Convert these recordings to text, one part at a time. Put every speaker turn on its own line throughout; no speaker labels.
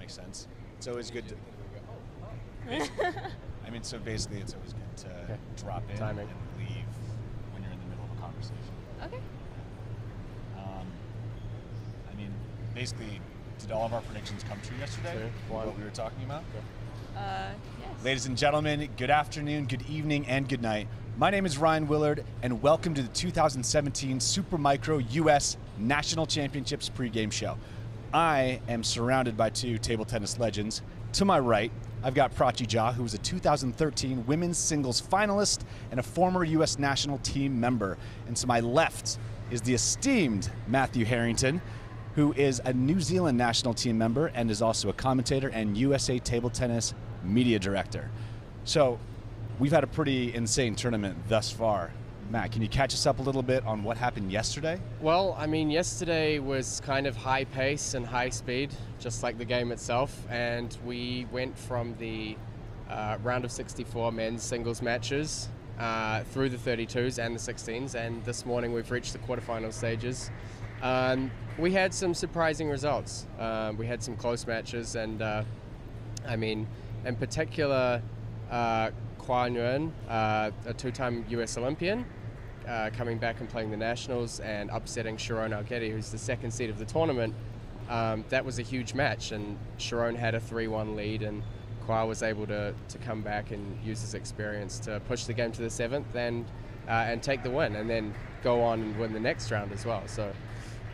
makes sense. It's always good to. I mean, so basically, it's always good to drop in and leave when you're in the middle of a conversation.
Okay.
I mean, basically, did all of our predictions come true yesterday? What we were talking about?
Yes.
Ladies and gentlemen, good afternoon, good evening, and good night. My name is Ryan Willard, and welcome to the 2017 Super Micro US National Championships pregame show. I am surrounded by two table tennis legends. To my right, I've got Kanak Ja, who was a 2013 women's singles finalist and a former U.S. national team member. And to my left is the esteemed Matthew Harrington, who is a New Zealand national team member and is also a commentator and USA Table Tennis media director. So we've had a pretty insane tournament thus far. Matt, can you catch us up a little bit on what happened yesterday?
Well, I mean, yesterday was kind of high pace and high speed, just like the game itself. And we went from the round of 64 men's singles matches through the 32s and the 16s. And this morning we've reached the quarterfinal stages. We had some surprising results. We had some close matches. And I mean, in particular, Qua Win, a two-time US Olympian, coming back and playing the Nationals and upsetting Sharon Algetti, who's the second seed of the tournament. That was a huge match, and Sharon had a 3-1 lead, and Qua was able to come back and use his experience to push the game to the 7th and take the win, and then go on and win the next round as well. So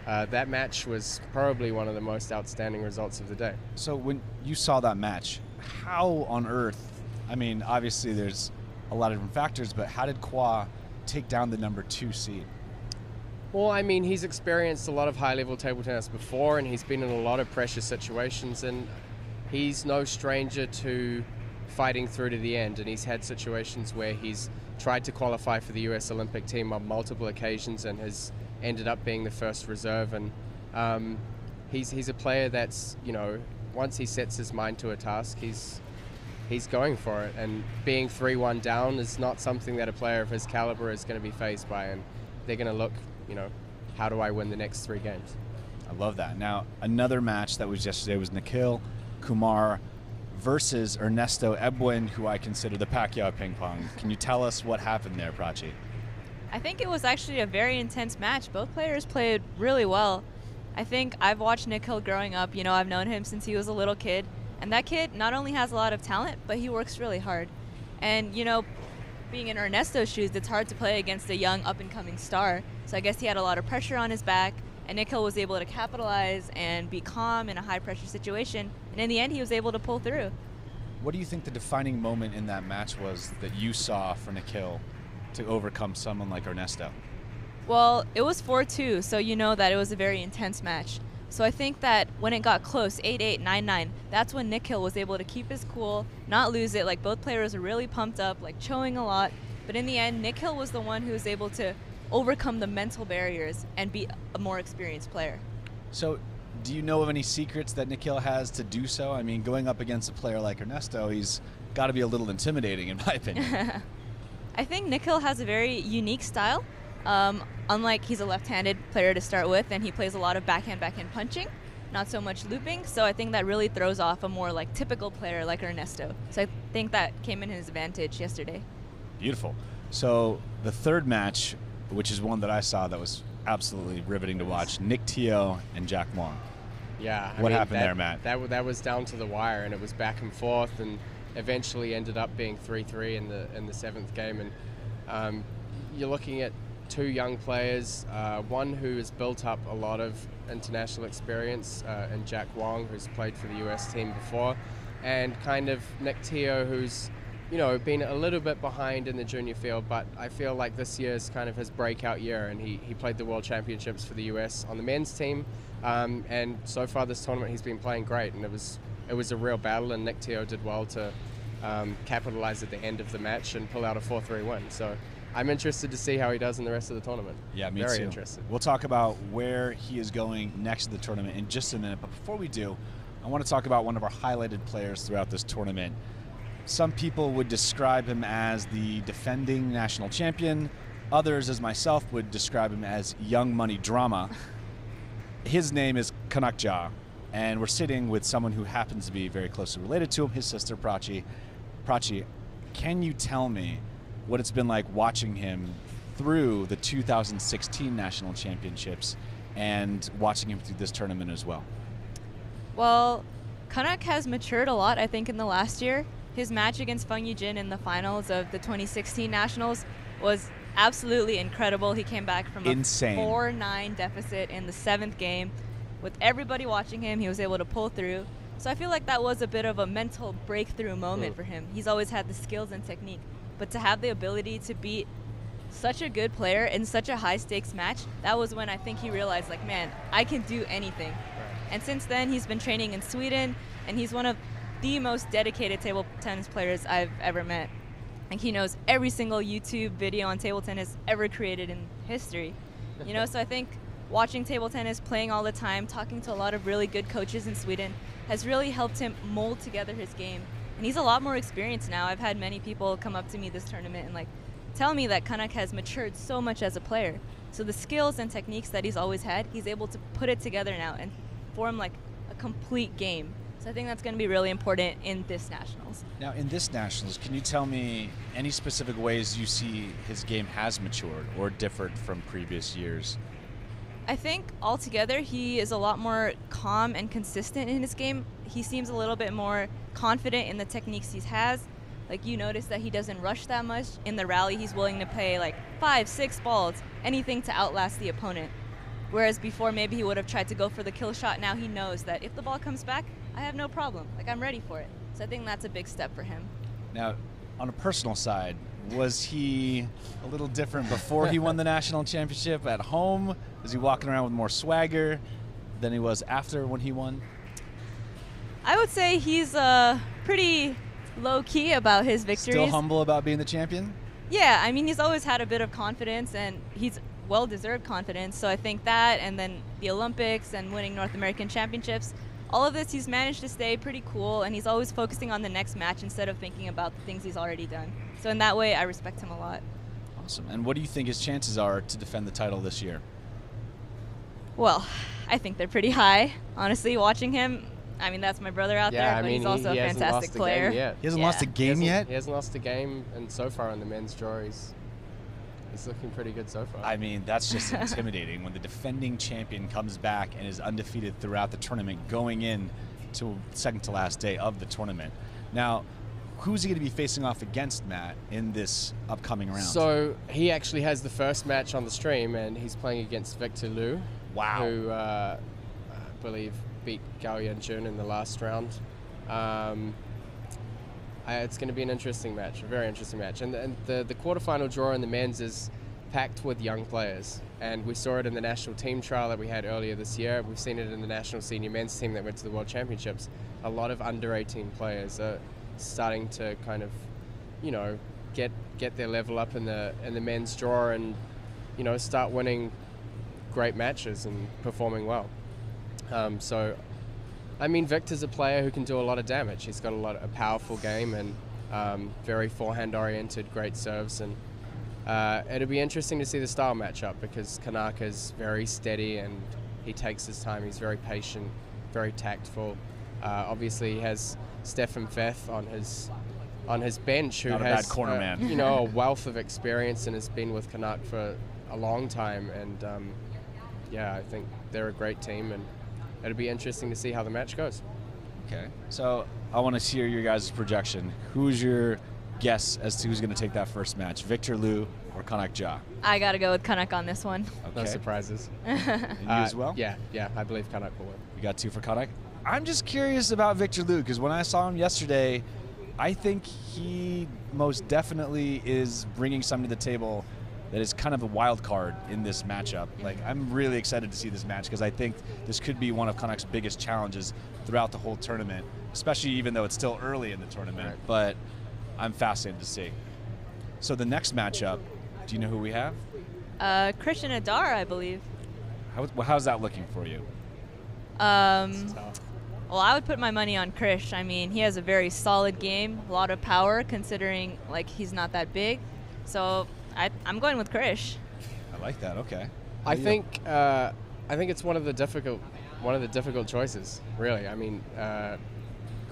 that match was probably one of the most outstanding results of the day.
So when you saw that match, how on earth, I mean, obviously there's a lot of different factors, but how did Qua take down the number 2 seed?
Well, I mean, he's experienced a lot of high-level table tennis before, and he's been in a lot of pressure situations, and he's no stranger to fighting through to the end. And he's had situations where he's tried to qualify for the US Olympic team on multiple occasions and has ended up being the first reserve. And he's a player that's, you know, once he sets his mind to a task, he's going for it, and being 3-1 down is not something that a player of his caliber is going to be faced by, and they're going to look, you know, how do I win the next 3 games?
I love that. Now, another match that was yesterday was Nille Kumar versus Ernesto Ebuen, who I consider the Pacquiao of ping pong. Can you tell us what happened there, Prachi?
I think it was actually a very intense match. Both players played really well. I think I've watched Nille growing up. You know, I've known him since he was a little kid. And that kid not only has a lot of talent, but he works really hard. And, you know, being in Ernesto's shoes, it's hard to play against a young up-and-coming star. So I guess he had a lot of pressure on his back, and Nille was able to capitalize and be calm in a high-pressure situation. And in the end, he was able to pull through.
What do you think the defining moment in that match was that you saw for Nille to overcome someone like Ernesto?
Well, it was 4-2, so you know that it was a very intense match. So I think that when it got close, 8-8, 9-9, that's when Nille was able to keep his cool, not lose it. Like, both players were really pumped up, like chowing a lot. But in the end, Nille was the one who was able to overcome the mental barriers and be a more experienced player.
So do you know of any secrets that Nille has to do so? I mean, going up against a player like Ernesto, he's got to be a little intimidating, in my opinion.
I think Nille has a very unique style. Unlike he's a left-handed player to start with, and he plays a lot of backhand punching, not so much looping. So I think that really throws off a more like typical player like Ernesto. So I think that came in his advantage yesterday.
Beautiful. So the third match, which is one that I saw that was absolutely riveting to watch, Nick Tio and Jack Wong.
Yeah.
What happened there, Matt?
That was down to the wire, and it was back and forth, and eventually ended up being 3-3 in the 7th game. And you're looking at 2 young players, one who has built up a lot of international experience, and Jack Wong, who's played for the US team before, and kind of Nick Tio, who's, you know, been a little bit behind in the junior field, but I feel like this year is kind of his breakout year, and he played the World Championships for the US on the men's team, and so far this tournament he's been playing great, and it was a real battle, and Nick Tio did well to capitalize at the end of the match and pull out a 4-3 win. So I'm interested to see how he does in the rest of the tournament.
Yeah, me
Very
too.
interested.
We'll talk about where he is going next to the tournament in just a minute. But before we do, I want to talk about one of our highlighted players throughout this tournament. Some people would describe him as the defending national champion. Others, as myself, would describe him as young money drama. His name is Kanak Ja. and we're sitting with someone who happens to be very closely related to him, his sister, Prachi. Prachi, can you tell me what it's been like watching him through the 2016 National Championships and watching him through this tournament as well?
Well, Kanak has matured a lot, I think, in the last year. His match against Feng Yujin in the finals of the 2016 Nationals was absolutely incredible. He came back from
Insane.
a 4-9 deficit in the 7th game. With everybody watching him, he was able to pull through. So I feel like that was a bit of a mental breakthrough moment for him. He's always had the skills and technique, but to have the ability to beat such a good player in such a high-stakes match, that was when I think he realized, like, man, I can do anything. Right. And since then, he's been training in Sweden, and he's one of the most dedicated table tennis players I've ever met. Like, he knows every single YouTube video on table tennis ever created in history. You know, so I think watching table tennis, playing all the time, talking to a lot of really good coaches in Sweden has really helped him mold together his game. And he's a lot more experienced now. I've had many people come up to me this tournament and, like, tell me that Kanak has matured so much as a player. So the skills and techniques that he's always had, he's able to put it together now and form like a complete game. So I think that's going to be really important in this Nationals.
Now, in this Nationals, can you tell me any specific ways you see his game has matured or differed from previous years?
I think altogether he is a lot more calm and consistent in his game. He seems a little bit more confident in the techniques he has. Like, you notice that he doesn't rush that much. In the rally, he's willing to play like 5, 6 balls, anything to outlast the opponent. Whereas before, maybe he would have tried to go for the kill shot. Now he knows that if the ball comes back, I have no problem. Like, I'm ready for it. So I think that's a big step for him.
Now, on a personal side, was he a little different before he won the national championship at home? Was he walking around with more swagger than he was after when he won?
I would say he's pretty low-key about his victories.
Still humble about being the champion?
Yeah, I mean, he's always had a bit of confidence, and he's well-deserved confidence. So I think that, and then the Olympics and winning North American championships, all of this, he's managed to stay pretty cool, and he's always focusing on the next match instead of thinking about the things he's already done. So in that way, I respect him a lot.
Awesome. And what do you think his chances are to defend the title this year?
Well, I think they're pretty high. Honestly, watching him, I mean, that's my brother out there, but he's also a fantastic player.
He hasn't lost a game yet?
He hasn't lost a game, and so far in the men's draw, he's looking pretty good so far.
I mean, that's just intimidating when the defending champion comes back and is undefeated throughout the tournament going in to second to last day of the tournament. Now, who's he going to be facing off against, Matt, in this upcoming round?
So he actually has the first match on the stream, and he's playing against Victor Liu.
Wow.
Who I believe beat Gao Yanjun in the last round. It's going to be an interesting match, a very interesting match. And the quarterfinal draw in the men's is packed with young players. And we saw it in the national team trial that we had earlier this year. We've seen it in the national senior men's team that went to the World Championships. A lot of under 18 players are starting to kind of, you know, get their level up in the men's draw and, you know, start winning great matches and performing well. So, I mean, Victor's a player who can do a lot of damage. He's got a powerful game and very forehand-oriented, great serves. And it'll be interesting to see the style matchup because Kanak is very steady and he takes his time. He's very patient, very tactful. Obviously, he has Stefan Feth on his bench, who
Not a
has
bad corner man.
you know, a wealth of experience and has been with Kanak for a long time. And yeah, I think they're a great team, and it'll be interesting to see how the match goes.
Okay. So I want to hear your guys' projection. Who's your guess as to who's going to take that first match, Victor Liu or Kanak Ja?
I got to go with Kanak on this one.
Okay.
No surprises.
And you as well?
Yeah, I believe Kanak will win.
You got 2 for Kanak? I'm just curious about Victor Liu because when I saw him yesterday, I think he most definitely is bringing something to the table that is kind of a wild card in this matchup. Like, I'm really excited to see this match because I think this could be one of Kanak's biggest challenges throughout the whole tournament, especially even though it's still early in the tournament. Right. But I'm fascinated to see. So the next matchup, do you know who we have?
Christian Adar, I believe.
How's that looking for you?
Well, I would put my money on Krish. I mean, he has a very solid game, a lot of power considering like he's not that big. So I'm going with Krish.
I like that. Okay.
I think it's one of the difficult one of the difficult choices, really. I mean,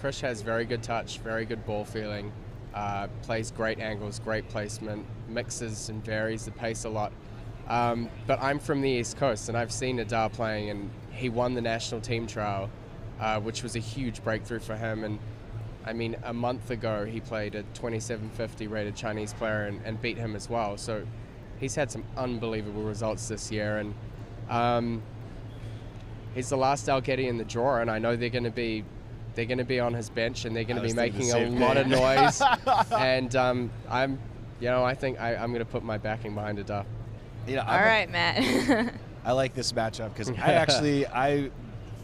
Krish has very good touch, very good ball feeling, plays great angles, great placement, mixes and varies the pace a lot. But I'm from the East Coast, and I've seen Adar playing, and he won the national team trial, which was a huge breakthrough for him. And I mean, a month ago, he played a 2750 rated Chinese player and beat him as well. So he's had some unbelievable results this year, and he's the last Aletti in the draw, and I know they're going to be on his bench, and they're going to be making a lot of noise. And I think I'm going to put my backing behind Adar.
All right, Matt.
I like this matchup because I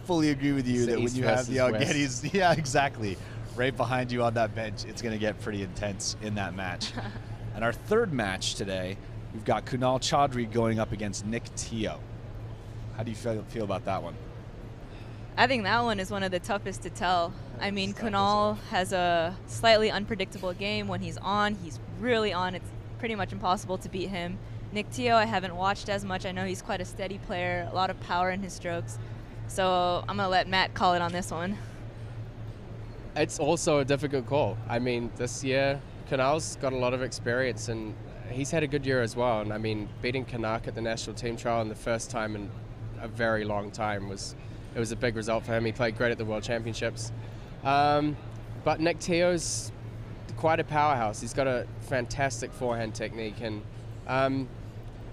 fully agree with you that when you have the Alettis, yeah, exactly, right behind you on that bench, it's going to get pretty intense in that match. And our third match today, we've got Kunal Chadri going up against Nick Tio. How do you feel about that one?
I think that one is one of the toughest to tell. I mean, Kunal has a slightly unpredictable game. When he's on, he's really on. It's pretty much impossible to beat him. Nick Tio, I haven't watched as much. I know he's quite a steady player, a lot of power in his strokes. So I'm going to let Matt call it on this one.
It's also a difficult call. I mean, this year, Kunal's got a lot of experience, and he's had a good year as well. And I mean, beating Kanak at the national team trial in the first time in a very long time was a big result for him. He played great at the World Championships. But Nick Tio's quite a powerhouse. He's got a fantastic forehand technique, and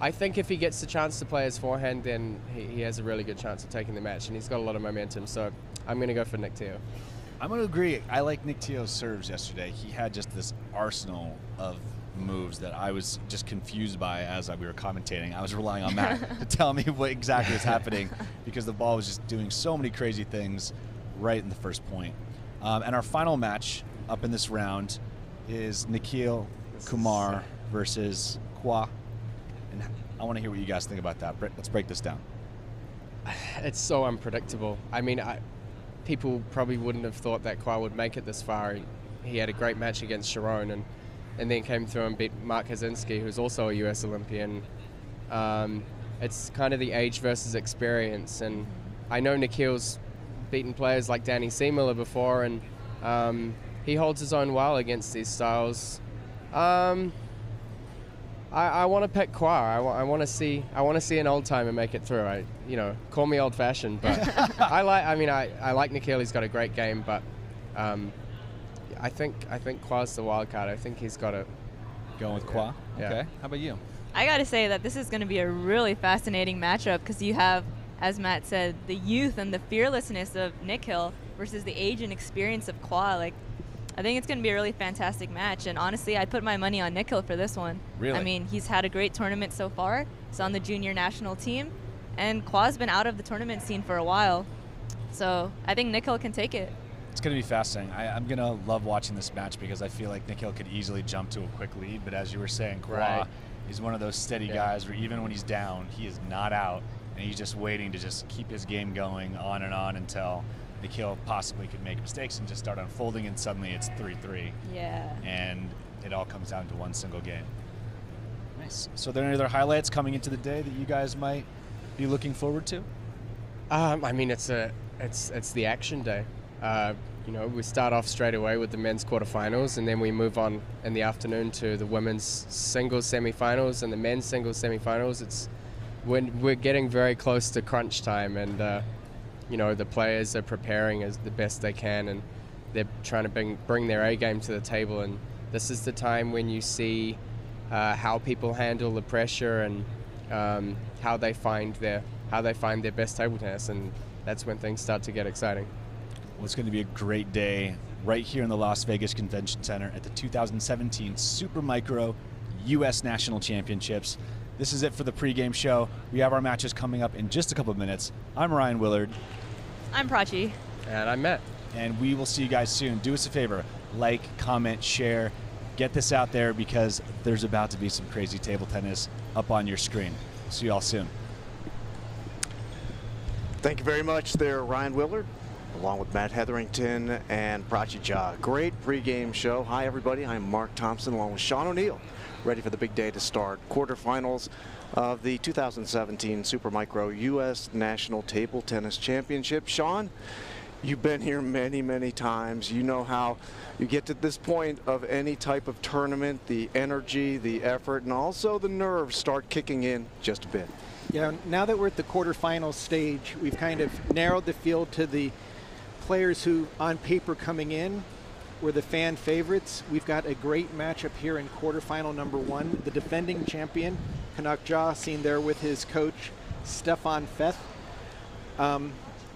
I think if he gets the chance to play his forehand, then he has a really good chance of taking the match, and he's got a lot of momentum. So I'm going to go for Nick Tio.
I'm going to agree. I like Nick Tio's serves yesterday. He had just this arsenal of moves that I was just confused by as we were commentating. I was relying on Matt to tell me what exactly was happening because the ball was just doing so many crazy things right in the first point. And our final match up in this round is Nille Kumar versus Qua. And I want to hear what you guys think about that. Let's break this down.
It's so unpredictable. I mean, people probably wouldn't have thought that Qua would make it this far. He had a great match against Sharon, and then came through and beat Mark Hazinski, who's also a US Olympian. It's kind of the age versus experience, and I know Nikhil's beaten players like Danny Seemiller before, and he holds his own well against these styles. I want to pick Qua. I want to see an old timer make it through. Call me old fashioned, but I like Nikhil. He's got a great game, but I think Qua's the wild card. I think he's got to
go with Qua.
Yeah.
Okay. How about you?
I got to say that this is going to be a really fascinating matchup because you have, as Matt said, the youth and the fearlessness of Nikhil versus the age and experience of Qua. Like, I think it's going to be a really fantastic match, and honestly, I'd put my money on Nikhil for this one.
Really?
I mean, he's had a great tournament so far. He's on the junior national team, and Qua's been out of the tournament scene for a while. So I think Nikhil can take it.
It's going to be fascinating. I'm going to love watching this match because I feel like Nikhil could easily jump to a quick lead, but as you were saying, Qua is one of those steady guys where even when he's down, he is not out, and he's just waiting to just keep his game going on and on until Nikhil possibly could make mistakes and just start unfolding, and suddenly it's 3-3.
Yeah.
And it all comes down to one single game. Nice. So are there any other highlights coming into the day that you guys might be looking forward to?
I mean, it's the action day. We start off straight away with the men's quarterfinals, and then we move on in the afternoon to the women's singles semifinals and the men's singles semifinals. It's when we're getting very close to crunch time, and the players are preparing as the best they can, and they're trying to bring their A game to the table. And this is the time when you see how people handle the pressure and how they find their best table tennis, and that's when things start to get exciting.
Well, it's going to be a great day right here in the Las Vegas Convention Center at the 2017 Super Micro U.S. National Championships. This is it for the pregame show. We have our matches coming up in just a couple of minutes. I'm Ryan Willard.
I'm Prachi.
And I'm Matt.
And we will see you guys soon. Do us a favor, like, comment, share, get this out there because there's about to be some crazy table tennis up on your screen. See you all soon.
Thank you very much there, Ryan Willard. along with Matt Hetherington and Kanak Ja. Great pregame show. Hi, everybody. I'm Mark Thompson, along with Sean O'Neill, ready for the big day to start. Quarterfinals of the 2017 Supermicro U.S. National Table Tennis Championship. Sean, you've been here many, many times. You know how you get to this point of any type of tournament, the energy, the effort, and also the nerves start kicking in just a bit.
Yeah, now that we're at the quarterfinal stage, we've kind of narrowed the field to the players who, on paper coming in, were the fan favorites. We've got a great matchup here in quarterfinal number 1. The defending champion, Kanak Ja, seen there with his coach, Stefan Feth.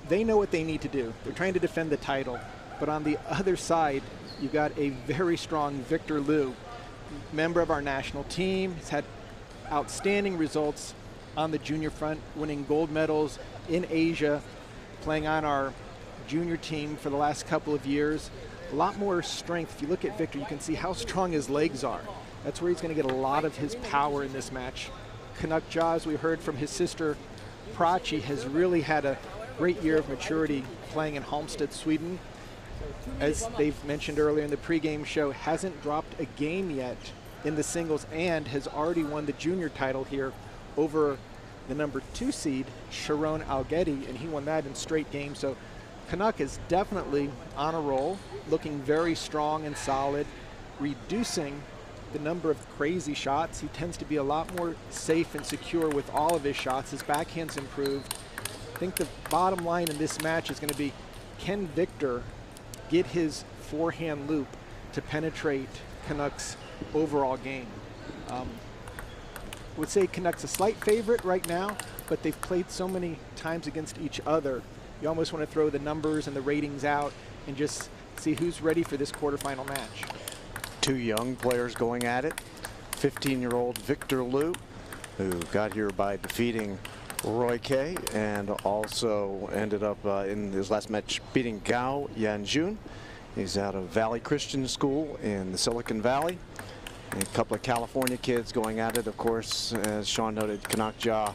They know what they need to do. They're trying to defend the title. But on the other side, you've got a very strong Victor Liu, member of our national team. He's had outstanding results on the junior front, winning gold medals in Asia, playing on our junior team for the last couple of years. A lot more strength. If you look at Victor, you can see how strong his legs are. That's where he's going to get a lot of his power in this match. Kanak Ja, as we heard from his sister, Prachi, has really had a great year of maturity playing in Halmstad, Sweden. As they've mentioned earlier in the pregame show, hasn't dropped a game yet in the singles and has already won the junior title here over the number 2 seed, Sharon Alghetti, and he won that in straight games. So Kanak is definitely on a roll, looking very strong and solid, reducing the number of crazy shots. He tends to be a lot more safe and secure with all of his shots. His backhand's improved. I think the bottom line in this match is going to be, can Victor get his forehand loop to penetrate Kanak's overall game? I would say Kanak's a slight favorite right now, but they've played so many times against each other. You almost want to throw the numbers and the ratings out and just see who's ready for this quarterfinal match.
2 young players going at it. 15-year-old Victor Liu, who got here by defeating Roy Kay and also ended up in his last match beating Gao Yanjun. He's out of Valley Christian School in the Silicon Valley. And a couple of California kids going at it. Of course, as Sean noted, Kanak Ja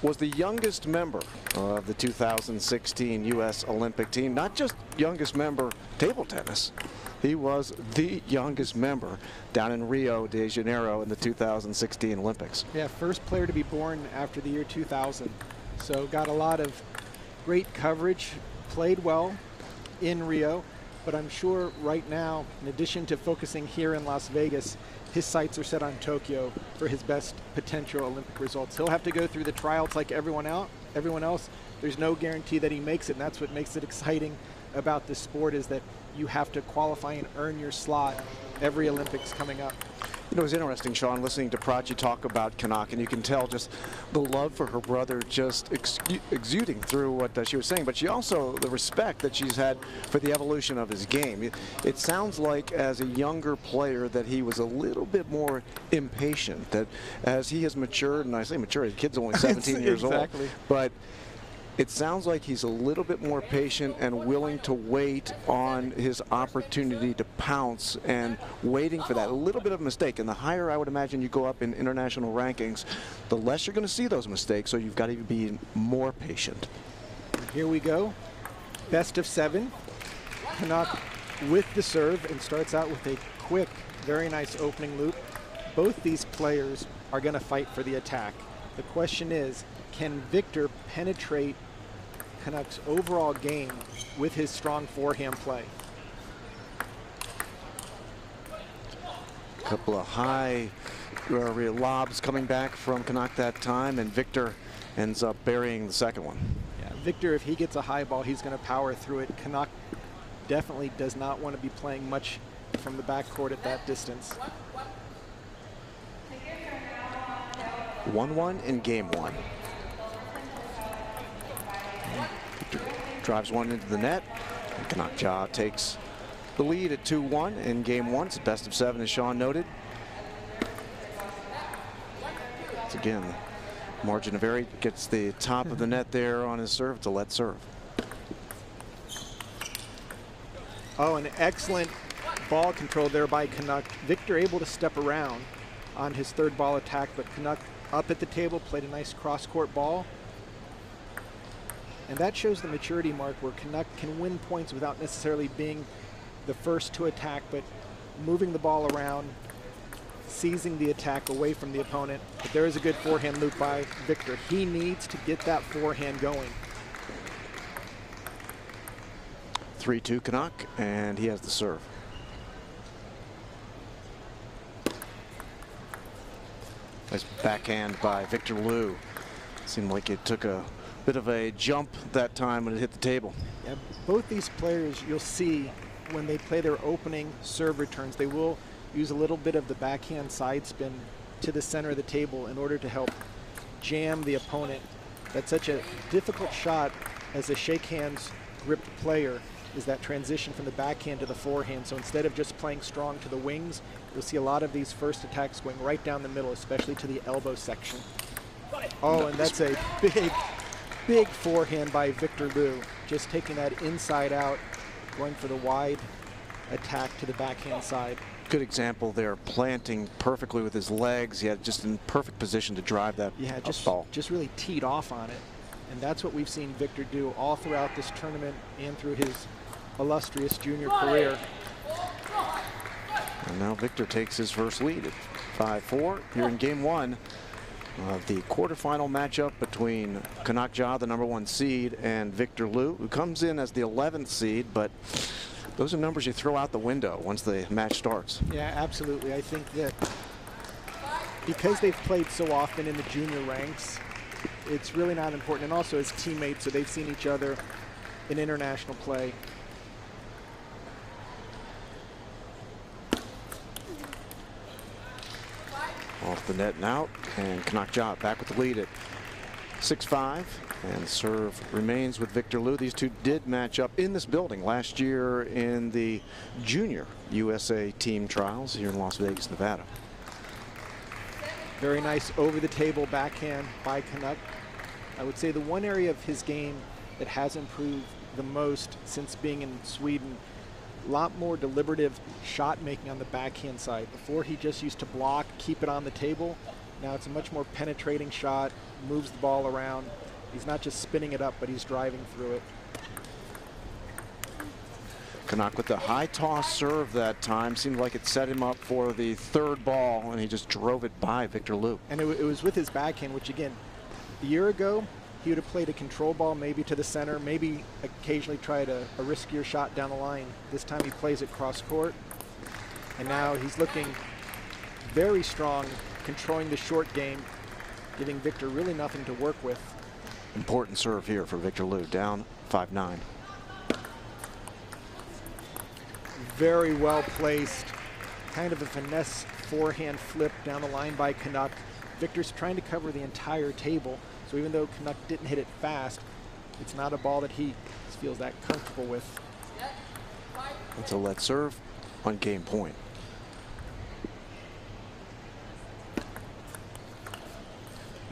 was the youngest member of the 2016 U.S. Olympic team. Not just youngest member table tennis. He was the youngest member down in Rio de Janeiro in the 2016 Olympics.
Yeah, first player to be born after the year 2000. So got a lot of great coverage, played well in Rio, but I'm sure right now, in addition to focusing here in Las Vegas, his sights are set on Tokyo for his best potential Olympic results. He'll have to go through the trials like everyone else. There's no guarantee that he makes it, and that's what makes it exciting about this sport, is that you have to qualify and earn your slot every Olympics coming up.
You know, it's interesting, Sean, listening to Prachi talk about Kanak, and you can tell just the love for her brother just exuding through what she was saying, but she also, the respect that she's had for the evolution of his game. It sounds like as a younger player that he was a little bit more impatient, that as he has matured, and I say matured, the kid's only 17 years old, but it sounds like he's a little bit more patient and willing to wait on his opportunity to pounce and waiting for that. A little bit of a mistake. And the higher I would imagine you go up in international rankings, the less you're going to see those mistakes. So you've got to be more patient.
Here we go. Best of 7. Kanak with the serve and starts out with a quick, very nice opening loop. Both these players are going to fight for the attack. The question is, can Victor penetrate Kanak's overall game with his strong forehand play?
A couple of high lobs coming back from Kanak that time, and Victor ends up burying the second one.
Yeah, Victor, if he gets a high ball, he's going to power through it. Kanak definitely does not want to be playing much from the backcourt at that distance.
1-1 in game 1. Drives one into the net. Kanak Ja takes the lead at 2-1 in game 1. It's best of 7, as Sean noted. It's again, margin of error, gets the top of the net there on his serve to let serve.
Oh, an excellent ball control there by Kanak. Victor able to step around on his third ball attack, but Kanak up at the table, played a nice cross-court ball. And that shows the maturity mark where Kanak can win points without necessarily being the first to attack, but moving the ball around, seizing the attack away from the opponent. But there is a good forehand loop by Victor. He needs to get that forehand going.
3-2 Kanak, and he has the serve. Nice backhand by Victor Liu. Seemed like it took a bit of a jump that time when it hit the table.
Yeah, both these players, you'll see when they play their opening serve returns, they will use a little bit of the backhand side spin to the center of the table in order to help jam the opponent. That's such a difficult shot as a shake hands gripped player, is that transition from the backhand to the forehand. So instead of just playing strong to the wings, you'll see a lot of these first attacks going right down the middle, especially to the elbow section. Oh, and that's a big forehand by Victor Liu. Just taking that inside out, going for the wide attack to the backhand side.
Good example there, planting perfectly with his legs. He had just in perfect position to drive that ball.
Just really teed off on it. And that's what we've seen Victor do all throughout this tournament and through his illustrious junior career.
And now Victor takes his first lead at 5-4 here in game one of the quarterfinal matchup between Kanak Ja, the #1 seed, and Victor Liu, who comes in as the 11th seed, but those are numbers you throw out the window once the match starts.
Yeah, absolutely. I think that because they've played so often in the junior ranks, it's really not important. And also as teammates, so they've seen each other in international play.
Off the net and out, and Kanak Ja back with the lead at 6-5, and serve remains with Victor Liu. These two did match up in this building last year in the junior USA team trials here in Las Vegas, Nevada.
Very nice over-the-table backhand by Kanak. I would say the one area of his game that has improved the most since being in Sweden, a lot more deliberative shot making on the backhand side. Before he just used to block, keep it on the table. Now it's a much more penetrating shot, moves the ball around. He's not just spinning it up, but he's driving through it.
Kanak with the high toss serve that time. Seemed like it set him up for the third ball, and he just drove it by Victor Liu.
And it was with his backhand, which again, a year ago, he would have played a control ball maybe to the center, maybe occasionally tried a riskier shot down the line. This time he plays it cross court. And now he's looking very strong, controlling the short game, giving Victor really nothing to work with.
Important serve here for Victor Liu, down 5-9.
Very well placed, kind of a finesse forehand flip down the line by Kanak. Victor's trying to cover the entire table, so even though Kanak didn't hit it fast, it's not a ball that he feels that comfortable with.
That's a let serve on game point.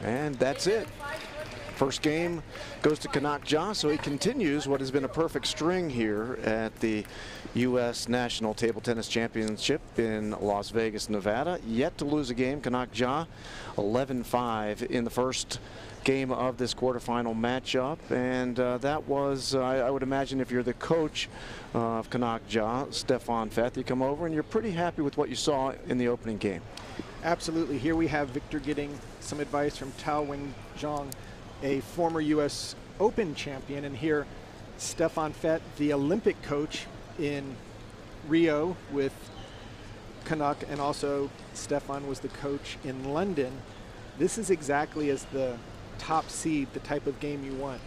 And that's it. First game goes to Kanak Ja, so he continues what has been a perfect string here at the U.S. National Table Tennis Championship in Las Vegas, Nevada. Yet to lose a game. Kanak Ja 11-5 in the first game of this quarterfinal matchup, and that was, I would imagine, if you're the coach of Kanak Ja, Stefan Feth, you come over and you're pretty happy with what you saw in the opening game.
Absolutely. Here we have Victor getting some advice from Tao Wing Jang, a former U.S. Open champion, and here Stefan Fett, the Olympic coach in Rio with Kanak, and also Stefan was the coach in London. This is exactly as the top seed, the type of game you want.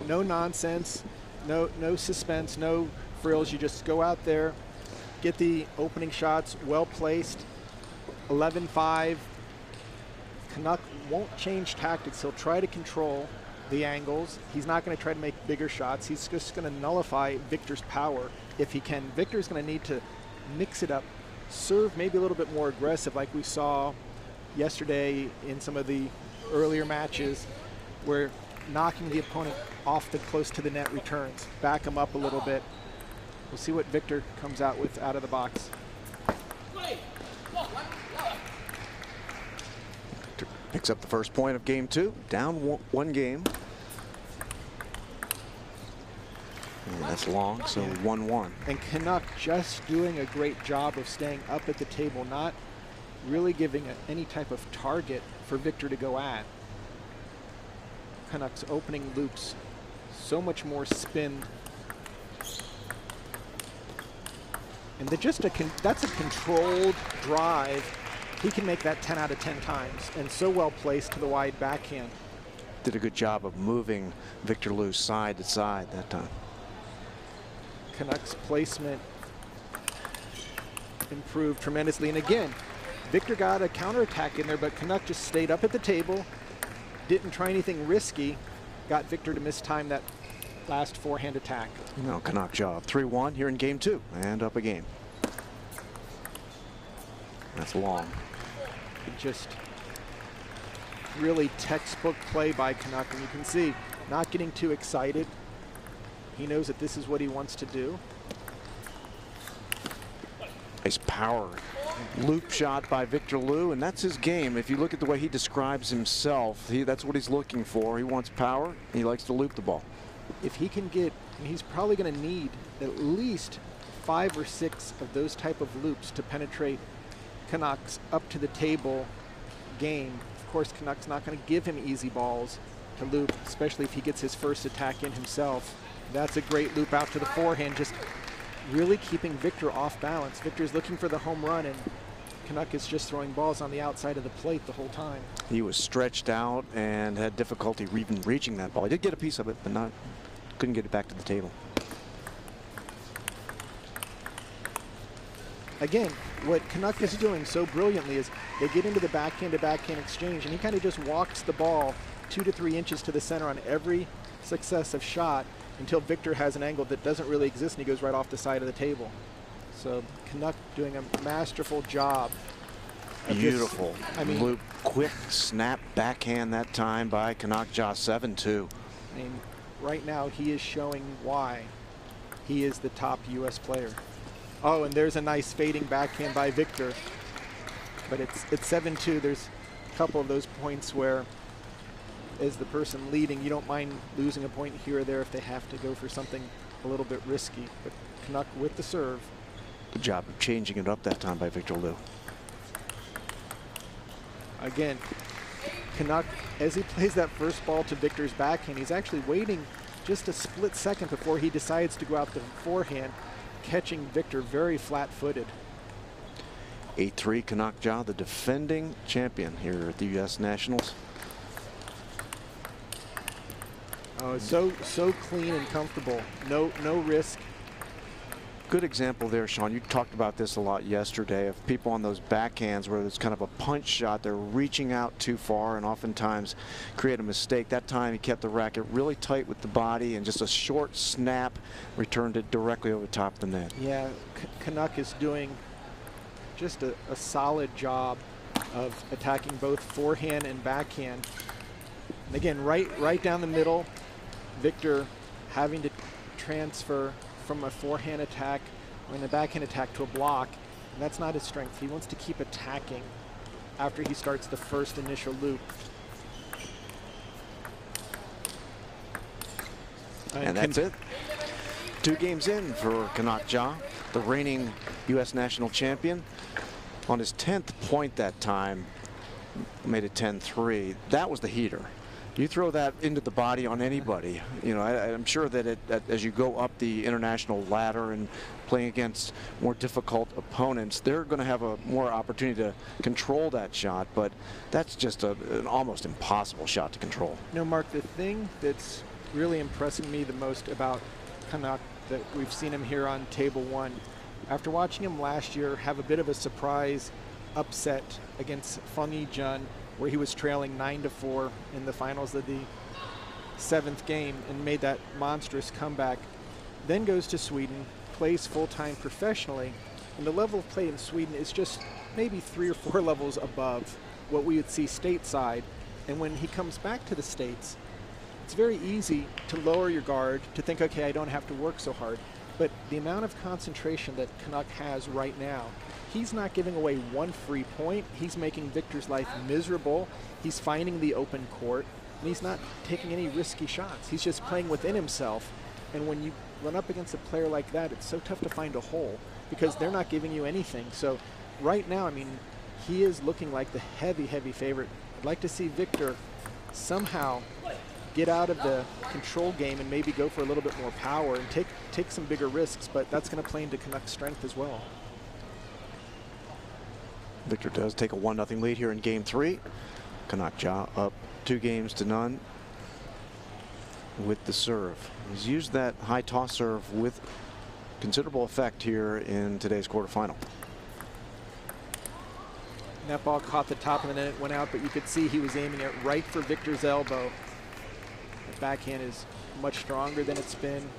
No nonsense, no suspense, no frills. You just go out there, get the opening shots well placed. 11-5. Kanak won't change tactics. He'll try to control the angles. He's not going to try to make bigger shots. He's just going to nullify Victor's power if he can. Victor's going to need to mix it up, serve maybe a little bit more aggressive like we saw yesterday in some of the earlier matches where knocking the opponent off the close to the net returns. Back him up a little bit. We'll see what Victor comes out with out of the box.
Picks up the first point of game two, down one game. And that's long, so 1-1.
And Kanak just doing a great job of staying up at the table, not really giving any type of target for Victor to go at. Kanak's opening loops, so much more spin. And that's a controlled drive. He can make that 10 out of 10 times, and so well placed to the wide backhand.
Did a good job of moving Victor Liu side to side that time.
Kanak's placement improved tremendously. And again, Victor got a counterattack in there, but Kanak just stayed up at the table, didn't try anything risky, got Victor to mistime that last forehand attack.
No, Kanak Ja 3-1 here in game 2 and up a game. That's long.
Just really textbook play by Kanak, and you can see not getting too excited. He knows that this is what he wants to do.
Nice power loop shot by Victor Liu, and that's his game. If you look at the way he describes himself, that's what he's looking for. He wants power. He likes to loop the ball.
If he can get, he's probably going to need at least 5 or 6 of those type of loops to penetrate Kanak's up to the table game. Of course, Kanak's not going to give him easy balls to loop, especially if he gets his first attack in himself. That's a great loop out to the forehand, just really keeping Victor off balance. Victor's looking for the home run, and Kanak is just throwing balls on the outside of the plate the whole time.
He was stretched out and had difficulty even reaching that ball. He did get a piece of it, but couldn't get it back to the table.
Again, what Kanak is doing so brilliantly is they get into the backhand to backhand exchange, and he kind of just walks the ball 2 to 3 inches to the center on every successive shot until Victor has an angle that doesn't really exist, and he goes right off the side of the table. So Kanak doing a masterful job.
Beautiful loop, quick snap backhand that time by Kanak Ja 7-2.
I mean, right now he is showing why he is the top U.S. player. Oh, and there's a nice fading backhand by Victor. But it's 7-2. There's a couple of those points where, as the person leading, you don't mind losing a point here or there if they have to go for something a little bit risky. But Kanak with the serve.
Good job of changing it up that time by Victor Liu.
Again, Kanak, as he plays that first ball to Victor's backhand, he's actually waiting just a split second before he decides to go out the forehand, catching Victor very flat-footed.
8-3 Kanak Ja, the defending champion here at the U.S. Nationals.
Oh, so clean and comfortable. No risk.
Good example there, Sean. You talked about this a lot yesterday of people on those backhands where it's kind of a punch shot. They're reaching out too far and oftentimes create a mistake. That time he kept the racket really tight with the body and just a short snap returned it directly over top of the net.
Yeah, Kanak is doing just a solid job of attacking both forehand and backhand. And again, right down the middle, Victor having to transfer from a forehand attack or in a backhand attack to a block, and that's not his strength. He wants to keep attacking after he starts the first initial loop.
And that's it. 2 games in for Kanak Ja, the reigning U.S. national champion. On his 10th point that time, made it 10-3. That was the heater. You throw that into the body on anybody. You know, I'm sure that as you go up the international ladder and playing against more difficult opponents, they're going to have a more opportunity to control that shot. But that's just an almost impossible shot to control.
No, Mark, the thing that's really impressing me the most about Kanak, that we've seen him here on table 1, after watching him last year have a bit of a surprise upset against Feng Jun, where he was trailing 9-4 in the finals of the 7th game and made that monstrous comeback. Then goes to Sweden, plays full-time professionally, and the level of play in Sweden is just maybe 3 or 4 levels above what we would see stateside. And when he comes back to the States, it's very easy to lower your guard, to think, okay, I don't have to work so hard. But the amount of concentration that Kanak has right now, he's not giving away one free point. He's making Victor's life miserable. He's finding the open court, and he's not taking any risky shots. He's just playing within himself. And when you run up against a player like that, it's so tough to find a hole because they're not giving you anything. So right now, I mean, he is looking like the heavy, heavy favorite. I'd like to see Victor somehow get out of the control game and maybe go for a little bit more power and take some bigger risks, but that's going to play into Kanak's strength as well.
Victor does take a 1-0 lead here in game 3. Kanak Ja up 2-0 with the serve. He's used that high toss serve with considerable effect here in today's quarterfinal.
And that ball caught the top of the net, it went out, but you could see he was aiming it right for Victor's elbow. The backhand is much stronger than it's been.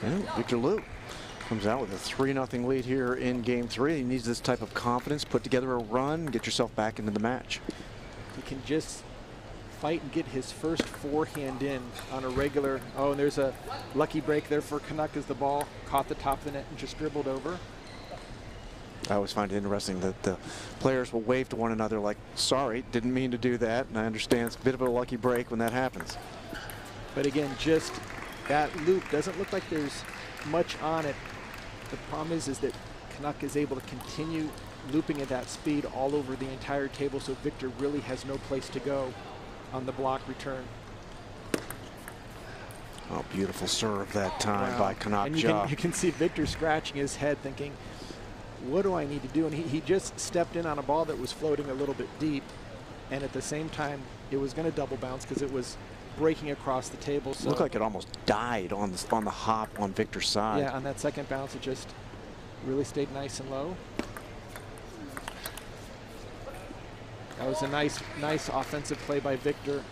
And Victor Liu comes out with a 3-0 lead here in game 3. He needs this type of confidence, put together a run, get yourself back into the match.
He can just fight and get his first forehand in on a regular. Oh, and there's a lucky break there for Kanak as the ball caught the top of the net and just dribbled over.
I always find it interesting that the players will wave to one another like, sorry, didn't mean to do that. And I understand it's a bit of a lucky break when that happens.
But again, just that loop doesn't look like there's much on it. The problem is that Kanak is able to continue looping at that speed all over the entire table, so Victor really has no place to go on the block return.
Oh, beautiful serve that time by Kanak Ja.
You can see Victor scratching his head thinking, what do I need to do? And he just stepped in on a ball that was floating a little bit deep, and at the same time it was going to double bounce because it was breaking across the table. So
it looked like it almost died on the hop on Victor's side.
Yeah, on that second bounce it just really stayed nice and low. That was a nice offensive play by Victor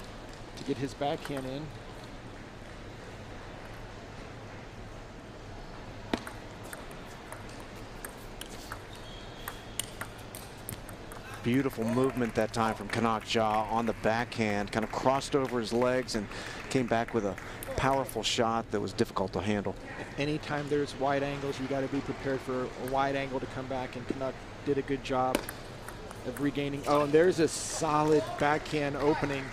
to get his backhand in.
Beautiful movement that time from Kanak Ja on the backhand, kind of crossed over his legs and came back with a powerful shot that was difficult to handle.
Anytime there's wide angles, you got to be prepared for a wide angle to come back, and Kanak did a good job of regaining. Oh, and there's a solid backhand opening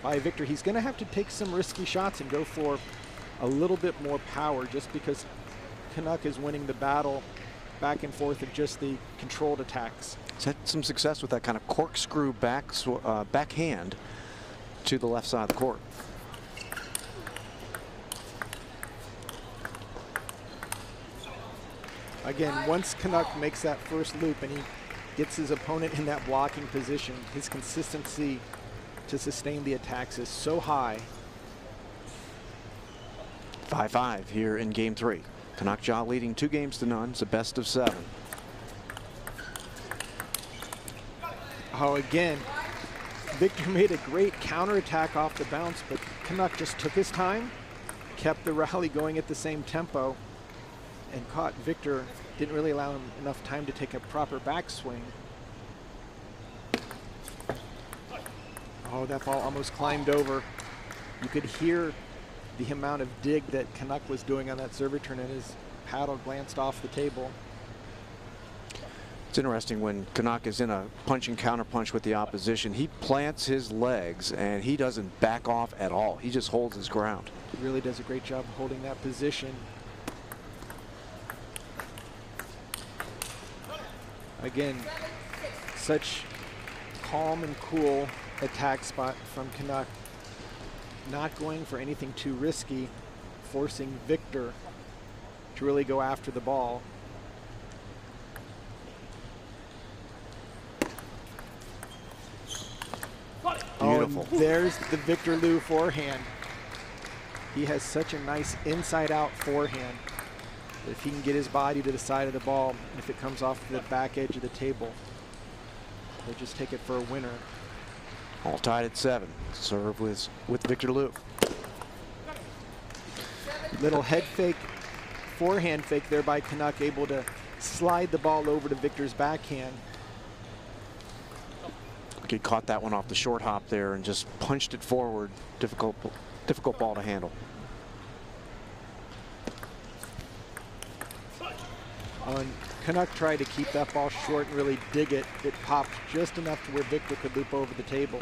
by Victor. He's going to have to take some risky shots and go for a little bit more power just because Kanak is winning the battle back and forth of just the controlled attacks.
He's had some success with that kind of corkscrew backhand to the left side of the court.
Again, once Kanak makes that first loop and he gets his opponent in that blocking position, his consistency to sustain the attacks is so high.
5-5 here in game 3. Kanak Ja leading 2-0. It's a best of 7.
Oh, again, Victor made a great counterattack off the bounce, but Kanak just took his time, kept the rally going at the same tempo, and caught Victor. Didn't really allow him enough time to take a proper backswing. Oh, that ball almost climbed over. You could hear the amount of dig that Kanak was doing on that serve return, and his paddle glanced off the table.
It's interesting when Kanak is in a punch and counter punch with the opposition, he plants his legs and he doesn't back off at all. He just holds his ground.
He really does a great job holding that position. Again, such calm and cool attack spot from Kanak. Not going for anything too risky, forcing Victor to really go after the ball.
Beautiful.
Oh, there's the Victor Liu forehand. He has such a nice inside-out forehand. If he can get his body to the side of the ball, if it comes off the back edge of the table, he'll just take it for a winner.
All tied at 7. Serve with Victor Liu.
Little head fake, forehand fake there by Kanak, able to slide the ball over to Victor's backhand.
He caught that one off the short hop there and just punched it forward. Difficult ball to handle.
And Kanak tried to keep that ball short and really dig it. It popped just enough to where Victor could loop over the table.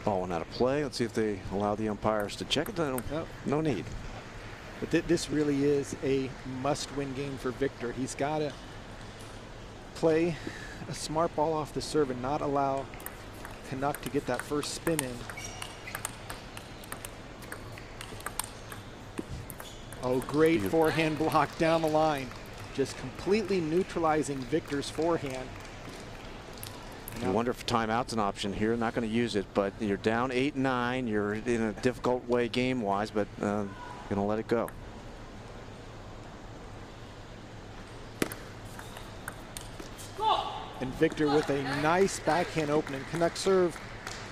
Ball went out of play. Let's see if they allow the umpires to check it. No need.
But this really is a must-win game for Victor. He's got to play a smart ball off the serve and not allow Kanak to get that first spin in. Oh, great forehand block down the line. Just completely neutralizing Victor's forehand.
You wonder if timeout's an option here. Not going to use it, but you're down 8-9. You're in a difficult way game-wise, but going to let it go.
And Victor with a nice backhand opening. Kanak serve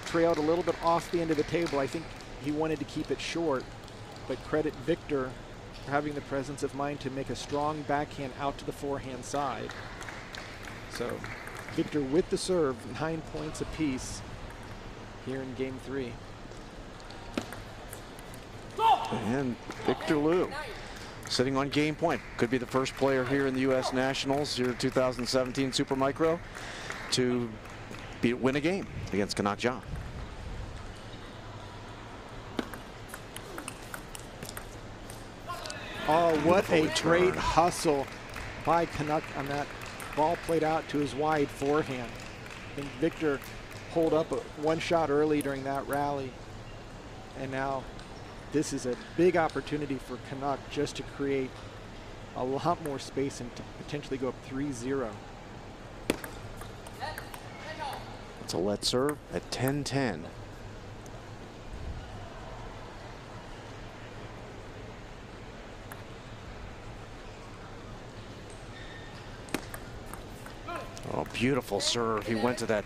trailed a little bit off the end of the table. I think he wanted to keep it short, but credit Victor for having the presence of mind to make a strong backhand out to the forehand side. So Victor with the serve, 9 points apiece here in game 3.
And Victor Liu sitting on game point. Could be the first player here in the U.S. Nationals, your 2017 Super Micro, to win a game against Kanak Ja.
Oh, what a great hustle by Kanak on that ball played out to his wide forehand. I think Victor pulled up one shot early during that rally. And now this is a big opportunity for Kanak just to create a lot more space and to potentially go up 3-0.
It's a let serve at 10-10. Oh, beautiful serve. He went to that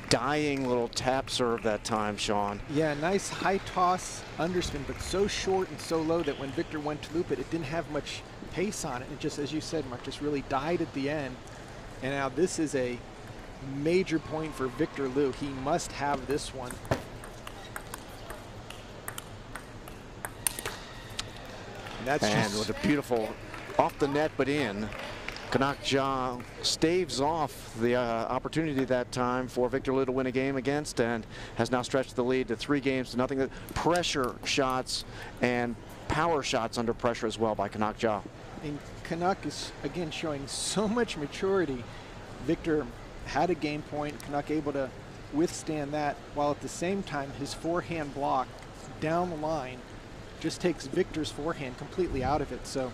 dying little tap serve that time, Sean.
Yeah, nice high toss underspin, but so short and so low that when Victor went to loop it, it didn't have much pace on it. It just, as you said, Mark, just really died at the end. And now this is a major point for Victor Liu. He must have this one.
And with a beautiful off the net but in. Kanak Ja staves off the opportunity that time for Victor Liu to win a game against, and has now stretched the lead to 3 games to nothing. Pressure shots and power shots under pressure as well by Kanak Ja.
And Kanak is again showing so much maturity. Victor had a game point, Kanak able to withstand that, while at the same time his forehand block down the line just takes Victor's forehand completely out of it. So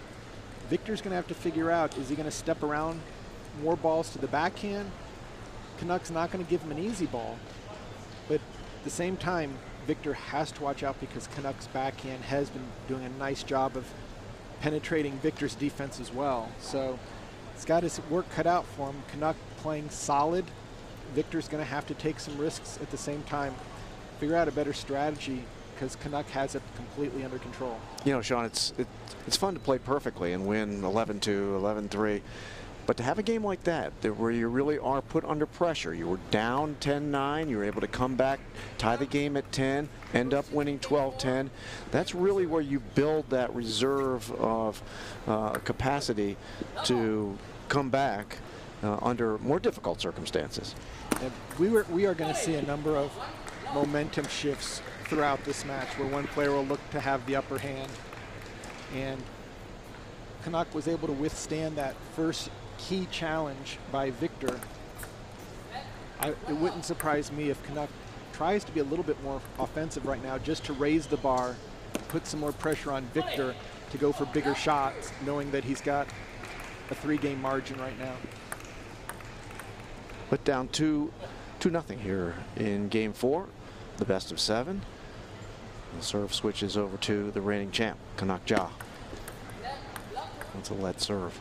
Victor's going to have to figure out, is he going to step around more balls to the backhand? Kanak's not going to give him an easy ball. But at the same time, Victor has to watch out because Kanak's backhand has been doing a nice job of penetrating Victor's defense as well. So it's got his work cut out for him. Kanak playing solid. Victor's going to have to take some risks at the same time, figure out a better strategy, because Kanak has it completely under control. You know,
Sean, it's fun to play perfectly and win 11-2, 11-3. But to have a game like that, where you really are put under pressure, you were down 10-9, you were able to come back, tie the game at 10, end up winning 12-10. That's really where you build that reserve of capacity to come back under more difficult circumstances.
And we are going to see a number of momentum shifts throughout this match, where one player will look to have the upper hand. And Kanak was able to withstand that first key challenge by Victor. It wouldn't surprise me if Kanak tries to be a little bit more offensive right now, just to raise the bar, put some more pressure on Victor to go for bigger shots, knowing that he's got a 3-game margin right now.
Put down 2-0 here in game 4, the best of 7. The serve switches over to the reigning champ, Kanak Ja. That's a let serve.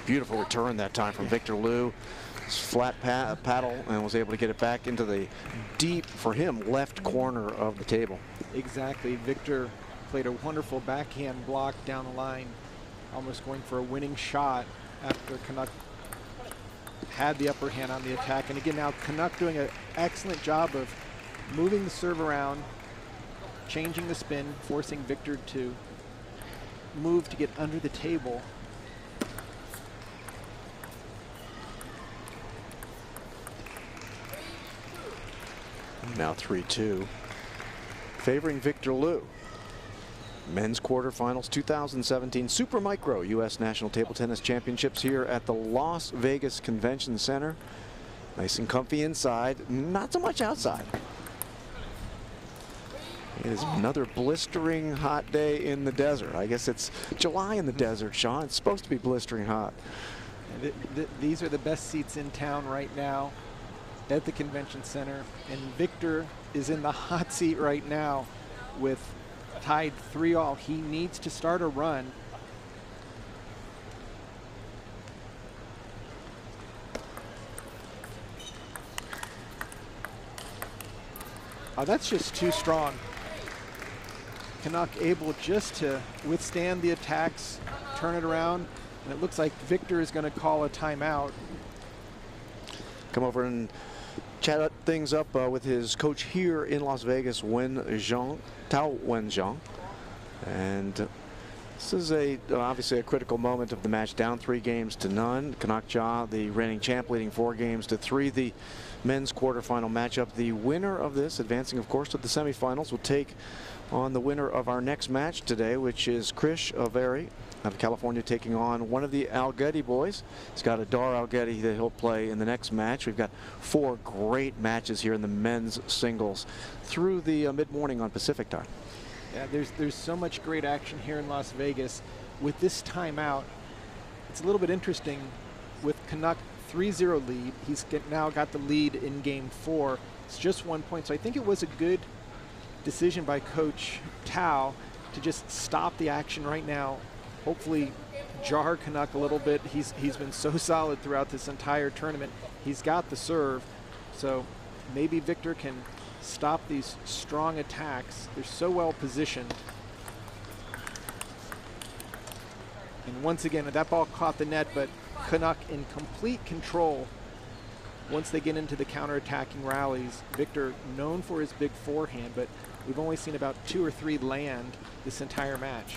Beautiful return that time from Victor Liu. Flat paddle, and was able to get it back into the deep, for him, left corner of the table.
Exactly. Victor played a wonderful backhand block down the line, almost going for a winning shot after Kanak had the upper hand on the attack. And again, now Kanak doing an excellent job of moving the serve around, changing the spin, forcing Victor to move to get under the table.
Now 3-2, favoring Victor Liu. Men's quarterfinals 2017 Super Micro U.S. National Table Tennis Championships here at the Las Vegas Convention Center. Nice and comfy inside, not so much outside. It is another blistering hot day in the desert. I guess it's July in the desert, Sean. It's supposed to be blistering hot.
These are the best seats in town right now at the convention center, and Victor is in the hot seat right now with tied 3-all. He needs to start a run. Oh, that's just too strong. Kanak able just to withstand the attacks, turn it around, and it looks like Victor is going to call a timeout.
Come over and chat things up with his coach here in Las Vegas, Tao Wen Zhang. And this is obviously a critical moment of the match, down 3-0. Kanak Ja, the reigning champ, leading 4-3. The men's quarterfinal matchup. The winner of this, advancing of course to the semifinals, will take on the winner of our next match today, which is Avari out of California, taking on one of the Aletti boys. He's got Adar Aletti that he'll play in the next match. We've got 4 great matches here in the men's singles through the mid-morning on Pacific time.
Yeah, there's so much great action here in Las Vegas. With this timeout, it's a little bit interesting. With Kanak 3-0 lead, he's now got the lead in game 4. It's just 1 point, so I think it was a good decision by Coach Tao to just stop the action right now. Hopefully jar Kanak a little bit. He's been so solid throughout this entire tournament. He's got the serve, so maybe Victor can stop these strong attacks. They're so well positioned. And once again, that ball caught the net, but Kanak in complete control once they get into the counterattacking rallies. Victor known for his big forehand, but we've only seen about 2 or 3 land this entire match.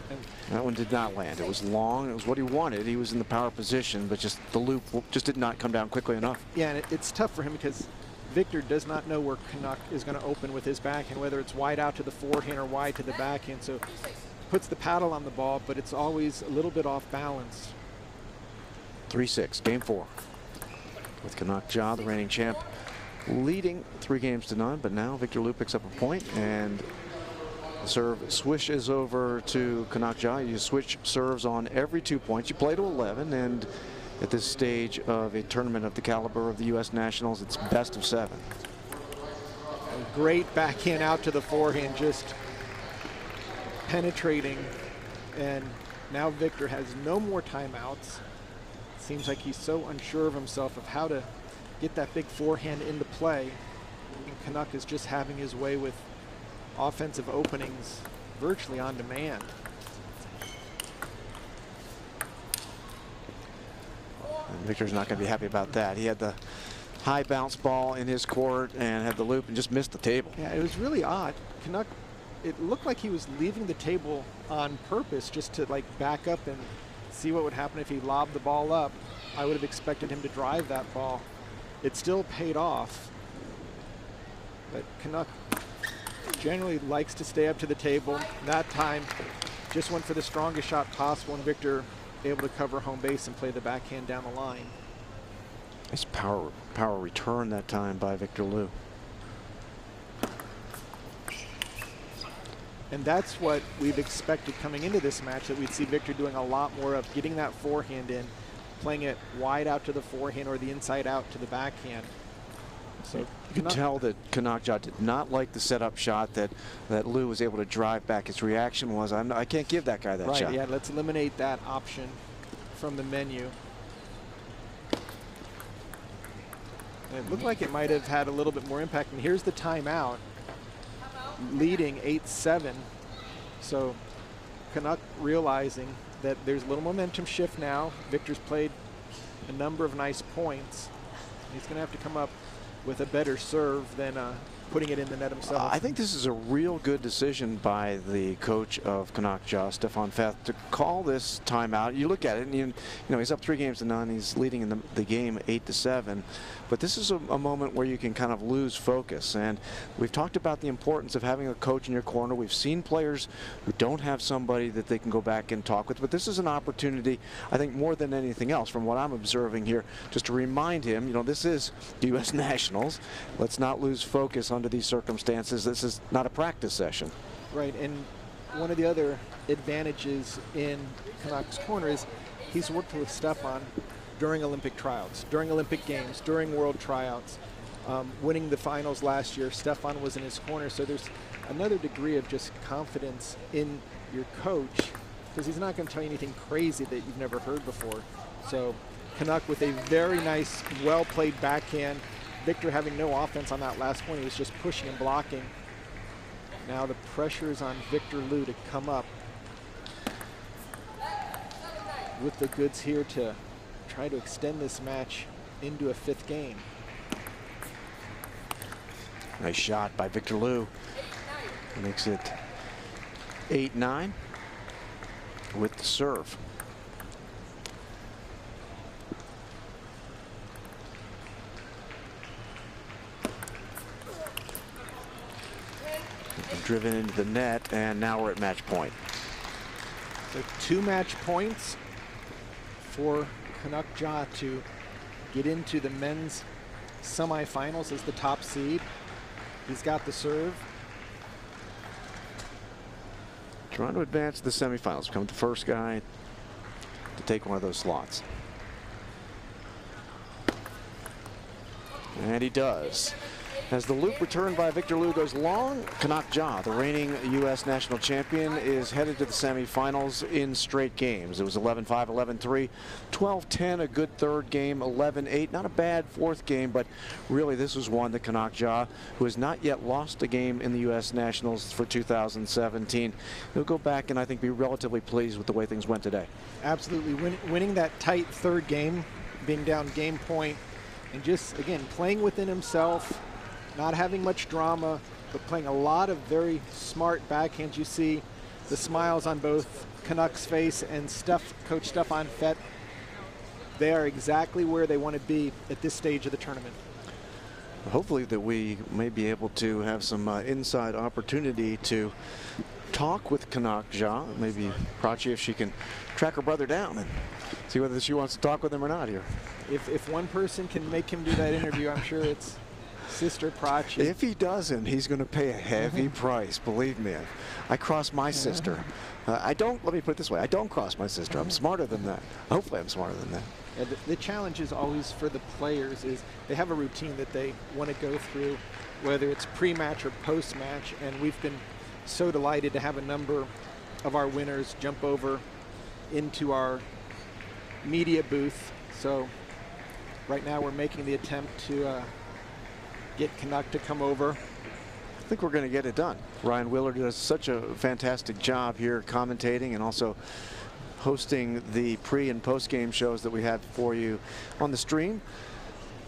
And
that one did not land. It was long. It was what he wanted. He was in the power position, but just the loop just did not come down quickly enough.
Yeah, and it's tough for him because Victor does not know where Kanak is going to open with his backhand, whether it's wide out to the forehand or wide to the backhand. So puts the paddle on the ball, but it's always a little bit off balance.
3-6, game 4. With Kanak Ja, the reigning champ, leading 3-0, but now Victor Liu picks up a point, and the serve swishes over to Kanak Ja. You switch serves on every 2 points. You play to 11, and at this stage of a tournament of the caliber of the U.S. Nationals, it's best of 7.
A great backhand out to the forehand, just penetrating, and now Victor has no more timeouts. Seems like he's so unsure of himself of how to get that big forehand into play. And Kanak is just having his way with offensive openings virtually on demand.
And Victor's not going to be happy about that. He had the high bounce ball in his court and had the loop and just missed the table.
Yeah, it was really odd. Kanak, it looked like he was leaving the table on purpose just to like back up and see what would happen if he lobbed the ball up. I would have expected him to drive that ball. It still paid off. But Kanak generally likes to stay up to the table. That time just went for the strongest shot possible, and Victor able to cover home base and play the backhand down the line.
Nice power return that time by Victor Liu.
And that's what we've expected coming into this match, that we'd see Victor doing a lot more of, getting that forehand in, playing it wide out to the forehand or the inside out to the backhand. So
you can tell that Kanak Ja did not like the setup shot that Liu was able to drive back. His reaction was, I can't give that guy that shot.
Right, yeah, let's eliminate that option from the menu. And it looked like it might have had a little bit more impact. And here's the timeout, leading 8-7. So Kanak realizing that there's a little momentum shift now. Victor's played a number of nice points. He's going to have to come up with a better serve than putting it in the net himself.
I think this is a real good decision by the coach of Kanak Ja, Stefan Feth, to call this timeout. You look at it, and you know he's up 3-0. He's leading in the game 8-7. But this is a moment where you can kind of lose focus. And we've talked about the importance of having a coach in your corner. We've seen players who don't have somebody that they can go back and talk with. But this is an opportunity, I think, more than anything else, from what I'm observing here, just to remind him, you know, this is U.S. Nationals. Let's not lose focus under these circumstances. This is not a practice session.
Right, and one of the other advantages in Kanak's corner is he's worked with Stefan during Olympic tryouts, during Olympic games, during world tryouts, winning the finals last year. Stefan was in his corner, so there's another degree of just confidence in your coach, because he's not going to tell you anything crazy that you've never heard before. So Kanak with a very nice, well-played backhand. Victor having no offense on that last point. He was just pushing and blocking. Now the pressure is on Victor Liu to come up with the goods here to try to extend this match into a 5th game.
Nice shot by Victor Liu. Makes it 8-9 with the serve. Driven into the net, and now we're at match point.
So 2 match points for Kanak Ja to get into the men's semifinals as the top seed. He's got the serve.
Trying to advance to the semifinals, become the first guy to take one of those slots. And he does. As the loop returned by Victor Liu goes long, Kanak Ja, the reigning U.S. national champion, is headed to the semifinals in straight games. It was 11-5, 11-3, 12-10, a good 3rd game, 11-8. Not a bad 4th game, but really this was one that Kanak Ja, who has not yet lost a game in the U.S. nationals for 2017, he'll go back and I think be relatively pleased with the way things went today.
Absolutely. Winning that tight 3rd game, being down game point, and just, again, playing within himself, not having much drama, but playing a lot of very smart backhands. You see the smiles on both Kanak's face and Coach Stefan Fett. They are exactly where they want to be at this stage of the tournament.
Hopefully that we may be able to have some inside opportunity to talk with Kanak Ja. Maybe Prachi, if she can track her brother down and see whether she wants to talk with him or not here.
If one person can make him do that interview, I'm sure it's Sister Prachi.
If he doesn't, he's going to pay a heavy price. Believe me, I cross my sister. Let me put it this way, I don't cross my sister. I'm smarter than that. Hopefully I'm smarter than that.
Yeah, the challenge is always for the players is they have a routine that they want to go through, whether it's pre-match or post-match, and we've been so delighted to have a number of our winners jump over into our media booth. So right now we're making the attempt to get Kanak to come over.
I think we're going to get it done. Ryan Willard does such a fantastic job here commentating and also hosting the pre and post game shows that we have for you on the stream.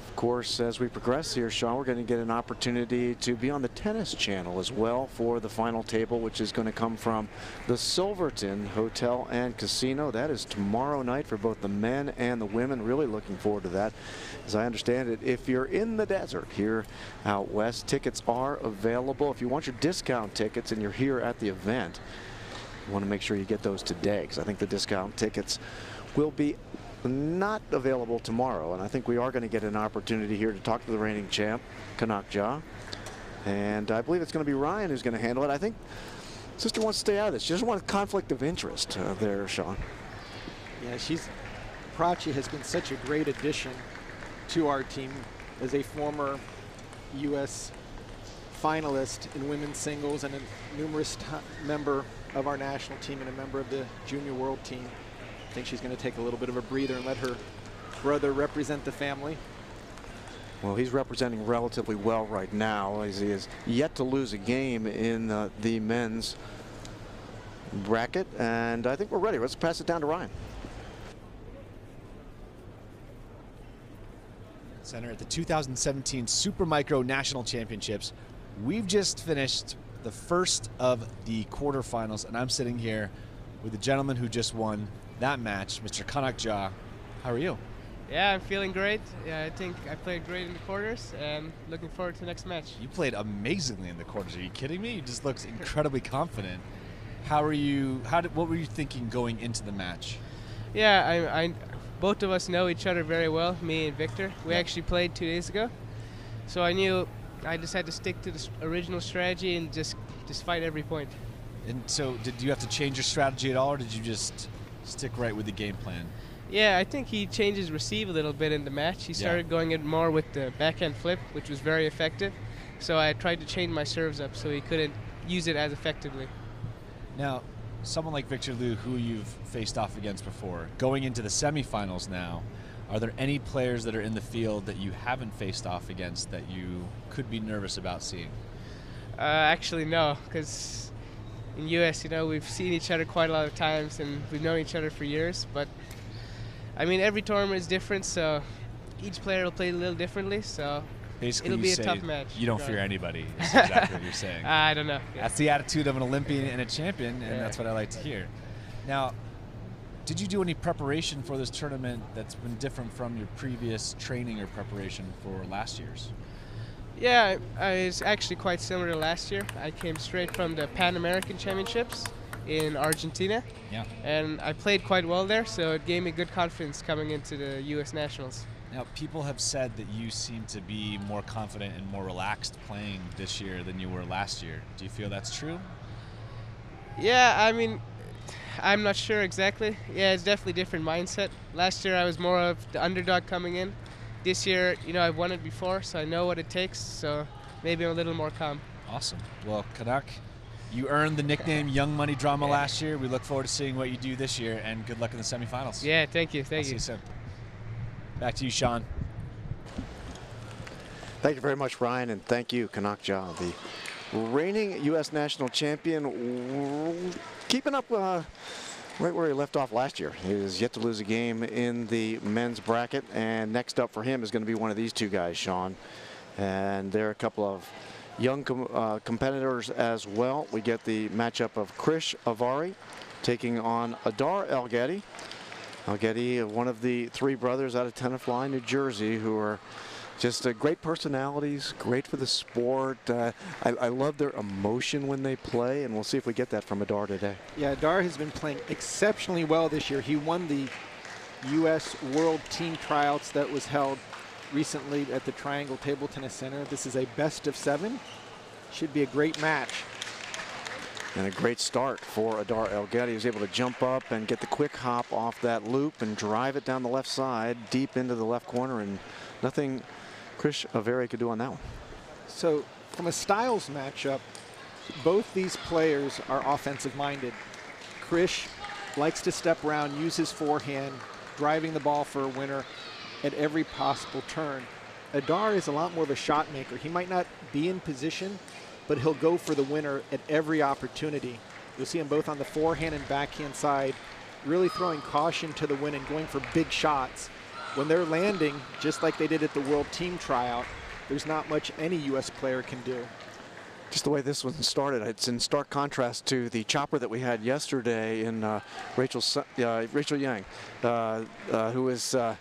Of course, as we progress here, Sean, we're going to get an opportunity to be on the tennis channel as well for the final table, which is going to come from the Silverton Hotel and Casino. That is tomorrow night for both the men and the women. Really looking forward to that. As I understand it, if you're in the desert here out west, tickets are available. If you want your discount tickets and you're here at the event, you want to make sure you get those today, because I think the discount tickets will be not available tomorrow, and I think we are going to get an opportunity here to talk to the reigning champ, Kanak Ja, and I believe it's going to be Ryan who's going to handle it. I think Sister wants to stay out of this. She doesn't want a conflict of interest there, Sean.
Yeah, Prachi has been such a great addition to our team as a former U.S. finalist in women's singles and a numerous member of our national team and a member of the junior world team. I think she's going to take a little bit of a breather and let her brother represent the family.
Well, he's representing relatively well right now, as he is yet to lose a game in the men's bracket. And I think we're ready. Let's pass it down to Ryan.
Center at the 2017 Super Micro National Championships. We've just finished the first of the quarterfinals, and I'm sitting here with the gentleman who just won that match, Mr. Kanak Ja. How are you?
Yeah, I'm feeling great. Yeah, I think I played great in the quarters, and looking forward to the next match.
You played amazingly in the quarters. Are you kidding me? You just looked incredibly confident. How are you? What were you thinking going into the match?
Yeah, I both of us know each other very well, me and Victor. We actually played 2 days ago, so I knew I just had to stick to the original strategy and just fight every point.
And so, did you have to change your strategy at all, or did you just stick right with the game plan?
Yeah, I think he changed his receive a little bit in the match. He started going in more with the backhand flip, which was very effective. So I tried to change my serves up so he couldn't use it as effectively.
Now, someone like Victor Liu, who you've faced off against before, going into the semifinals now, are there any players that are in the field that you haven't faced off against that you could be nervous about seeing?
Actually, no, because in U.S., you know, we've seen each other quite a lot of times and we've known each other for years. But I mean, every tournament is different, so each player will play a little differently. So
basically,
it'll be a tough match.
You don't fear anybody. Is exactly what you're saying.
I don't know.
That's the attitude of an Olympian and a champion, and that's what I like to hear. Now, did you do any preparation for this tournament that's been different from your previous training or preparation for last year's?
Yeah, it's actually quite similar to last year. I came straight from the Pan American Championships in Argentina.
Yeah.
And I played quite well there, so it gave me good confidence coming into the U.S. Nationals.
Now, people have said that you seem to be more confident and more relaxed playing this year than you were last year. Do you feel that's true?
Yeah, I mean, I'm not sure exactly. Yeah, it's definitely a different mindset. Last year I was more of the underdog coming in. This year, you know, I've won it before, so I know what it takes, so maybe I'm a little more calm.
Awesome. Well, Kanak, you earned the nickname Young Money Drama last year. We look forward to seeing what you do this year, and good luck in the semifinals.
Yeah, thank you.
I'll see you soon. Back to you, Sean.
Thank you very much, Ryan, and thank you, Kanak Ja, the reigning U.S. national champion, keeping up right where he left off last year. He is yet to lose a game in the men's bracket, and next up for him is going to be one of these two guys, Sean. And there are a couple of young competitors as well. We get the matchup of Avari taking on Adar Aletti. Aletti, one of the three brothers out of Tenafly, New Jersey, who are just great personalities, great for the sport. I love their emotion when they play, and we'll see if we get that from Adar today. Yeah,
Adar has been playing exceptionally well this year. He won the U.S. World Team Tryouts that was held recently at the Triangle Table Tennis Center. This is a best of 7. Should be a great match.
And a great start for Adar Aletti. He was able to jump up and get the quick hop off that loop and drive it down the left side, deep into the left corner, and nothing Avari could do on that one.
So from a styles matchup, both these players are offensive minded. Krish likes to step around, use his forehand, driving the ball for a winner at every possible turn. Adar is a lot more of a shot maker. He might not be in position, but he'll go for the winner at every opportunity. You'll see him both on the forehand and backhand side, really throwing caution to the wind and going for big shots. When they're landing, just like they did at the World Team Tryout, there's not much any U.S. player can do.
Just the way this one started, it's in stark contrast to the chopper that we had yesterday in Rachel Yang, who is a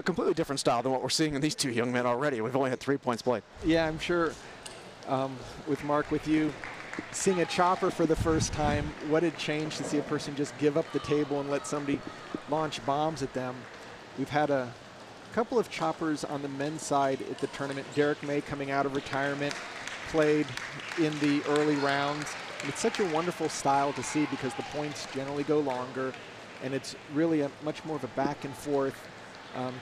completely different style than what we're seeing in these two young men already. We've only had 3 points played.
Yeah, I'm sure with Mark, with you, seeing a chopper for the first time, what a change to see a person just give up the table and let somebody launch bombs at them. We've had a couple of choppers on the men's side at the tournament. Derek May, coming out of retirement, played in the early rounds. And it's such a wonderful style to see because the points generally go longer, and it's really a much more of a back and forth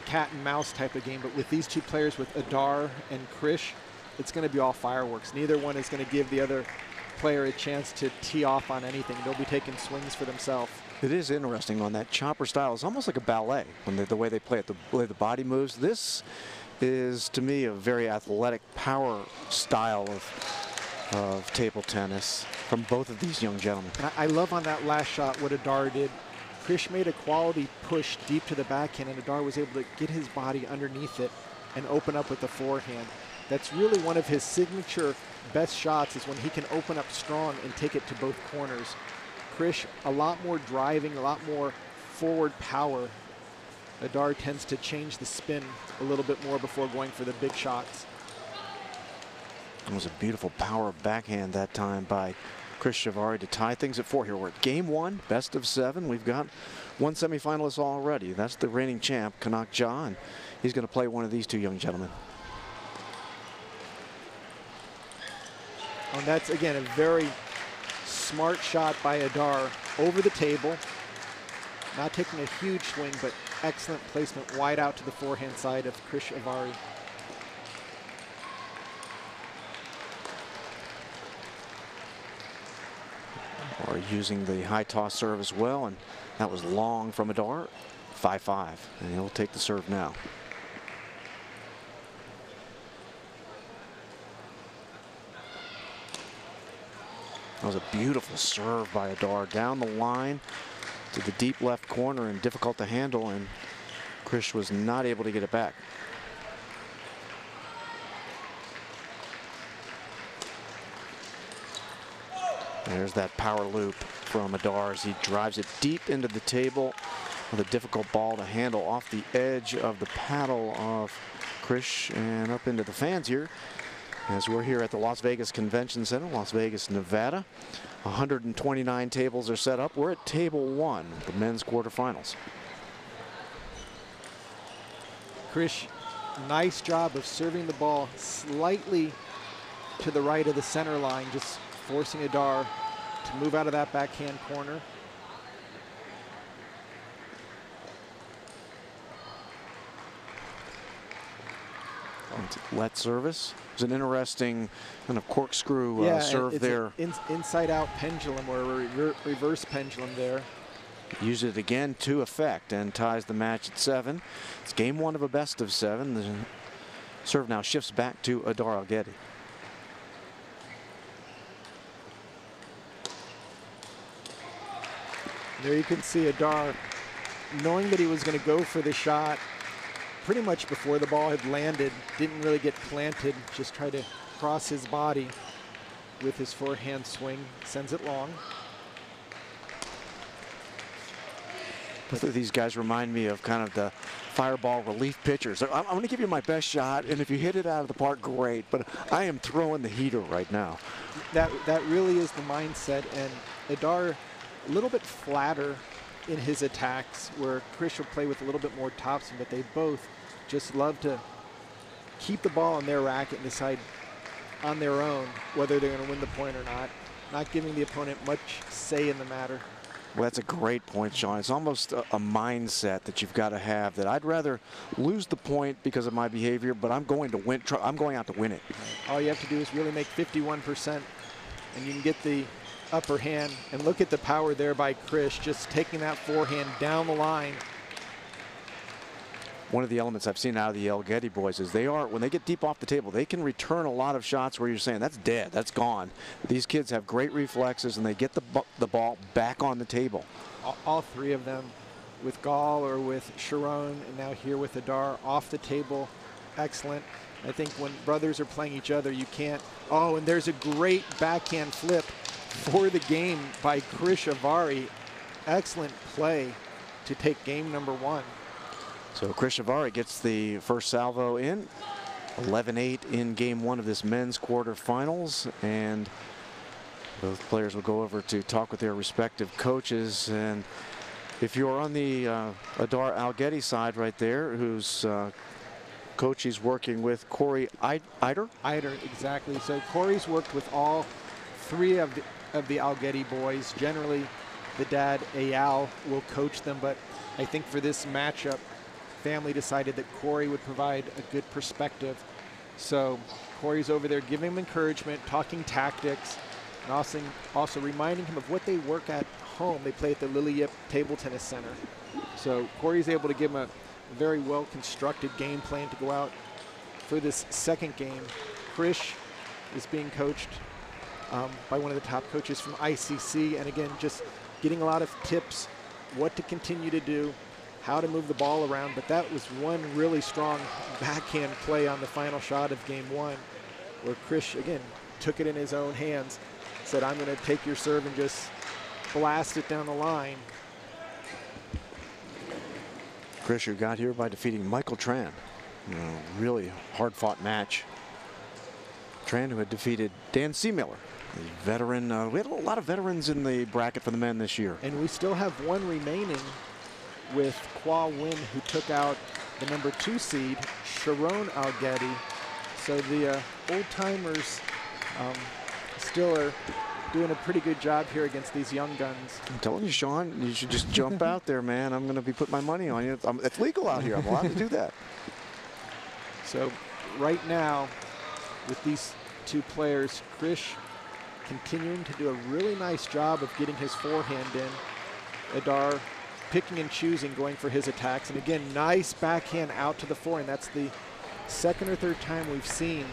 cat and mouse type of game. But with these two players, with Adar and Krish, it's going to be all fireworks. Neither one is going to give the other player a chance to tee off on anything. They'll be taking swings for themselves.
It is interesting on that chopper style. It's almost like a ballet when the way they play it, the way the body moves. This is, to me, a very athletic power style of table tennis from both of these young gentlemen.
And I love on that last shot what Adar did. Krish made a quality push deep to the backhand, and Adar was able to get his body underneath it and open up with the forehand. That's really one of his signature best shots, is when he can open up strong and take it to both corners. Krish, a lot more driving, a lot more forward power. Adar tends to change the spin a little bit more before going for the big shots.
It was a beautiful power backhand that time by Krish Avari to tie things at 4 here. We're at game 1, best of 7. We've got one semifinalist already. That's the reigning champ, Kanak Ja, and he's going to play one of these two young gentlemen.
And that's, again, a very smart shot by Adar over the table. Not taking a huge swing, but excellent placement wide out to the forehand side of Krish Avari.
Or using the high toss serve as well, and that was long from Adar. 5-5, and he'll take the serve now. That was a beautiful serve by Adar down the line to the deep left corner and difficult to handle, and Krish was not able to get it back. There's that power loop from Adar as he drives it deep into the table with a difficult ball to handle off the edge of the paddle of Krish and up into the fans here. As we're here at the Las Vegas Convention Center, Las Vegas, Nevada. 129 tables are set up. We're at table 1, the men's quarterfinals.
Krish, nice job of serving the ball slightly to the right of the center line, just forcing Adar to move out of that backhand corner.
Let service. It was an interesting kind of corkscrew serve
it's
there.
Inside out pendulum, or a reverse pendulum there.
Used it again to effect and ties the match at 7. It's game 1 of a best of 7. The serve now shifts back to Adar Aletti.
There you can see Adar, knowing that he was going to go for the shot pretty much before the ball had landed, didn't really get planted, just tried to cross his body with his forehand swing, sends it long.
Both of these guys remind me of kind of the fireball relief pitchers. I'm going to give you my best shot, and if you hit it out of the park, great, but I am throwing the heater right now.
That really is the mindset, and Adar a little bit flatter in his attacks, where Krish will play with a little bit more topspin, but they both just love to keep the ball in their racket and decide on their own whether they're going to win the point or not giving the opponent much say in the matter.
Well, that's a great point, Sean. It's almost a mindset that you've got to have, that I'd rather lose the point because of my behavior, but I'm going to win. I'm going out to win it.
All you have to do is really make 51%, and you can get the upper hand. And look at the power there by Krish, just taking that forehand down the line.
One of the elements I've seen out of the Aletti boys is when they get deep off the table, they can return a lot of shots where you're saying, that's dead, that's gone. These kids have great reflexes, and they get the ball back on the table.
All three of them, with Gall or with Sharon, and now here with Adar, off the table, excellent. I think when brothers are playing each other, you can't. Oh, and there's a great backhand flip for the game by Krish Avari. Excellent play to take game number 1.
So Krish Avari gets the first salvo in. 11-8 in game 1 of this men's quarterfinals, and both players will go over to talk with their respective coaches. And if you're on the Adar Aletti side right there, whose coach he's working with, Corey Eider?
Eider, exactly. So Corey's worked with all 3 of the Aletti boys. Generally, the dad, Eyal, will coach them, but I think for this matchup, family decided that Corey would provide a good perspective. So Corey's over there giving him encouragement, talking tactics, and also reminding him of what they work at home. They play at the Lily Yip Table Tennis Center. So Corey's able to give him a very well-constructed game plan to go out for this second game. Krish is being coached by one of the top coaches from ICC, and again, just getting a lot of tips what to continue to do, how to move the ball around, but that was one really strong backhand play on the final shot of game one, where Krish, again, took it in his own hands, said, I'm going to take your serve and just blast it down the line.
Krish, who got here by defeating Michael Tran. Really hard-fought match. Tran, who had defeated Dan Seemiller, the veteran. We had a lot of veterans in the bracket for the men this year.
And we still have one remaining with Qua Win, who took out the number 2 seed, Sharon Algetti. So the old-timers still are doing a pretty good job here against these young guns.
I'm telling you, Sean, you should just jump out there, man. I'm going to be putting my money on you. It's legal out here. I'm allowed to do that.
So right now, with these two players, Krish continuing to do a really nice job of getting his forehand in. Adar picking and choosing, going for his attacks. And again, nice backhand out to the forehand. That's the second or third time we've seen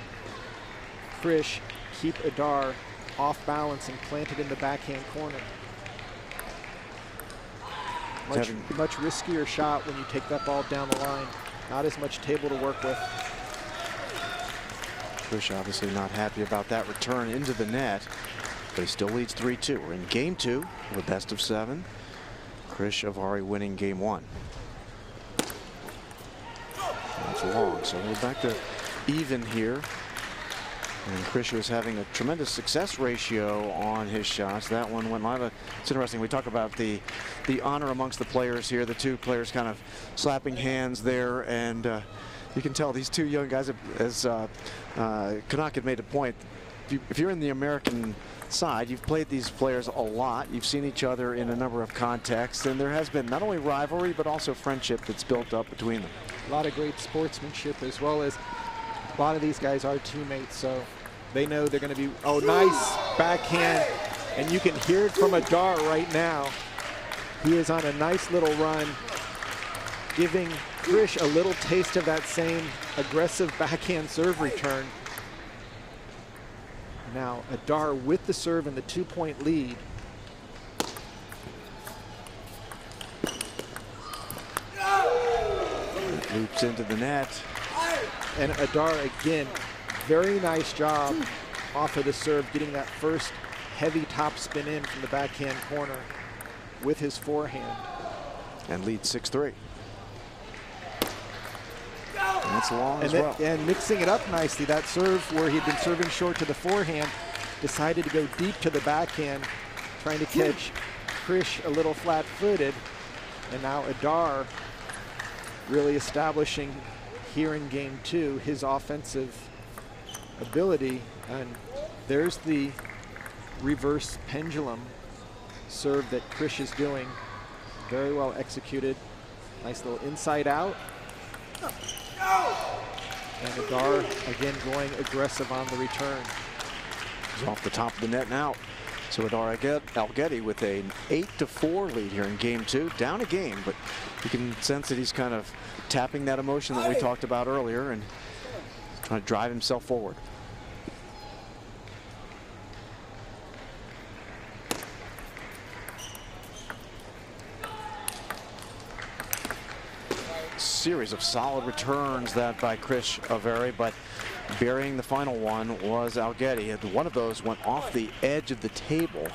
Krish keep Adar off balance and planted in the backhand corner. Much riskier shot when you take that ball down the line. Not as much table to work with.
Krish obviously not happy about that return into the net, but he still leads 3-2. We're in game 2 of a best of 7. Krish Avari winning game 1. That's long, so we're back to even here. And Krish was having a tremendous success ratio on his shots. That one went live. It's interesting. We talk about the honor amongst the players here. The two players kind of slapping hands there, and you can tell these two young guys, as Kanak had made a point, if you're in the American side, you've played these players a lot. You've seen each other in a number of contexts, and there has been not only rivalry, but also friendship that's built up between them.
A lot of great sportsmanship, as well as a lot of these guys are teammates, so they know they're going to be, oh, nice backhand. And you can hear it from Adar right now. He is on a nice little run, giving Krish a little taste of that same aggressive backhand serve return. Now Adar with the serve and the 2-point lead.
Loops into the net.
And Adar again, very nice job off of the serve, getting that first heavy top spin in from the backhand corner with his forehand.
And leads 6-3. And that's long as well.
And mixing it up nicely, that serve where he'd been serving short to the forehand, decided to go deep to the backhand, trying to catch Krish a little flat-footed. And now Adar really establishing here in game 2 his offensive ability. And there's the reverse pendulum serve that Krish is doing. Very well executed. Nice little inside out. And Adar again going aggressive on the return.
He's off the top of the net now. So Adar Aletti with an 8-4 lead here in game 2. Down a game, but you can sense that he's kind of tapping that emotion that we talked about earlier and trying to drive himself forward. Series of solid returns that by Krish Avari, but burying the final one was Aletti. One of those went off the edge of the table,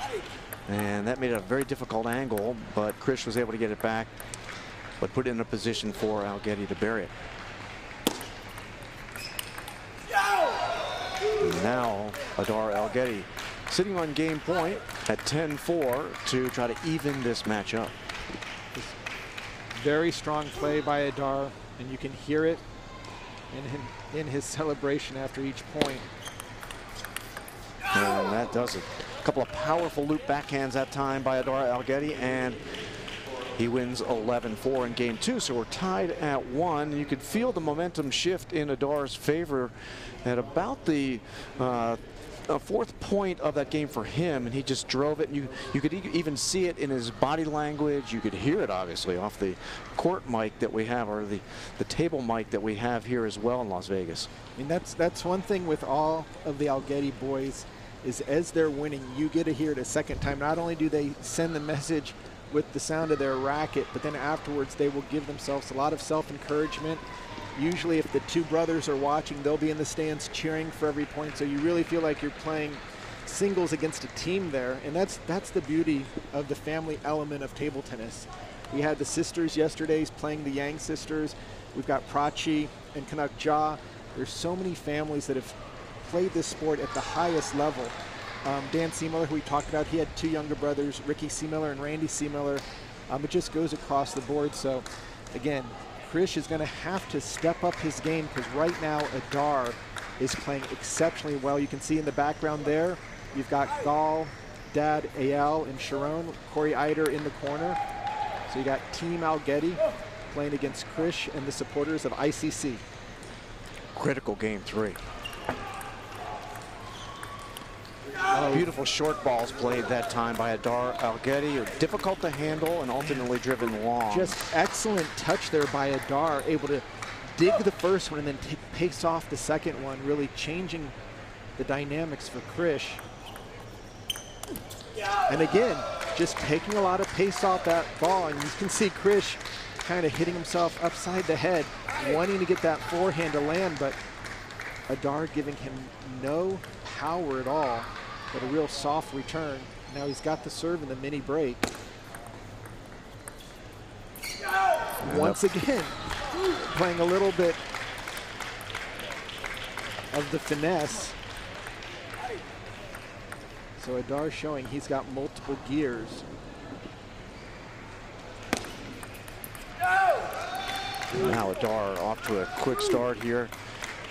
and that made it a very difficult angle, but Krish was able to get it back, but put it in a position for Aletti to bury it. And now Adar Aletti sitting on game point at 10-4 to try to even this match up.
Very strong play by Adar, and you can hear it in his celebration after each point.
And that does it. A couple of powerful loop backhands that time by Adar Aletti, and he wins 11-4 in game 2. So we're tied at 1. You could feel the momentum shift in Adar's favor at about the fourth point of that game for him, and he just drove it. And you could even see it in his body language. You could hear it obviously off the court mic that we have, or the table mic that we have here as well in Las Vegas.
I mean, that's one thing with all of the Aletti boys, is as they're winning, you get to hear it a second time. Not only do they send the message with the sound of their racket, but then afterwards they will give themselves a lot of self-encouragement. Usually if the two brothers are watching, they'll be in the stands cheering for every point, so you really feel like you're playing singles against a team there, and that's the beauty of the family element of table tennis. We had the sisters yesterday playing the Yang sisters. We've got Prachi and Kanak Ja. There's so many families that have played this sport at the highest level. Dan Seemiller, who we talked about, he had two younger brothers, Ricky Seemiller and Randy Seemiller. It just goes across the board. So again, Krish is going to have to step up his game, because right now Adar is playing exceptionally well. You can see in the background there, you've got Gal, Dad, Ayal, and Sharon, Corey Eider in the corner. So you got Team Aletti playing against Krish and the supporters of ICC.
Critical game 3. Beautiful short balls played that time by Adar Aletti, difficult to handle and ultimately driven long.
Just excellent touch there by Adar, able to dig the first one and then pace off the second one, really changing the dynamics for Krish. And again, just taking a lot of pace off that ball, and you can see Krish kind of hitting himself upside the head, wanting to get that forehand to land, but Adar giving him no power at all, but a real soft return. Now he's got the serve in the mini break. Once again, playing a little bit of the finesse. So Adar showing he's got multiple gears.
Now Adar off to a quick start here.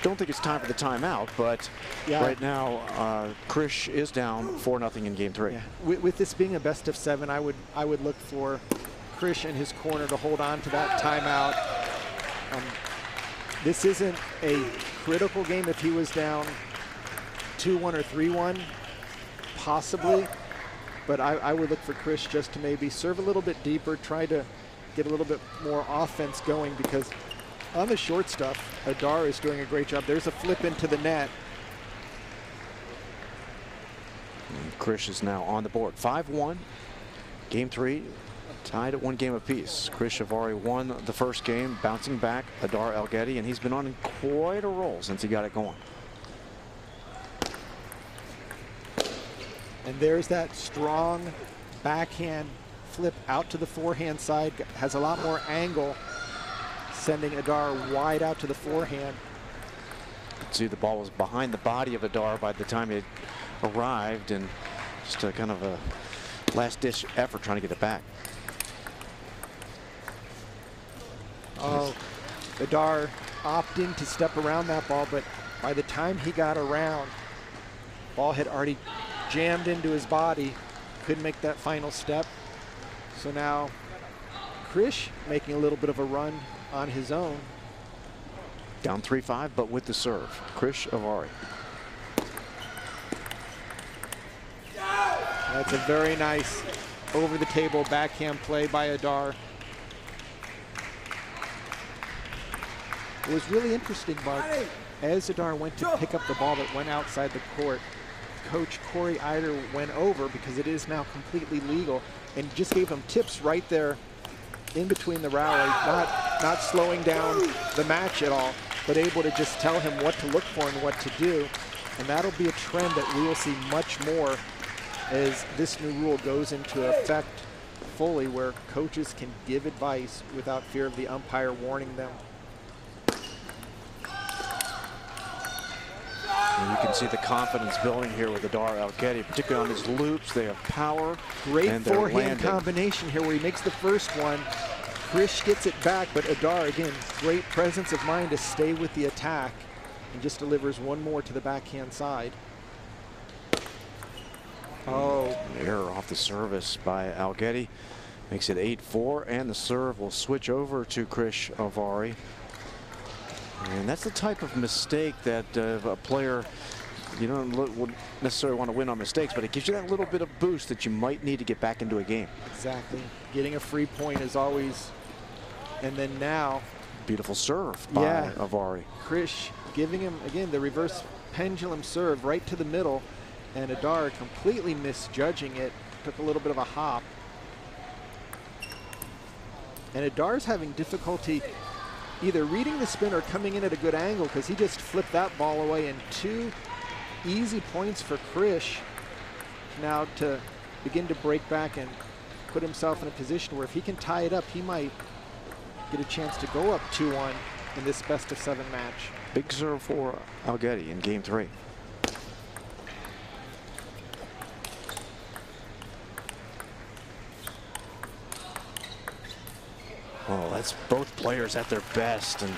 Don't think it's time for the timeout, but right now Krish is down 4-0 in game 3.
Yeah. With this being a best of 7, I would look for Krish in his corner to hold on to that timeout. This isn't a critical game. If he was down 2-1 or 3-1, possibly, but I would look for Krish just to maybe serve a little bit deeper, try to get a little bit more offense going, because on the short stuff, Adar is doing a great job. There's a flip into the net.
And Krish is now on the board. 5-1, game 3, tied at 1 game apiece. Krish Avari won the first game, bouncing back Adar Aletti, and he's been on quite a roll since he got it going.
And there's that strong backhand flip out to the forehand side, has a lot more angle, sending Adar wide out to the forehand.
See, the ball was behind the body of Adar by the time it arrived, and just a kind of a last-ditch effort trying to get it back.
Oh, Adar opting to step around that ball, but by the time he got around, ball had already jammed into his body, couldn't make that final step. So now Krish making a little bit of a run on his own.
Down 3-5, but with the serve. Krish Avari.
That's a very nice over-the-table backhand play by Adar. It was really interesting, Mark. As Adar went to pick up the ball that went outside the court, Coach Corey Eider went over, because it is now completely legal, and just gave him tips right there in between the rally, not slowing down the match at all, but able to just tell him what to look for and what to do. And that'll be a trend that we will see much more as this new rule goes into effect fully, where coaches can give advice without fear of the umpire warning them.
And you can see the confidence building here with Adar Aletti, particularly on his loops. They have power.
Great
and they're
forehand
landing.
combination here where he makes the first one. Krish gets it back, but Adar, again, great presence of mind to stay with the attack and just delivers one more to the backhand side. Oh.
Error off the service by Aletti. Makes it 8-4, and the serve will switch over to Krish Avari. And that's the type of mistake that a player, you don't necessarily want to win on mistakes, but it gives you that little bit of boost that you might need to get back into a game.
Exactly. Getting a free point is always, and then now.
Beautiful serve by Avari.
Krish giving him, again, the reverse pendulum serve right to the middle, and Adar completely misjudging it. Took a little bit of a hop. And Adar's having difficulty either reading the spin or coming in at a good angle, because he just flipped that ball away. And 2 easy points for Krish now to begin to break back and put himself in a position where if he can tie it up, he might get a chance to go up 2-1 in this best-of-7 match.
Big serve for Aletti in game 3. Oh, that's both players at their best, and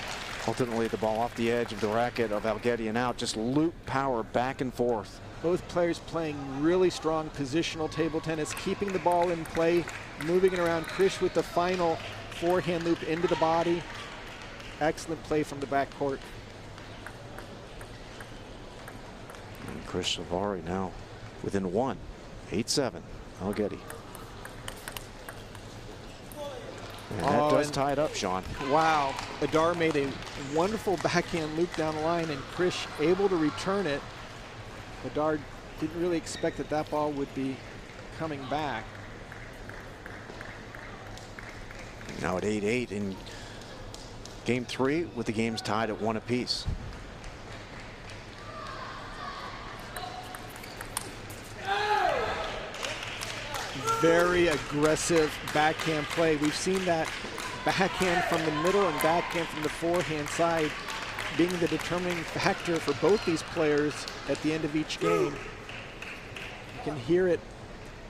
ultimately the ball off the edge of the racket of Aletti and out. Just loop power back and forth.
Both players playing really strong positional table tennis, keeping the ball in play, moving it around. Krish with the final forehand loop into the body. Excellent play from the backcourt.
And Avari now within 1, 8-7, Aletti. And that does tie it up, Sean.
Wow, Adar made a wonderful backhand loop down the line, and Krish able to return it. Adar didn't really expect that that ball would be coming back.
Now at 8-8 in game 3, with the games tied at 1 apiece.
Very aggressive backhand play. We've seen that backhand from the middle and backhand from the forehand side being the determining factor for both these players at the end of each game. You can hear it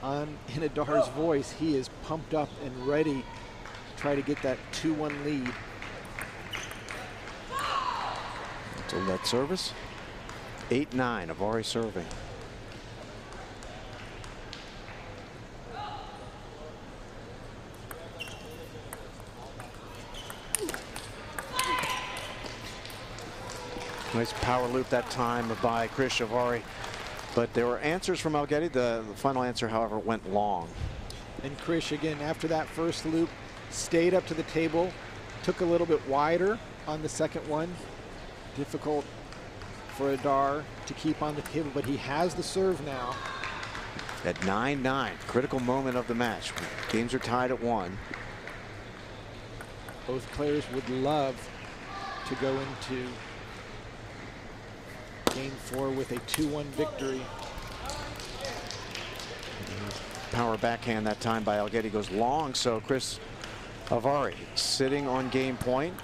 in Adar's voice. He is pumped up and ready to try to get that 2-1 lead.
So that service, 8-9, Avari serving. Nice power loop that time by Avari. But there were answers from Aletti. The final answer, however, went long.
And Krish, again, after that first loop, stayed up to the table, took a little bit wider on the second one. Difficult for Adar to keep on the table, but he has the serve now.
At 9-9, critical moment of the match. Games are tied at 1.
Both players would love to go into game 4 with a 2-1 victory.
Power backhand that time by Aletti goes long, so Avari sitting on game point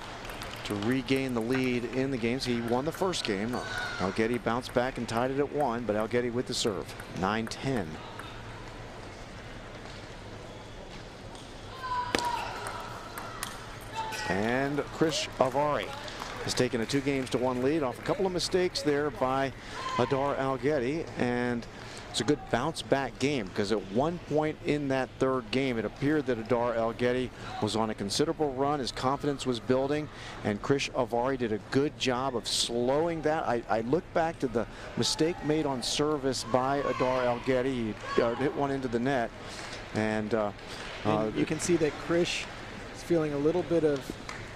to regain the lead in the games. He won the first game. Aletti bounced back and tied it at 1, but Aletti with the serve. 9-10. And Avari has taken a 2-1 lead off a couple of mistakes there by Adar Aletti, and it's a good bounce back game, because at one point in that third game it appeared that Adar Aletti was on a considerable run. His confidence was building, and Avari did a good job of slowing that. I look back to the mistake made on service by Adar Aletti. He hit one into the net, and
you can see that Krish is feeling a little bit of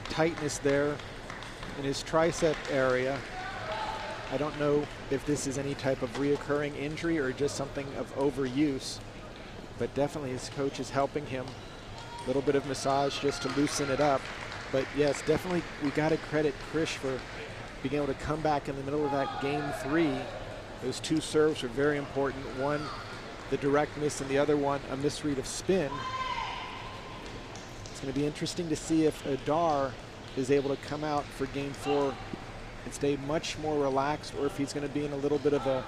tightness there in his tricep area. I don't know if this is any type of reoccurring injury or just something of overuse, but definitely his coach is helping him. A little bit of massage just to loosen it up. But yes, definitely we got to credit Krish for being able to come back in the middle of that game 3. Those 2 serves were very important. One, the direct miss, and the other one, a misread of spin. It's going to be interesting to see if Adar is able to come out for game 4 and stay much more relaxed, or if he's going to be in a little bit of a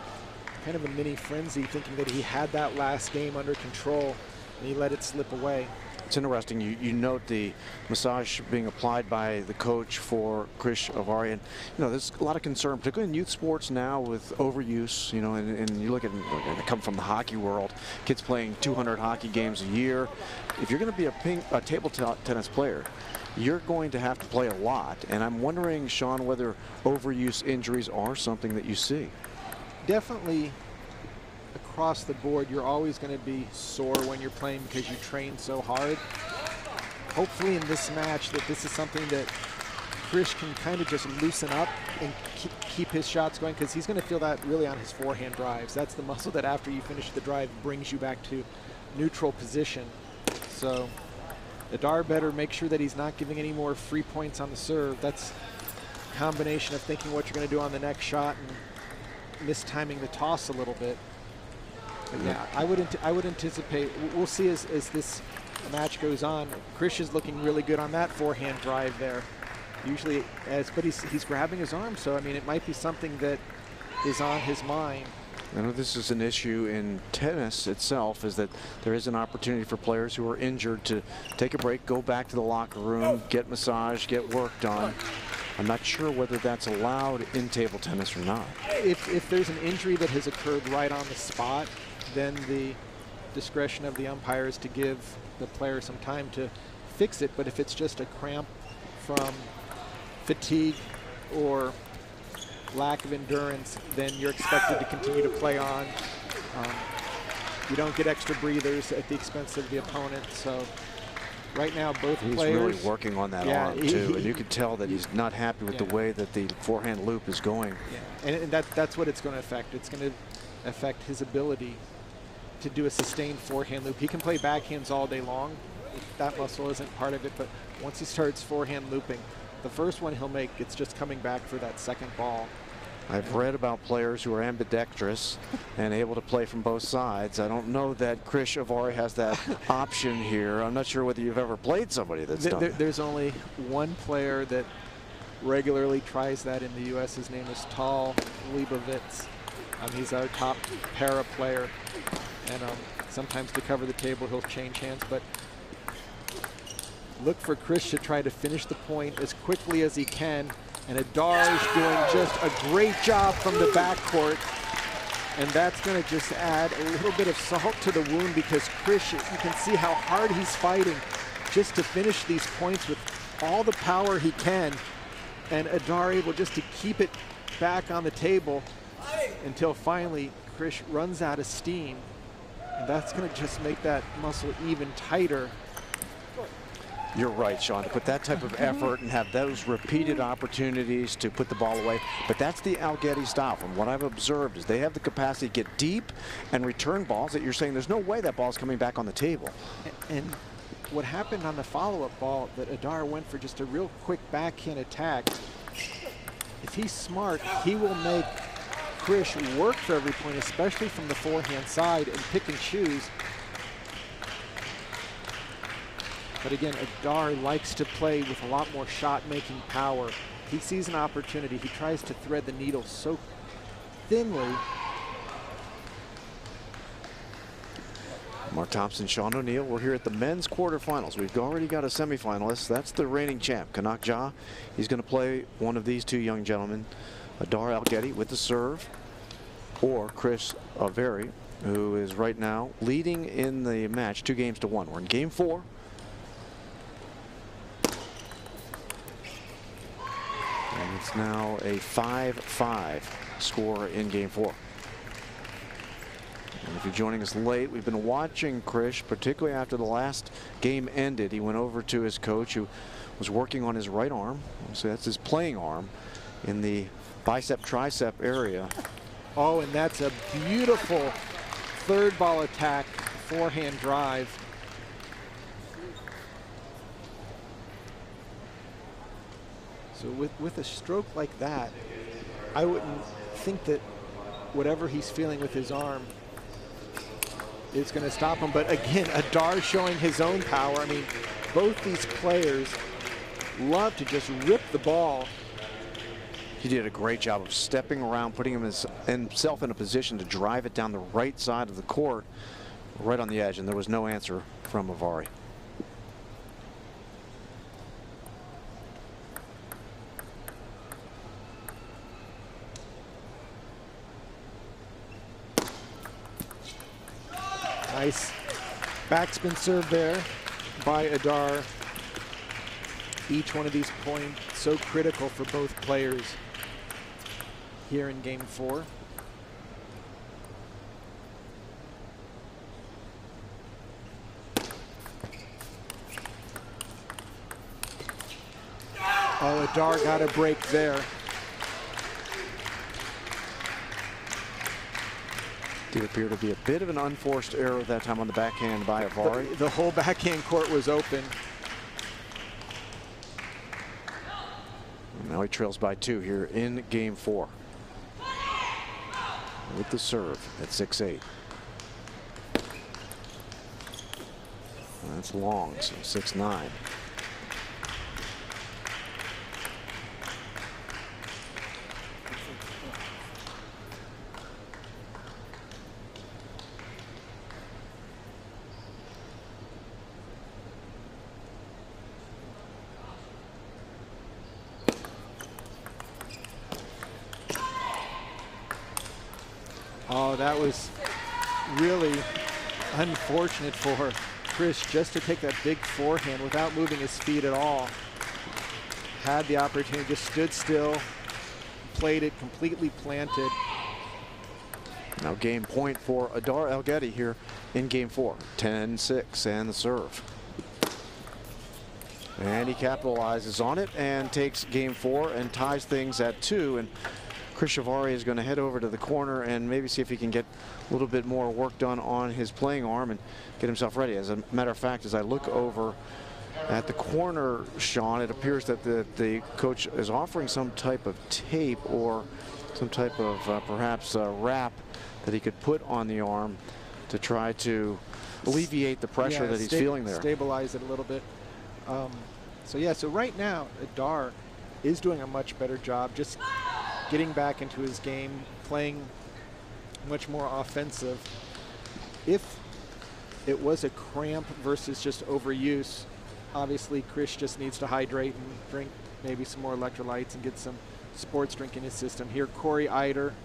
kind of a mini frenzy, thinking that he had that last game under control and he let it slip away.
It's interesting. You note the massage being applied by the coach for Avari, and there's a lot of concern, particularly in youth sports now, with overuse. And you look at, I come from the hockey world, kids playing 200 hockey games a year. If you're going to be a table tennis player, you're going to have to play a lot, and I'm wondering, Sean, whether overuse injuries are something that you see.
Definitely across the board, you're always going to be sore when you're playing because you train so hard. Hopefully in this match that this is something that Krish can kind of just loosen up and keep his shots going, because he's going to feel that really on his forehand drives. That's the muscle that after you finish the drive brings you back to neutral position. So Adar better make sure that he's not giving any more free points on the serve. That's a combination of thinking what you're going to do on the next shot and mistiming the toss a little bit. But yeah, I would anticipate, we'll see as this match goes on. Krish is looking really good on that forehand drive there. Usually, but he's grabbing his arm, so I mean, it might be something that is on his mind.
I know this is an issue in tennis itself, is that there is an opportunity for players who are injured to take a break, go back to the locker room, get massaged, get work done. I'm not sure whether that's allowed in table tennis or not.
If there's an injury that has occurred right on the spot, then the discretion of the umpire is to give the player some time to fix it. But if it's just a cramp from fatigue or lack of endurance, then you're expected to continue to play on. You don't get extra breathers at the expense of the opponent. So right now, both players.
He's really working on that arm too, and you can tell that he's not happy with the way that the forehand loop is going.
Yeah, and that's what it's going to affect. It's going to affect his ability to do a sustained forehand loop. He can play backhands all day long. That muscle isn't part of it, but once he starts forehand looping, the first one he'll make, it's just coming back for that second ball.
I've read about players who are ambidextrous and able to play from both sides. I don't know that Krish Avari has that option here. I'm not sure whether you've ever played somebody that's done that.
There's only one player that regularly tries that in the U.S. His name is Tal Leibovitz. He's our top para player, and sometimes to cover the table he'll change hands, but look for Krish to try to finish the point as quickly as he can. And Adar is doing just a great job from the backcourt. And that's going to just add a little bit of salt to the wound, because Krish, you can see how hard he's fighting just to finish these points with all the power he can. And Adar able just to keep it back on the table until finally Krish runs out of steam. And that's going to just make that muscle even tighter.
You're right, Sean, to put that type of effort and have those repeated opportunities to put the ball away. But that's the Aletti style. From what I've observed, is they have the capacity to get deep and return balls that you're saying there's no way that ball's coming back on the table.
And what happened on the follow-up ball, that Adar went for just a real quick backhand attack. If he's smart, he will make Krish work for every point, especially from the forehand side, and pick and choose. But again, Adar likes to play with a lot more shot-making power. He sees an opportunity. He tries to thread the needle so thinly.
Mark Thompson, Sean O'Neill. We're here at the men's quarterfinals. We've already got a semifinalist. That's the reigning champ, Kanak Ja. He's going to play one of these two young gentlemen, Adar Aletti with the serve, or Krish Avari, who is right now leading in the match 2-1. We're in game 4. And it's now a 5-5 score in game 4. And if you're joining us late, we've been watching Krish, particularly after the last game ended. He went over to his coach, who was working on his right arm. So that's his playing arm in the bicep-tricep area.
Oh, and that's a beautiful third ball attack, forehand drive. So with a stroke like that, I wouldn't think that whatever he's feeling with his arm is going to stop him. But again, Adar showing his own power. I mean, both these players love to just rip the ball.
He did a great job of stepping around, putting himself in a position to drive it down the right side of the court, right on the edge, and there was no answer from Avari.
Nice backspin serve there by Adar. Each one of these points so critical for both players here in game 4. Oh, Adar got a break there.
Did appear to be a bit of an unforced error that time on the backhand by Avari.
The whole backhand court was open.
Now he trails by 2 here in game 4. With the serve at 6-8. That's long, so 6-9.
Oh, that was really unfortunate for Chris just to take that big forehand without moving his feet at all. Had the opportunity, just stood still, played it completely planted.
Now game point for Adar Aletti here in game 4. 10-6 and the serve. And he capitalizes on it and takes game 4 and ties things at 2. And Chris Avari is going to head over to the corner and maybe see if he can get a little bit more work done on his playing arm and get himself ready. As a matter of fact, as I look over at the corner, Sean, it appears that the coach is offering some type of tape or some type of perhaps wrap that he could put on the arm to try to alleviate the pressure that he's feeling there.
Stabilize it a little bit. So right now, Adar is doing a much better job just getting back into his game, playing much more offensive. If it was a cramp versus just overuse, obviously Chris just needs to hydrate and drink maybe some more electrolytes and get some sports drink in his system. Here, Corey Eider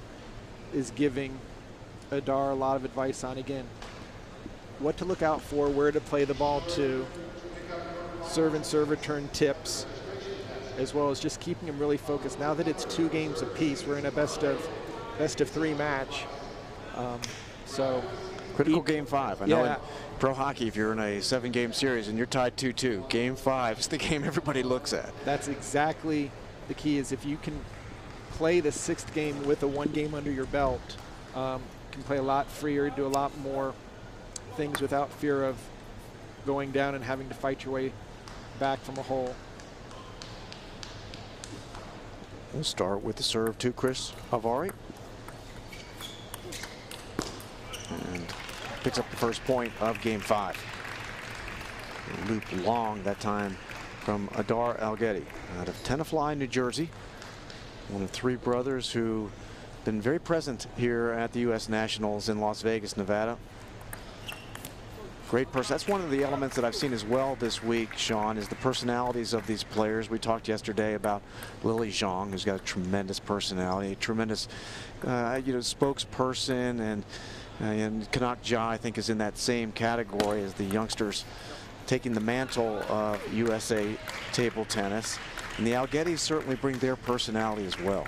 is giving Adar a lot of advice on, again, what to look out for, where to play the ball to, serve and serve return tips, as well as just keeping him really focused. Now that it's 2 games apiece, we're in a best of 3 match. So
critical game 5. I know in pro hockey, if you're in a 7-game series and you're tied 2-2, game 5 is the game everybody looks at.
That's exactly the key, is if you can play the 6th game with a 1 game under your belt, can play a lot freer, do a lot more things without fear of going down and having to fight your way back from a hole.
We'll start with the serve to Chris Avari. And picks up the first point of game 5. Loop long that time from Adar Aletti out of Tenafly, New Jersey. One of 3 brothers who been very present here at the U.S. Nationals in Las Vegas, Nevada. Great person. That's one of the elements that I've seen as well this week, Sean, is the personalities of these players. We talked yesterday about Nille Jang, who's got a tremendous personality, a tremendous spokesperson, and Kanak Ja, I think, is in that same category as the youngsters taking the mantle of USA table tennis. And the Alettis certainly bring their personality as well.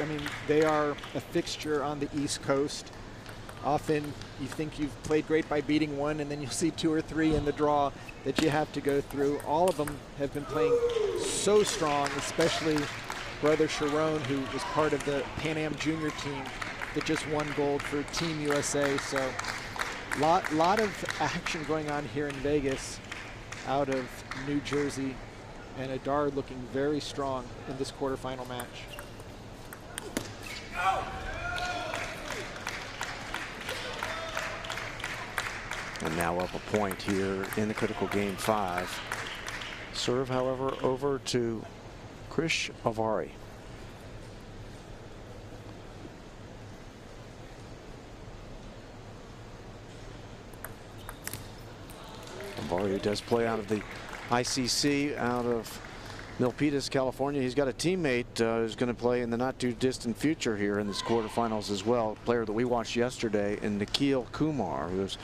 I mean, they are a fixture on the East Coast. Often you think you've played great by beating one, and then you'll see 2 or 3 in the draw that you have to go through. All of them have been playing so strong, especially brother Sharon, who was part of the Pan Am Junior team that just won gold for Team USA. So lot of action going on here in Vegas out of New Jersey, and Adar looking very strong in this quarterfinal match.
And now up a point here in the critical game 5. Serve, however, over to Chris Avari. Avari does play out of the ICC out of Milpitas, California. He's got a teammate who's going to play in the not too distant future here in this quarterfinals as well. A player that we watched yesterday in Nille Kumar, who's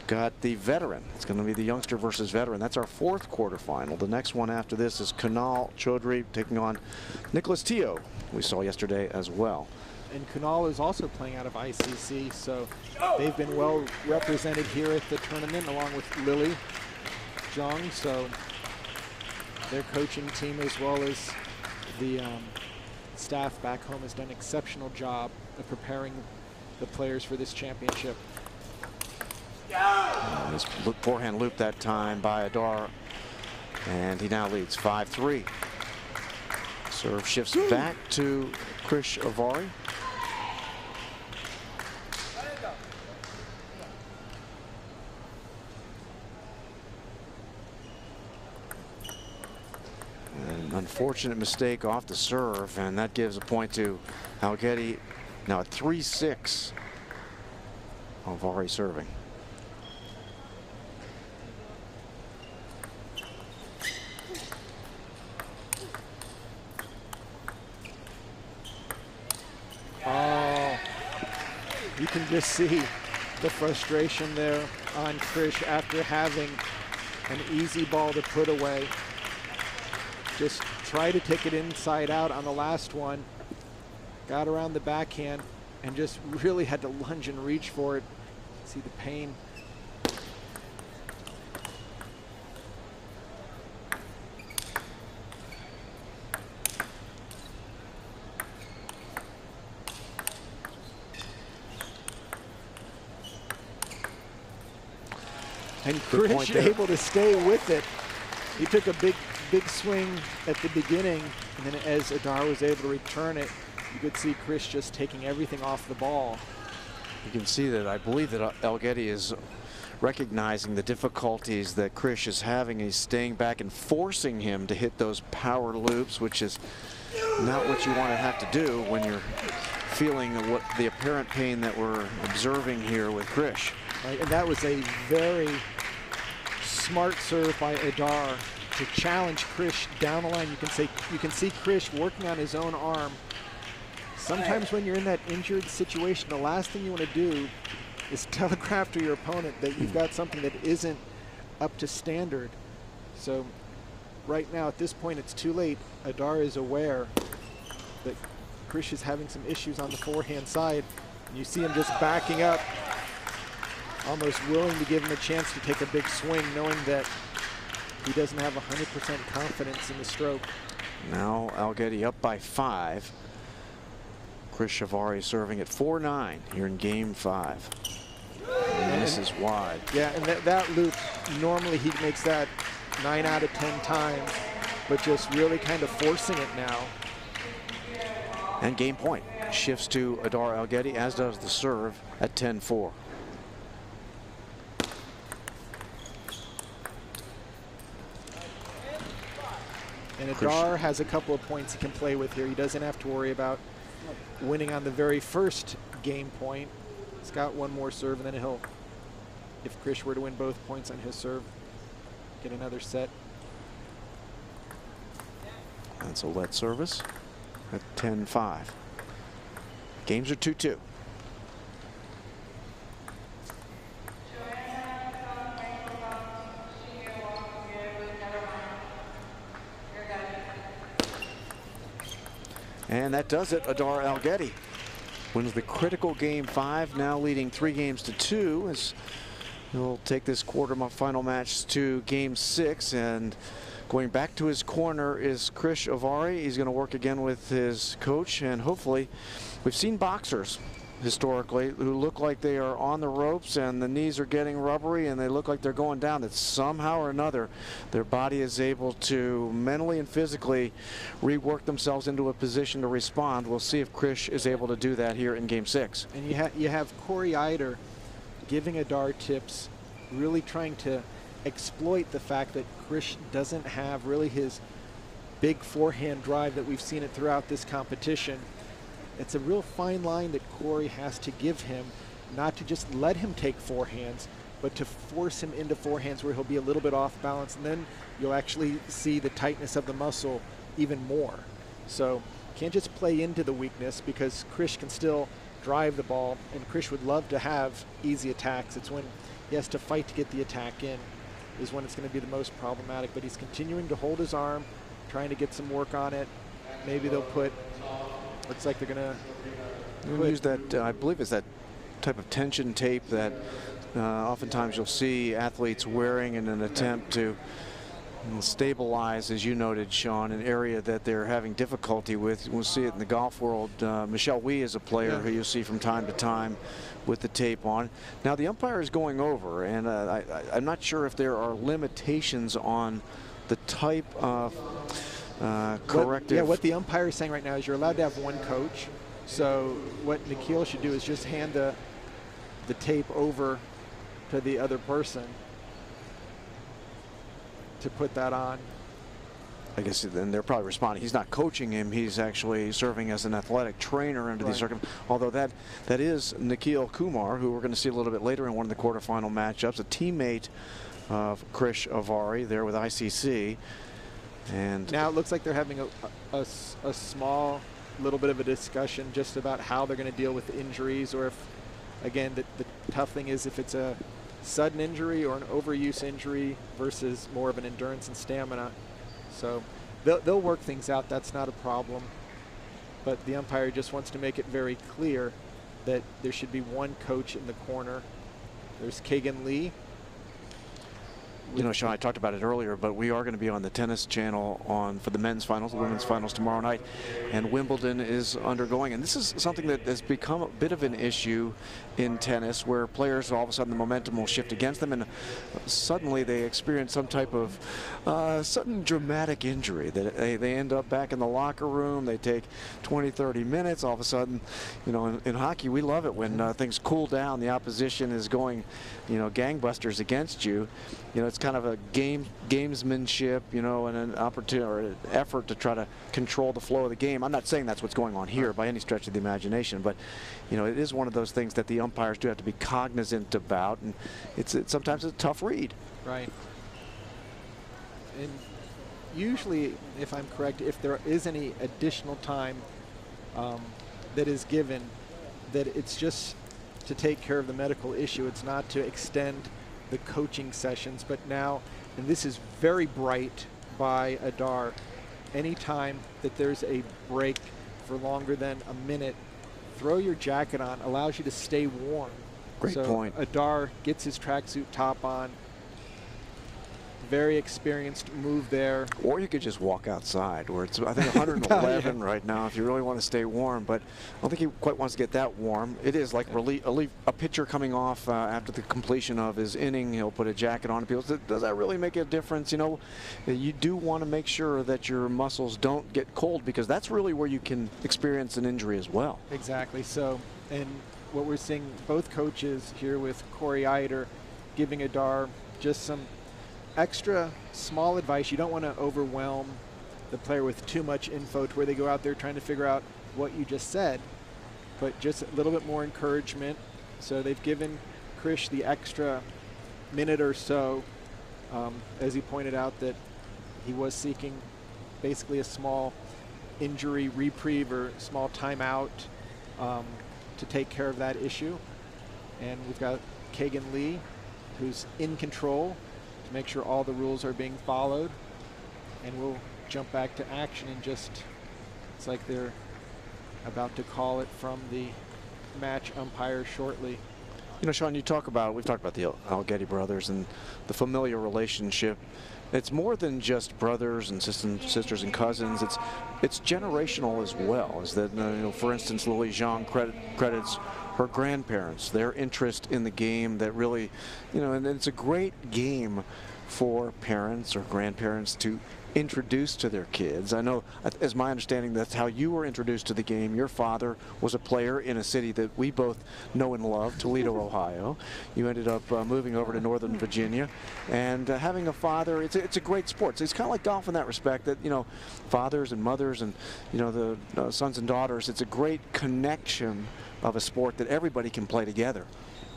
got the veteran. It's going to be the youngster versus veteran. That's our 4th quarterfinal. The next one after this is Kunal Chadri taking on Nick Tio, we saw yesterday as well.
And Kunal is also playing out of ICC, so they've been well represented here at the tournament along with Lily Jang. So their coaching team as well as the staff back home has done an exceptional job of preparing the players for this championship.
This forehand loop that time by Adar, and he now leads 5-3. Serve shifts back to Krish Avari. An unfortunate mistake off the serve, and that gives a point to Aletti. Now at 3-6. Avari serving.
Oh, you can just see the frustration there on Krish after having an easy ball to put away. Just try to take it inside out on the last one. Got around the backhand and just really had to lunge and reach for it. See the pain. And Krish able to stay with it. He took a big swing at the beginning, and then as Adar was able to return it, you could see Krish just taking everything off the ball.
You can see that I believe that Aletti is recognizing the difficulties that Krish is having. He's staying back and forcing him to hit those power loops, which is not what you want to have to do when you're feeling what the apparent pain that we're observing here with Krish.
Right, and that was a very smart serve by Adar to challenge Krish down the line. You can see Krish working on his own arm. Sometimes when you're in that injured situation, the last thing you want to do is telegraph to your opponent that you've got something that isn't up to standard. So right now at this point it's too late. Adar is aware that Krish is having some issues on the forehand side. And you see him just backing up, almost willing to give him a chance to take a big swing, knowing that he doesn't have 100% confidence in the stroke.
Now Aletti up by 5. Krish Avari serving at 4-9 here in game 5. And this is wide.
Yeah, and that loop, normally he makes that 9 out of 10 times, but just really kind of forcing it now.
And game point shifts to Adar Aletti, as does the serve at 10-4.
And Adar has a couple of points he can play with here. He doesn't have to worry about winning on the very first game point. He's got one more serve, and then he'll, if Krish were to win both points on his serve, get another set.
That's a let service at 10-5. Games are 2-2. And that does it. Adar Aletti wins the critical game 5, now leading 3-2 as he'll take this quarterfinal match to game 6. And going back to his corner is Krish Avari. He's going to work again with his coach, and hopefully, we've seen boxers historically who look like they are on the ropes and the knees are getting rubbery and they look like they're going down, that somehow or another their body is able to mentally and physically rework themselves into a position to respond. We'll see if Krish is able to do that here in game 6.
And you have Corey Eider giving Adar tips, really trying to exploit the fact that Krish doesn't have really his big forehand drive that we've seen it throughout this competition. It's a real fine line that Corey has to give him, not to just let him take forehands, but to force him into forehands where he'll be a little bit off balance, and then you'll actually see the tightness of the muscle even more. So can't just play into the weakness, because Krish can still drive the ball, and Krish would love to have easy attacks. It's when he has to fight to get the attack in is when it's going to be the most problematic. But he's continuing to hold his arm, trying to get some work on it. Maybe they'll put, looks like they're going to
use that, I believe it's that type of tension tape that oftentimes you'll see athletes wearing in an attempt to stabilize, as you noted, Sean, an area that they're having difficulty with. We'll see it in the golf world. Michelle Wee is a player who you'll see from time to time with the tape on. Now the umpire is going over, and I'm not sure if there are limitations on the type of corrective.
What the umpire is saying right now is you're allowed to have one coach. So what Nikhil should do is just hand the tape over to the other person to put that on.
I guess then they're probably responding. He's not coaching him. He's actually serving as an athletic trainer under these circumstances. Although that is Nille Kumar, who we're going to see a little bit later in one of the quarterfinal matchups, a teammate of Krish Avari there with ICC. And
now it looks like they're having a small little bit of a discussion just about how they're going to deal with injuries, or if, again, the tough thing is if it's a sudden injury or an overuse injury versus more of an endurance and stamina. So they'll work things out. That's not a problem. But the umpire just wants to make it very clear that there should be one coach in the corner. There's Kagan Lee.
You know, Sean, I talked about it earlier, but we are going to be on the tennis channel for the men's finals, the women's finals tomorrow night, and Wimbledon is undergoing. And this is something that has become a bit of an issue in tennis, where players, all of a sudden, the momentum will shift against them, and suddenly they experience some type of sudden dramatic injury. That they end up back in the locker room. They take 20, 30 minutes. All of a sudden, you know, in hockey, we love it when things cool down. The opposition is going, you know, gangbusters against you. You know, it's kind of a gamesmanship, you know, and an opportunity or an effort to try to control the flow of the game. I'm not saying that's what's going on here by any stretch of the imagination, but, you know, it is one of those things that the umpires do have to be cognizant about, and it's sometimes a tough read.
Right. And usually, if I'm correct, if there is any additional time that is given, that it's just to take care of the medical issue. It's not to extend the coaching sessions. But now, and this is very bright by Adar, anytime that there's a break for longer than a minute, throw your jacket on, allows you to stay warm.
Great point.
Adar gets his tracksuit top on. Very experienced move there.
Or you could just walk outside, where it's, I think, 111 right now if you really want to stay warm. But I don't think he quite wants to get that warm. It is like a pitcher coming off after the completion of his inning. He'll put a jacket on. People say, does that really make a difference? You know, you do want to make sure that your muscles don't get cold, because that's really where you can experience an injury as well.
Exactly. So, and what we're seeing, both coaches here with Corey Eider giving Adar just some extra small advice. You don't want to overwhelm the player with too much info to where they go out there trying to figure out what you just said, but just a little bit more encouragement. So they've given Krish the extra minute or so, as he pointed out that he was seeking basically a small injury reprieve or small timeout to take care of that issue. And we've got Kagan Lee, who's in control, make sure all the rules are being followed, and we'll jump back to action in just, it's like they're about to call it from the match umpire shortly.
You know, Sean, we've talked about the Aletti brothers and the familiar relationship. It's more than just brothers and sisters and cousins. It's generational as well. Is that, you know, for instance, Lily Jang credits her grandparents, their interest in the game that really, you know, and it's a great game for parents or grandparents to introduce to their kids. I know, as my understanding, that's how you were introduced to the game. Your father was a player in a city that we both know and love, Toledo, Ohio. You ended up moving over to Northern Virginia, and having a father, it's a great sport. So it's kind of like golf in that respect, that, you know, fathers and mothers and, you know, the sons and daughters, it's a great connection of a sport that everybody can play together.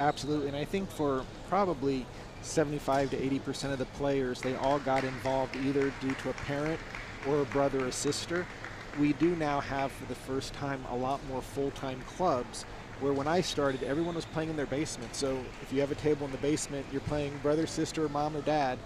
Absolutely, and I think for probably 75 to 80% of the players, they all got involved either due to a parent or a brother or sister. We do now have, for the first time, a lot more full-time clubs, where when I started, everyone was playing in their basement. So if you have a table in the basement, you're playing brother, sister, mom, or dad.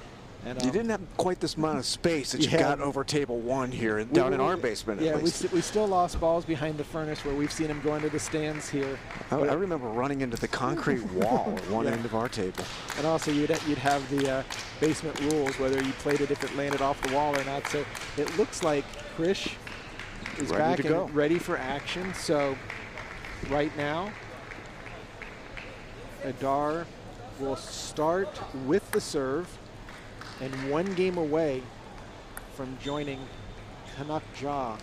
And,
you didn't have quite this amount of space that you got over table one here down in our basement.
Yeah, we still lost balls behind the furnace, where we've seen them go into the stands here.
I remember running into the concrete wall at one end of our table.
And also you'd have the basement rules, whether you played it if it landed off the wall or not. So it looks like Krish is back and ready for action. So right now, Adar will start with the serve, and one game away from joining Kanak Ja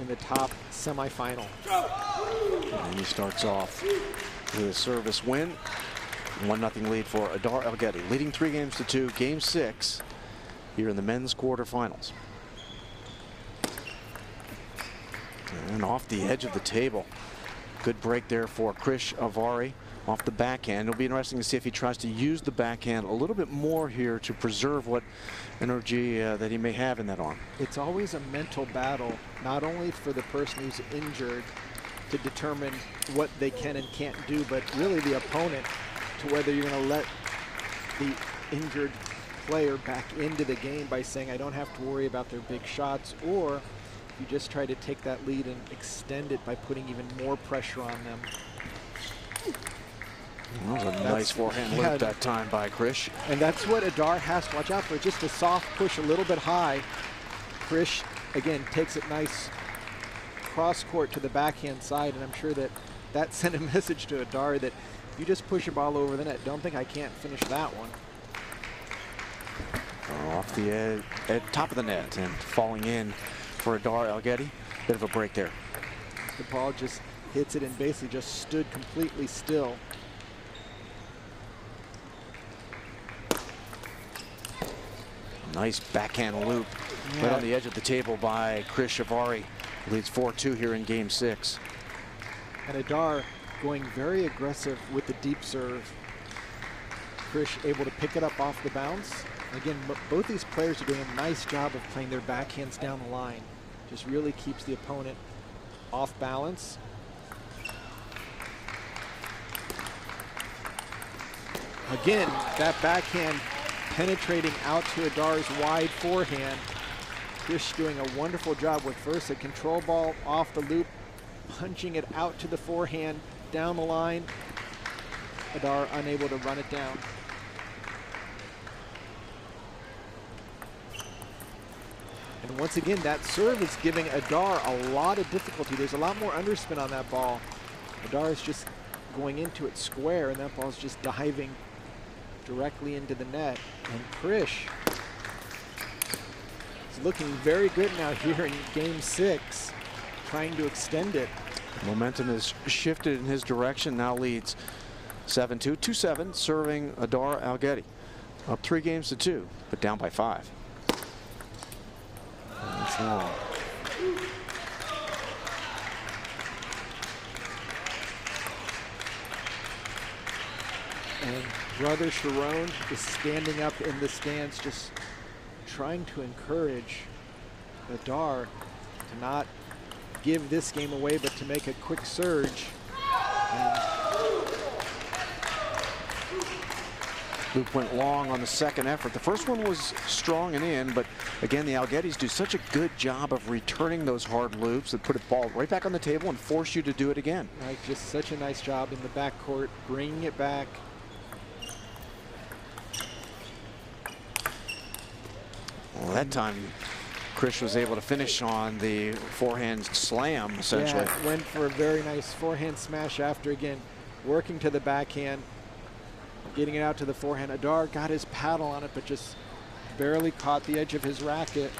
in the top semifinal.
And he starts off with a service win. 1-0 lead for Adar Aletti, leading 3-2, game 6 here in the men's quarterfinals. And off the edge of the table. Good break there for Krish Avari off the backhand. It'll be interesting to see if he tries to use the backhand a little bit more here to preserve what energy that he may have in that arm.
It's always a mental battle, not only for the person who's injured to determine what they can and can't do, but really the opponent, to whether you're going to let the injured player back into the game by saying, I don't have to worry about their big shots, or you just try to take that lead and extend it by putting even more pressure on them.
That was a nice forehand loop that time by Krish.
And that's what Adar has to watch out for, just a soft push a little bit high. Krish, again, takes it nice cross court to the backhand side, and I'm sure that that sent a message to Adar that you just push a ball over the net. Don't think I can't finish that one.
Off the edge, at top of the net and falling in for Adar Aletti. Bit of a break there.
The ball just hits it and basically just stood completely still.
Nice backhand loop right on the edge of the table by Krish Avari. Leads 4-2 here in game 6.
And Adar going very aggressive with the deep serve. Krish able to pick it up off the bounce. Again, both these players are doing a nice job of playing their backhands down the line. Just really keeps the opponent off balance. Again, that backhand penetrating out to Adar's wide forehand. Krish doing a wonderful job with first a control ball off the loop, punching it out to the forehand down the line. Adar unable to run it down. And once again, that serve is giving Adar a lot of difficulty. There's a lot more underspin on that ball. Adar is just going into it square, and that ball is just diving directly into the net. And Krish is looking very good now here in game 6, trying to extend it.
Momentum has shifted in his direction, now leads 7-2, 2-7, serving Adar Aletti. Up 3-2, but down by 5. That's long.
And brother Sharon is standing up in the stands, just trying to encourage Adar to not give this game away, but to make a quick surge. And
Loop went long on the second effort. The first one was strong and in, but again, the Algettis do such a good job of returning those hard loops that put a ball right back on the table and force you to do it again.
Right, just such a nice job in the backcourt, bringing it back.
Well, that time, Krish was able to finish on the forehand slam, essentially.
Yeah, went for a very nice forehand smash after, again, working to the backhand, getting it out to the forehand. Adar got his paddle on it, but just barely caught the edge of his racket.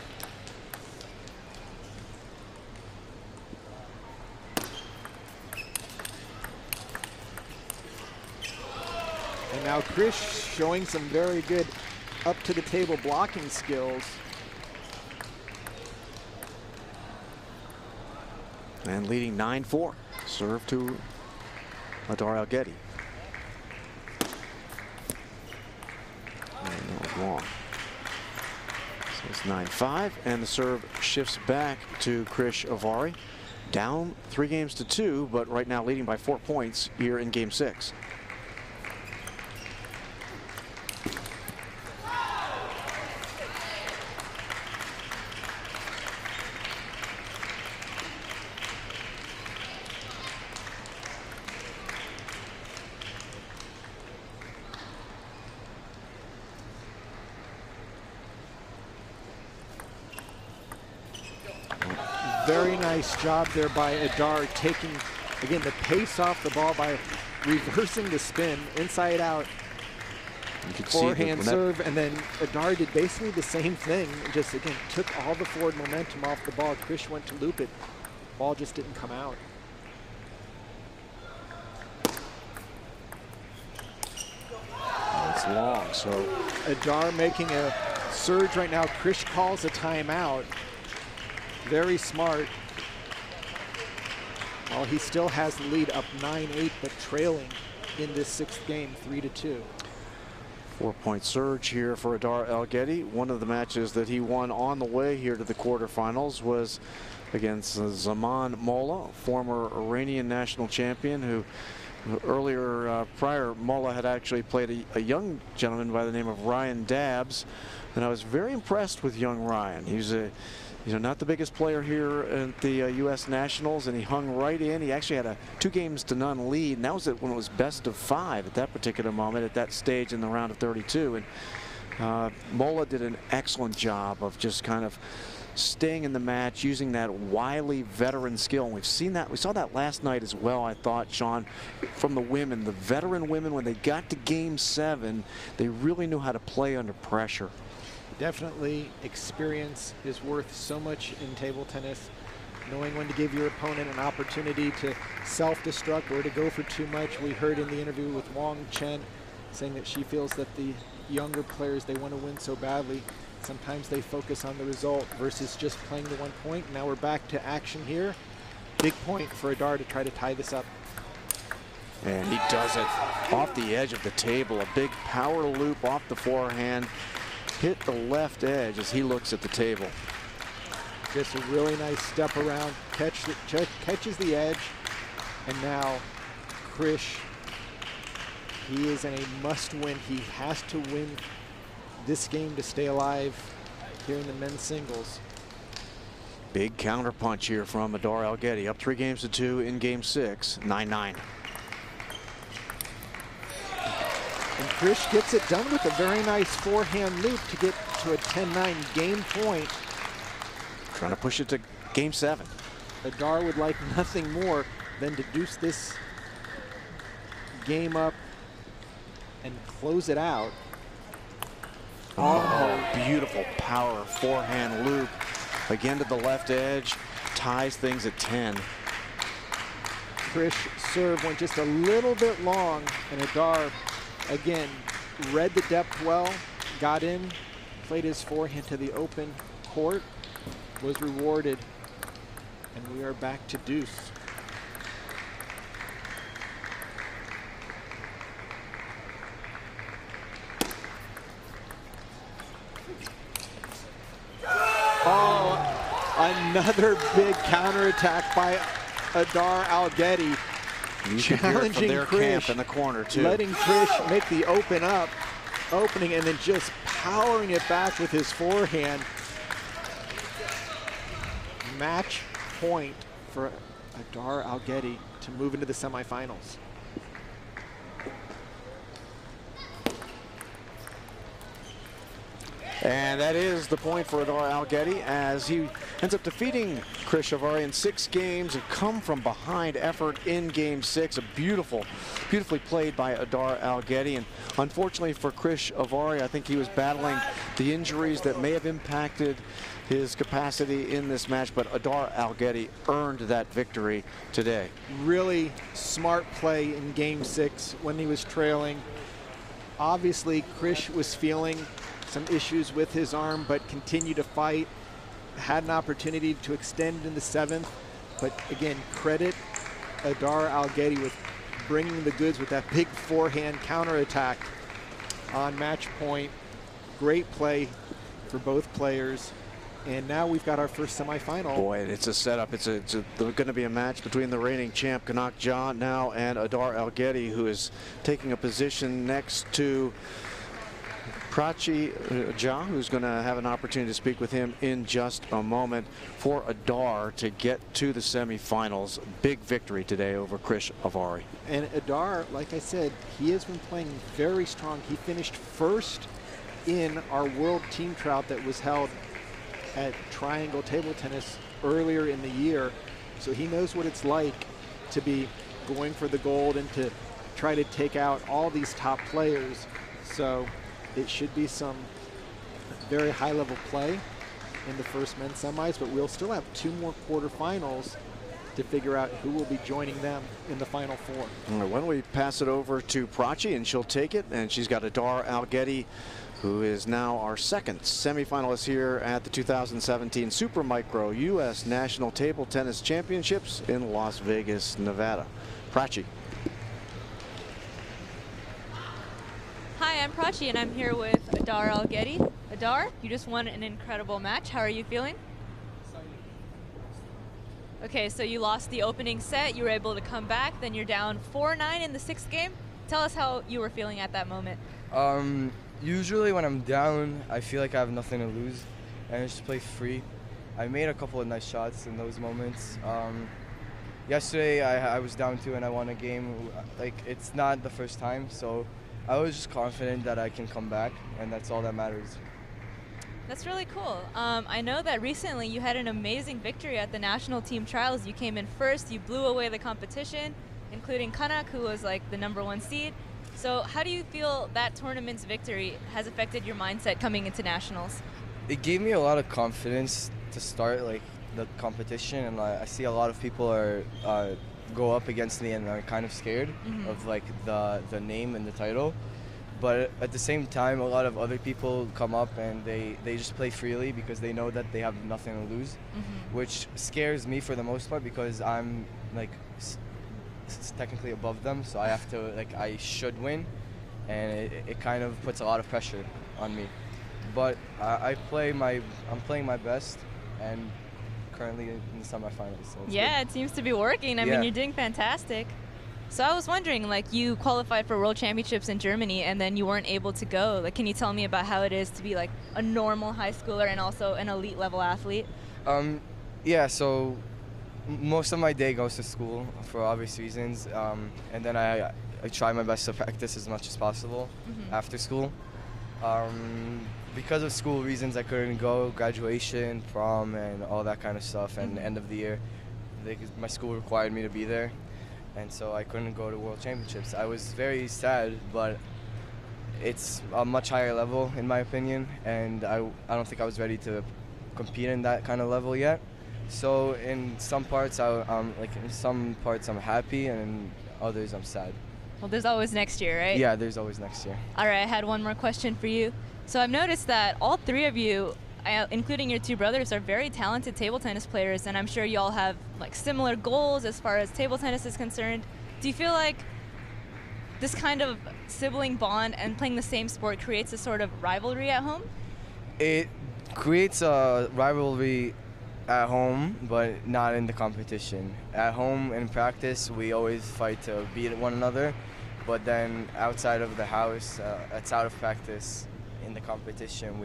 And now Krish showing some very good up to the table blocking skills.
And leading 9-4. Serve to Adar Aletti. And that was long. So it's 9-5, and the serve shifts back to Krish Avari. Down 3-2, but right now leading by 4 points here in game 6.
Very nice job there by Adar, taking, again, the pace off the ball by reversing the spin inside out.
You could
forehand
see
serve, and then Adar did basically the same thing. Just, again, took all the forward momentum off the ball. Krish went to loop it. Ball just didn't come out.
It's long, so
Adar making a surge right now. Krish calls a timeout. Very smart. Well, he still has the lead up 9-8, but trailing in this 6th game, 3-2.
4-point surge here for Adar Aletti. One of the matches that he won on the way here to the quarterfinals was against Zaman Molla, former Iranian national champion, who earlier, prior, Molla had actually played a young gentleman by the name of Ryan Dabbs, and I was very impressed with young Ryan. He's not the biggest player here at the U.S. Nationals, and he hung right in. He actually had a 2-0 lead, and that was when it was best of 5 at that particular moment, at that stage in the round of 32. And Molla did an excellent job of just kind of staying in the match, using that wily veteran skill. And we've seen that. We saw that last night as well, I thought, Sean, from the women. The veteran women, when they got to Game 7, they really knew how to play under pressure.
Definitely, experience is worth so much in table tennis. Knowing when to give your opponent an opportunity to self-destruct or to go for too much. We heard in the interview with Wong Chen saying that she feels that the younger players, they want to win so badly. Sometimes they focus on the result versus just playing the 1 point. Now we're back to action here. Big point for Adar to try to tie this up.
And he does it off the edge of the table. A big power loop off the forehand. Hit the left edge as he looks at the table.
Just a really nice step around, catches the edge, and now Krish, he is in a must-win. He has to win this game to stay alive here in the men's singles.
Big counter punch here from Adar Aletti, up 3-2 in Game 6, 9-9.
And Krish gets it done with a very nice forehand loop to get to a 10-9 game point.
Trying to push it to Game 7.
Adar would like nothing more than to deuce this game up and close it out.
Oh, beautiful power forehand loop. Again to the left edge, ties things at 10.
Krish serve went just a little bit long, and Adar, again, read the depth well, got in, played his forehand to the open court, was rewarded, and we are back to deuce. Oh, another big counterattack by Adar Aletti. Challenging
their
Krish,
camp in the corner too.
Letting Krish make the opening, and then just powering it back with his forehand. Match point for Adar Aletti to move into the semifinals.
And that is the point for Adar Aletti as he ends up defeating Krish Avari in 6 games. A come from behind effort in Game 6. A beautifully played by Adar Aletti. And unfortunately for Krish Avari, I think he was battling the injuries that may have impacted his capacity in this match, but Adar Aletti earned that victory today.
Really smart play in Game 6 when he was trailing. Obviously, Krish was feeling some issues with his arm, but continued to fight. Had an opportunity to extend in the 7th, but again, credit Adar Aletti with bringing the goods with that big forehand counterattack on match point. Great play for both players. And now we've got our first semifinal.
Boy, it's a setup. It's going to be a match between the reigning champ Kanak Ja now and Adar Aletti, who is taking a position next to Ja, who's going to have an opportunity to speak with him in just a moment. For Adar to get to the semifinals, big victory today over Krish Avari.
And Adar, like I said, he has been playing very strong. He finished first in our world team trout that was held at Triangle Table Tennis earlier in the year. So he knows what it's like to be going for the gold and to try to take out all these top players. So it should be some very high-level play in the first men's semis, but we'll still have 2 more quarterfinals to figure out who will be joining them in the Final Four.
All right, why don't we pass it over to Prachi, and she'll take it. And she's got Adar Aletti, who is now our second semifinalist here at the 2017 Super Micro U.S. National Table Tennis Championships in Las Vegas, Nevada. Prachi.
Hi, I'm Prachi, and I'm here with Adar Aletti. Adar, you just won an incredible match. How are you feeling? Okay, so you lost the opening set. You were able to come back. Then you're down 4-9 in the 6th game. Tell us how you were feeling at that moment.
Usually when I'm down, I feel like I have nothing to lose, and I just play free. I made a couple of nice shots in those moments. Yesterday I was down 2 and I won a game. Like, it's not the first time, so I was just confident that I can come back, and that's all that matters.
That's really cool. I know that recently you had an amazing victory at the national team trials. You came in first, you blew away the competition, including Kanak, who was like the #1 seed. So how do you feel that tournament's victory has affected your mindset coming into nationals?
It gave me a lot of confidence to start like the competition, and I see a lot of people are go up against me and are kind of scared of like the name and the title. But at the same time, a lot of other people come up and they just play freely because they know that they have nothing to lose, which scares me for the most part because I'm like technically above them, so I have to I should win, and it kind of puts a lot of pressure on me. But I'm playing my best, and currently in the semifinals. So
yeah,
good.
It seems to be working. I mean, you're doing fantastic. So I was wondering, like, you qualified for World Championships in Germany and then you weren't able to go. Like, can you tell me about how it is to be like a normal high schooler and also an elite level athlete?
Yeah, so most of my day goes to school for obvious reasons, and then I try my best to practice as much as possible after school. Because of school reasons, I couldn't go, graduation, prom, and all that kind of stuff, and end of the year. My school required me to be there, and so I couldn't go to World Championships. I was very sad, but it's a much higher level in my opinion, and I don't think I was ready to compete in that kind of level yet. So in some parts, I'm happy, and in others I'm sad.
Well, there's always next year, right?
Yeah, there's always next year.
All right, I had one more question for you. So I've noticed that all 3 of you, including your 2 brothers, are very talented table tennis players, and I'm sure you all have like similar goals as far as table tennis is concerned. Do you feel like this kind of sibling bond and playing the same sport creates a sort of rivalry at home?
It creates a rivalry at home, but not in the competition. At home, in practice, we always fight to beat one another, but then outside of the house, outside of practice, in the competition,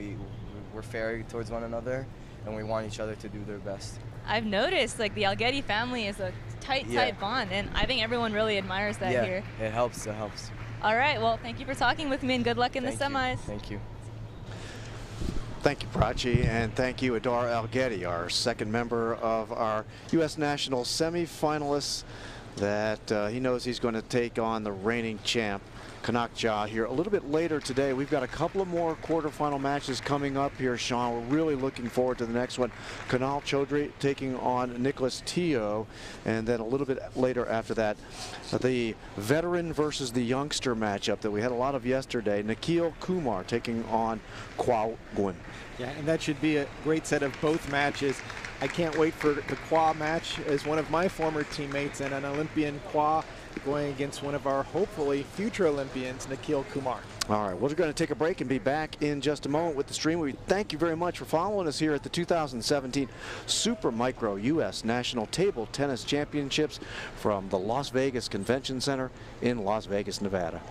we're fair towards one another, and we want each other to do their best.
I've noticed like the Aletti family is a tight bond, and I think everyone really admires that here.
It helps.
All right, well, thank you for talking with me, and good luck in the semis.
Thank you.
Thank you, Prachi, and thank you, Adar Aletti, our second member of our U.S. National semifinalists that he knows he's going to take on the reigning champ, Kanak Ja, here a little bit later today. We've got a couple of more quarterfinal matches coming up here, Sean. We're really looking forward to the next one. Kunal Chadri taking on Nick Tio, and then a little bit later after that, the veteran versus the youngster matchup that we had a lot of yesterday. Nille Kumar taking on Qua Win.
Yeah, and that should be a great set of both matches. I can't wait for the Qua match as one of my former teammates and an Olympian Qua going against one of our hopefully future Olympians, Nille Kumar.
All right, we're going to take a break and be back in just a moment with the stream. We thank you very much for following us here at the 2017 Super Micro U.S. National Table Tennis Championships from the Las Vegas Convention Center in Las Vegas, Nevada.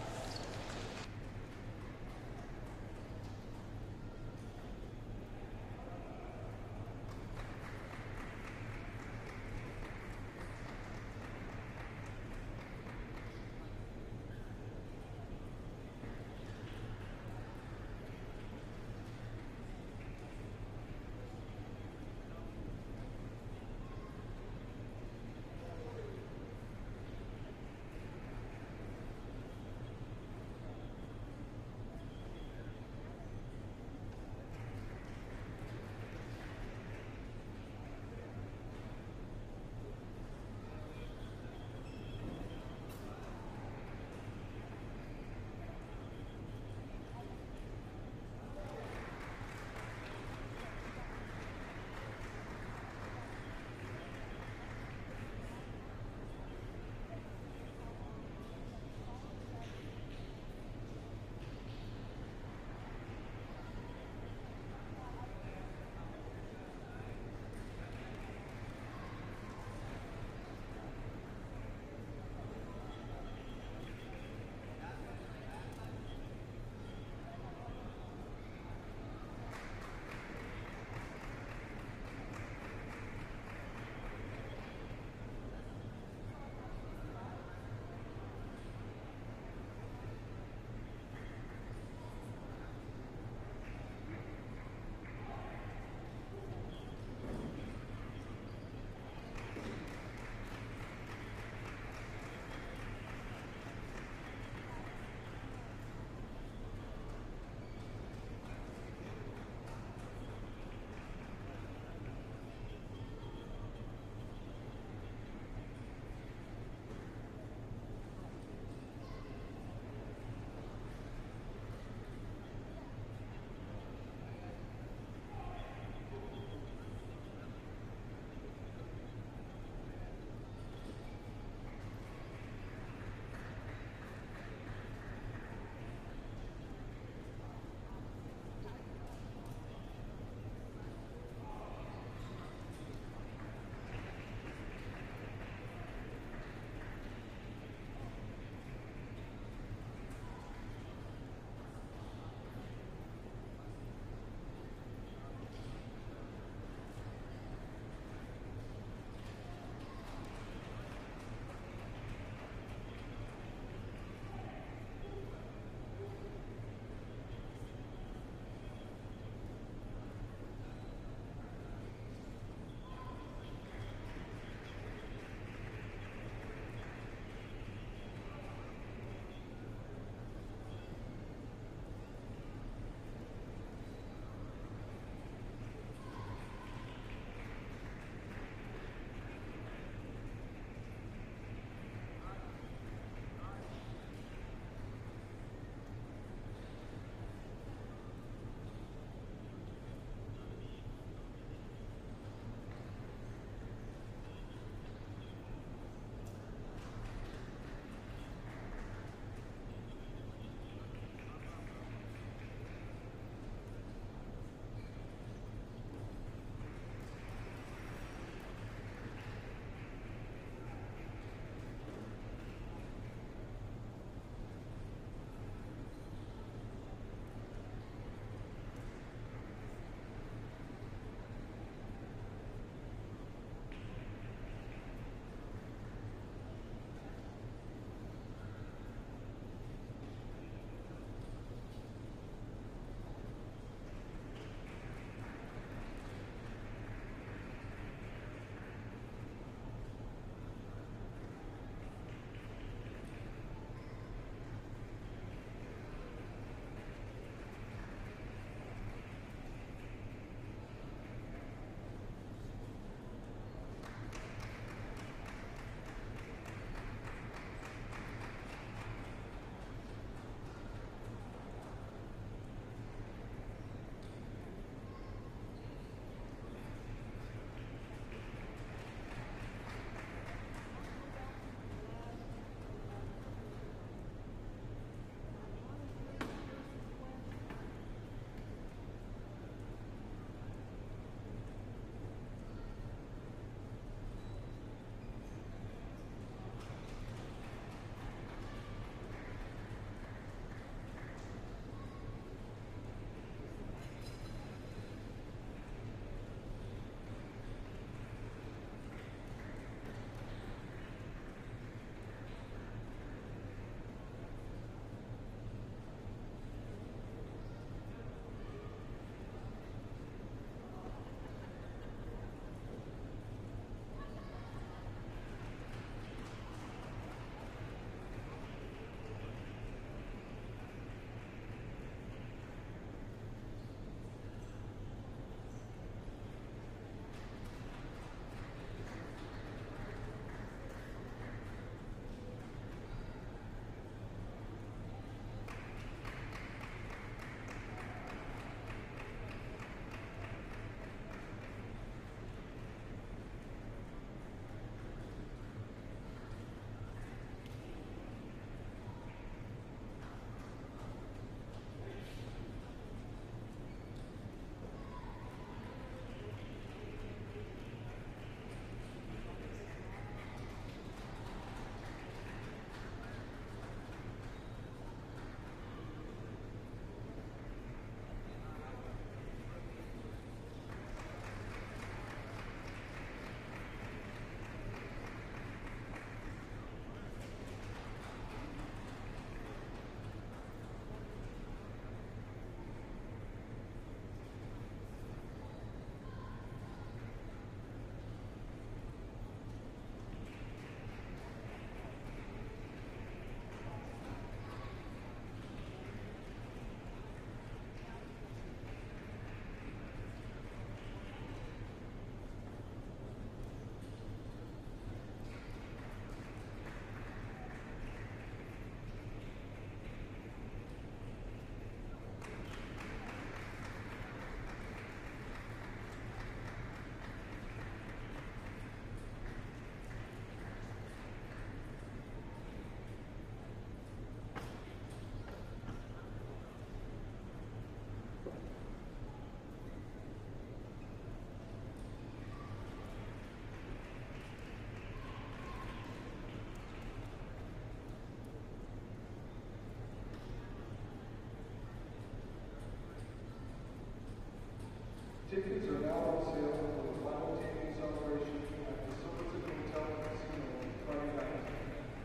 Tickets are now on sale for the final taping celebration at the Silverton Hotel and Casino Friday night.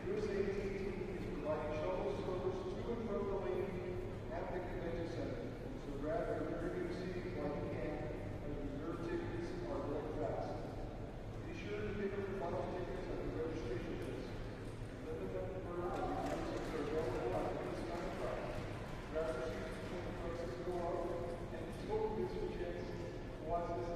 USA team is providing shuttle service to and from the lake at the convention center. So grab your Pregame seats while you can, and reserve tickets are going fast. Be sure to pick up your final tickets at the registration desk. Limit them per hour. Seats are available at the discount price. Grab your seats before the prices go up, and don't miss your chance to watch this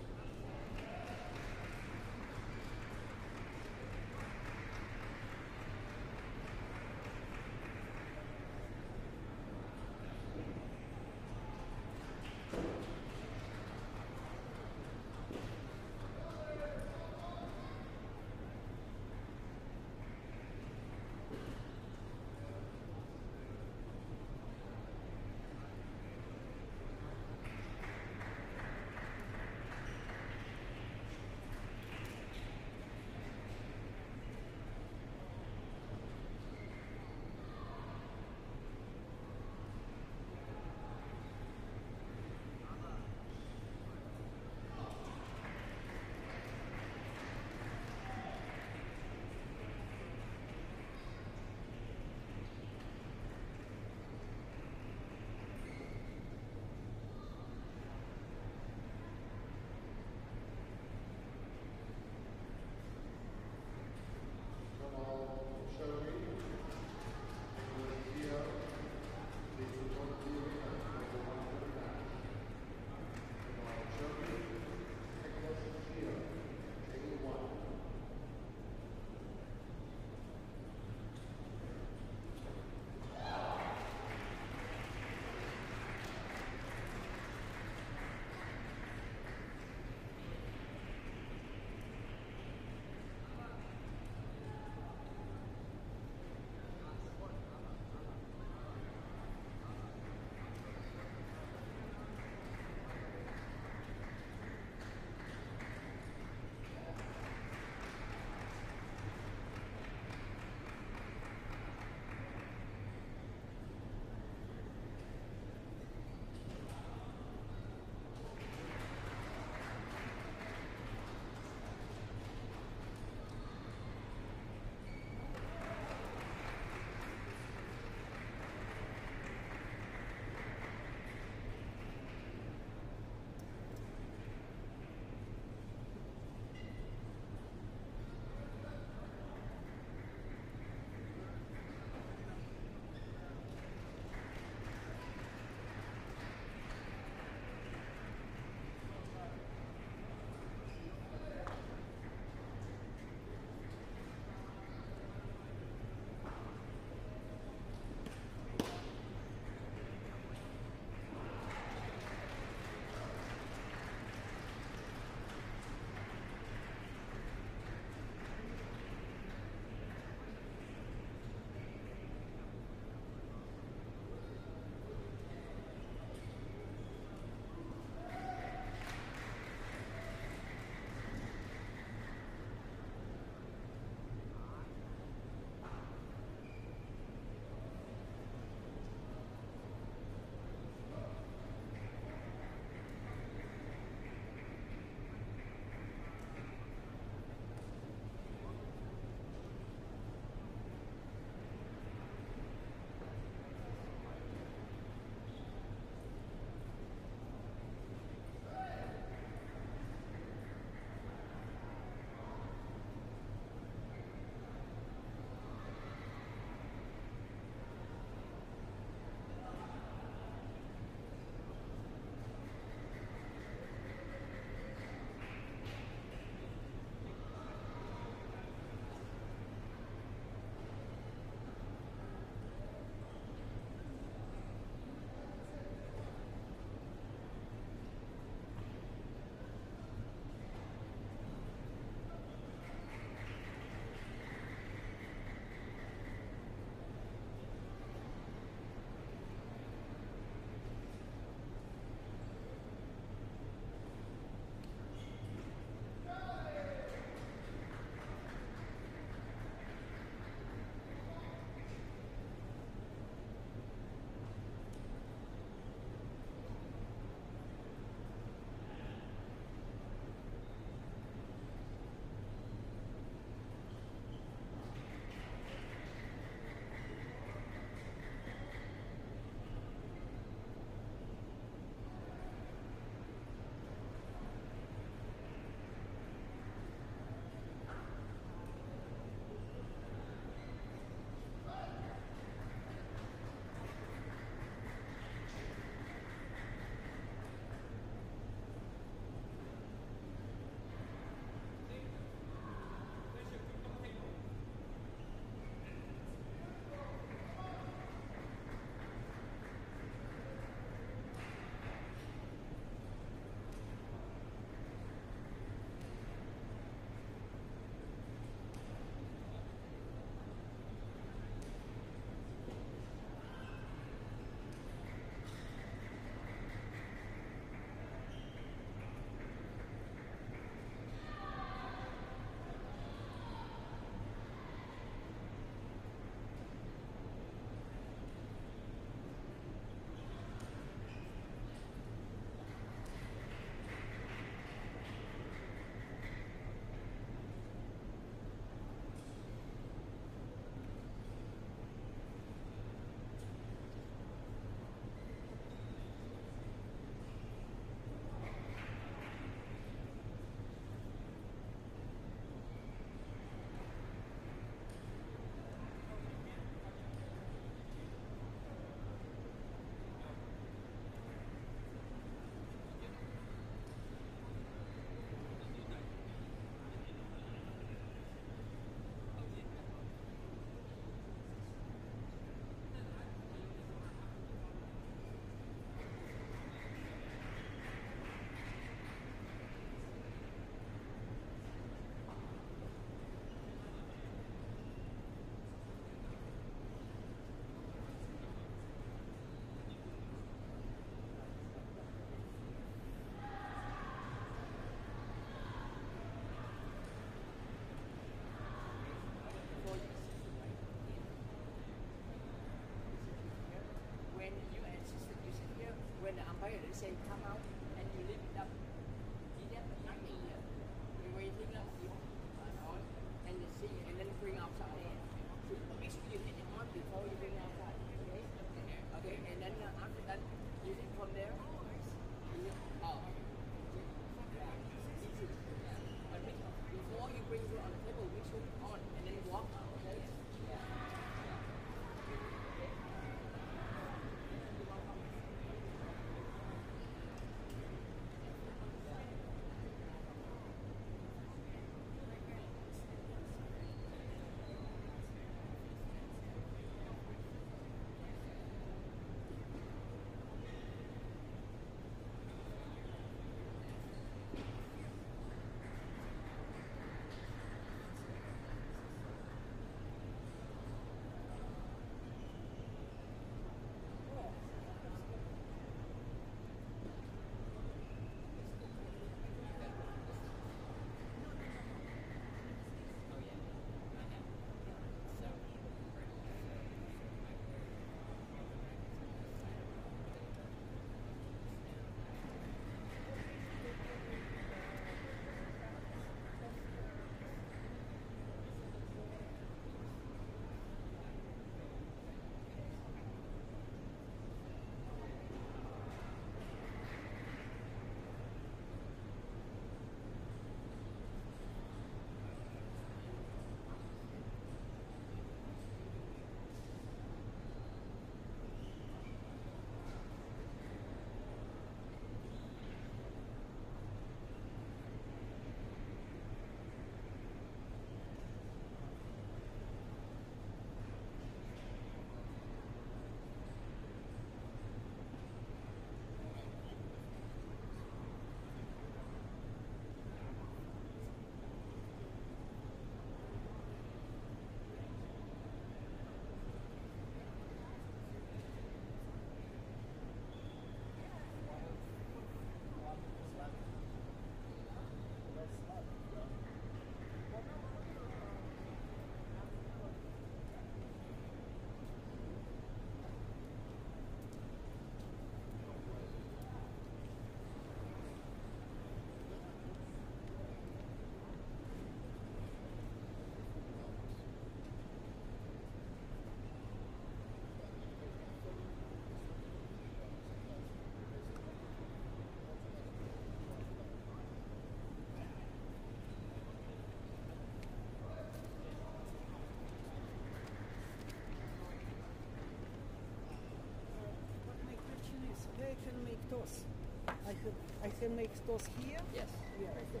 can make those here?
Yes.
Yeah. Okay.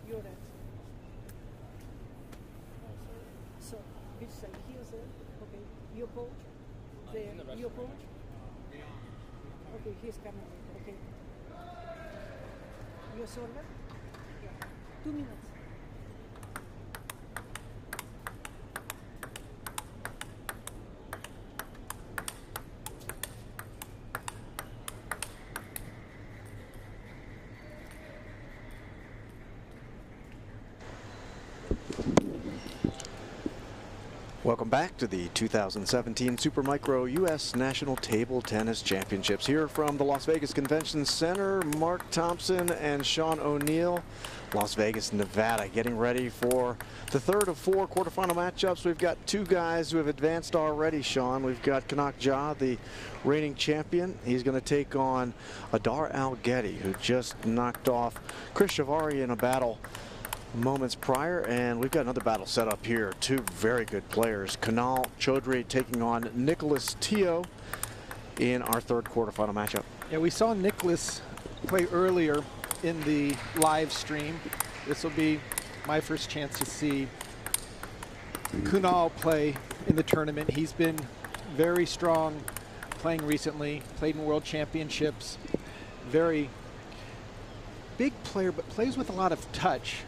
You're right. So, which side? Here, sir? Okay. Your coach? There. Your coach? Okay, he's coming. Okay. Your server? Yeah. 2 minutes.
Welcome back to the 2017 Super Micro U.S. National Table Tennis Championships. Here from the Las Vegas Convention Center, Mark Thompson and Sean O'Neill, Las Vegas, Nevada, getting ready for the third of 4 quarterfinal matchups. We've got 2 guys who have advanced already, Sean. We've got Kanak Ja, the reigning champion. He's going to take on Adar Aletti, who just knocked off Avari in a battle moments prior, and we've got another battle set up here. 2 very good players. Kunal Chadri taking on Nick Tio in our third quarterfinal matchup.
Yeah, we saw Nicholas play earlier in the live stream. This will be my first chance to see Kunal play in the tournament. He's been very strong playing recently, played in World Championships. Very big player, but plays with a lot of touch.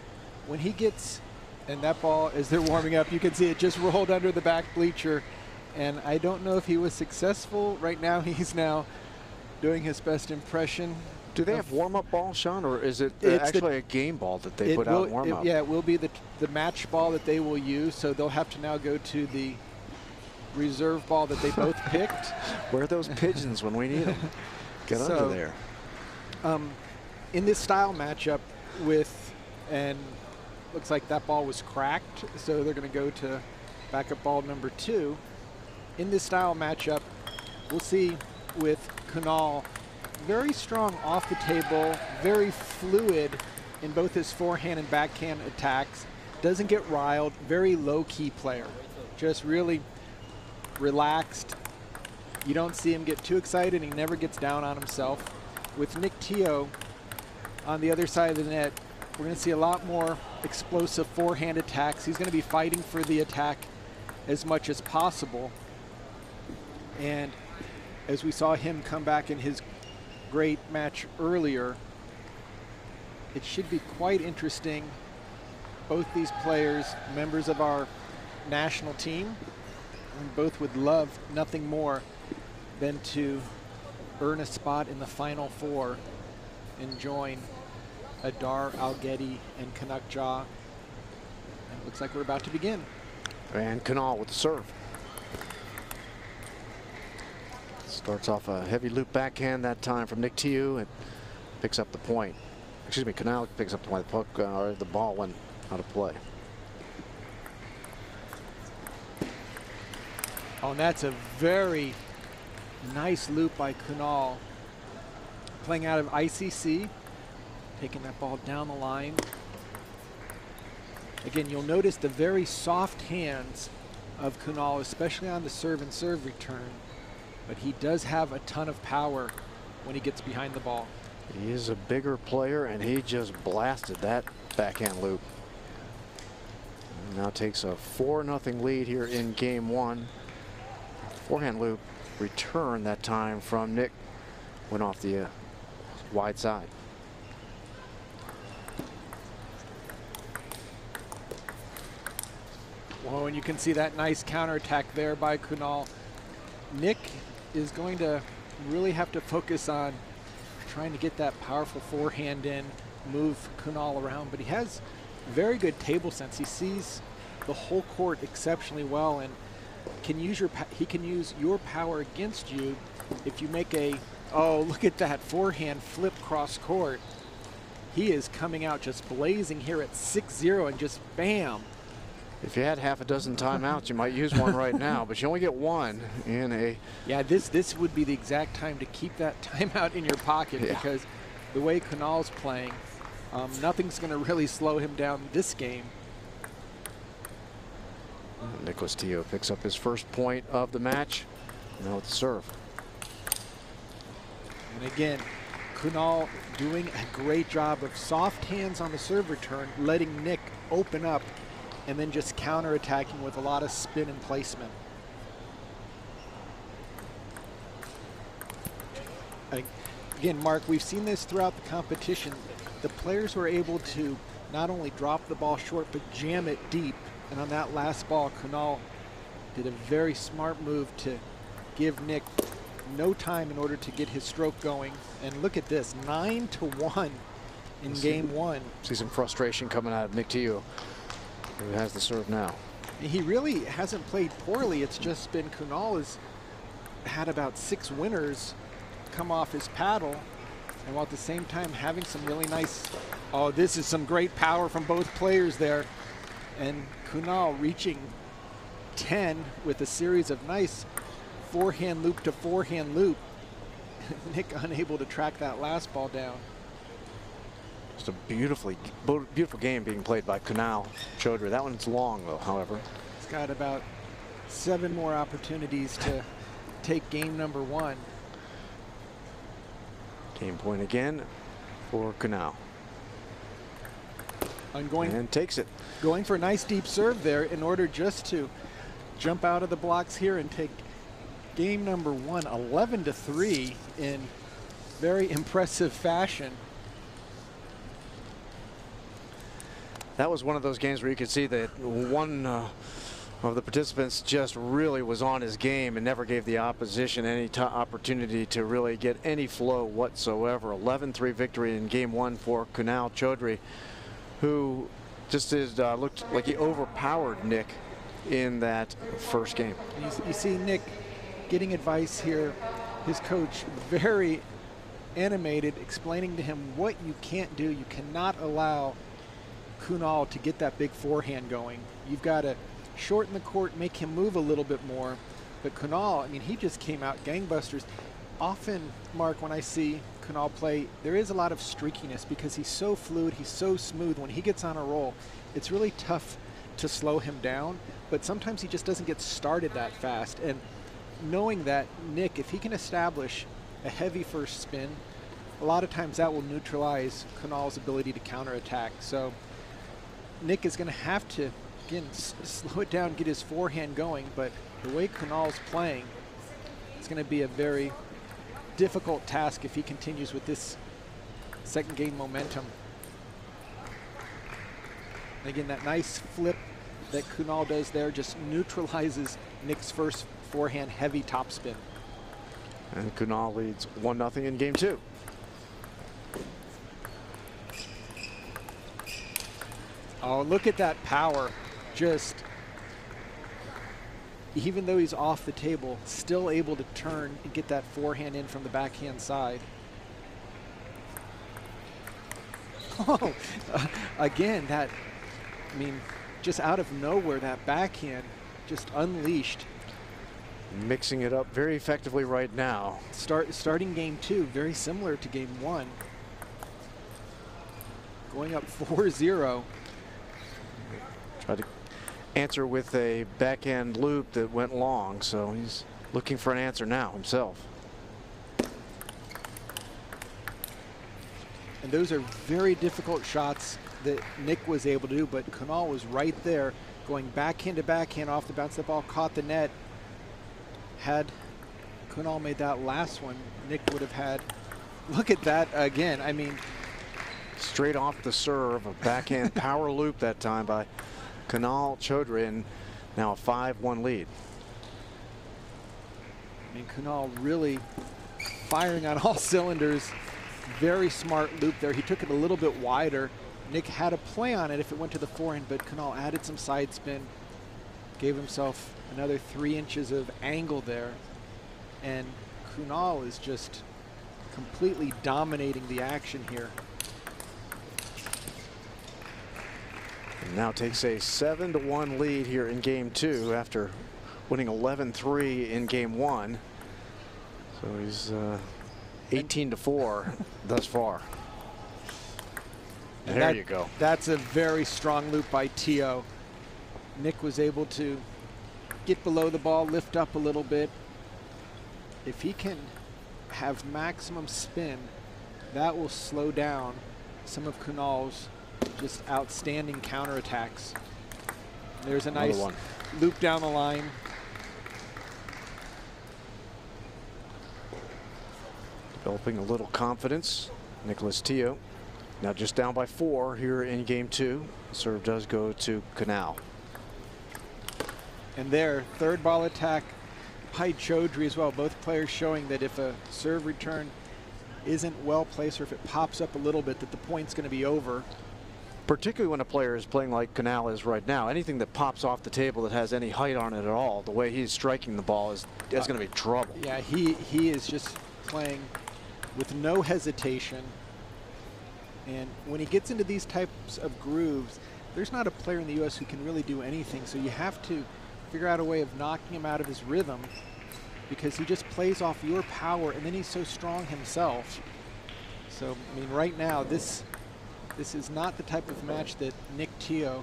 When he gets, and that ball, as they're warming up, you can see it just rolled under the back bleacher. And I don't know if he was successful. Right now, he's now doing his best impression.
Do they have warm-up balls, Sean, or is it actually a game ball that they put out in warm-up?
Yeah, it will be the match ball that they will use. So they'll have to now go to the reserve ball that they both picked.
Where are those pigeons when we need them? Get under there.
In this style matchup and looks like that ball was cracked, so they're going to go to backup ball number 2. In this style matchup, we'll see with Kunal, very strong off the table, very fluid in both his forehand and backhand attacks, doesn't get riled, very low-key player, just really relaxed. You don't see him get too excited, he never gets down on himself. With Nick Tio on the other side of the net, we're going to see a lot more explosive forehand attacks. He's going to be fighting for the attack as much as possible. And as we saw him come back in his great match earlier, it should be quite interesting. Both these players, members of our national team, and both would love nothing more than to earn a spot in the Final 4 and join Adar Aletti and Kanak Ja. And it looks like we're about to begin.
And Kunal with the serve. Starts off a heavy loop backhand that time from Nick Tio and picks up the point. Excuse me, Kunal picks up the point. The ball went out of play.
Oh, and that's a very nice loop by Kunal. Playing out of ICC. Taking that ball down the line. Again, you'll notice the very soft hands of Kunal, especially on the serve and serve return. But he does have a ton of power when he gets behind the ball.
He is a bigger player, and he just blasted that backhand loop. Now takes a 4-0 lead here in game one. Forehand loop return that time from Nick. Went off the wide side.
Well, and you can see that nice counterattack there by Kunal. Nick is going to really have to focus on trying to get that powerful forehand in, move Kunal around, but he has very good table sense. He sees the whole court exceptionally well and can use he can use your power against you if you make a, oh, look at that forehand flip cross court. He is coming out just blazing here at 6-0 and just bam.
If you had half a dozen timeouts, you might use one right now, but you only get one in a...
Yeah, this would be the exact time to keep that timeout in your pocket because the way Kunal's playing, nothing's going to really slow him down this game.
Nick Tio picks up his first point of the match. Now it's serve.
And again, Kunal doing a great job of soft hands on the serve return, letting Nick open up and then just counterattacking with a lot of spin and placement. Again, Mark, we've seen this throughout the competition. The players were able to not only drop the ball short, but jam it deep. And on that last ball, Kunal did a very smart move to give Nick no time in order to get his stroke going. And look at this, 9-1 in game one.
See some frustration coming out of Nick Tio, who has the serve now.
He really hasn't played poorly. It's just been Kunal has had about 6 winners come off his paddle, and while at the same time having some really nice, oh, this is some great power from both players there. And Kunal reaching 10 with a series of nice forehand loop to forehand loop. Nick unable to track that last ball down.
Just a beautiful game being played by Kunal Chadri. That one's long, though, however.
He's got about 7 more opportunities to take game number 1.
Game point again for Kunal. And takes it.
Going for a nice deep serve there in order just to jump out of the blocks here and take game number 1, 11-3 in very impressive fashion.
That was one of those games where you could see that one of the participants just really was on his game and never gave the opposition any opportunity to really get any flow whatsoever. 11-3 victory in game 1 for Kunal Chadri, who just looked like he overpowered Nick in that first game.
You see Nick getting advice here. His coach very animated, explaining to him what you can't do. You cannot allow Kunal to get that big forehand going. You've got to shorten the court, make him move a little bit more. But Kunal, I mean, he just came out gangbusters. Often, Mark, when I see Kunal play, there is a lot of streakiness because he's so fluid, he's so smooth. When he gets on a roll, it's really tough to slow him down, but sometimes he just doesn't get started that fast. And knowing that Nick, if he can establish a heavy first spin, a lot of times that will neutralize Kunal's ability to counterattack. So Nick is going to have to, again, slow it down, get his forehand going, but the way Kunal's playing, it's going to be a very difficult task if he continues with this second game momentum. And again, that nice flip that Kunal does there just neutralizes Nick's first forehand heavy topspin.
And Kunal leads 1-0 in game 2.
Oh, look at that power. Just, even though he's off the table, still able to turn and get that forehand in from the backhand side. Oh, again, that, I mean, just out of nowhere, that backhand just unleashed.
Mixing it up very effectively right now.
Starting game 2, very similar to game 1. Going up 4-0.
Tried to answer with a backhand loop that went long, so he's looking for an answer now himself.
And those are very difficult shots that Nick was able to do, but Kunal was right there, going backhand to backhand off the bounce. The ball caught the net. Had Kunal made that last one, Nick would have had, look at that again. I mean,
straight off the serve, a backhand power loop that time by Kunal Chadri, and now a 5-1 lead.
I mean, Kunal really firing on all cylinders. Very smart loop there. He took it a little bit wider. Nick had a play on it if it went to the forehand, but Kunal added some side spin, gave himself another 3 inches of angle there. And Kunal is just completely dominating the action here.
And now takes a 7-1 lead here in game 2 after winning 11-3 in game 1. So he's 18-4 thus far.
And
there you go.
That's a very strong loop by Tio. Nick was able to get below the ball, lift up a little bit. If he can have maximum spin, that will slow down some of Kunal's just outstanding counterattacks. There's a nice loop down the line.
Developing a little confidence, Nicholas Tio. Now just down by 4 here in game 2. Serve does go to Kunal.
And there, third ball attack by Chadri as well. Both players showing that if a serve return isn't well placed, or if it pops up a little bit, that the point's going to be over.
Particularly when a player is playing like Kunal is right now. Anything that pops off the table that has any height on it at all, the way he's striking the ball is going to be trouble.
Yeah, he is just playing with no hesitation. And when he gets into these types of grooves, there's not a player in the U.S. who can really do anything. So you have to figure out a way of knocking him out of his rhythm, because he just plays off your power, and then he's so strong himself. So, I mean, right now, this is not the type of match that Nick Tio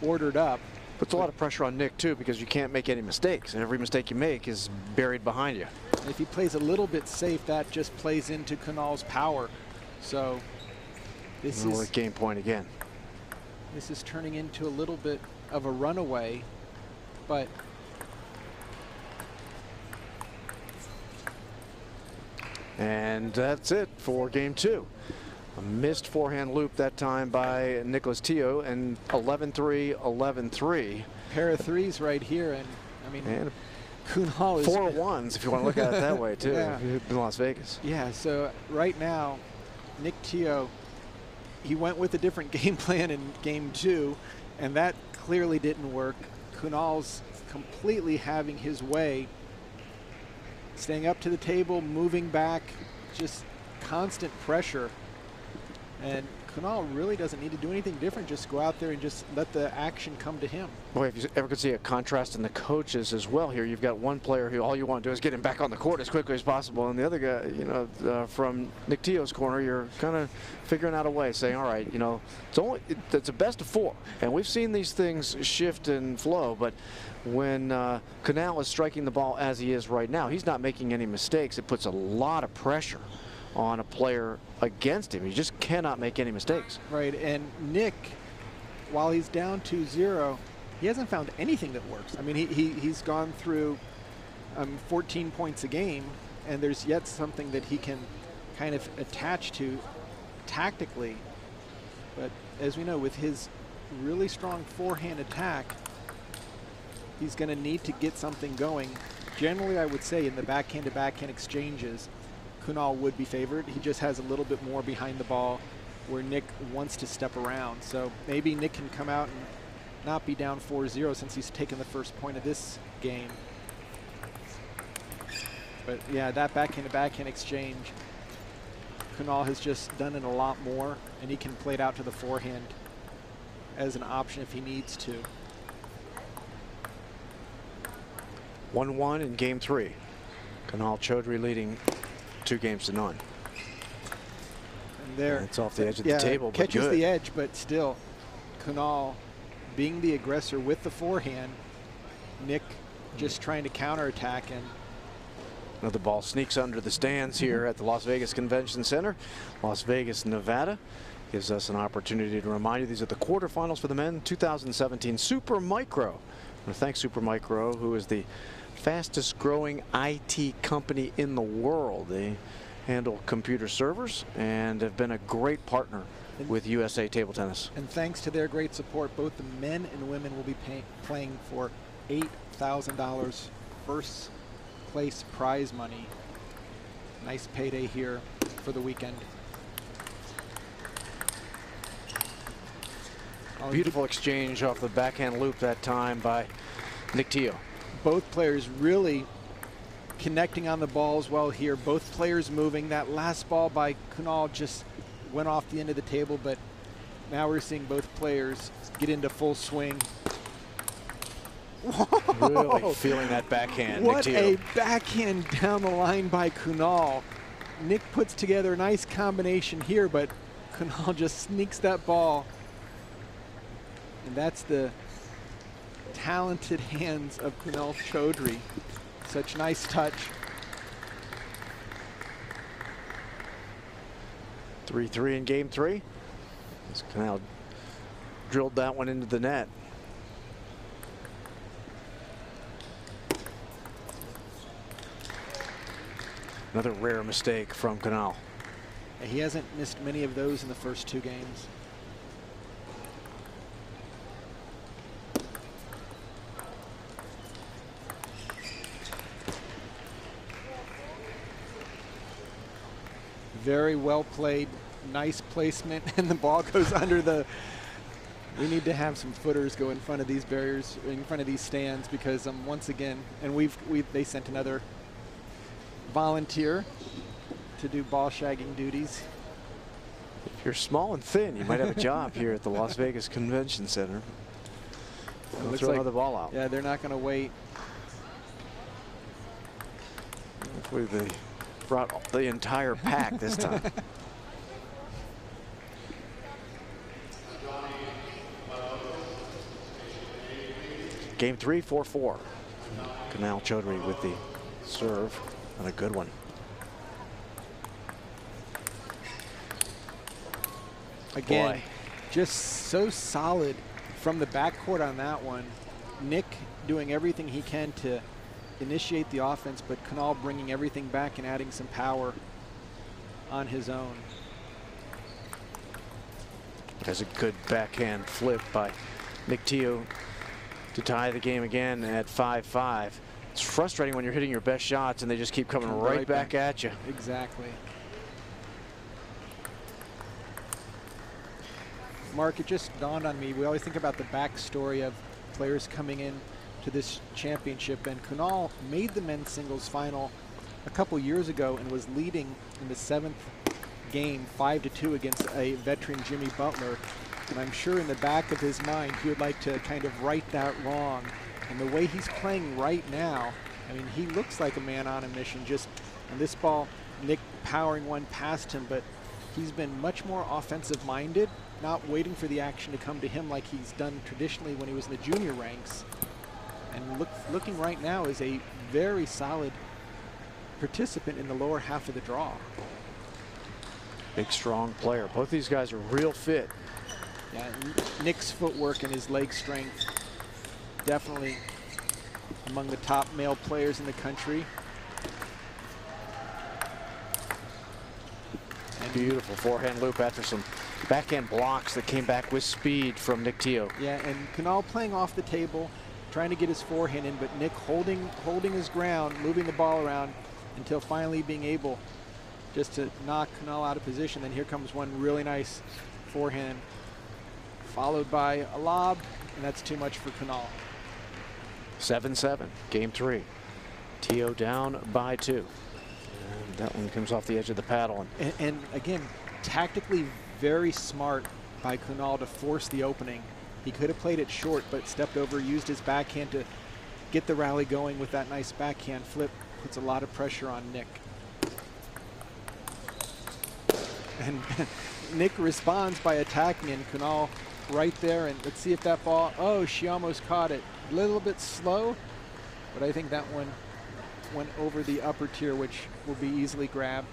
ordered up.
Puts a lot of pressure on Nick, too, because you can't make any mistakes. And every mistake you make is buried behind you.
And if he plays a little bit safe, that just plays into Kunal's power. So this is
a game point again.
This is turning into a little bit of a runaway, but
and that's it for game 2. A missed forehand loop that time by Nicholas Tio, and 11-3, 11-3.
Pair of threes right here, and I mean,
and
Kunal is
4 ones if you want to look at it that way too.
Yeah.
In Las Vegas.
Yeah. So right now, Nick Tio, he went with a different game plan in game 2, and that clearly didn't work. Kunal's completely having his way, staying up to the table, moving back, just constant pressure. And Kunal really doesn't need to do anything different, just go out there and just let the action come to him.
Boy, if you ever could see a contrast in the coaches as well here, you've got one player who all you want to do is get him back on the court as quickly as possible, and the other guy, you know, from Nick Tio's corner, you're kind of figuring out a way, saying, all right, you know, it's a best of 4, and we've seen these things shift and flow, but when Kunal is striking the ball as he is right now, he's not making any mistakes. It puts a lot of pressure on a player against him. He just cannot make any mistakes.
Right, and Nick, while he's down 2-0, he hasn't found anything that works. I mean, he's gone through 14 points a game, and there's yet something that he can kind of attach to tactically. But as we know, with his really strong forehand attack, he's going to need to get something going. Generally, I would say in the backhand-to-backhand exchanges, Kunal would be favored. He just has a little bit more behind the ball where Nick wants to step around. So maybe Nick can come out and not be down 4-0 since he's taken the first point of this game. But yeah, that backhand-to-backhand exchange, Kunal has just done it a lot more, and he can play it out to the forehand as an option if he needs to.
1-1 in game 3. Kunal Chadri leading 2-0.
And there,
it's off the edge of the table,
catches
but good.
the edge, but still, Kunal being the aggressor with the forehand, Nick just trying to counterattack, and
Another ball sneaks under the stands here at the Las Vegas Convention Center, Las Vegas, Nevada. Gives us an opportunity to remind you these are the quarterfinals for the men 2017 Super Micro. I want to thank Super Micro, who is the fastest growing IT company in the world. They handle computer servers and have been a great partner with USA Table Tennis.
And thanks to their great support, both the men and women will be playing for $8,000 first place prize money. Nice payday here for the weekend.
Beautiful exchange off the backhand loop that time by Nick Tio.
Both players really connecting on the ball as well here. Both players moving. That last ball by Kunal just went off the end of the table, but now we're seeing both players get into full swing.
Really feeling that backhand.
What
Nick Tio.
a backhand down the line by Kunal. Nick puts together a nice combination here, but Kunal just sneaks that ball. And that's the talented hands of Kunal Chadri. Such nice touch.
3-3 in game 3. As Kunal drilled that one into the net. Another rare mistake from Kunal.
He hasn't missed many of those in the first 2 games. Very well played, nice placement, and the ball goes under the. We need to have some footers go in front of these barriers, in front of these stands, because once again, and they sent another volunteer to do ball shagging duties.
If you're small and thin, you might have a job here at the Las Vegas Convention Center. They'll throw another ball out.
Yeah, they're not going to wait.
Hopefully they brought the entire pack this time. Game 3, 4-4. Kunal Chadri with the serve, and a good one.
Again,
Boy.
just so solid from the backcourt on that one. Nick doing everything he can to initiate the offense, but Kunal bringing everything back and adding some power on his own.
There's a good backhand flip by Nick Tio to tie the game again at 5-5. It's frustrating when you're hitting your best shots and they just keep coming right back at you.
Exactly. Mark, it just dawned on me, we always think about the backstory of players coming in to this championship, and Kunal made the men's singles final a couple years ago and was leading in the 7th game 5-2 against a veteran Jimmy Butler. And I'm sure in the back of his mind he would like to kind of right that wrong. And the way he's playing right now, I mean, he looks like a man on a mission. Just on this ball, Nick powering one past him, but he's been much more offensive minded, not waiting for the action to come to him like he's done traditionally when he was in the junior ranks. And looking right now is a very solid participant in the lower half of the draw.
Big, strong player. Both these guys are real fit.
Yeah, Nick's footwork and his leg strength, definitely among the top male players in the country.
And beautiful forehand loop after some backhand blocks that came back with speed from Nick Tio.
Yeah, and Kunal playing off the table, trying to get his forehand in, but Nick holding his ground, moving the ball around until finally being able just to knock Kunal out of position. Then here comes one really nice forehand, followed by a lob, and that's too much for Kunal.
7-7, game 3. Tio down by 2. And that one comes off the edge of the paddle.
And again, tactically very smart by Kunal to force the opening. He could have played it short, but stepped over, used his backhand to get the rally going with that nice backhand flip. Puts a lot of pressure on Nick. And Nick responds by attacking, and Kunal right there. And let's see if that ball, oh, she almost caught it. A little bit slow, but I think that one went over the upper tier, which will be easily grabbed.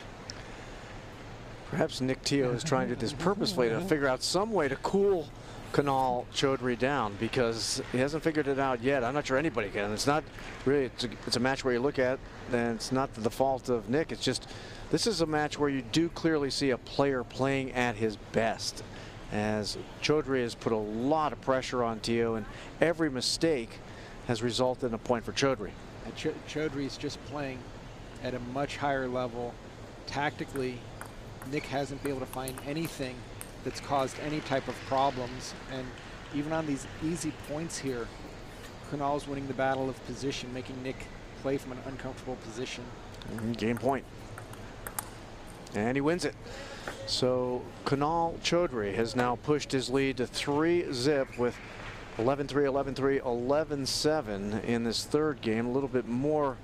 Perhaps Nick Tio is trying to do this purposefully to figure out some way to cool Kunal Chadri down, because he hasn't figured it out yet. I'm not sure anybody can. It's not really, it's a match where you look at, and it's not the fault of Nick. It's just, this is a match where you do clearly see a player playing at his best, as Chadri has put a lot of pressure on Tio, and every mistake has resulted in a point for Chadri.
Chadri is just playing at a much higher level. Tactically, Nick hasn't been able to find anything that's caused any type of problems, and even on these easy points here, Kunal's winning the battle of position, making Nick play from an uncomfortable position.
Game point. And he wins it. So Kunal Chadri has now pushed his lead to 3-zip with 11-3, 11-3, 11-7 in this third game. A little bit more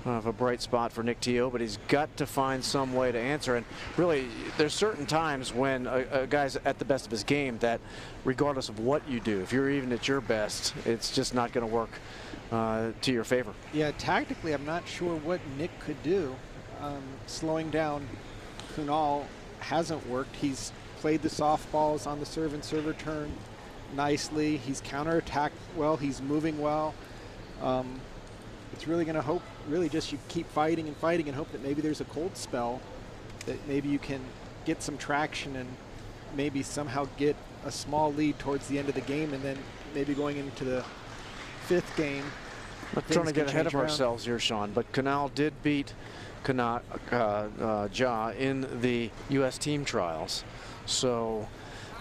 of a bright spot for Nick Tio, but he's got to find some way to answer. And really, there's certain times when a guy's at the best of his game that, regardless of what you do, if you're even at your best, it's just not going to work to your favor.
Yeah, tactically, I'm not sure what Nick could do. Slowing down Kunal hasn't worked. He's played the softballs on the serve and serve return nicely. He's counterattacked well. He's moving well. It's really going to hope, really just you keep fighting and fighting and hope that maybe there's a cold spell, that maybe you can get some traction and maybe somehow get a small lead towards the end of the game, and then maybe going into the fifth game.
Not trying to get ahead of ourselves here, Sean, but Kunal did beat Kanak Ja in the U.S. team trials. So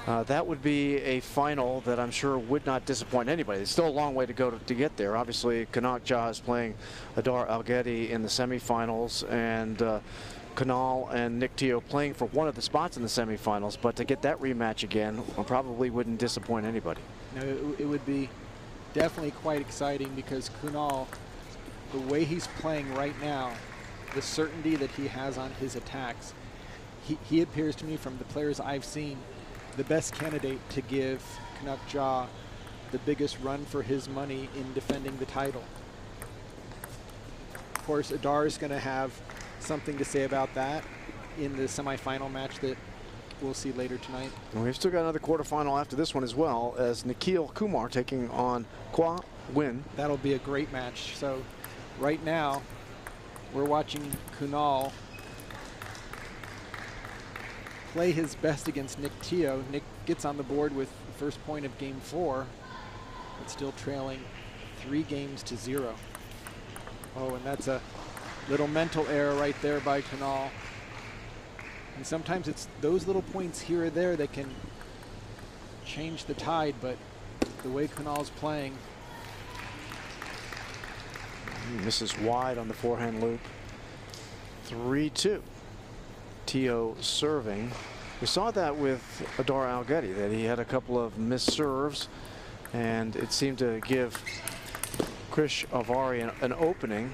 that would be a final that I'm sure would not disappoint anybody. There's still a long way to go to get there. Obviously, Kanak Ja is playing Adar Aletti in the semifinals, and Kunal and Nick Tio playing for one of the spots in the semifinals. But to get that rematch again probably wouldn't disappoint anybody.
No, it would be definitely quite exciting, because Kunal, the way he's playing right now, the certainty that he has on his attacks, he appears to me, from the players I've seen, the best candidate to give Kanak Ja the biggest run for his money in defending the title. Of course, Adar is going to have something to say about that in the semifinal match that we'll see later tonight.
And we've still got another quarterfinal after this one as well, as Nille Kumar taking on Qua Win.
That'll be a great match. So right now, we're watching Kunal play his best against Nick Tio. Nick gets on the board with the first point of game 4, but still trailing 3-0. Oh, and that's a little mental error right there by Kunal. And sometimes it's those little points here or there that can change the tide, but the way Kunal's playing.
He misses wide on the forehand loop. 3-2. Tio serving. We saw that with Adar Aletti, that he had a couple of missed serves, and it seemed to give Krish Avari an opening,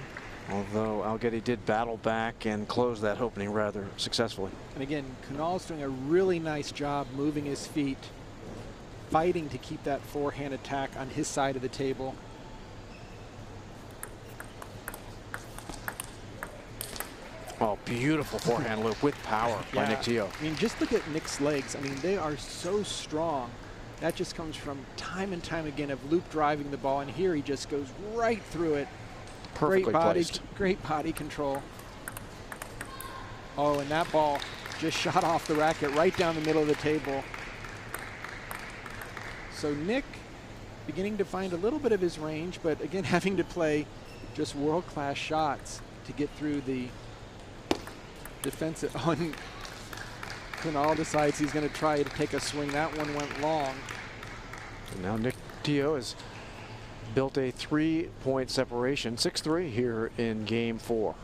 although Aletti did battle back and close that opening rather successfully.
And again, Kunal's doing a really nice job moving his feet, fighting to keep that forehand attack on his side of the table.
Oh, beautiful forehand loop with power by Nick Tio.
I mean, just look at Nick's legs. I mean, they are so strong. That just comes from time and time again of loop driving the ball, and here he just goes right through it.
Perfectly placed.
Great body control. Oh, and that ball just shot off the racket right down the middle of the table. So Nick beginning to find a little bit of his range, but again, having to play just world-class shots to get through the defensive. On Kunal decides he's going to try to take a swing. That one went long.
And now Nick Tio has built a 3-point separation, 6-3 here in game 4.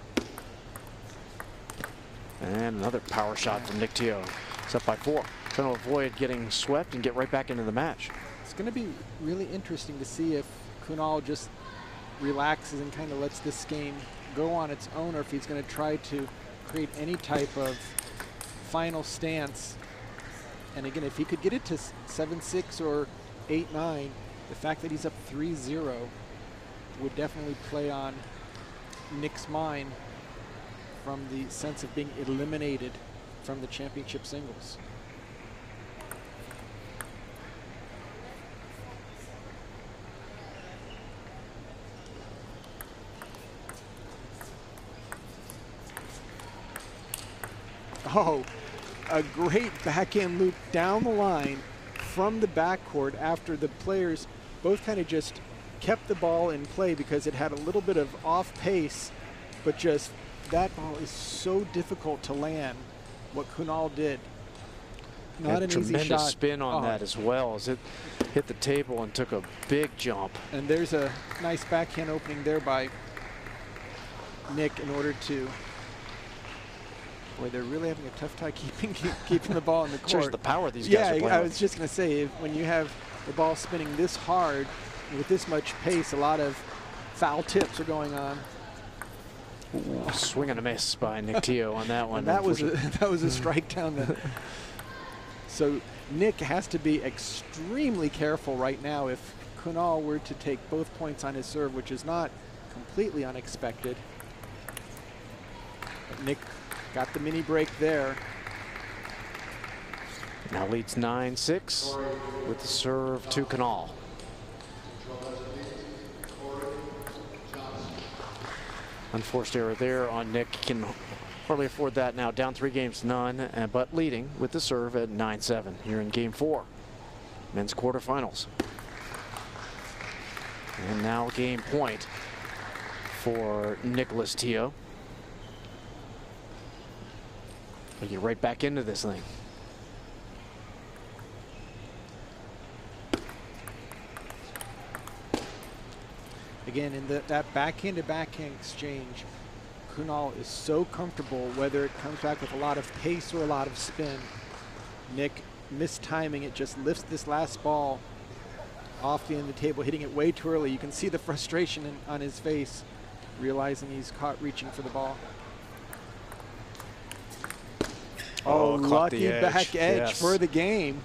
And another power shot from Nick Tio. It's up by 4. Trying to avoid getting swept and get right back into the match.
It's going to be really interesting to see if Kunal just relaxes and kind of lets this game go on its own, or if he's going to try to create any type of final stance. And again, if he could get it to 7-6 or 8-9, the fact that he's up 3-0 would definitely play on Nick's mind from the sense of being eliminated from the championship singles. Oh, a great backhand loop down the line from the backcourt after the players both kind of just kept the ball in play because it had a little bit of off pace, but just that ball is so difficult to land, what Kunal did. Not an easy shot.
Tremendous spin on that as well as it hit the table and took a big jump.
And there's a nice backhand opening there by Nick in order to, boy, they're really having a tough time keeping the ball in the court.
Shows the power these guys are playing
I
with.
was just going to say, when you have the ball spinning this hard with this much pace, a lot of foul tips are going on.
Ooh, swing and a miss by Nick Tio on that one.
And that was a strike down. So Nick has to be extremely careful right now if Kunal were to take both points on his serve, which is not completely unexpected. But Nick got the mini break there.
Now leads 9-6 with the serve to Kunal. Unforced error there on Nick. Can hardly afford that now. Down 3 games to none, but leading with the serve at 9-7 here in game 4. Men's quarterfinals. And now game point for Nicholas Tio. We'll get right back into this thing.
Again, in that backhand-to-backhand exchange, Kunal is so comfortable whether it comes back with a lot of pace or a lot of spin. Nick mistiming it, just lifts this last ball off the end of the table, hitting it way too early. You can see the frustration on his face, realizing he's caught reaching for the ball. Oh, lucky back edge for the game.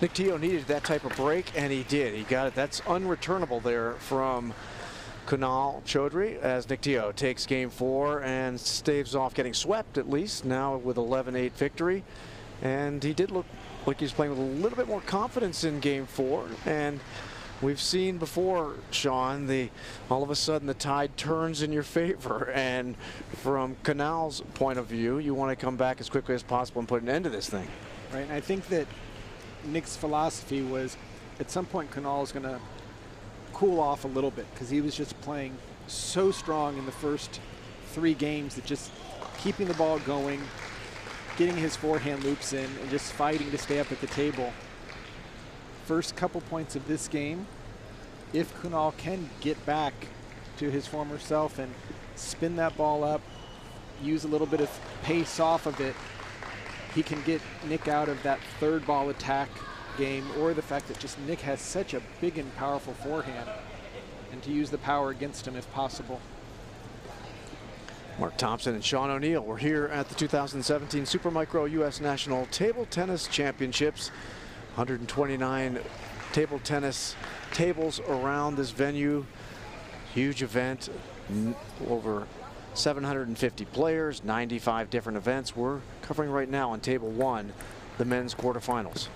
Nick Tio needed that type of break, and he did. He got it. That's unreturnable there from Kunal Chadri as Nick Tio takes game 4 and staves off getting swept, at least now with 11-8 victory. And he did look like he's playing with a little bit more confidence in game 4. And we've seen before, Sean, all of a sudden the tide turns in your favor. And from Kunal's point of view, you want to come back as quickly as possible and put an end to this thing.
Right, and I think that Nick's philosophy was at some point Kunal is going to cool off a little bit because he was just playing so strong in the first 3 games that just keeping the ball going, getting his forehand loops in, and just fighting to stay up at the table. First couple points of this game, if Kunal can get back to his former self and spin that ball up, use a little bit of pace off of it, he can get Nick out of that 3rd ball attack game, or the fact that just Nick has such a big and powerful forehand, and to use the power against him if possible.
Mark Thompson and Sean O'Neill. We're here at the 2017 Supermicro U.S. National Table Tennis Championships. 129 table tennis tables around this venue. Huge event, over 750 players, 95 different events. We're covering right now on table 1, the men's quarterfinals.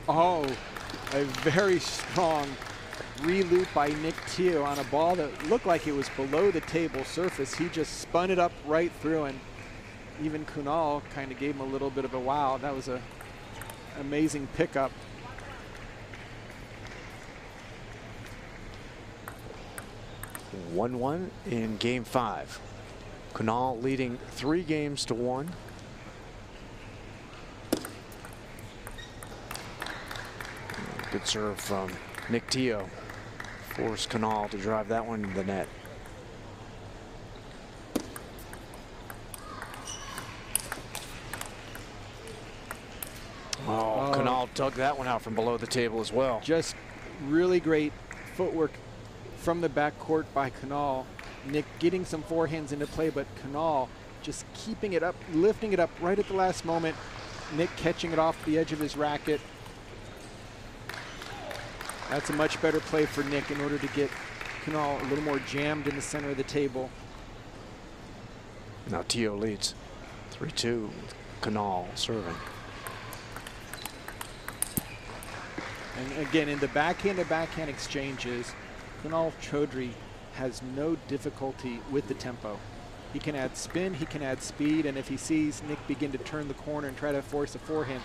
Oh, a very strong re-loop by Nick Tio on a ball that looked like it was below the table surface. He just spun it up right through, and even Kunal kind of gave him a little bit of a wow. That was an amazing pickup.
(1-1) in game 5. Kunal leading 3 games to 1. Good serve from Nick Tio. Forced Kunal to drive that one into the net. Oh, Kunal dug that one out from below the table as well.
Just really great footwork from the backcourt by Kunal. Nick getting some forehands into play, but Kunal just keeping it up, lifting it up right at the last moment. Nick catching it off the edge of his racket. That's a much better play for Nick in order to get Kunal a little more jammed in the center of the table.
Now Tio leads 3-2. Kunal serving.
And again, in the backhand-to-backhand exchanges, Kunal Chadri has no difficulty with the tempo. He can add spin, he can add speed, and if he sees Nick begin to turn the corner and try to force a forehand,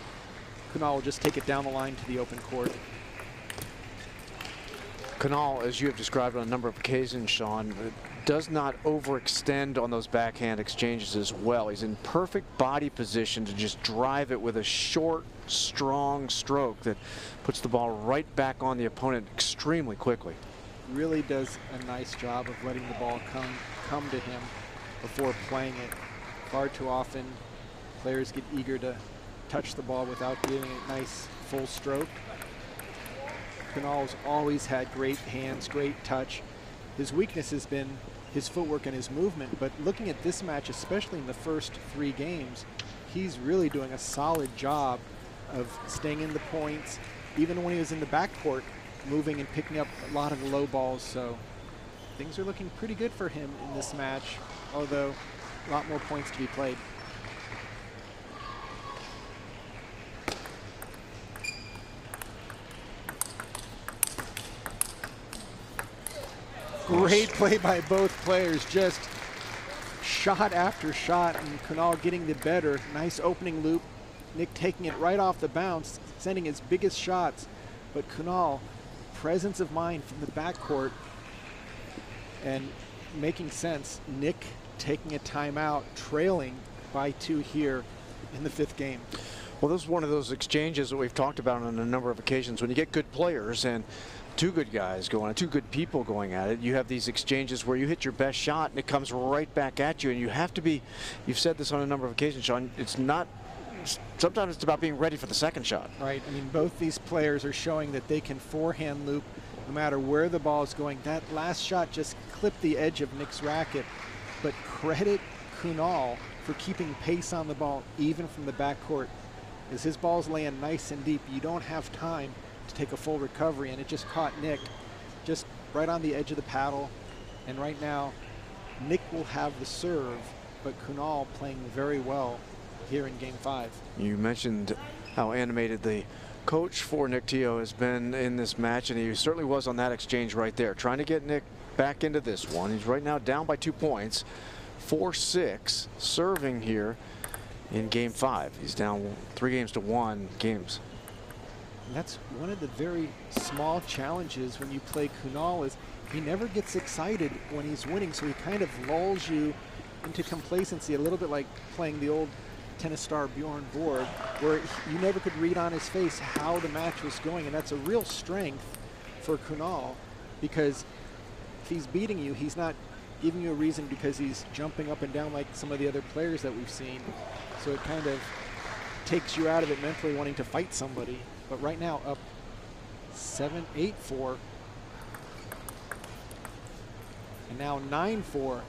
Kunal will just take it down the line to the open court.
Kunal, as you have described on a number of occasions, Sean, does not overextend on those backhand exchanges as well. He's in perfect body position to just drive it with a short, strong stroke that puts the ball right back on the opponent extremely quickly.
Really does a nice job of letting the ball come to him before playing it. Far too often, players get eager to touch the ball without giving it a nice full stroke. Kunal's always had great hands, great touch. His weakness has been his footwork and his movement, but looking at this match, especially in the first 3 games, he's really doing a solid job of staying in the points, even when he was in the backcourt, moving and picking up a lot of the low balls. So things are looking pretty good for him in this match, although a lot more points to be played. Great play by both players, just shot after shot, and Kunal getting the better. Nice opening loop. Nick taking it right off the bounce, sending his biggest shots. But Kunal, presence of mind from the backcourt and making sense. Nick taking a timeout, trailing by 2 here in the 5th game.
Well, this is one of those exchanges that we've talked about on a number of occasions. When you get good players and 2 good guys going, 2 good people going at it, you have these exchanges where you hit your best shot and it comes right back at you, and you have to be, you've said this on a number of occasions, Sean, it's not, sometimes it's about being ready for the second shot.
Right, I mean, both these players are showing that they can forehand loop no matter where the ball is going. That last shot just clipped the edge of Nick's racket, but credit Kunal for keeping pace on the ball even from the backcourt. As his ball's laying nice and deep, you don't have time to take a full recovery, and it just caught Nick just right on the edge of the paddle. And right now, Nick will have the serve, but Kunal playing very well here in Game 5.
You mentioned how animated the coach for Nick Tio has been in this match, and he certainly was on that exchange right there, trying to get Nick back into this one. He's right now down by 2 points, 4-6, serving here in Game 5. He's down 3 games to 1 games.
And that's one of the very small challenges when you play Kunal, is he never gets excited when he's winning, so he kind of lulls you into complacency, a little bit like playing the old tennis star Bjorn Borg, where you never could read on his face how the match was going. And that's a real strength for Kunal, because if he's beating you, he's not giving you a reason because he's jumping up and down like some of the other players that we've seen. So it kind of takes you out of it mentally wanting to fight somebody. But right now up 7-8-4. And now 9-4.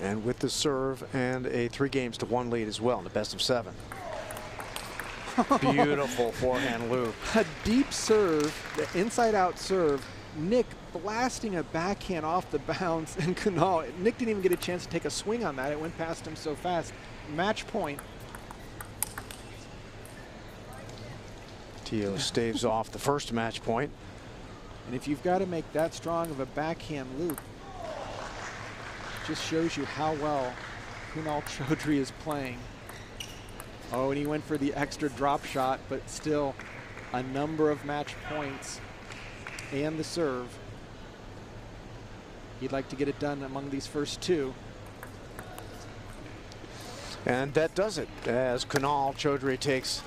And with the serve and a 3 games to 1 lead as well in the best of 7. Beautiful forehand loop.
A deep serve, the inside out serve. Nick blasting a backhand off the bounce, and Kunal, Nick didn't even get a chance to take a swing on that. It went past him so fast. Match point.
Tio staves off the first match point.
And if you've got to make that strong of a backhand loop, just shows you how well Kunal Chadri is playing. Oh, and he went for the extra drop shot, but still a number of match points and the serve. He'd like to get it done among these first 2.
And that does it, as Kunal Chadri takes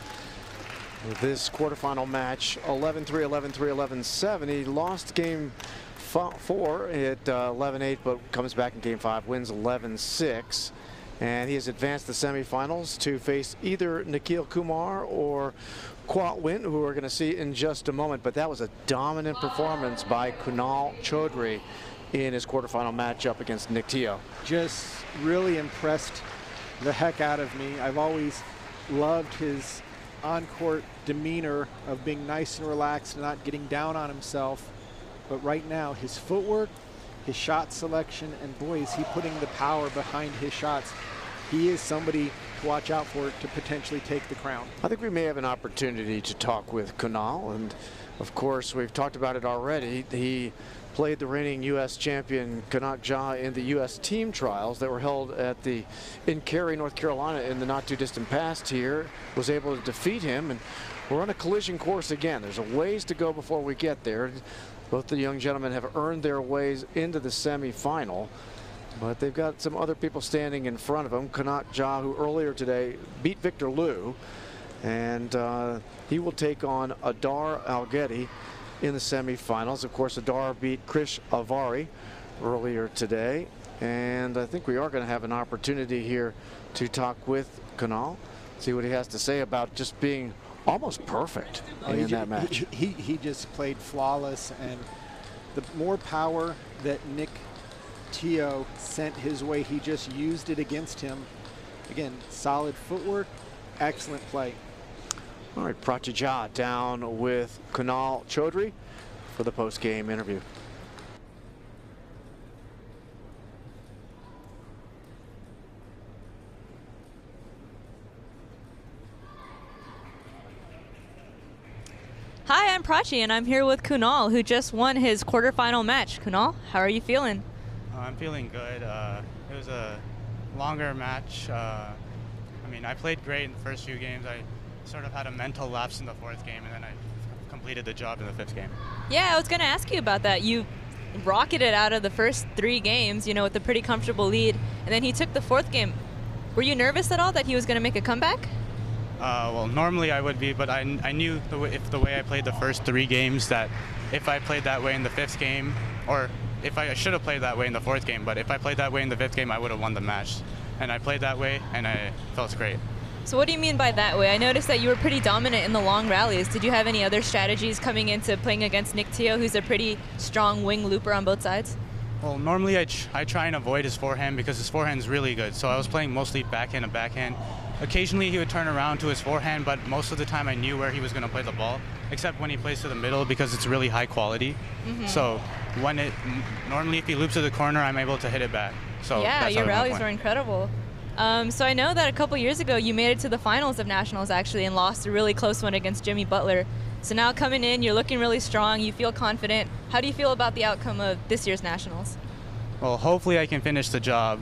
this quarterfinal match 11-3, 11-3, 11-7. He lost game 4 at 11-8, but comes back in Game 5, wins 11-6. And he has advanced the semifinals to face either Nille Kumar or Qua Win, who we're going to see in just a moment. But that was a dominant performance by Kunal Chadri in his quarterfinal matchup against Nick Tio.
Just really impressed the heck out of me. I've always loved his on-court demeanor of being nice and relaxed and not getting down on himself. But right now, his footwork, his shot selection, and boy, is he putting the power behind his shots. He is somebody to watch out for to potentially take the crown.
I think we may have an opportunity to talk with Kunal, and of course we've talked about it already. He played the reigning U.S. champion Kanak Ja in the U.S. team trials that were held in Cary, North Carolina in the not too distant past here. Was able to defeat him, and we're on a collision course again. There's a ways to go before we get there. Both the young gentlemen have earned their ways into the semifinal, but they've got some other people standing in front of them. Kanak Ja, who earlier today beat Victor Liu, and he will take on Adar Aletti in the semifinals. Of course, Adar beat Avari earlier today, and I think we are going to have an opportunity here to talk with Kunal, see what he has to say about just being almost perfect in that match.
He just played flawless, and the more power that Nick Tio sent his way, he just used it against him. Again, solid footwork, excellent play.
All right, Kanak Ja down with Kunal Chadri for the post-game interview.
Hi, I'm Prachi, and I'm here with Kunal, who just won his quarterfinal match. Kunal, how are you feeling?
I'm feeling good. It was a longer match. I mean, I played great in the first few games. I sort of had a mental lapse in the fourth game, and then I completed the job in the fifth game.
Yeah, I was going to ask you about that. You rocketed out of the first 3 games, you know, with a pretty comfortable lead, and then he took the fourth game. Were you nervous at all that he was going to make a comeback?
Well, normally I would be, but I knew the way I played the first 3 games, that if I played that way in the fifth game, or if I should have played that way in the fourth game, but if I played that way in the fifth game, I would have won the match. And I played that way, and I felt great.
So what do you mean by that way? I noticed that you were pretty dominant in the long rallies. Did you have any other strategies coming into playing against Nick Tio, who's a pretty strong wing looper on both sides?
Well, normally I try and avoid his forehand because his forehand is really good. So I was playing mostly backhand and backhand. Occasionally he would turn around to his forehand, but most of the time I knew where he was going to play the ball, except when he plays to the middle because it's really high quality. So normally if he loops to the corner, I'm able to hit it back. So
yeah, your rallies were incredible. So I know that a couple years ago you made it to the finals of nationals actually and lost a really close one against Jimmy Butler. So now coming in, you're looking really strong, you feel confident. How do you feel about the outcome of this year's nationals?
Well, hopefully I can finish the job.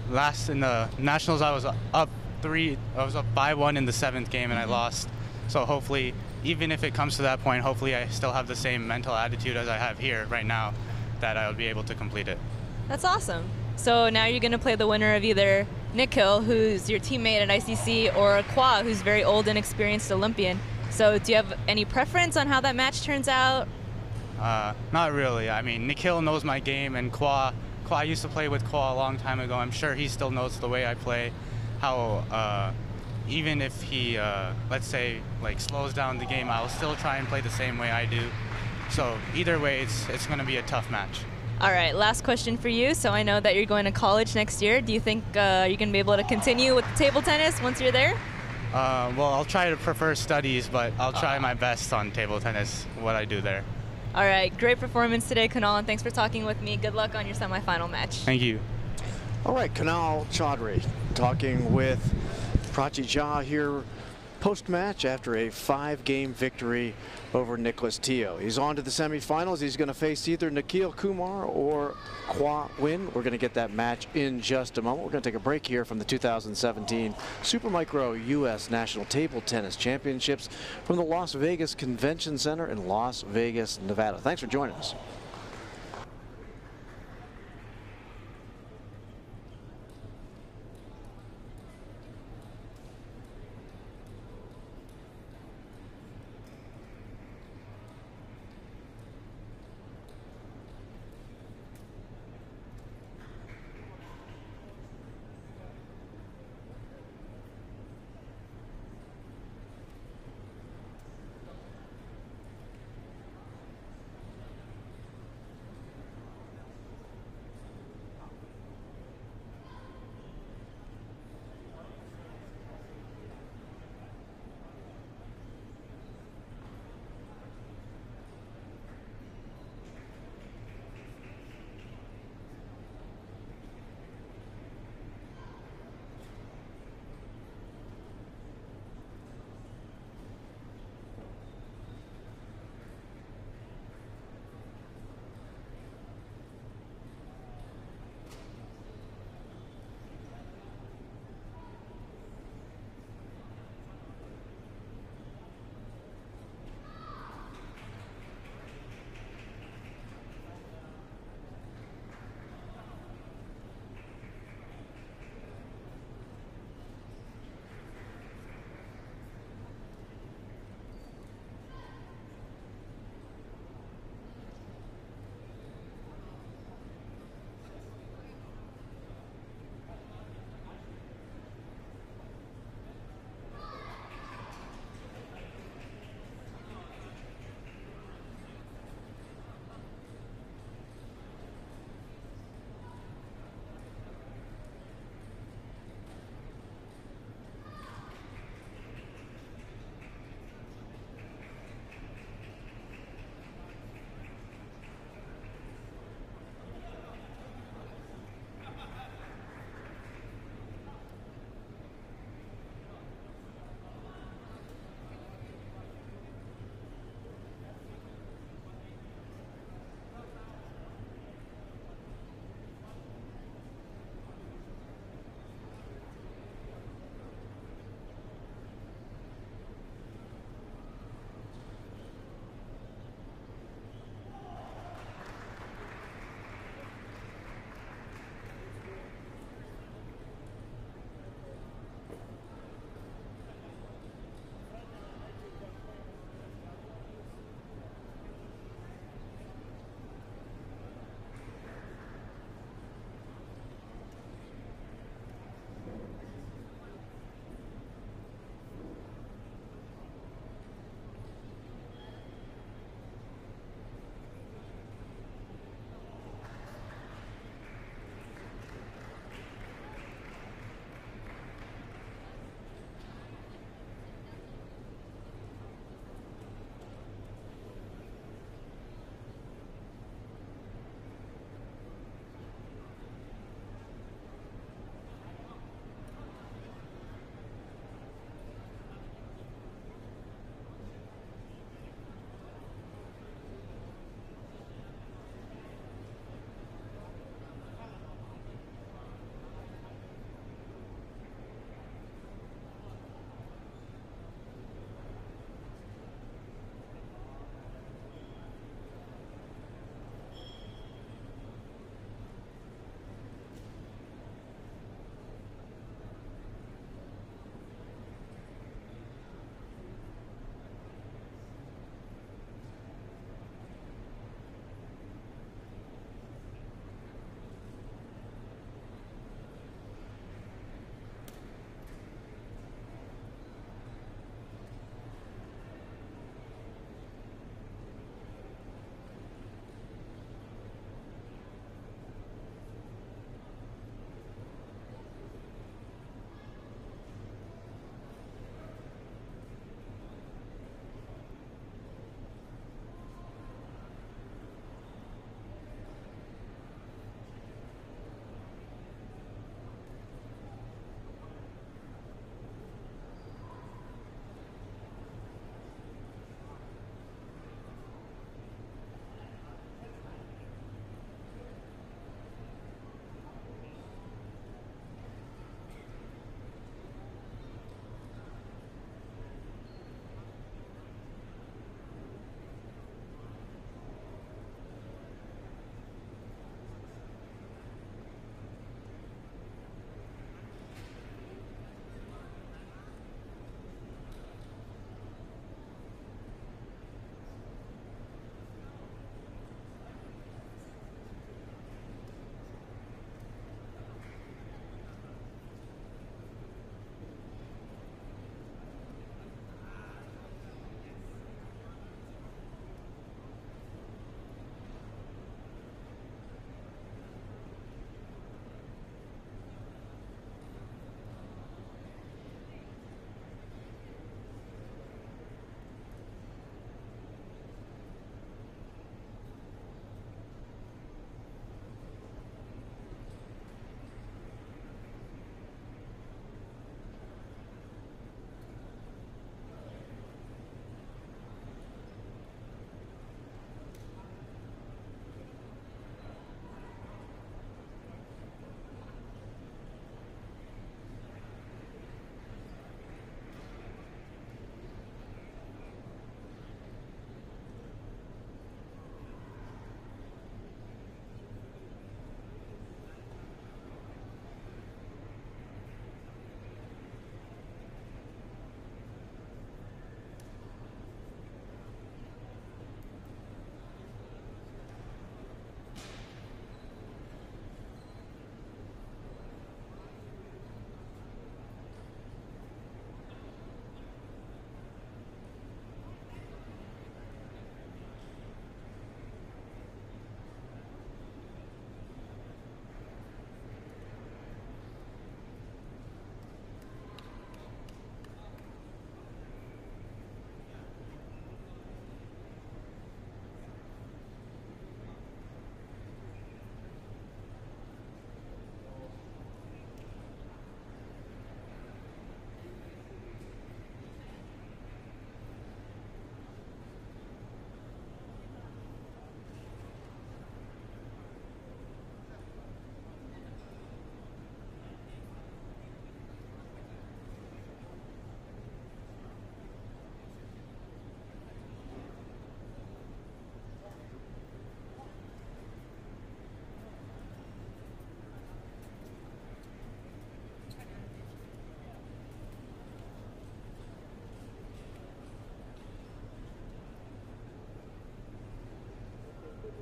Last in the nationals I was up 5-1 in the 7th game and I lost. So hopefully, even if it comes to that point, hopefully I still have the same mental attitude as I have here right now, that I'll be able to complete it.
That's awesome. So now you're going to play the winner of either Nikhil, who's your teammate at ICC, or Qua, who's very old and experienced Olympian. So do you have any preference on how that match turns out?
Not really. I mean, Nikhil knows my game, and Qua used to play with Qua a long time ago. I'm sure he still knows the way I play. How even if he, let's say, like slows down the game, I'll still try and play the same way I do. So either way, it's going to be a tough match.
All right, last question for you. So I know that you're going to college next year. Do you think you're going to be able to continue with table tennis once you're there?
Well, I'll try to prefer studies, but I'll try my best on table tennis, what I do there.
All right, great performance today, Kunal, and thanks for talking with me. Good luck on your semifinal match.
Thank you.
All right, Kunal Chadri talking with Kanak Ja here post-match after a 5-game victory over Nicholas Tio. He's on to the semifinals. He's going to face either Nille Kumar or Qua Win. We're going to get that match in just a moment. We're going to take a break here from the 2017 Supermicro U.S. National Table Tennis Championships from the Las Vegas Convention Center in Las Vegas, Nevada. Thanks for joining us.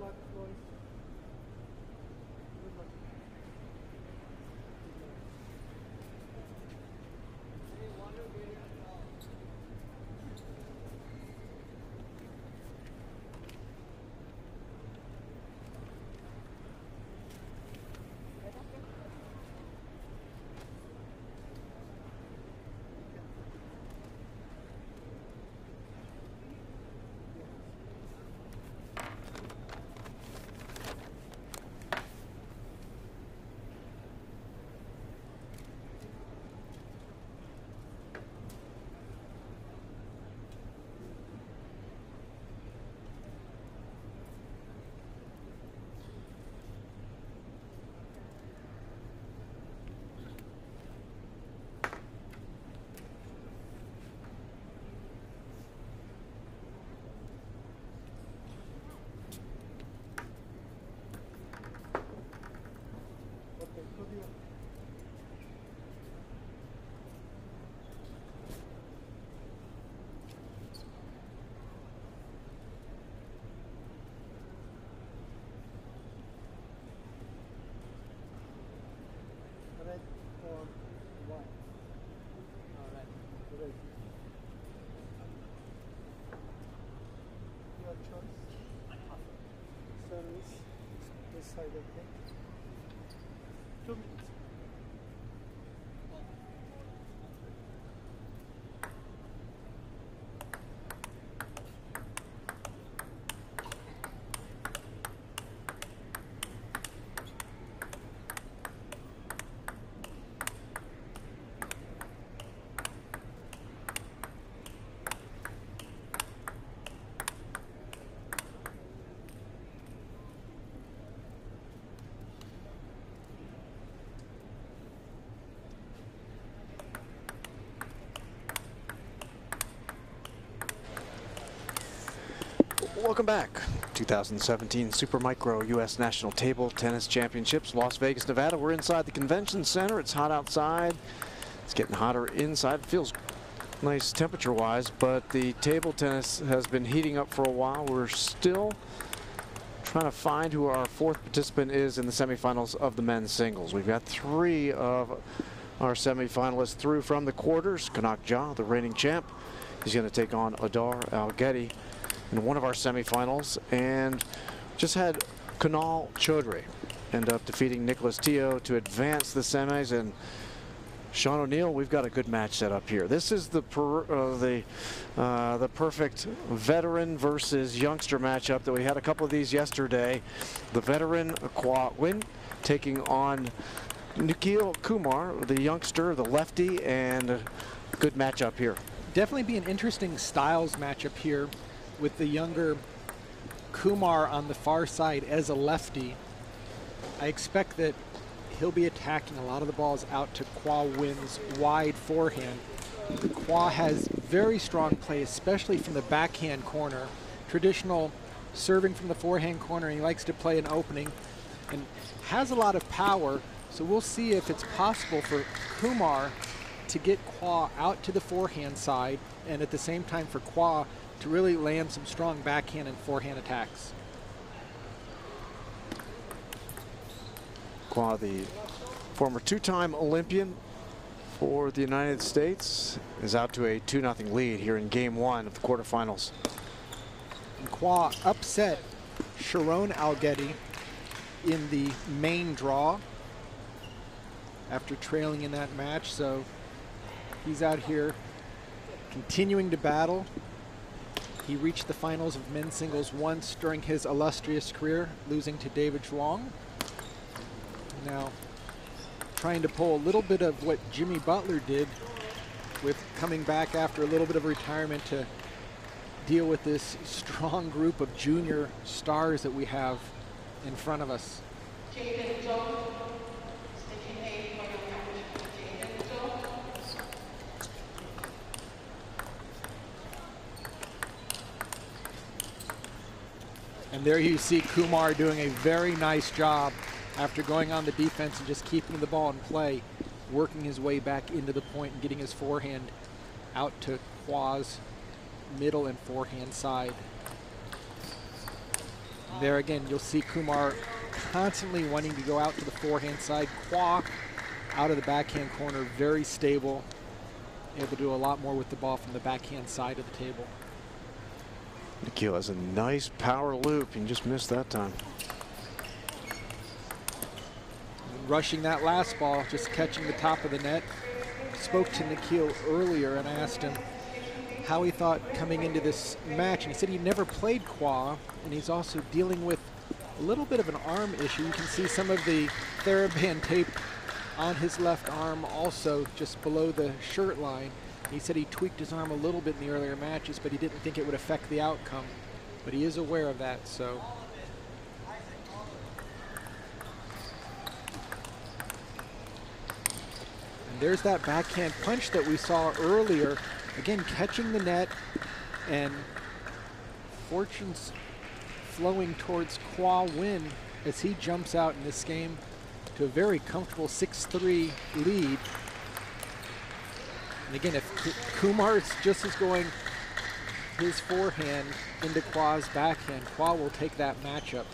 luck, boys. Good luck. Okay, good deal. Red or white? Red. Red. Your choice. Service. This side of things. 2 minutes.
Welcome back. 2017 Super Micro U.S. National Table Tennis Championships, Las Vegas, Nevada. We're inside the convention center. It's hot outside. It's getting hotter inside. It feels nice temperature-wise, but the table tennis has been heating up for a while. We're still trying to find who our fourth participant is in the semifinals of the men's singles. We've got 3 of our semifinalists through from the quarters. Kanak Ja, the reigning champ, he's going to take on Adar Aletti in one of our semifinals, and just had Kunal Chadri end up defeating Nick Tio to advance the semis. And Sean O'Neill, we've got a good match set up here. This is the perfect veteran versus youngster matchup that we had a couple of these yesterday. The veteran Qua Win taking on Nille Kumar, the youngster, the lefty, and a good matchup here.
Definitely be an interesting styles matchup here, with the younger Kumar on the far side as a lefty. I expect that he'll be attacking a lot of the balls out to Qua Win's wide forehand. Qua has very strong play, especially from the backhand corner. Traditional serving from the forehand corner, and he likes to play an opening and has a lot of power. So we'll see if it's possible for Kumar to get Qua out to the forehand side, and at the same time for Qua to really land some strong backhand and forehand attacks.
Qua, the former 2-time Olympian for the United States, is out to a 2-0 lead here in game 1 of the quarterfinals.
And Qua upset Sharon Aletti in the main draw after trailing in that match, so he's out here continuing to battle. He reached the finals of men's singles once during his illustrious career, losing to David Zhuang. Now, trying to pull a little bit of what Jimmy Butler did with coming back after a little bit of retirement to deal with this strong group of junior stars that we have in front of us. And there you see Kumar doing a very nice job after going on the defense and just keeping the ball in play, working his way back into the point and getting his forehand out to Qua's middle and forehand side. There again, you'll see Kumar constantly wanting to go out to the forehand side. Qua out of the backhand corner, very stable, able to do a lot more with the ball from the backhand side of the table.
Nikhil has a nice power loop. He just missed that time.
Rushing that last ball, just catching the top of the net. Spoke to Nikhil earlier and I asked him how he thought coming into this match, and he said he never played Qua, and he's also dealing with a little bit of an arm issue. You can see some of the TheraBand tape on his left arm, also just below the shirt line. He said he tweaked his arm a little bit in the earlier matches, but he didn't think it would affect the outcome. But he is aware of that, so. And there's that backhand punch that we saw earlier. Again, catching the net, and fortunes flowing towards Qua Win as he jumps out in this game to a very comfortable 6-3 lead. And again, if Kumar just is going his forehand into Qua's backhand, Qua will take that matchup.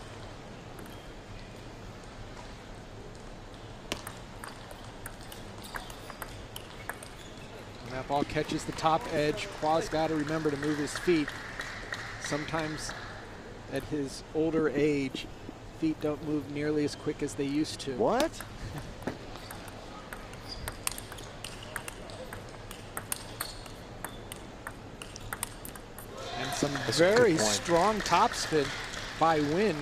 That ball catches the top edge. Qua's got to remember to move his feet. Sometimes at his older age, feet don't move nearly as quick as they used to.
What?
And some very strong topspin by Win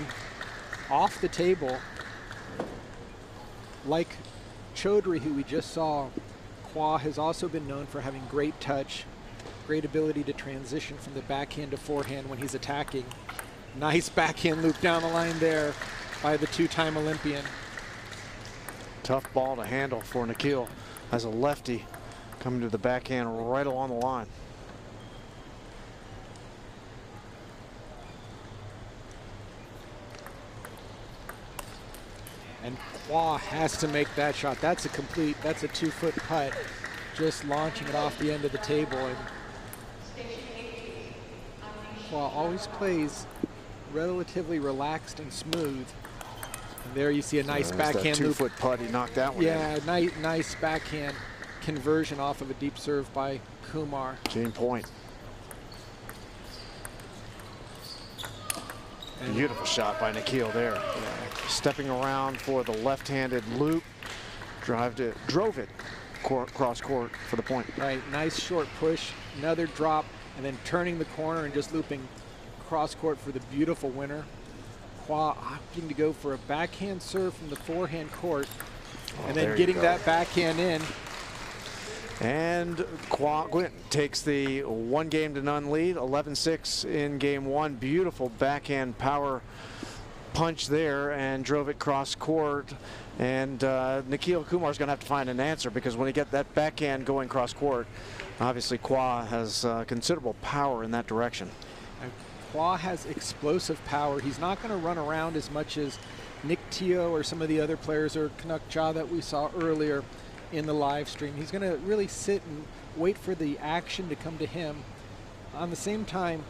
off the table. Like Chadri, who we just saw, Qua has also been known for having great touch, great ability to transition from the backhand to forehand when he's attacking. Nice backhand loop down the line there by the two-time Olympian.
Tough ball to handle for Nikhil as a lefty coming to the backhand right along the line.
And Qua has to make that shot. That's a 2-foot putt, just launching it off the end of the table. And Qua always plays relatively relaxed and smooth. And there you see a nice backhand loop.
2-foot putt, he knocked that one in.
Yeah, nice backhand conversion off of a deep serve by Kumar.
Game point. Beautiful shot by Nikhil there. Yeah. Stepping around for the left-handed loop, drove it cross court for the point.
Right, nice short push, another drop, and then turning the corner and just looping cross court for the beautiful winner. Qua opting to go for a backhand serve from the forehand court, and then getting that backhand in.
And Qua Win takes the 1-0 lead, 11-6 in game one. Beautiful backhand power punch there and drove it cross court. And Nikhil Kumar's going to have to find an answer, because when he get that backhand going cross court, obviously Qua has considerable power in that direction.
Qua has explosive power. He's not going to run around as much as Nick Tio or some of the other players, or Kanak Ja that we saw earlier in the live stream. He's going to really sit and wait for the action to come to him. On the same time,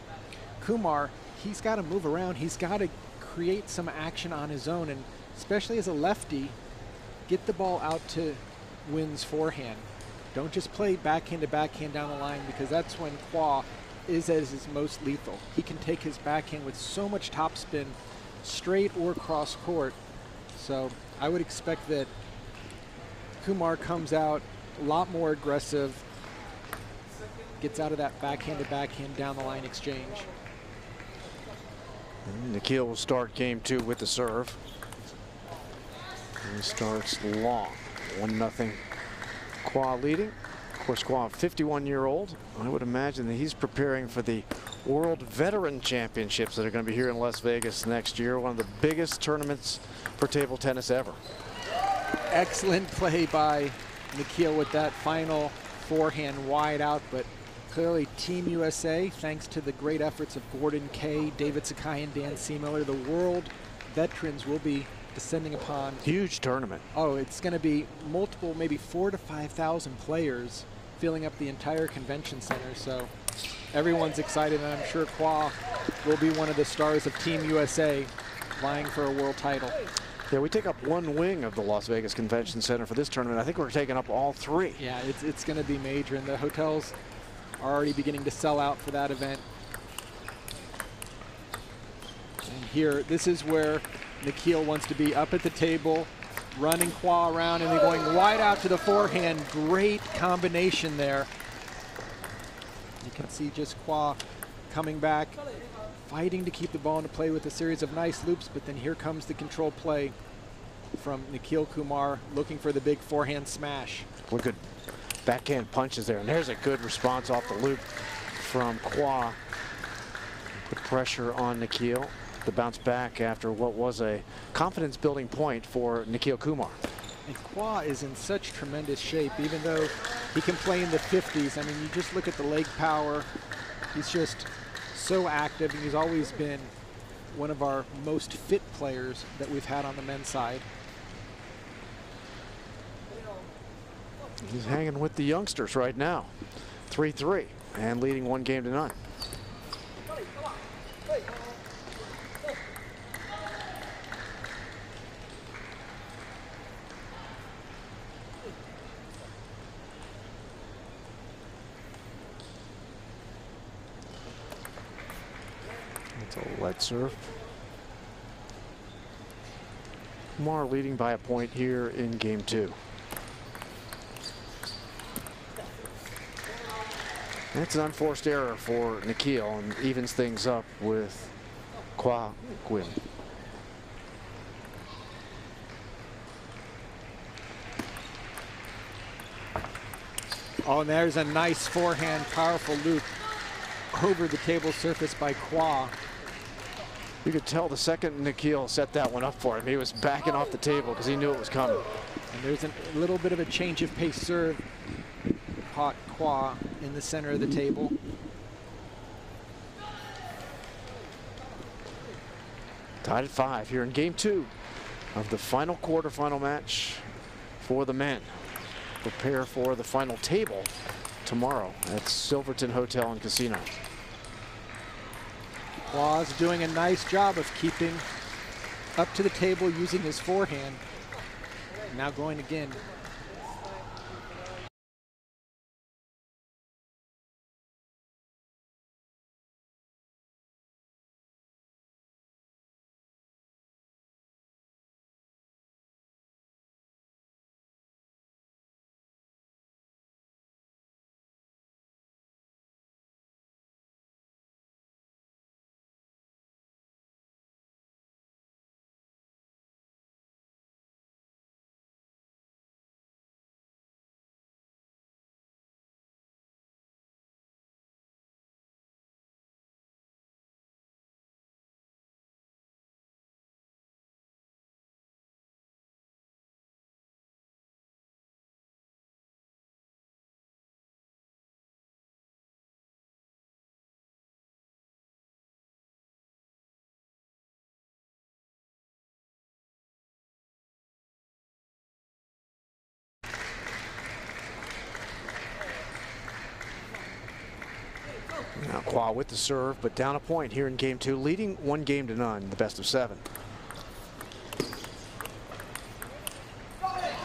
Kumar, he's got to move around. He's got to create some action on his own, and especially as a lefty, get the ball out to Win's forehand. Don't just play backhand to backhand down the line, because that's when Qua is at his most lethal. He can take his backhand with so much topspin, straight or cross court. So I would expect that Kumar comes out a lot more aggressive, gets out of that backhand to backhand down the line exchange.
And Nikhil will start game two with the serve. He starts long, 1-0. Qua leading. Of course, Qua, 51-year-old. I would imagine that he's preparing for the World Veteran Championships that are going to be here in Las Vegas next year. One of the biggest tournaments for table tennis ever.
Excellent play by Nikhil with that final forehand wide out, but clearly Team USA, thanks to the great efforts of Gordon Kay, David Sakai, and Dan Seemiller, the world veterans will be descending upon.
Huge tournament.
Oh, it's going to be multiple, maybe 4,000 to 5,000 players filling up the entire convention center. So everyone's excited, and I'm sure Qua will be one of the stars of Team USA vying for a world title.
Yeah, we take up one wing of the Las Vegas Convention Center for this tournament. I think we're taking up all three.
Yeah, it's going to be major, and the hotels are already beginning to sell out for that event. And here, this is where Nikhil wants to be, up at the table, running Qua around, and then going wide out to the forehand. Great combination there. You can see just Qua coming back, fighting to keep the ball into play with a series of nice loops, but then here comes the control play from Nille Kumar, looking for the big forehand smash.
What good backhand punches there, and there's a good response off the loop from Qua. Put pressure on Nikhil to bounce back after what was a confidence-building point for Nille Kumar.
And Qua is in such tremendous shape, even though he can play in the 50s. I mean, you just look at the leg power. He's just so active, and he's always been one of our most fit players that we've had on the men's side.
He's hanging with the youngsters right now. 3-3 and leading 1-0. It's a light serve. Kumar leading by a point here in game 2. That's an unforced error for Nikhil and evens things up with Qua Win.
Oh, and there's a nice forehand, powerful loop over the table surface by Qua.
You could tell the second Nikhil set that one up for him, he was backing off the table because he knew it was coming.
And there's a little bit of a change of pace serve. Caught Qua in the center of the table.
Tied at 5 here in game 2 of the final quarterfinal match for the men. Prepare for the final table tomorrow at Silverton Hotel and Casino.
Qua's doing a nice job of keeping up to the table using his forehand. Now going again.
Now Qua with the serve, but down a point here in game 2, leading 1-0, the best of 7.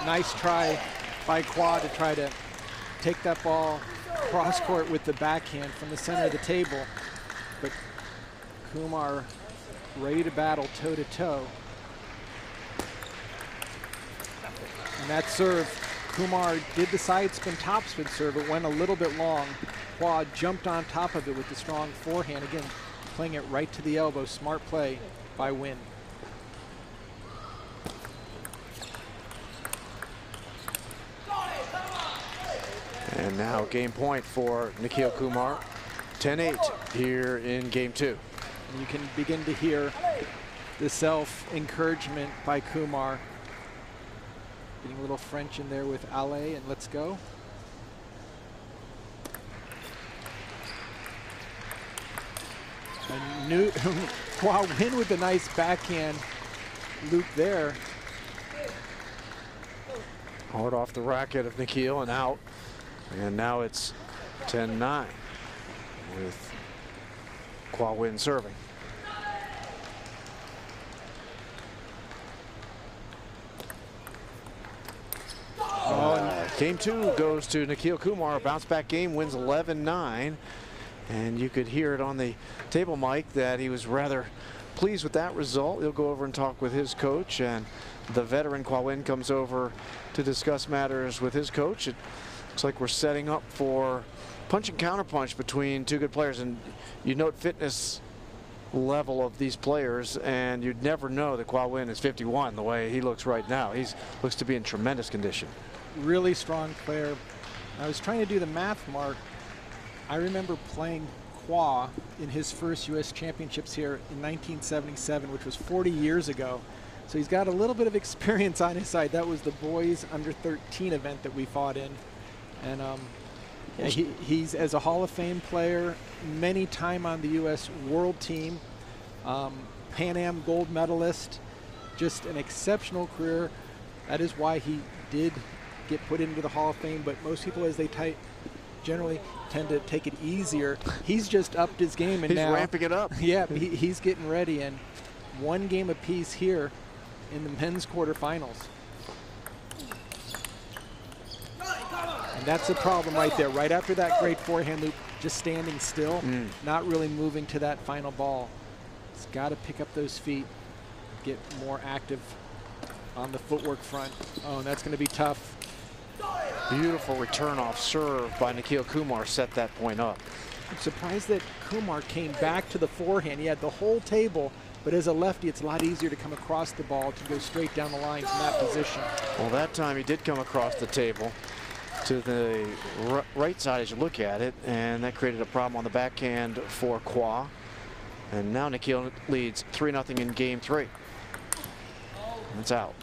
Nice try by Qua to try to take that ball cross court with the backhand from the center of the table. But Kumar ready to battle toe to toe. And that serve, Kumar did the side spin topspin serve. It went a little bit long. Qua jumped on top of it with the strong forehand. Again, playing it right to the elbow. Smart play by Win.
And now game point for Nille Kumar. 10-8 here in game 2.
And you can begin to hear the self-encouragement by Kumar. Getting a little French in there with allez and let's go. And new Qua Win with a nice backhand loop there.
Hard off the racket of Nikhil and out. And now it's 10-9 with Qua Win serving. Game 2 goes to Nille Kumar. A bounce back game, wins 11-9. And you could hear it on the table mic that he was rather pleased with that result. He'll go over and talk with his coach, and the veteran Qua Win comes over to discuss matters with his coach. It looks like we're setting up for punch and counterpunch between two good players, and you note fitness level of these players, and you'd never know that Qua Win is 51 the way he looks right now. He looks to be in tremendous condition.
Really strong player. I was trying to do the math, Mark. I remember playing Qua in his first U.S. championships here in 1977, which was 40 years ago. So he's got a little bit of experience on his side. That was the boys under 13 event that we fought in. And yeah, he's, as a Hall of Fame player, many time on the U.S. world team, Pan Am gold medalist, just an exceptional career. That is why he did get put into the Hall of Fame, but most people, as they generally tend to take it easier. He's just upped his game, and
he's
now
ramping it up.
Yeah, he's getting ready, and one game apiece here in the men's quarterfinals. And that's the problem right there. Right after that great forehand loop, just standing still, not really moving to that final ball. He's got to pick up those feet, get more active on the footwork front. Oh, and that's going to be tough.
Beautiful return off serve by Nille Kumar set that point up.
I'm surprised that Kumar came back to the forehand. He had the whole table, but as a lefty, it's a lot easier to come across the ball to go straight down the line from that position.
Well, that time he did come across the table to the right side as you look at it, and that created a problem on the backhand for Qua. And now Nille leads 3-0 in game 3. It's out.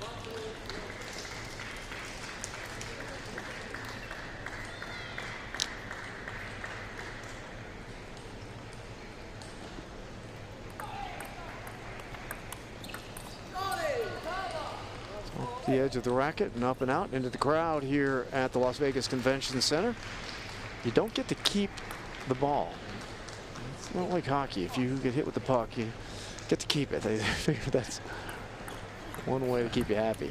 Off the edge of the racket and up and out into the crowd here at the Las Vegas Convention Center. You don't get to keep the ball. It's not like hockey. If you get hit with the puck, you get to keep it. They figure that's one way to keep you happy.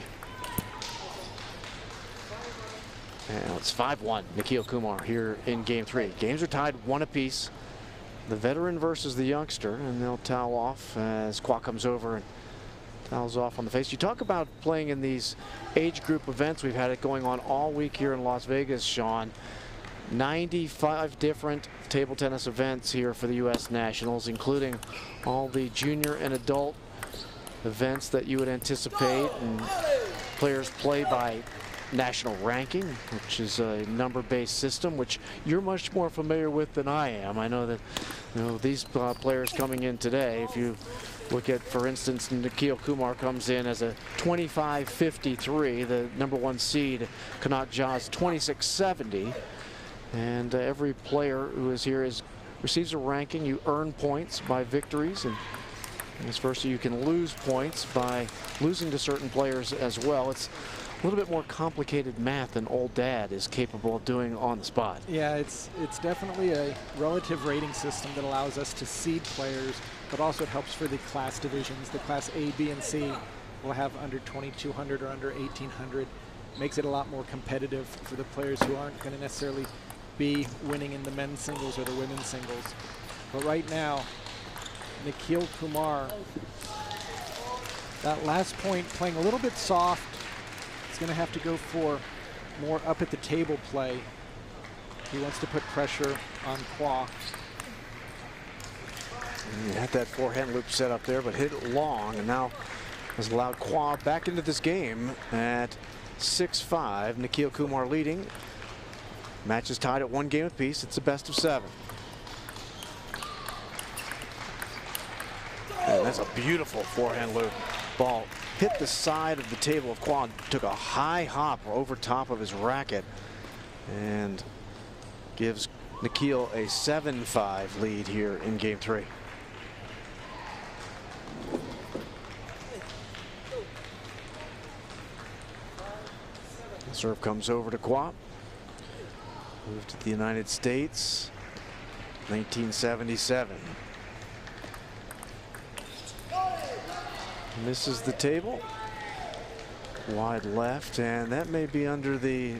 And it's 5-1, Nille Kumar here in game 3. Games are tied 1 apiece. The veteran versus the youngster, and they'll towel off as Qua comes over and towels off on the face. You talk about playing in these age group events. We've had it going on all week here in Las Vegas, Sean. 95 different table tennis events here for the U.S. Nationals, including all the junior and adult events that you would anticipate, and players play by national ranking, which is a number-based system, which you're much more familiar with than I am. I know that these players coming in today, if you look at, for instance, Nille Kumar comes in as a 25-53, the #1 seed. Kanak Ja is 26-70, and every player who is here receives a ranking. You earn points by victories, and vice versa, you can lose points by losing to certain players as well. It's a little bit more complicated math than old dad is capable of doing on the spot.
Yeah, it's definitely a relative rating system that allows us to seed players, but also it helps for the class divisions. The class A, B, and C will have under 2,200 or under 1,800. Makes it a lot more competitive for the players who aren't going to necessarily be winning in the men's singles or the women's singles. But right now, Nille Kumar, that last point playing a little bit soft. He's going to have to go for more up at the table play. He wants to put pressure on Qua.
He had that forehand loop set up there, but hit it long, and now has allowed Qua back into this game at 6-5. Nille Kumar leading. Match is tied at 1 game apiece. It's a best of 7. And that's a beautiful forehand loop. Ball hit the side of the table of Qua, took a high hop over top of his racket, and gives Nille a 7-5 lead here in game 3. The serve comes over to Qua. Moved to the United States, 1977. Misses the table. Wide left, and that may be under the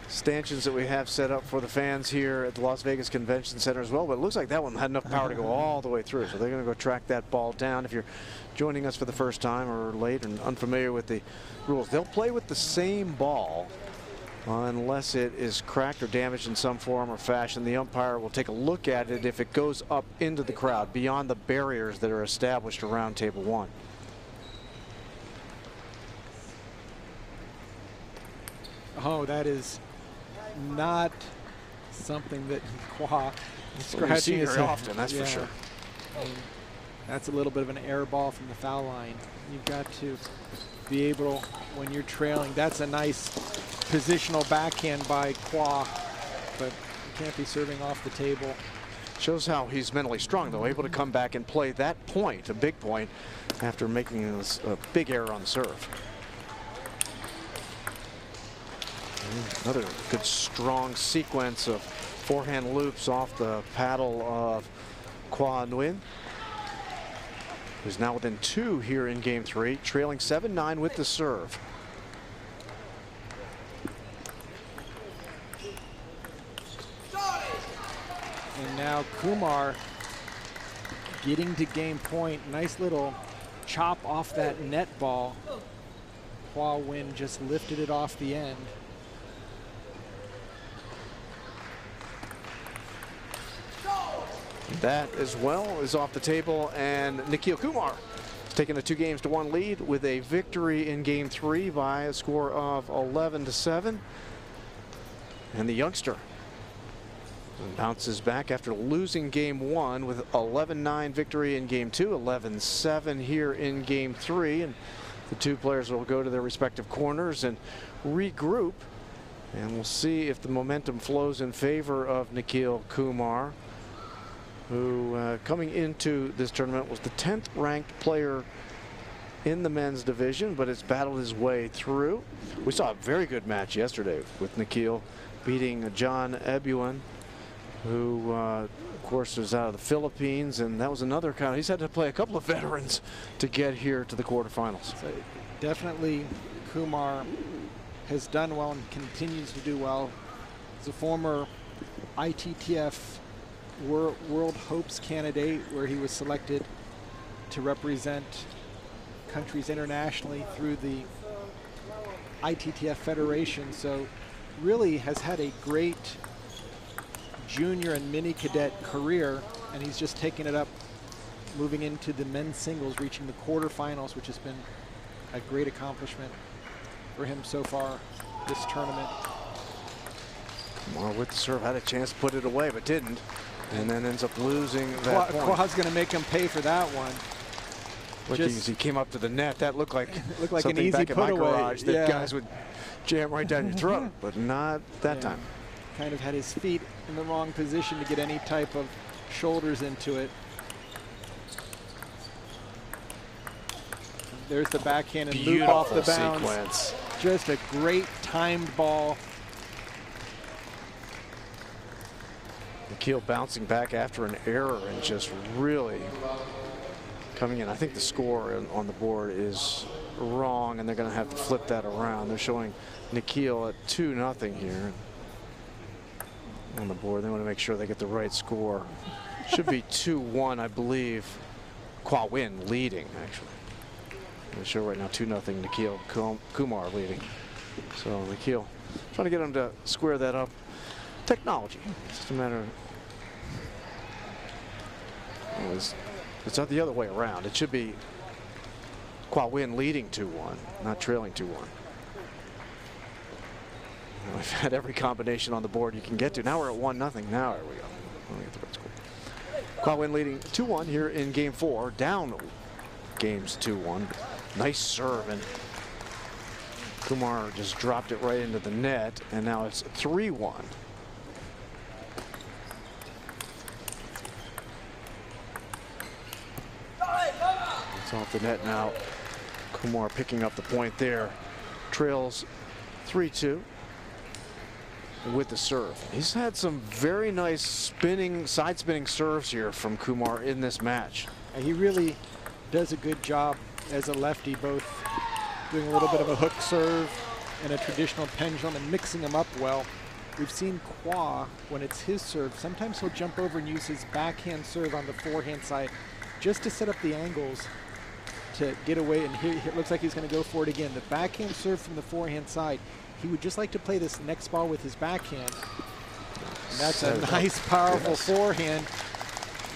stanchions that we have set up for the fans here at the Las Vegas Convention Center as well, but it looks like that one had enough power to go all the way through, so they're going to go track that ball down. If you're joining us for the first time or late and unfamiliar with the rules, they'll play with the same ball unless it is cracked or damaged in some form or fashion. The umpire will take a look at it if it goes up into the crowd beyond the barriers that are established around table one.
Oh, that is not something that Qua scratching his
very
head.
often, that's for sure.
I mean, that's a little bit of an air ball from the foul line. You've got to be able, when you're trailing, that's a nice positional backhand by Qua, but you can't be serving off the table.
Shows how he's mentally strong, though, able to come back and play that point, a big point, after making a big error on the serve. Another good strong sequence of forehand loops off the paddle of Qua Win, who's now within 2 here in game 3, trailing 7-9 with the serve.
And now Kumar getting to game point. Nice little chop off that net ball. Qua Win just lifted it off the end.
That as well is off the table, and Nick Tio has taken a 2-1 lead with a victory in game 3 by a score of 11-7. And the youngster bounces back after losing game 1 with 11-9 victory in game 2, 11-7 here in game 3, and the two players will go to their respective corners and regroup, and we'll see if the momentum flows in favor of Nille Kumar, who coming into this tournament was the 10th ranked player in the men's division, but has battled his way through. We saw a very good match yesterday with Nille beating John Ebuan, who of course was out of the Philippines, and that was another kind of, he's had to play a couple of veterans to get here to the quarterfinals.
So definitely Kumar has done well and continues to do well. As a former ITTF World Hopes candidate, where he was selected to represent countries internationally through the ITTF Federation, so really has had a great junior and mini cadet career, and he's just taken it up, moving into the men's singles, reaching the quarterfinals, which has been a great accomplishment for him so far this tournament.
Kumar with the serve, had a chance to put it away, but didn't, and then ends up losing that point.
Qua's going to make him pay for that one.
Look, as he came up to the net, that looked like
an easy
back in my
put away.
garage that guys would jam right down your throat, but not that time.
Kind of had his feet in the wrong position to get any type of shoulders into it. There's the backhand and loop off the bounce.
Sequence.
Just a great timed ball.
Nille bouncing back after an error and just really coming in. I think the score on the board is wrong, and they're going to have to flip that around. They're showing Nille at 2-0 here on the board. They want to make sure they get the right score. Should be 2-1, I believe. Qua Win leading, actually. They show right now 2-0 Nille Kumar leading. So Nille trying to get him to square that up. Technology. It's just a matter of, it's not the other way around. It should be Qua Win leading 2-1, not trailing 2-1. We've had every combination on the board you can get to. Now we're at 1-0. Now there we go. Let me get the right score. Qua Win leading 2-1 here in game 4. Down games 2-1. Nice serve, and Kumar just dropped it right into the net, and now it's 3-1. It's off the net now. Kumar picking up the point there. Trails 3-2 with the serve. He's had some very nice spinning, side spinning serves here from Kumar in this match.
And he really does a good job as a lefty, both doing a little bit of a hook serve and a traditional pendulum and mixing them up well. We've seen Qua, when it's his serve, sometimes he'll jump over and use his backhand serve on the forehand side just to set up the angles to get away, and it looks like he's going to go for it again. The backhand serve from the forehand side, he would just like to play this next ball with his backhand. And that's a nice, powerful forehand.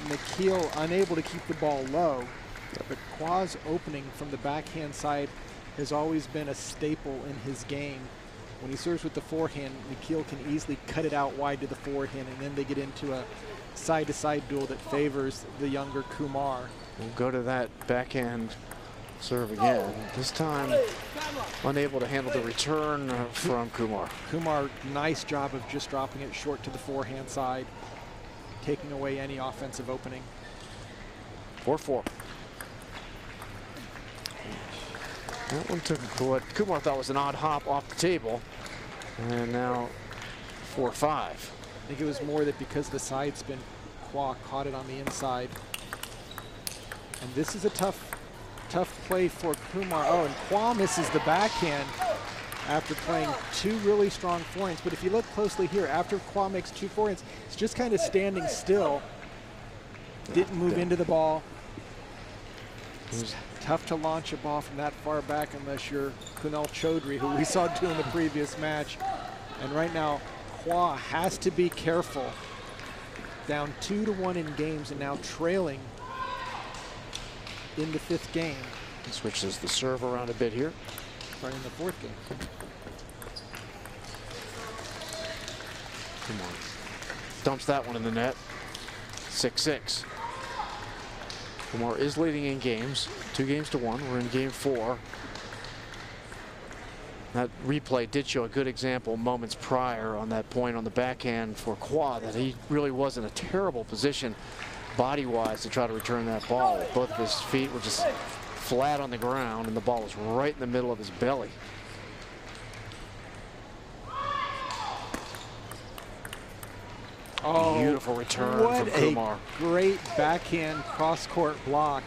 Nikhil unable to keep the ball low, but Qua's opening from the backhand side has always been a staple in his game. When he serves with the forehand, Nikhil can easily cut it out wide to the forehand, and then they get into a side-to-side duel that favors the younger Kumar.
We'll go to that backhand serve again. This time, unable to handle the return from Kumar.
Kumar, nice job of just dropping it short to the forehand side, taking away any offensive opening.
4-4. That one took what Kumar thought was an odd hop off the table. And now 4-5.
I think it was more that because of the side spin, Qua caught it on the inside. And this is a tough play for Kumar. Oh, and Qua misses the backhand after playing two really strong forehands. But if you look closely here, after Qua makes two forehands, it's just kind of standing still. Didn't move into the ball. It's tough to launch a ball from that far back unless you're Kunal Chadri, who we saw do in the previous match. And right now, Qua has to be careful. Down 2-1 in games and now trailing in the 5th game.
He switches the serve around a bit here.
Starting the 4th game.
Come on. Dumps that one in the net. 6-6. Kumar is leading in games, 2-1. We're in game 4. That replay did show a good example moments prior on that point on the backhand for Qua, that he really was in a terrible position body-wise to try to return that ball. Both of his feet were just flat on the ground, and the ball was right in the middle of his belly.
Oh,
beautiful return
what
from Kumar.
A great backhand cross-court block.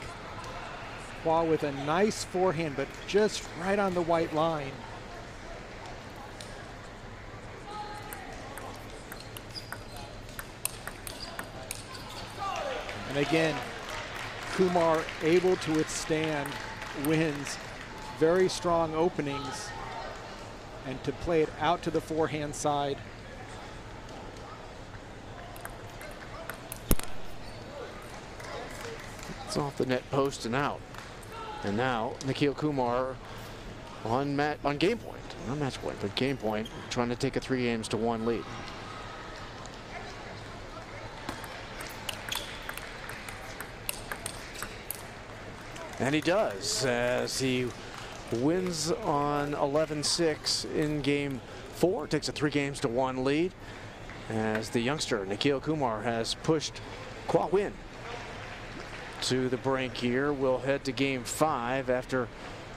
Qua with a nice forehand, but just right on the white line. And again, Kumar able to withstand Win's very strong openings and to play it out to the forehand side.
It's off the net post and out. And now Nikhil Kumar on game point, not match point, but game point, trying to take a 3-1 lead. And he does, as he wins on 11-6 in game 4, takes a 3-1 lead, as the youngster Nikhil Kumar has pushed Qua Win to the brink here. We'll head to game 5 after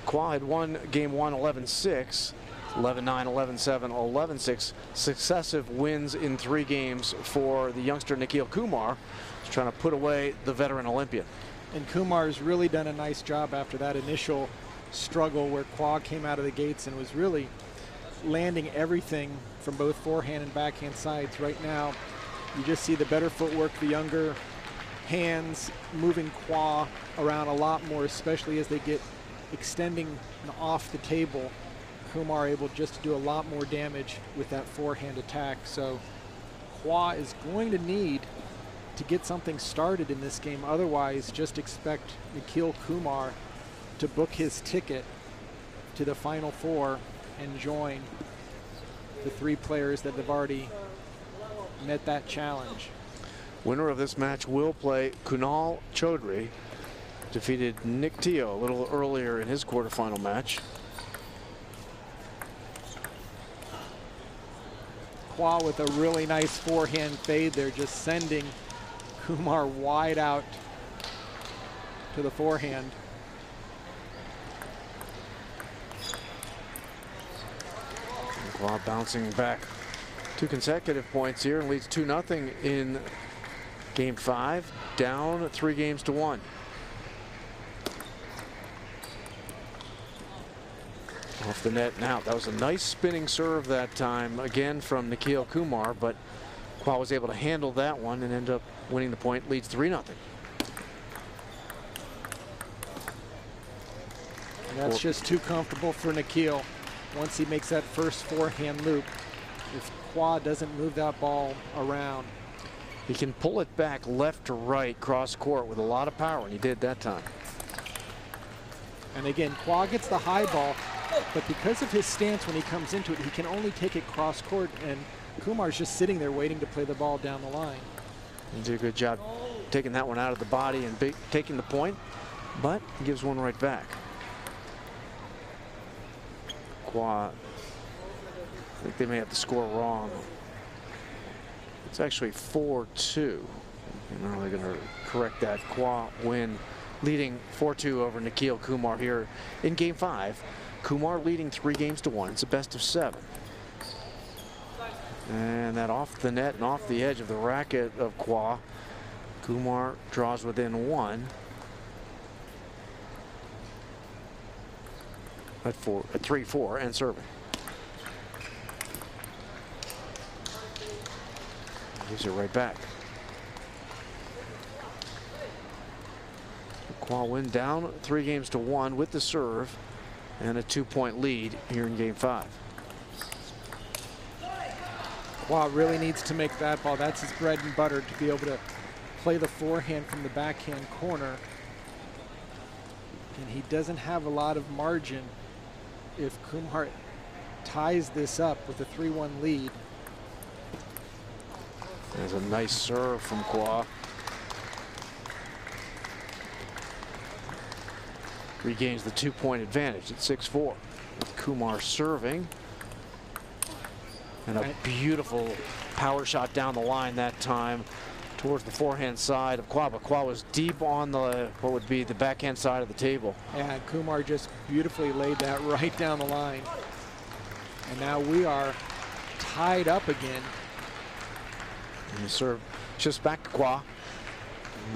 Qua had won game 1 11-6, 11-9, 11-7, 11-6, successive wins in 3 games for the youngster Nikhil Kumar. He's trying to put away the veteran Olympian.
And Kumar's really done a nice job after that initial struggle where Qua came out of the gates and was really landing everything from both forehand and backhand sides. Right now, you just see the better footwork, the younger hands moving Qua around a lot more, especially as they get extending off the table. Kumar able just to do a lot more damage with that forehand attack. So Qua is going to need to get something started in this game. Otherwise, just expect Nikhil Kumar to book his ticket to the Final Four and join the 3 players that have already met that challenge.
Winner of this match will play Kunal Chadri. Defeated Nick Tio a little earlier in his quarterfinal match.
Qua with a really nice forehand fade there, just sending Kumar wide out to the forehand.
Qua bouncing back 2 consecutive points here and leads 2-0 in game 5, down 3-1. Off the net now. That was a nice spinning serve that time, again from Nille Kumar, but Qua was able to handle that one and end up winning the point, leads 3-0.
And that's just too comfortable for Nille. Once he makes that first forehand loop, if Qua doesn't move that ball around,
he can pull it back left to right cross court with a lot of power, and he did that time.
And again, Qua gets the high ball, but because of his stance when he comes into it, he can only take it cross court, and Kumar's just sitting there waiting to play the ball down the line.
He did a good job taking that one out of the body and taking the point, but he gives one right back. Qua, I think they may have the score wrong. It's actually 4-2. And now they're going to correct that. Qua Win leading 4-2 over Nille Kumar here in game 5. Kumar leading 3-1. It's a best of 7. And that off the net and off the edge of the racket of Qua. Kumar draws within 1. At 3-4 and serving. Gives it right back. Qua Win down 3-1 with the serve and a 2-point lead here in game 5.
Qua really needs to make that ball. That's his bread and butter, to be able to play the forehand from the backhand corner. And he doesn't have a lot of margin if Kumar ties this up with a 3-1 lead.
There's a nice serve from Qua. Regains the 2-point advantage at 6-4. With Kumar serving. And a beautiful power shot down the line that time towards the forehand side of Qua. But Qua was deep on the, what would be the backhand side of the table.
And Kumar just beautifully laid that right down the line. And now we are tied up again.
And the serve just back to Qua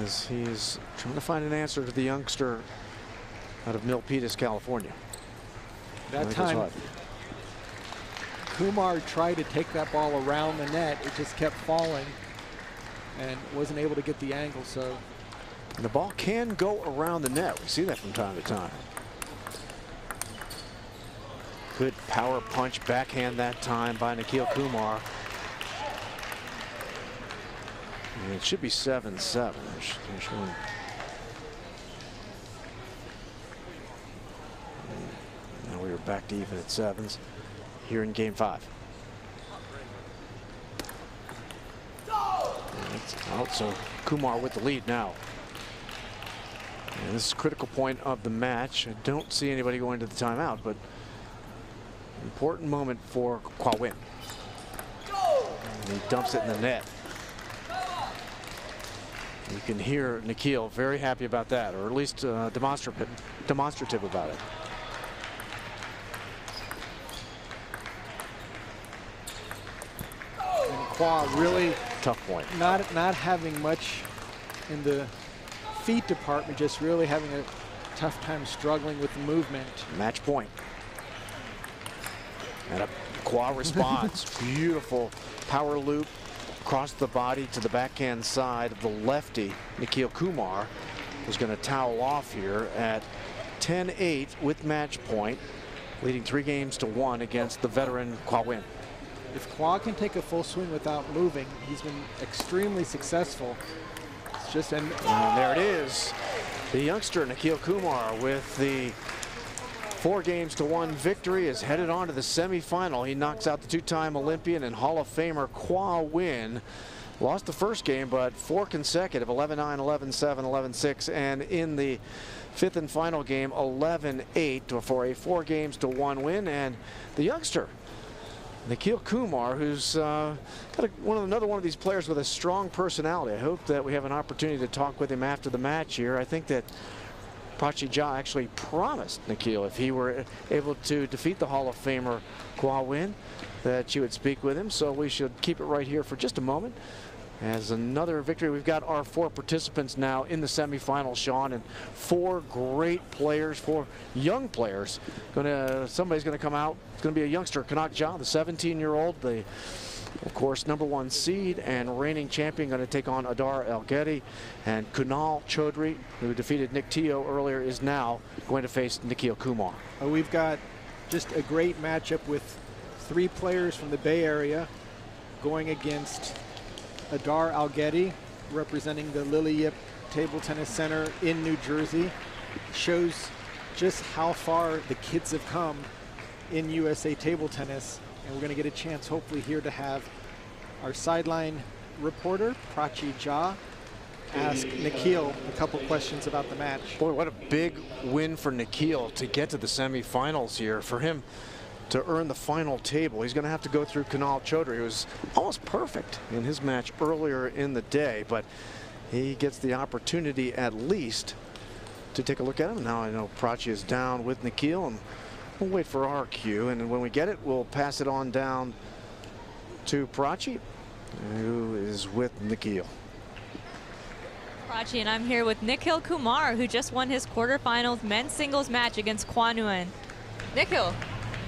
as he's trying to find an answer to the youngster out of Milpitas, California.
That time, Kumar tried to take that ball around the net. It just kept falling and wasn't able to get the angle. So
and the ball can go around the net. We see that from time to time. Good power punch backhand that time by Nille Kumar. And it should be 7-7. Now we are back to even at 7s here in game 5. It's out, so Kumar with the lead now. And this is a critical point of the match. I don't see anybody going to the timeout, but important moment for Qua Win. And he dumps it in the net. You can hear Nille very happy about that, or at least demonstrative about it.
And Qua really
tough point.
Not having much in the feet department, just really having a tough time struggling with the movement.
Match point. And a Qua response. Beautiful power loop across the body to the backhand side of the lefty. Nille Kumar was going to towel off here at 10-8 with match point, leading 3-1 against the veteran Qua Win.
If Qua can take a full swing without moving, he's been extremely successful. It's just and
there it is. The youngster Nille Kumar with the 4-1 victory is headed on to the semifinal. He knocks out the 2-time Olympian and Hall of Famer Qua Win. Lost the first game, but 4 consecutive, 11-9, 11-7, 11-6, and in the 5th and final game, 11-8 for a 4-1 win. And the youngster, Nille Kumar, who's got another one of these players with a strong personality. I hope that we have an opportunity to talk with him after the match here. I think that Kanak Ja actually promised Nille, if he were able to defeat the Hall of Famer Qua Win, that you would speak with him. So we should keep it right here for just a moment as another victory. We've got our 4 participants now in the semifinals, Sean, and 4 great players, 4 young players. Somebody's gonna come out. It's gonna be a youngster, Kanak Ja, the 17-year-old, the of course #1 seed and reigning champion, going to take on Adar Aletti, and Kunal Chadri, who defeated Nick Tio earlier, is now going to face Nille Kumar.
We've got just a great matchup with 3 players from the Bay Area going against Adar Aletti, representing the Lily Yip Table Tennis Center in New Jersey. Shows just how far the kids have come in USA table tennis. And we're going to get a chance, hopefully, here to have our sideline reporter, Kanak Ja, ask Nikhil a couple questions about the match.
Boy, what a big win for Nikhil to get to the semifinals here. For him to earn the final table, he's going to have to go through Kunal Chadri, who was almost perfect in his match earlier in the day, but he gets the opportunity at least to take a look at him. Now I know Kanak is down with Nikhil, and we'll wait for our cue, and when we get it, we'll pass it on down to Kanak, who is with Nikhil.
Kanak, and I'm here with Nille Kumar, who just won his quarterfinals men's singles match against Qua Win. Nille,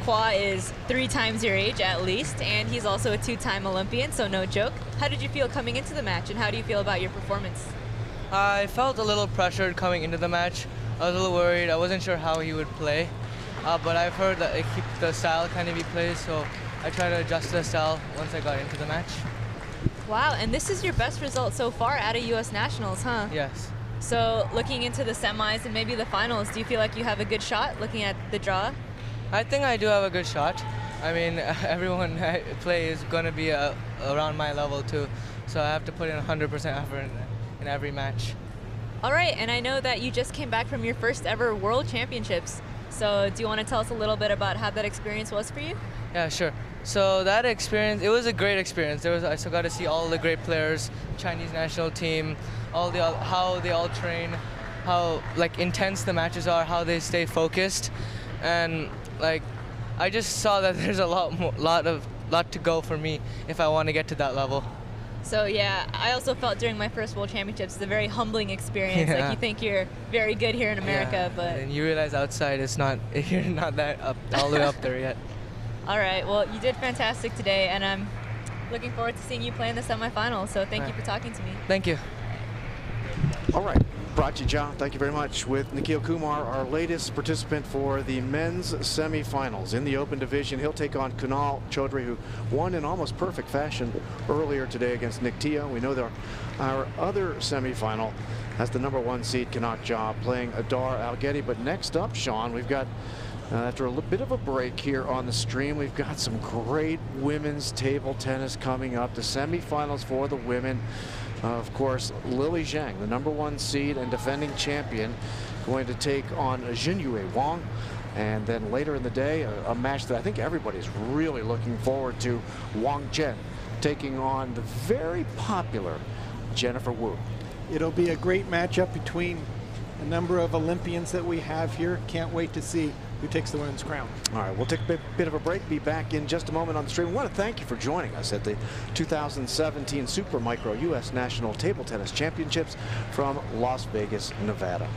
Qua is 3 times your age at least, and he's also a 2-time Olympian, so no joke. How did you feel coming into the match, and how do you feel about your performance?
I felt a little pressured coming into the match. I was a little worried. I wasn't sure how he would play. But I've heard that the style kind of he plays, so I tried to adjust the style once I got into the match.
Wow, and this is your best result so far at a U.S. Nationals, huh?
Yes.
So looking into the semis and maybe the finals, do you feel like you have a good shot looking at the draw?
I think I do have a good shot. I mean, everyone I play is going to be around my level too, so I have to put in 100% effort in every match.
All right, and I know that you just came back from your first ever World Championships. So do you want to tell us a little bit about how that experience was for you?
Yeah, sure. So that experience, it was a great experience. I still got to see all the great players, Chinese national team, how they all train, how intense the matches are, how they stay focused, and I just saw that there's a lot to go for me if I want to get to that level.
So yeah, I also felt during my first World Championships, it's a very humbling experience.
Yeah.
Like you think you're very good here in America, but
and you realize outside it's not, you're not that up, all the way up there yet.
All right, well, you did fantastic today, and I'm looking forward to seeing you play in the semifinals. So thank you for talking to me.
Thank you.
All right, Kanak Ja, thank you very much. With Nille Kumar, our latest participant for the men's semifinals. In the open division, he'll take on Kunal Chadri, who won in almost perfect fashion earlier today against Nick Tio. We know our other semifinal has the #1 seed, Kanak Ja, playing Adar Aletti. But next up, Sean, we've got, after a bit of a break here on the stream, we've got some great women's table tennis coming up. The semifinals for the women. Of course, Lily Zhang, the #1 seed and defending champion, going to take on Jinu Wong. And then later in the day, a match that I think everybody's really looking forward to, Wong Chen taking on the very popular Jennifer Wu.
It'll be a great matchup between a number of Olympians that we have here. Can't wait to see who takes the women's crown.
All right, we'll take a bit of a break. Be back in just a moment on the stream. We want to thank you for joining us at the 2017 Super Micro U.S. National Table Tennis Championships from Las Vegas, Nevada.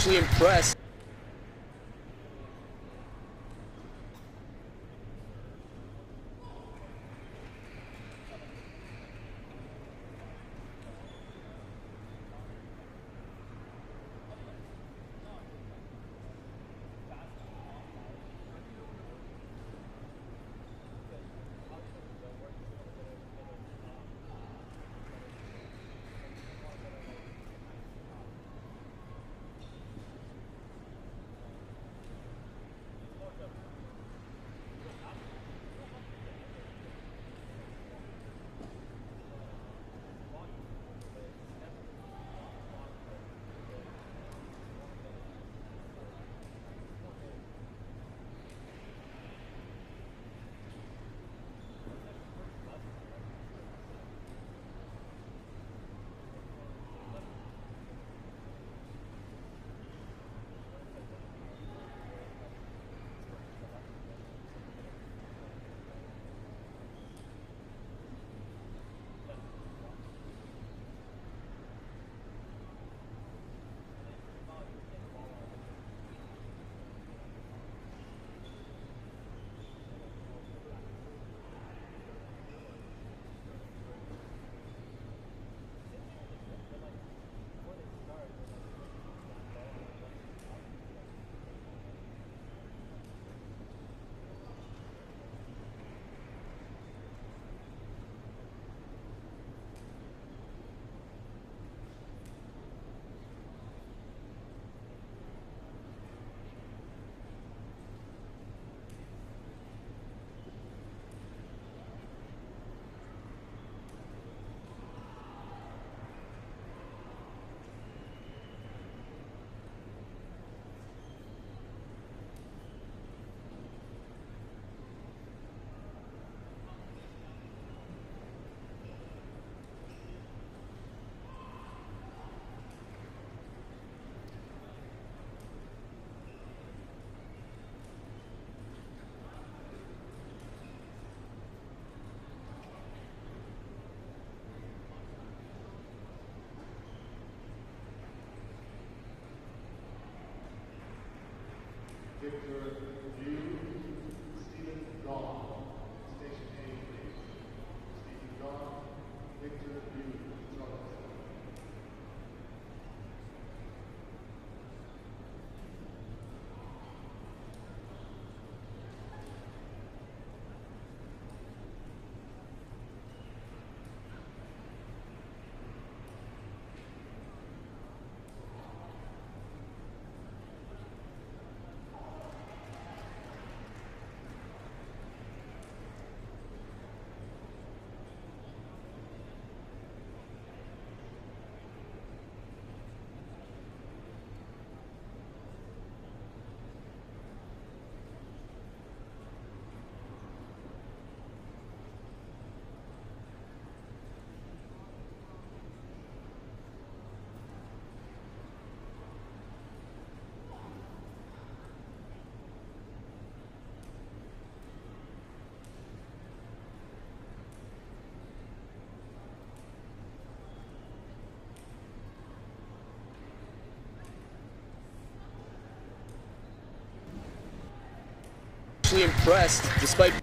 actually impressed. Actually impressed despite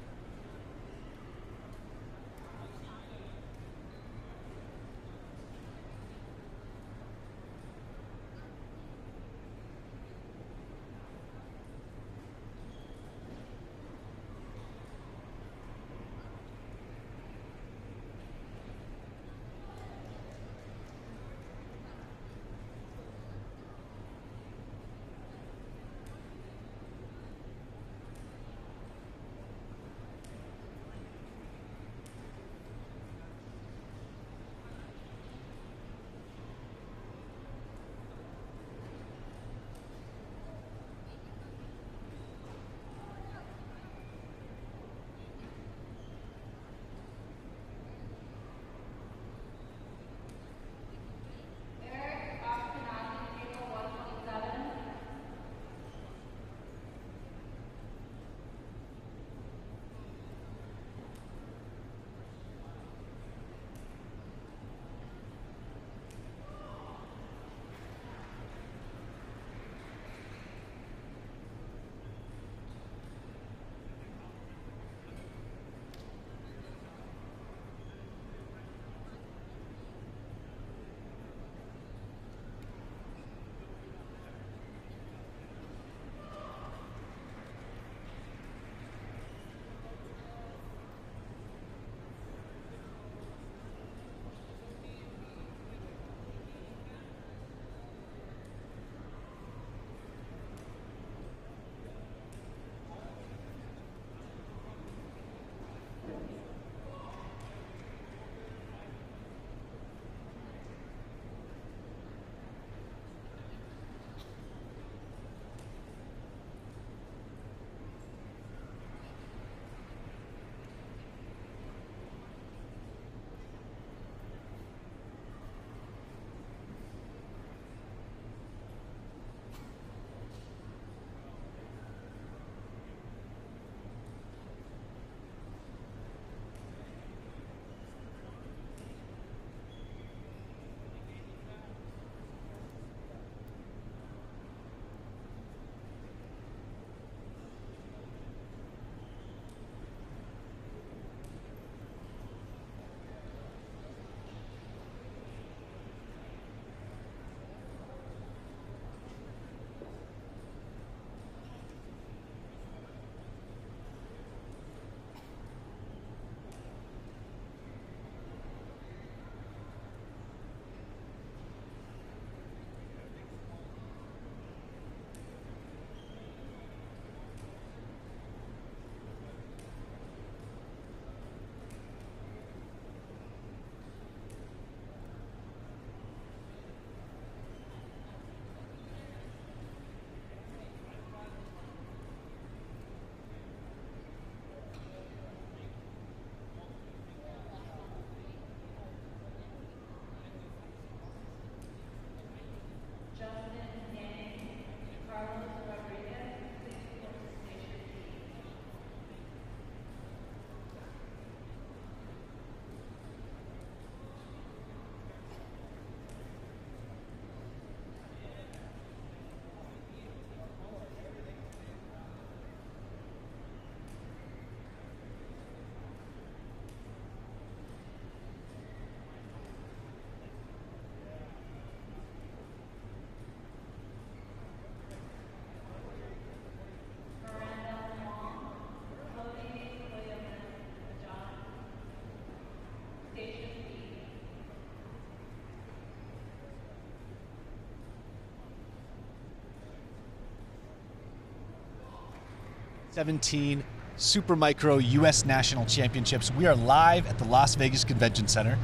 17 Super Micro U.S. National Championships. We are live at the Las Vegas Convention Center.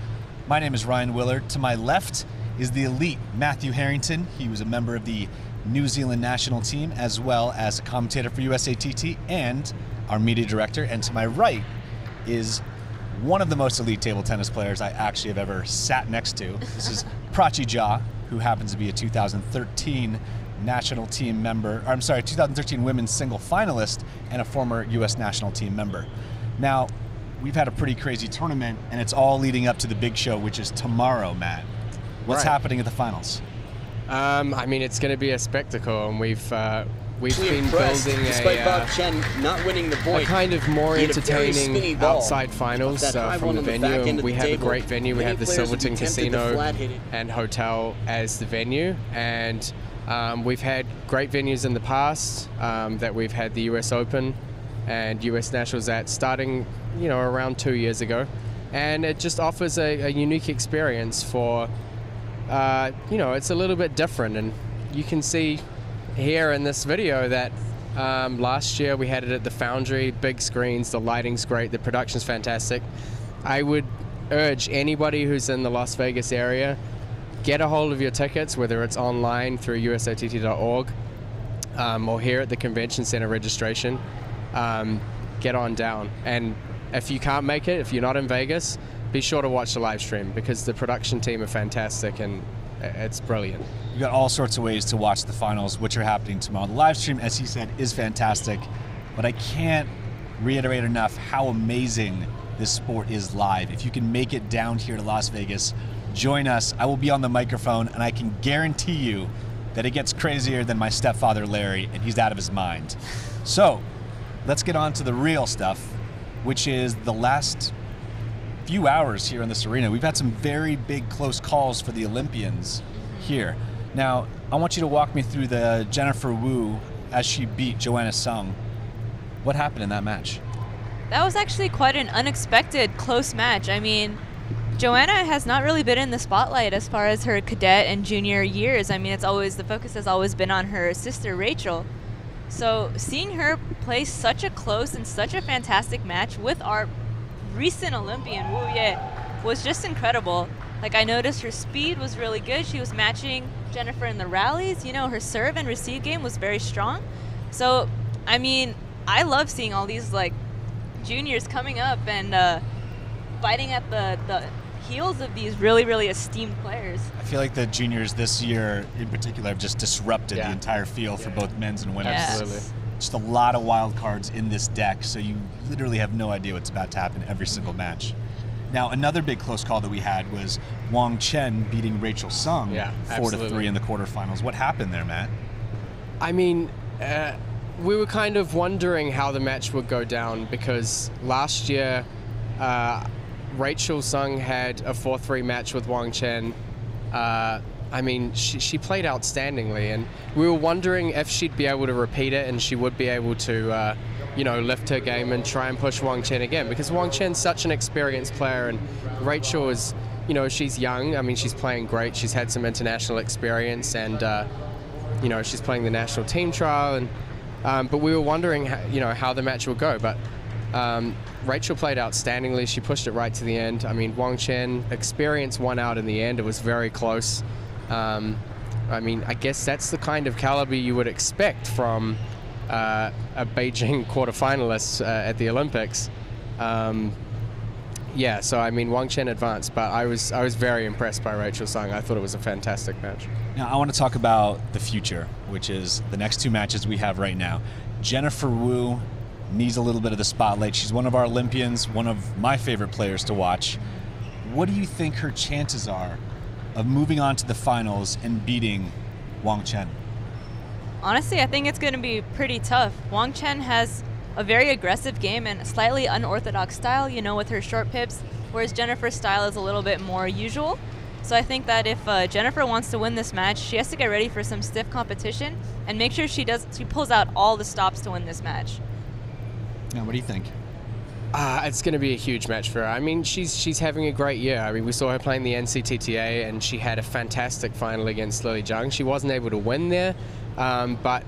My name is Ryan Willard. To my left is the elite Matthew Harrington. He was a member of the New Zealand national team as well as a commentator for USATT and our media director. And to my right is one of the most elite table tennis players I actually have ever sat next to. This is Kanak Ja, who happens to be a 2013 national team member, 2013 women's single finalist and a former U.S. national team member. Now, we've had a pretty crazy tournament, and it's all leading up to the big show, which is tomorrow, Matt. What's happening at the finals?
I mean, it's going to be a spectacle, and we've been building
despite Wong Chen not winning the point.
a kind of more entertaining outside finals from the venue. And we have a great venue. We have the Silverton Casino and Hotel as the venue, and we've had great venues in the past that we've had the US Open and US Nationals at starting, around 2 years ago. And it just offers a unique experience for, it's a little bit different. And you can see here in this video that last year we had it at the Foundry, big screens, the lighting's great, the production's fantastic. I would urge anybody who's in the Las Vegas area, get a hold of your tickets, whether it's online through usatt.org or here at the Convention Center registration. Get on down. And if you can't make it, if you're not in Vegas, be sure to watch the live stream because the production team are fantastic and it's brilliant.
You got all sorts of ways to watch the finals, which are happening tomorrow. The live stream, as he said, is fantastic, but I can't reiterate enough how amazing this sport is live. If you can make it down here to Las Vegas, join us. I will be on the microphone, and I can guarantee you that it gets crazier than my stepfather Larry, and he's out of his mind. So let's get on to the real stuff, which is the last few hours here in this arena. We've had some very big close calls for the Olympians here. Now, I want you to walk me through the Jennifer Wu as she beat Joanna Sung. What happened in that match?
That was actually quite an unexpected close match. I mean, Joanna has not really been in the spotlight as far as her cadet and junior years. I mean, the focus has always been on her sister Rachel. So seeing her play such a close and such a fantastic match with our recent Olympian Wu Ye was just incredible. Like, I noticed her speed was really good. She was matching Jennifer in the rallies. Her serve and receive game was very strong. So, I mean, I love seeing all these juniors coming up and biting at the heels of these really, really esteemed players.
I feel like the juniors this year in particular have just disrupted the entire field for both men's and women's.
Absolutely.
Just a lot of wild cards in this deck, so you literally have no idea what's about to happen every single match. Now, another big close call that we had was Wong Chen beating Rachel Sung 4-3 in the quarterfinals. What happened there, Matt?
I mean, we were kind of wondering how the match would go down because last year Rachel Sung had a 4-3 match with Wong Chen. I mean, she played outstandingly, and we were wondering if she'd be able to repeat it and she would be able to, lift her game and try and push Wong Chen again, because Wong Chen's such an experienced player, and Rachel is, she's young. I mean, she's playing great. She's had some international experience, and, she's playing the national team trial, and but we were wondering, how the match would go, but Rachel played outstandingly. She pushed it right to the end. I mean, Wong Chen, experience won out in the end. It was very close. I mean, I guess that's the kind of caliber you would expect from a Beijing quarterfinalist at the Olympics. So I mean, Wong Chen advanced, but I was very impressed by Rachel Sung. I thought it was a fantastic match.
Now, I want to talk about the future, which is the next two matches we have right now. Jennifer Wu needs a little bit of the spotlight. She's one of our Olympians, one of my favorite players to watch. What do you think her chances are of moving on to the finals and beating Wong Chen?
Honestly, I think it's going to be pretty tough. Wong Chen has a very aggressive game and a slightly unorthodox style, with her short pips, whereas Jennifer's style is a little bit more usual. So I think that if Jennifer wants to win this match, she has to get ready for some stiff competition and make sure she pulls out all the stops to win this match.
Now, what do you think?
It's going to be a huge match for her. I mean, she's having a great year. I mean, we saw her playing the NCTTA, and she had a fantastic final against Lily Jang. She wasn't able to win there, but,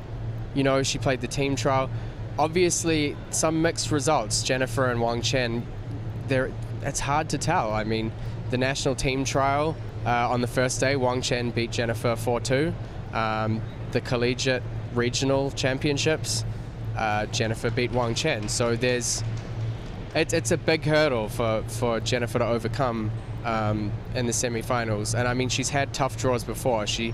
she played the team trial. obviously some mixed results. Jennifer and Wong Chen, it's hard to tell. I mean, the national team trial on the first day, Wong Chen beat Jennifer 4-2. The collegiate regional championships, Jennifer beat Wong Chen. So it's a big hurdle for Jennifer to overcome in the semifinals. And I mean, she's had tough draws before. She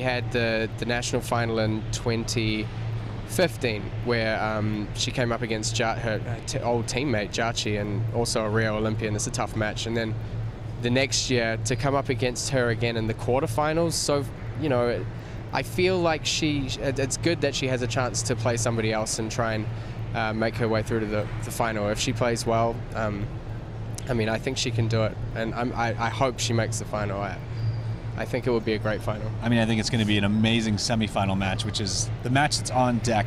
had the national final in 2015 where she came up against her old teammate Jachi, and also a Rio Olympian. It's a tough match. And then the next year to come up against her again in the quarterfinals. So, you know, I feel like it's good that she has a chance to play somebody else and try and make her way through to the final. If she plays well, I mean, I think she can do it, and I hope she makes the final. I think it would be a great final.
I mean, I think it's going to be an amazing semifinal match, which is the match that's on deck.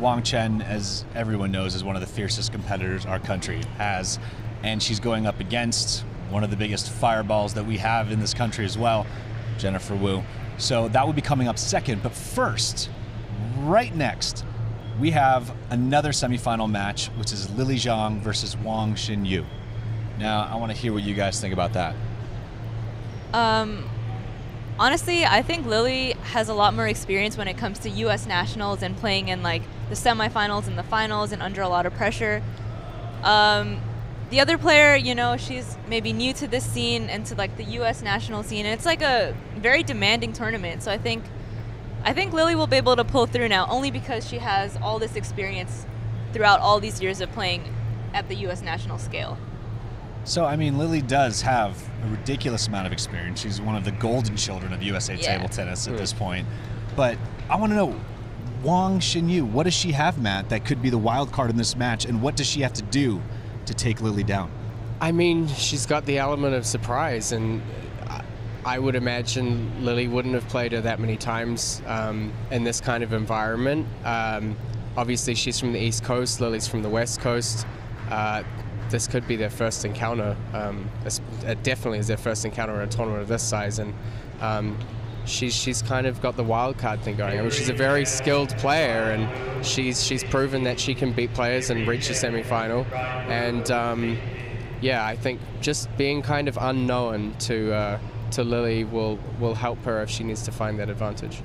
Wong Chen, as everyone knows, is one of the fiercest competitors our country has, and she's going up against one of the biggest fireballs that we have in this country as well, Jennifer Wu. So that will be coming up second, but first, right next, we have another semifinal match, which is Lily Zhang versus Wong Xinyu. Now, I want to hear what you guys think about that.
Honestly, I think Lily has a lot more experience when it comes to U.S. nationals and playing in like the semifinals and the finals and under a lot of pressure. The other player, you know, she's maybe new to this scene and to like the U.S. national scene. And it's like a very demanding tournament. So I think Lily will be able to pull through now, only because she has all this experience throughout all these years of playing at the U.S. national scale.
So, I mean, Lily does have a ridiculous amount of experience. She's one of the golden children of USA table tennis at this point. But I want to know, Wong Xinyu, what does she have, Matt, that could be the wild card in this match, and what does she have to do to take Lily down?
I mean, she's got the element of surprise, and I would imagine Lily wouldn't have played her that many times in this kind of environment. Obviously, she's from the East Coast, Lily's from the West Coast. This could be their first encounter. It definitely is their first encounter in a tournament of this size, and she's kind of got the wild card thing going. I mean, she's a very skilled player, and she's proven that she can beat players and reach a semifinal. And yeah, I think just being kind of unknown to Lily will help her if she needs to find that advantage.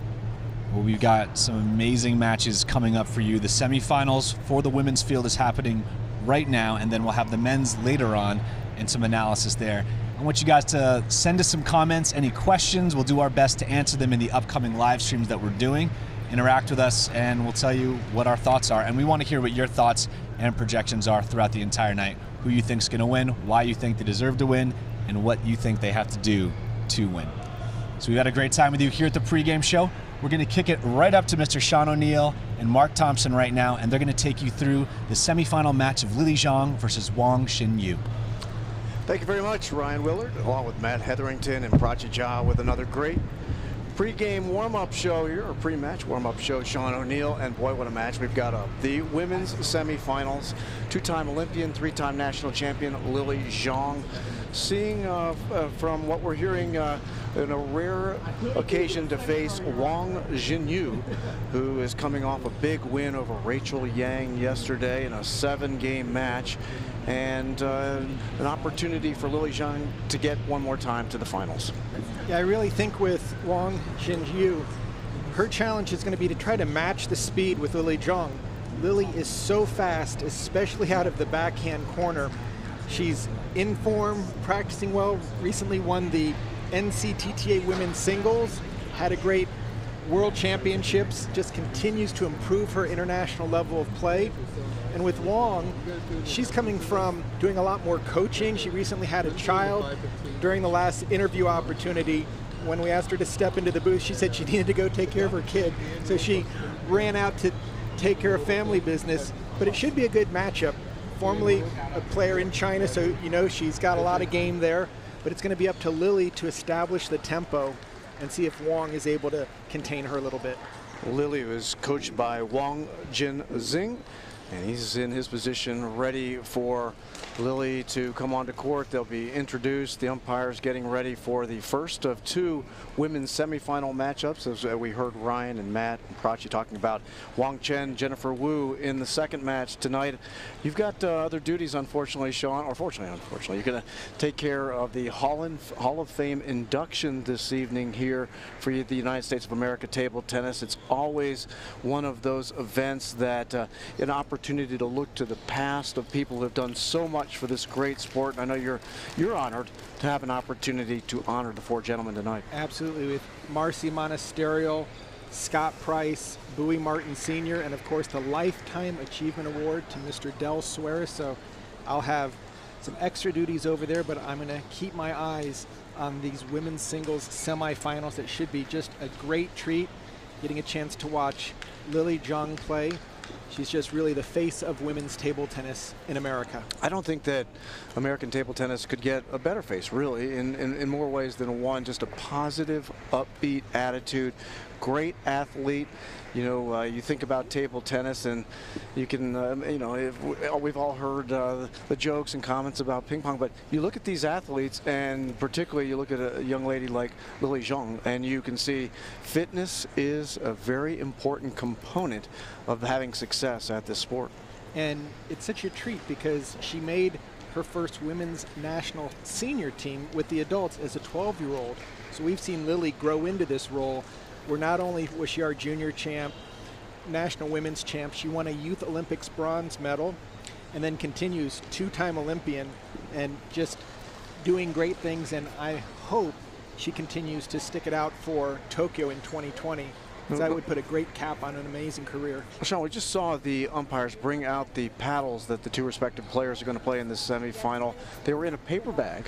Well, we've got some amazing matches coming up for you. The semifinals for the women's field is happening right now, and then we'll have the men's later on and some analysis there. I want you guys to send us some comments, any questions. We'll do our best to answer them in the upcoming live streams that we're doing. Interact with us, and we'll tell you what our thoughts are. And we want to hear what your thoughts and projections are throughout the entire night. Who you think's going to win, why you think they deserve to win, and what you think they have to do to win. So we've had a great time with you here at the pregame show. We're going to kick it right up to Mr. Sean O'Neill and Mark Thompson right now, and they're going to take you through the semifinal match of Lily Zhang versus Wong Xinyu.
Thank you very much, Ryan Willard, along with Matt Hetherington and Prachi Ja with another great pre-game warm-up show here, or pre-match warm-up show. Sean O'Neill, and boy, what a match we've got up. The women's semifinals, two-time Olympian, three-time national champion Lily Zhang. Seeing from what we're hearing, in a rare occasion to face Wong Xinyu, who is coming off a big win over Rachel Yang yesterday in a 7-game match, and an opportunity for Lily Zhang to get one more time to the finals.
Yeah, I really think with Wong Xinyu, her challenge is going to be to try to match the speed with Lily Zhang. Lily is so fast, especially out of the backhand corner. She's in form, practicing well, recently won the NCTTA women's singles, had a great world championships, just continues to improve her international level of play. And with Wong, she's coming from doing a lot more coaching. She recently had a child. During the last interview opportunity, when we asked her to step into the booth, she said she needed to go take care of her kid. So she ran out to take care of family business, but it should be a good matchup. Formerly a player in China, so you know she's got a lot of game there, but it's going to be up to Lily to establish the tempo and see if Wong is able to contain her a little bit.
Lily was coached by Wong Jin Xing, and he's in his position ready for Lille to come onto court. They'll be introduced. The umpires getting ready for the first of two women's semifinal matchups. As we heard Ryan and Matt and Prachi talking about Wong Chen, Jennifer Wu in the second match tonight. You've got other duties, unfortunately, Sean, or fortunately, unfortunately. You're going to take care of the Hall of Fame induction this evening here for the United States of America table tennis. It's always one of those events that an opportunity to look to the past of people who have done so much for this great sport. And I know you're honored to have an opportunity to honor the four gentlemen tonight.
Absolutely, with Marcy Monasterio, Scott Price, Bowie Martin Sr., and of course the Lifetime Achievement Award to Mr. Del Suarez. So I'll have some extra duties over there, but I'm going to keep my eyes on these women's singles semifinals. It should be just a great treat getting a chance to watch Lille Jang play. She's just really the face of women's table tennis in America.
I don't think that American table tennis could get a better face, really, in more ways than one. Just a positive, upbeat attitude, great athlete. You know, you think about table tennis and you can, you know, we've all heard the jokes and comments about ping pong, but you look at these athletes and particularly you look at a young lady like Lille Jang and you can see fitness is a very important component of having success at this sport.
And it's such a treat because she made her first women's national senior team with the adults as a 12-year-old. So we've seen Lille grow into this role where not only was she our junior champ, national women's champ, she won a Youth Olympics bronze medal and then continues two-time Olympian and just doing great things. And I hope she continues to stick it out for Tokyo in 2020. That would put a great cap on an amazing career.
Sean, we just saw the umpires bring out the paddles that the two respective players are going to play in this semifinal. They were in a paper bag,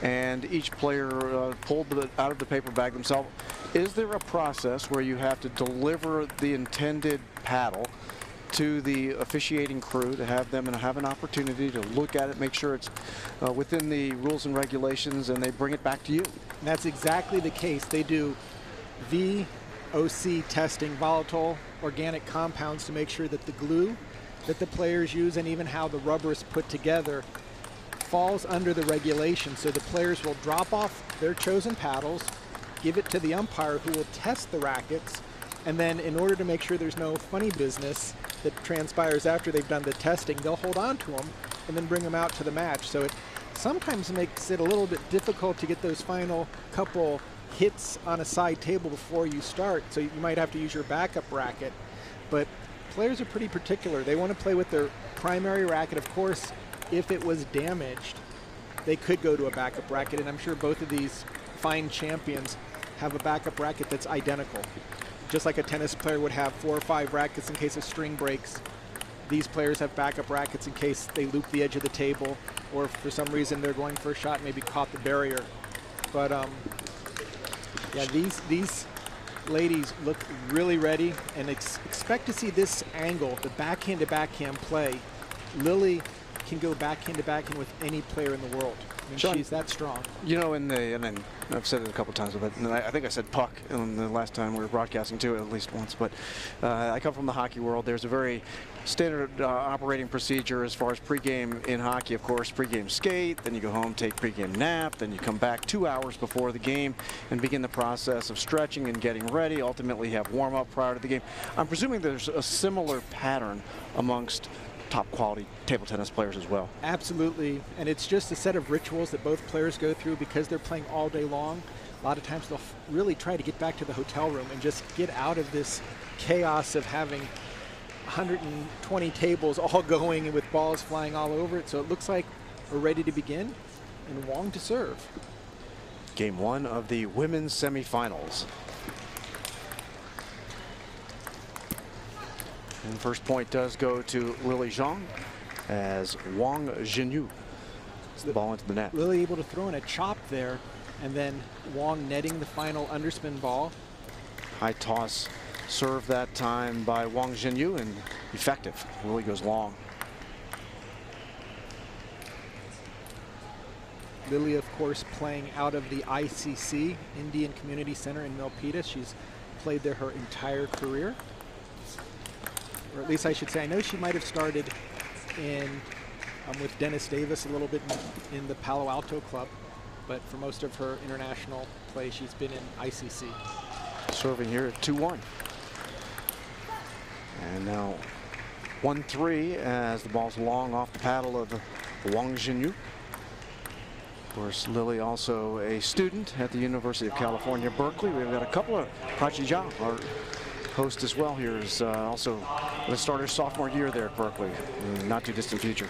and each player pulled it out of the paper bag themselves. Is there a process where you have to deliver the intended paddle to the officiating crew to have them and have an opportunity to look at it, make sure it's within the rules and regulations, and they bring it back to you?
And that's exactly the case. They do VOC testing, volatile organic compounds, to make sure that the glue that the players use and even how the rubber is put together falls under the regulation. So the players will drop off their chosen paddles, give it to the umpire who will test the rackets, and then in order to make sure there's no funny business that transpires after they've done the testing, they'll hold on to them and then bring them out to the match. So it sometimes makes it a little bit difficult to get those final couple hits on a side table before you start, so you might have to use your backup racket. But players are pretty particular. They want to play with their primary racket. Of course, if it was damaged, they could go to a backup racket, and I'm sure both of these fine champions have a backup racket that's identical. Just like a tennis player would have 4 or 5 rackets in case a string breaks, these players have backup rackets in case they loop the edge of the table, or if for some reason they're going for a shot, maybe caught the barrier. But yeah, these ladies look really ready, and expect to see this angle, the backhand to backhand play. Lille can go backhand to backhand with any player in the world. I mean,
Sean,
she's that strong.
You know, and then I've said it a couple times, but I think I said puck in the last time we were broadcasting too, at least once. But I come from the hockey world. There's a very standard operating procedure as far as pregame in hockey. Of course, pregame skate, then you go home, take pregame nap, then you come back 2 hours before the game and begin the process of stretching and getting ready. Ultimately, have warm up prior to the game. I'm presuming there's a similar pattern amongst top quality table tennis players as well.
Absolutely, and it's just a set of rituals that both players go through because they're playing all day long. A lot of times they'll really try to get back to the hotel room and just get out of this chaos of having 120 tables all going and with balls flying all over it. So it looks like we're ready to begin, and Wong to serve.
Game 1 of the women's semifinals. And the first point does go to Lille Jang as Wong Jinu puts the ball into the net.
Lille able to throw in a chop there, and then Wong netting the final underspin ball.
High toss serve that time by Wong Jinu, and effective. Lille goes long.
Lille, of course, playing out of the ICC, Indian Community Center in Milpitas. She's played there her entire career. Or at least I should say, I know she might have started in with Dennis Davis a little bit in the Palo Alto club, but for most of her international play, she's been in ICC.
Serving here at 2-1. And now 1-3 as the ball's long off the paddle of Wong Chen. Of course, Lily also a student at the University of California, Berkeley. We've got a couple of Kanak Ja, our host as well here, is also going to start her sophomore year there at Berkeley in the not too distant future.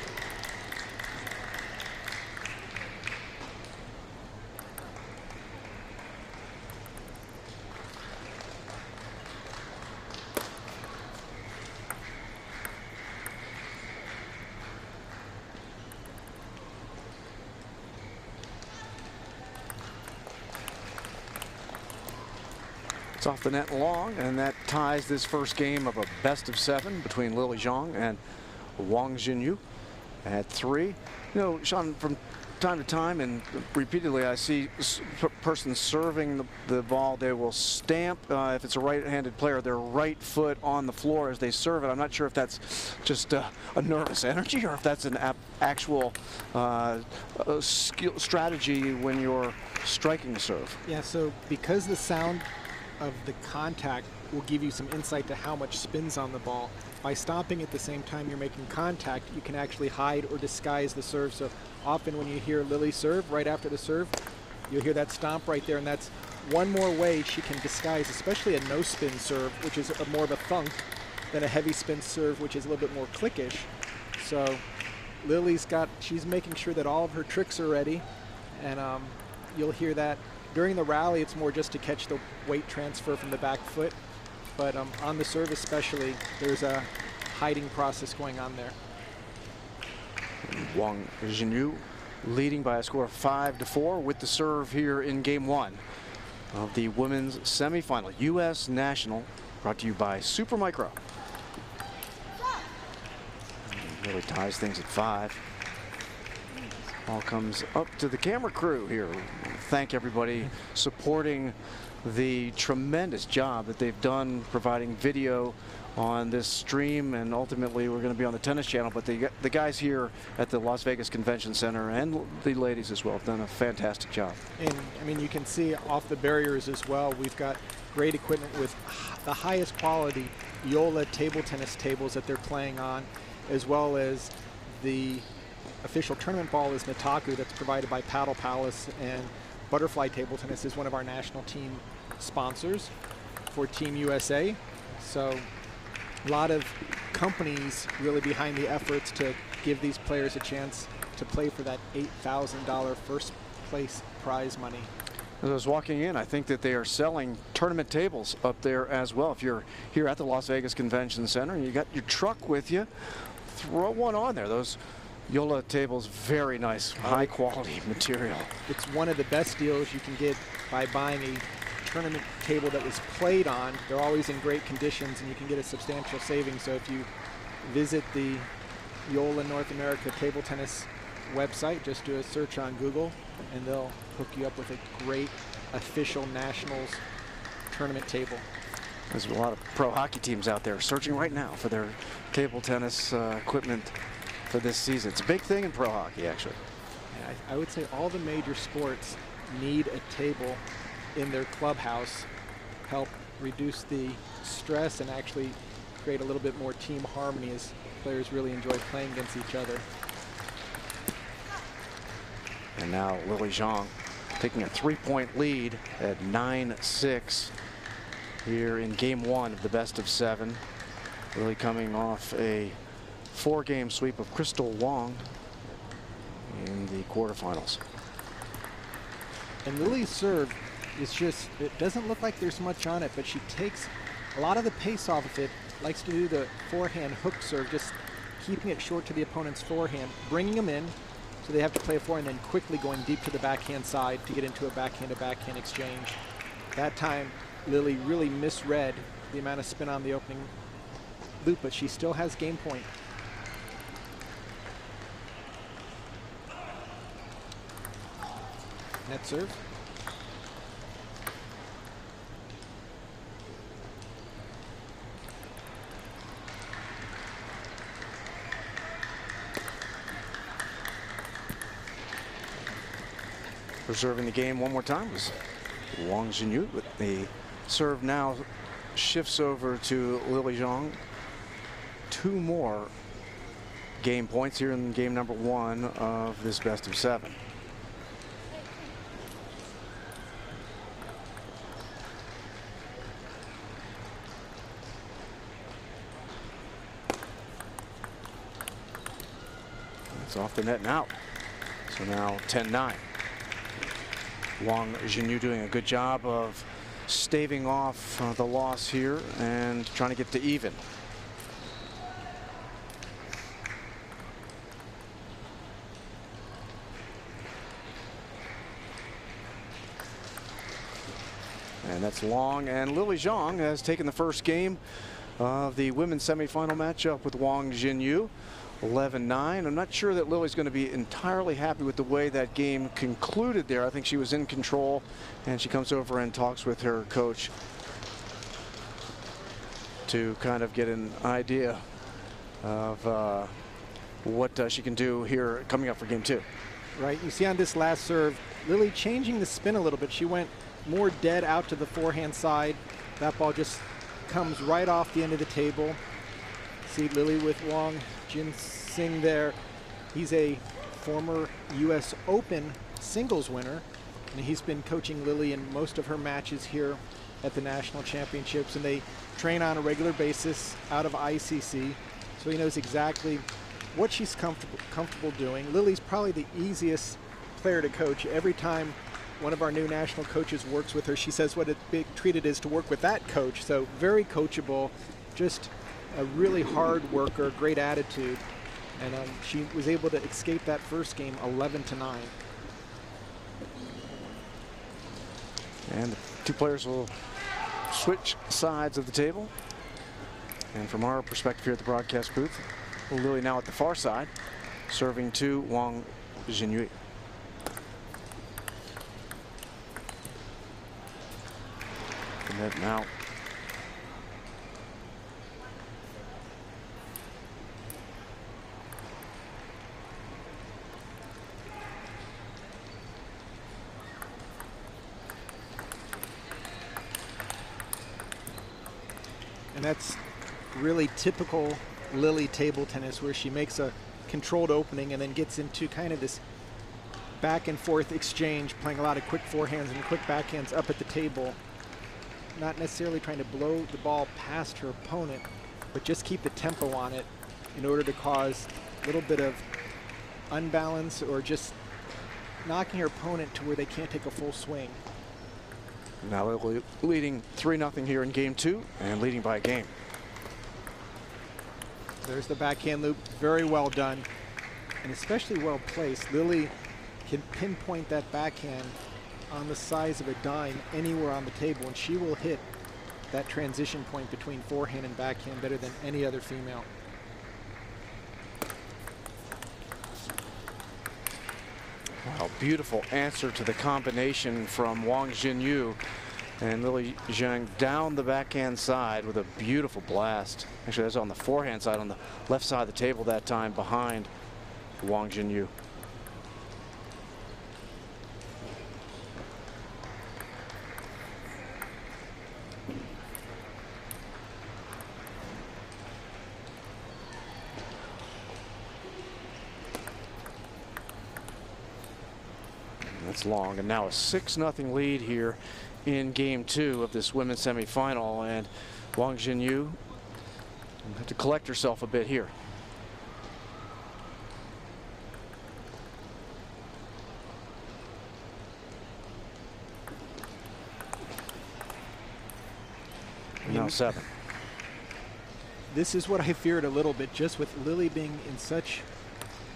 Off the net long, and that ties this first game of a best-of-7 between Lily Zhang and Wong Chen at 3. You know, Sean, from time to time and repeatedly I see persons serving the ball, they will stamp, if it's a right-handed player, their right foot on the floor as they serve it. I'm not sure if that's just a nervous energy or if that's an actual skill strategy when you're striking the serve.
Yeah, so because the sound of the contact will give you some insight to how much spins on the ball. By stopping at the same time you're making contact, you can actually hide or disguise the serve. So often when you hear Lily serve, right after the serve, you'll hear that stomp right there, and that's one more way she can disguise, especially a no-spin serve, which is more of a thunk, than a heavy spin serve, which is a little bit more clickish. So she's making sure that all of her tricks are ready, and you'll hear that. During the rally, it's more just to catch the weight transfer from the back foot. But on the serve especially, there's a hiding process going on there.
Wong Chen leading by a score of 5-4 with the serve here in game 1 of the women's semifinal. U.S. National, brought to you by Supermicro. Really ties things at 5. Ball comes up to the camera crew here. Thank everybody supporting the tremendous job that they've done providing video on this stream, and ultimately we're going to be on the Tennis Channel, but the guys here at the Las Vegas Convention Center and the ladies as well have done a fantastic job.
And I mean, you can see off the barriers as well, we've got great equipment with the highest quality Yola table tennis tables that they're playing on, as well as the official tournament ball is Nataku, that's provided by Paddle Palace, and Butterfly Table Tennis is one of our national team sponsors for Team USA. So a lot of companies really behind the efforts to give these players a chance to play for that $8,000 first place prize money.
As I was walking in, I think that they are selling tournament tables up there as well. If you're here at the Las Vegas Convention Center and you got your truck with you, throw one on there. Those Yola tables, very nice, high quality material.
It's one of the best deals you can get by buying a tournament table that was played on. They're always in great conditions and you can get a substantial savings. So if you visit the Yola North America table tennis website, just do a search on Google and they'll hook you up with a great official nationals tournament table.
There's a lot of pro hockey teams out there searching right now for their table tennis equipment for this season. It's a big thing in pro hockey, actually.
Yeah, I would say all the major sports need a table in their clubhouse, help reduce the stress and actually create a little bit more team harmony as players really enjoy playing against each other.
And now Lily Zhang taking a 3-point lead at 9-6 here in game 1 of the best of 7. Lily coming off a 4-game sweep of Crystal Wong in the quarterfinals.
And Lily's serve is just, it doesn't look like there's much on it, but she takes a lot of the pace off of it, likes to do the forehand hook serve, just keeping it short to the opponent's forehand, bringing them in, so they have to play a forehand, and then quickly going deep to the backhand side to get into a backhand-to-backhand exchange. That time, Lily really misread the amount of spin on the opening loop, but she still has game point. Net serve.
serving the game one more time was Wong Chen, with the serve now shifts over to Lille Jang. 2 more game points here in game number 1 of this best of 7. It's off the net and out. So now 10-9. Wong Chen doing a good job of staving off the loss here and trying to get to even. And that's long, and Lille Jang has taken the first game of the women's semifinal matchup with Wong Chen. 11-9. I'm not sure that Lily's going to be entirely happy with the way that game concluded there. I think she was in control, and she comes over and talks with her coach to kind of get an idea of what she can do here coming up for game 2.
Right, you see on this last serve, Lille changing the spin a little bit. She went more dead out to the forehand side. That ball just comes right off the end of the table. See Lille with Wong Chen there. He's a former U.S. Open singles winner, and he's been coaching Lille in most of her matches here at the national championships, and they train on a regular basis out of ICC, so he knows exactly what she's comfortable doing. Lille's probably the easiest player to coach. Every time one of our new national coaches works with her, she says what a big treat it is to work with that coach. So very coachable, just a really hard worker, great attitude, and she was able to escape that first game 11-9.
And the 2 players will switch sides of the table. And from our perspective here at the broadcast booth, Lille now at the far side, serving to Wong Chen. And then now
and that's really typical Lille table tennis, where she makes a controlled opening and then gets into kind of this back and forth exchange, playing a lot of quick forehands and quick backhands up at the table. Not necessarily trying to blow the ball past her opponent, but just keep the tempo on it in order to cause a little bit of unbalance or just knocking her opponent to where they can't take a full swing.
now Lille leading 3-0 here in game 2 and leading by a game.
There's the backhand loop, very well done, and especially well placed. Lille can pinpoint that backhand on the size of a dime anywhere on the table, and she will hit that transition point between forehand and backhand better than any other female.
Wow, beautiful answer to the combination from Wong Chen, and Lille Jang down the backhand side with a beautiful blast. Actually, that's on the forehand side, on the left side of the table that time, behind Wong Chen. That's long, and now a 6-0 lead here in game 2 of this women's semifinal, and Wong Chen have to collect herself a bit here. Now 7.
This is what I feared a little bit, just with Lille being in such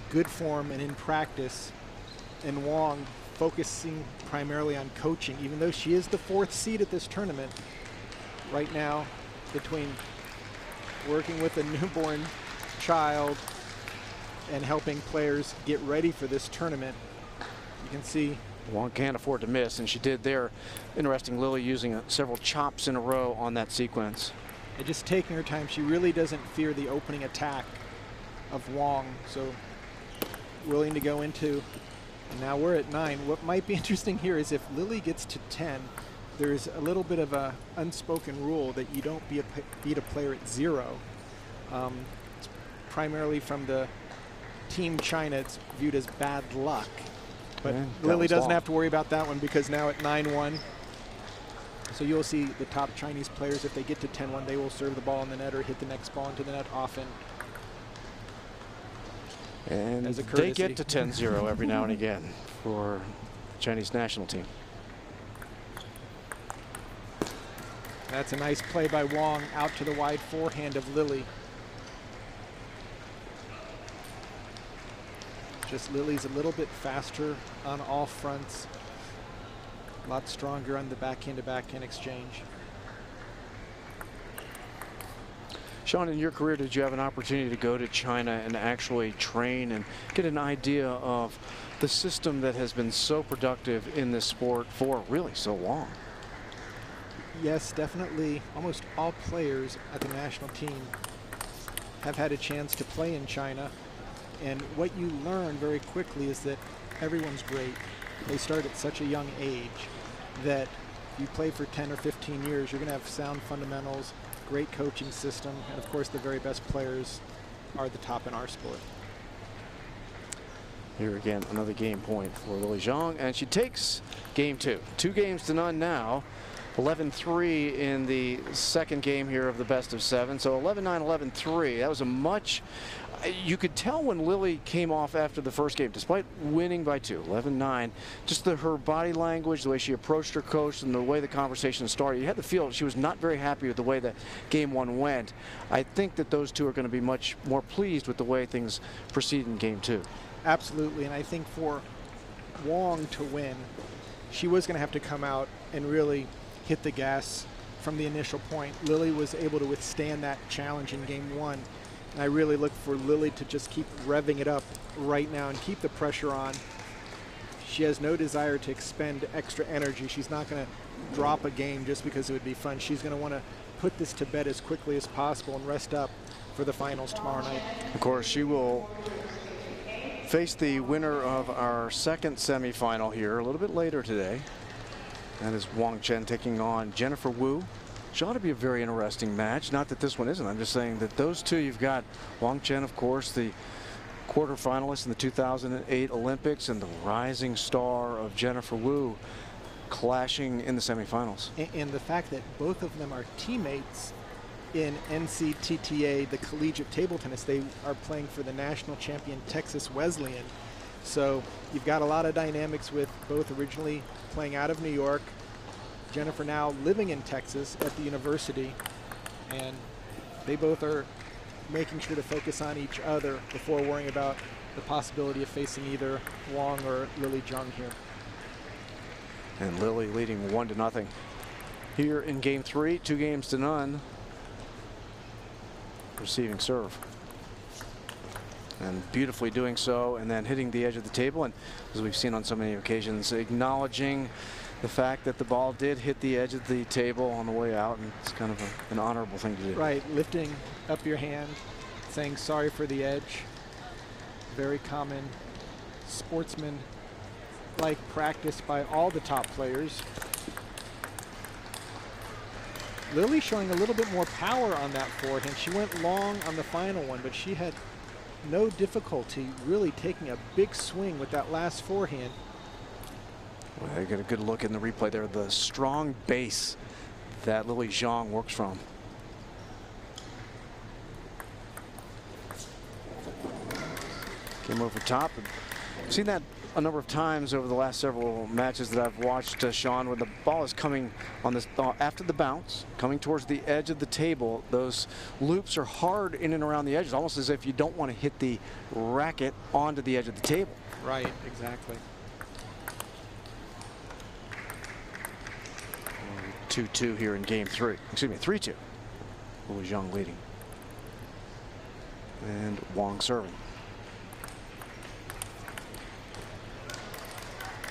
good form and in practice, and Wong focusing primarily on coaching, even though she is the 4th seed at this tournament right now, between working with a newborn child and helping players get ready for this tournament. You can see
Wong can't afford to miss, and she did there. Interesting, Lille using several chops in a row on that sequence.
And just taking her time. She really doesn't fear the opening attack of Wong, so willing to go into And now we're at 9. What might be interesting here is if Lily gets to 10, there's a little bit of a unspoken rule that you don't beat a player at 0. It's primarily from the Team China, it's viewed as bad luck. But Lily doesn't have to worry about that one because now at 9-1. So you'll see the top Chinese players, if they get to 10-1, they will serve the ball in the net or hit the next ball into the net often.
And they get to 10-0 every now and again for the Chinese national team.
That's a nice play by Wong out to the wide forehand of Lily. Just Lily's a little bit faster on all fronts. A lot stronger on the backhand-to-backhand exchange.
Sean, in your career, did you have an opportunity to go to China and actually train and get an idea of the system that has been so productive in this sport for really so long?
Yes, definitely. Almost all players at the national team have had a chance to play in China. And what you learn very quickly is that everyone's great. They start at such a young age that you play for 10 or 15 years, you're going to have sound fundamentals, great coaching system, and of course the very best players are the top in our sport.
Here again, another game point for Lily Zhang, and she takes game 2. 2-0 now. 11-3 in the second game here of the best of 7. So 11-9, 11-3. That was a much, you could tell when Lily came off after the first game, despite winning by 2, 11-9, just her body language, the way she approached her coach, and the way the conversation started. You had the feel she was not very happy with the way that game 1 went. I think that those two are going to be much more pleased with the way things proceed in game 2.
Absolutely, and I think for Wong to win, she was going to have to come out and really hit the gas from the initial point. Lily was able to withstand that challenge in game 1. And I really look for Lily to just keep revving it up right now and keep the pressure on. She has no desire to expend extra energy. She's not going to drop a game just because it would be fun. She's going to want to put this to bed as quickly as possible and rest up for the finals tomorrow night.
Of course, she will face the winner of our second semifinal here a little bit later today. That is Wong Chen taking on Jennifer Wu. Which ought to be a very interesting match. Not that this one isn't. I'm just saying that those two, you've got Wong Chen, of course, the quarterfinalist in the 2008 Olympics, and the rising star of Jennifer Wu clashing in the semifinals.
And the fact that both of them are teammates in NCTTA, the collegiate table tennis, they are playing for the national champion Texas Wesleyan. So you've got a lot of dynamics with both originally playing out of New York, Jennifer now living in Texas at the university, and they both are making sure to focus on each other before worrying about the possibility of facing either Wong or Lily Zhang here.
And Lily leading 1-0 here in game 3, 2-0. Receiving serve. And beautifully doing so, and then hitting the edge of the table, and as we've seen on so many occasions, acknowledging the fact that the ball did hit the edge of the table on the way out, and it's kind of an honorable thing to do.
Right, lifting up your hand, saying sorry for the edge. Very common sportsman-like practice by all the top players. Lily showing a little bit more power on that forehand. She went long on the final one, but she had no difficulty really taking a big swing with that last forehand.
Well, I get a good look in the replay there. The strong base that Lily Zhang works from. Came over top. I've seen that a number of times over the last several matches that I've watched, Sean, when the ball is coming on this after the bounce, coming towards the edge of the table. Those loops are hard in and around the edges, almost as if you don't want to hit the racket onto the edge of the table.
Right, exactly.
2-2 here in game 3. Excuse me, 3-2. Lily Zhang leading. And Wong serving.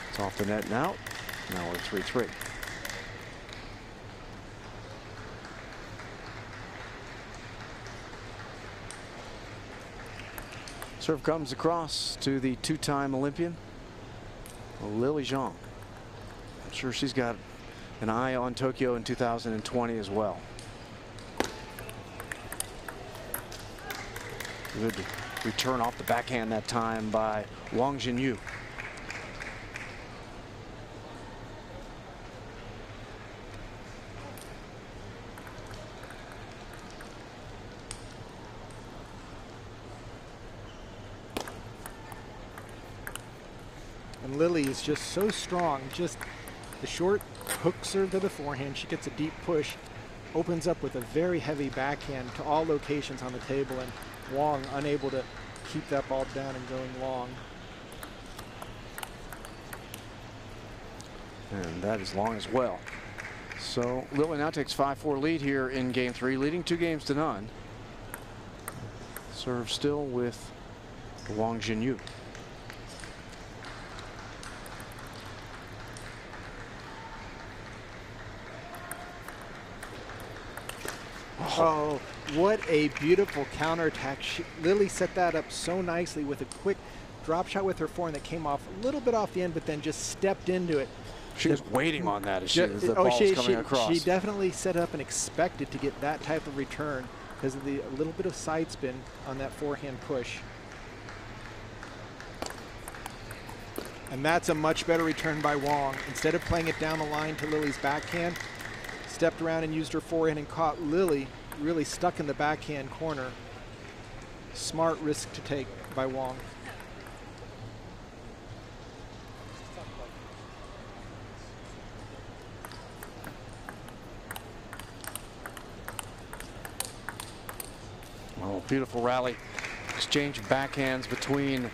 It's off the net now. Now we're 3-3. Serve comes across to the 2-time Olympian. Lily Zhang. I'm sure she's got an eye on Tokyo in 2020 as well. Good return off the backhand that time by Wong Chen.
And Lily is just so strong. Just the short hook serve to the forehand. She gets a deep push, opens up with a very heavy backhand to all locations on the table, and Wong unable to keep that ball down and going long.
And that is long as well. So Lily now takes 5-4 lead here in game 3, leading 2-0. Serve still with Wong Chen.
Oh, what a beautiful counterattack. Lily set that up so nicely with a quick drop shot with her forehand that came off a little bit off the end, but then just stepped into it.
She was waiting on that as the ball was coming across.
She definitely set up and expected to get that type of return because of a little bit of side spin on that forehand push. And that's a much better return by Wong. Instead of playing it down the line to Lily's backhand, stepped around and used her forehand and caught Lily really stuck in the backhand corner. Smart risk to take by Wong.
Oh, beautiful rally. Exchange of backhands between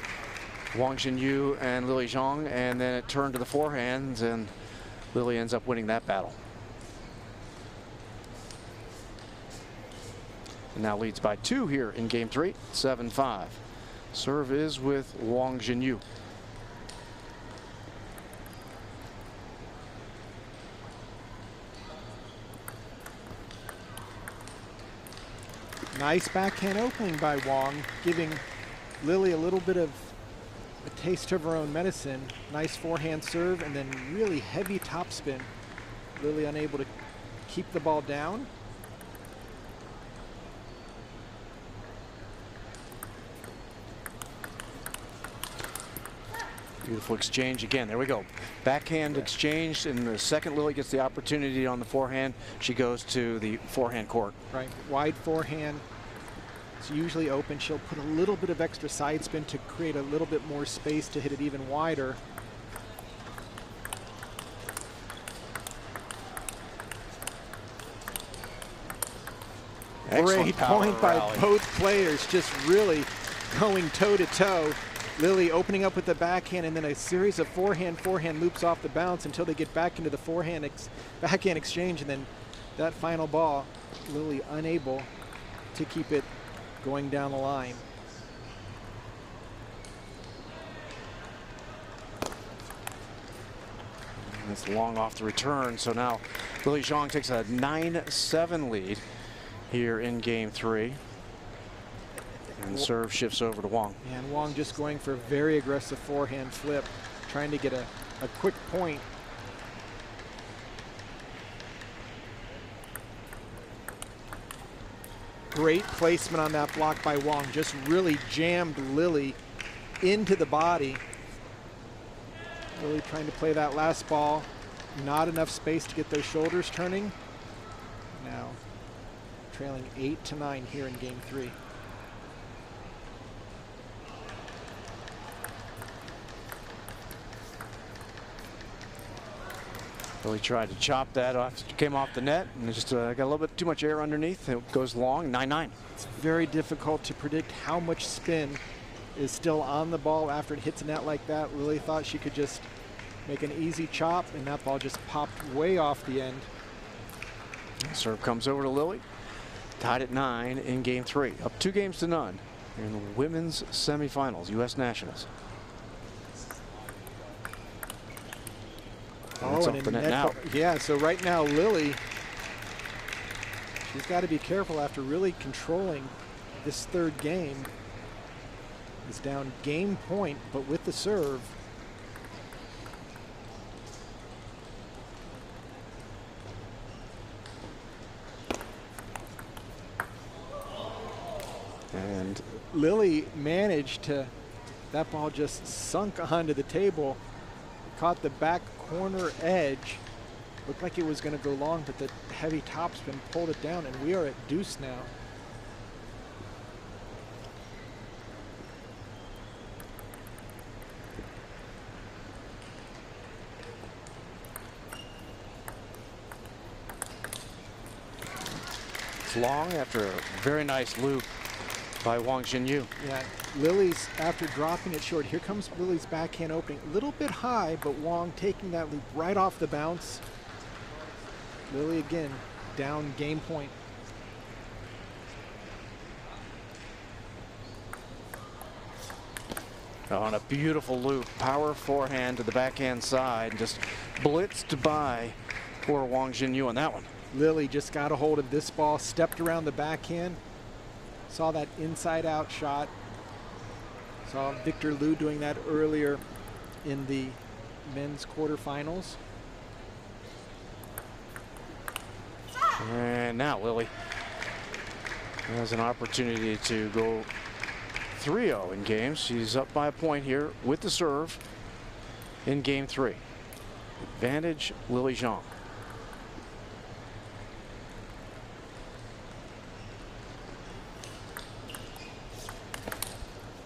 Wong Chen and Lily Zhang, and then it turned to the forehands, and Lily ends up winning that battle. And now leads by 2 here in game 3, 7-5. Serve is with Wong Chen.
Nice backhand opening by Wong, giving Lily a little bit of a taste of her own medicine. Nice forehand serve and then really heavy topspin. Lily unable to keep the ball down.
Beautiful exchange again. There we go. Backhand exchange. In the second, Lily gets the opportunity on the forehand. She goes to the forehand court.
Right. Wide forehand. It's usually open. She'll put a little bit of extra side spin to create a little bit more space to hit it even wider. Great point by both players, just really going toe-to-toe. Lily opening up with the backhand and then a series of forehand loops off the bounce until they get back into the backhand exchange, and then that final ball, Lily unable to keep it going down the line.
That's long off the return, so now Lily Zhang takes a 9-7 lead here in game 3. And serve shifts over to Wong.
And Wong just going for a very aggressive forehand flip, trying to get a quick point. Great placement on that block by Wong. Just really jammed Lily into the body. Lily trying to play that last ball. Not enough space to get those shoulders turning. Now trailing 8-9 here in game 3.
Lily tried to chop that off, came off the net, and just got a little bit too much air underneath. It goes long, 9-9.
It's very difficult to predict how much spin is still on the ball after it hits a net like that. Lily thought she could just make an easy chop, and that ball just popped way off the end.
Serve comes over to Lily. Tied at 9 in game 3. Up 2-0 in the women's semifinals, U.S. Nationals.
Oh, and
off the net now.
Yeah, so right now Lily, she's got to be careful after really controlling this third game. Is down game point, but with the serve. And Lille managed to, that ball just sunk onto the table, caught the back corner edge. Looked like it was going to go long, but the heavy topspin pulled it down, and we are at deuce now.
It's long after a very nice loop by Wong Chen.
Yeah, Lille's, after dropping it short, here comes Lille's backhand opening. A little bit high, but Wong taking that loop right off the bounce. Lille again, down game point.
On a beautiful loop, power forehand to the backhand side, just blitzed by poor Wong Chen on that one.
Lille just got a hold of this ball, stepped around the backhand, saw that inside out shot. Saw Victor Liu doing that earlier in the men's quarterfinals.
And now Lille has an opportunity to go 3-0 in games. She's up by a point here with the serve in game 3. Advantage Lille Zhang.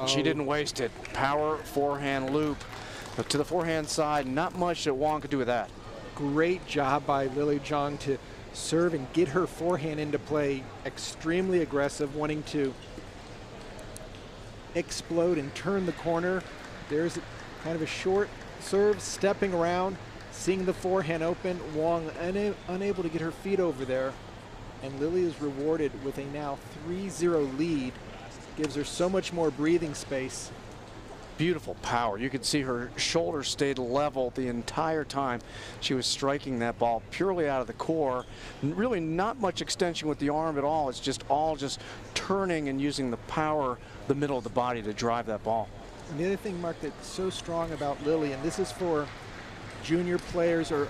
She didn't waste it. Power forehand loop, but to the forehand side, not much that Wong could do with that.
Great job by Lille Zhang to serve and get her forehand into play. Extremely aggressive, wanting to explode and turn the corner. There's kind of a short serve, stepping around, seeing the forehand open. Wong unable to get her feet over there, and Lille is rewarded with a now 3-0 lead. Gives her so much more breathing space.
Beautiful power. You could see her shoulder stayed level the entire time she was striking that ball, purely out of the core. Really not much extension with the arm at all. It's just all just turning and using the power, the middle of the body to drive that ball.
And the other thing, Mark, that's so strong about Lille, and this is for junior players or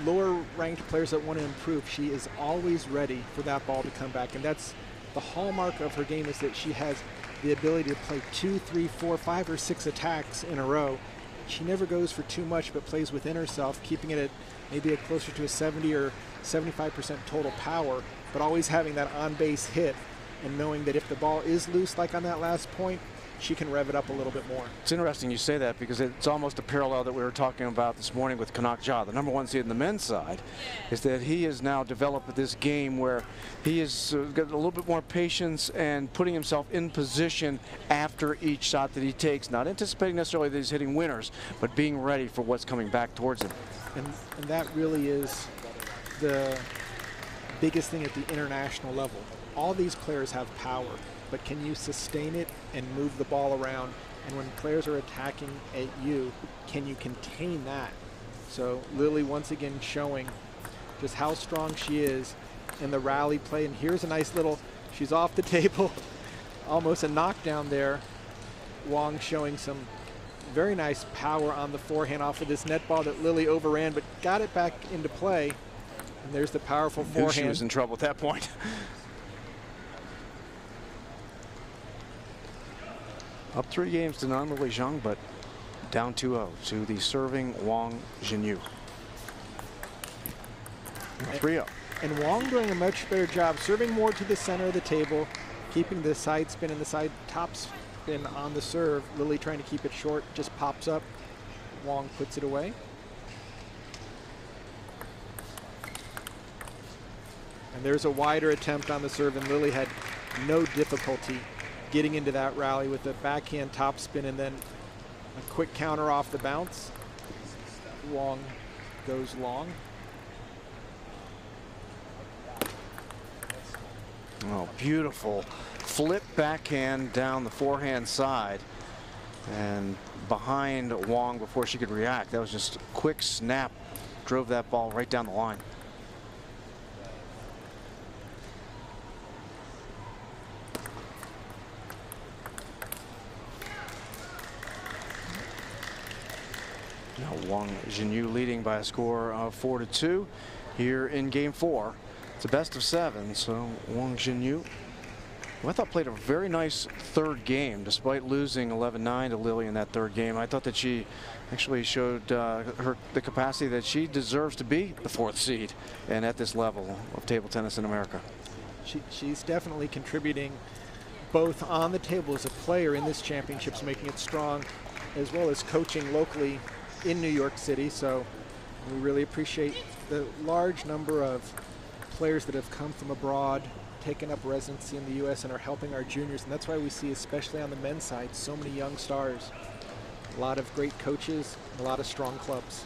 lower ranked players that want to improve, she is always ready for that ball to come back. And that's the hallmark of her game, is that she has the ability to play 2, 3, 4, 5, or 6 attacks in a row. She never goes for too much, but plays within herself, keeping it at maybe closer to a 70 or 75% total power, but always having that on-base hit and knowing that if the ball is loose, like on that last point, she can rev it up a little bit more.
It's interesting you say that, because it's almost a parallel that we were talking about this morning with Kanak Ja, the #1 seed in the men's side, is that he has now developed this game where he has got a little bit more patience and putting himself in position after each shot that he takes, not anticipating necessarily that he's hitting winners, but being ready for what's coming back towards him.
And that really is the biggest thing at the international level. All these players have power, but can you sustain it and move the ball around? And when players are attacking at you, can you contain that? So Lille once again showing just how strong she is in the rally play. And here's a nice little, she's off the table, almost a knockdown there. Wong showing some very nice power on the forehand off of this net ball that Lille overran, but got it back into play. And there's the powerful forehand.
She was in trouble at that point. Up 3 games to none, Lille Zhang, but down 2-0 to the serving Wong Chen. 3-0.
And Wong doing a much better job, serving more to the center of the table, keeping the side spin and the side top spin on the serve. Lille trying to keep it short, just pops up. Wong puts it away. And there's a wider attempt on the serve, and Lille had no difficulty getting into that rally with a backhand top spin and then a quick counter off the bounce. Wong goes long.
Oh, beautiful flip backhand down the forehand side and behind Wong before she could react. That was just a quick snap, drove that ball right down the line. Now Wong Chen leading by a score of 4-2 here in game 4. It's a best of 7, so Wong Chen who I thought played a very nice third game, despite losing 11-9 to Lily in that third game. I thought that she actually showed the capacity that she deserves to be the 4th seed and at this level of table tennis in America.
She's definitely contributing both on the table as a player in this championships, making it strong, as well as coaching locally in New York City. So we really appreciate the large number of players that have come from abroad, taken up residency in the U.S. and are helping our juniors. And that's why we see, especially on the men's side, so many young stars. A lot of great coaches, a lot of strong clubs.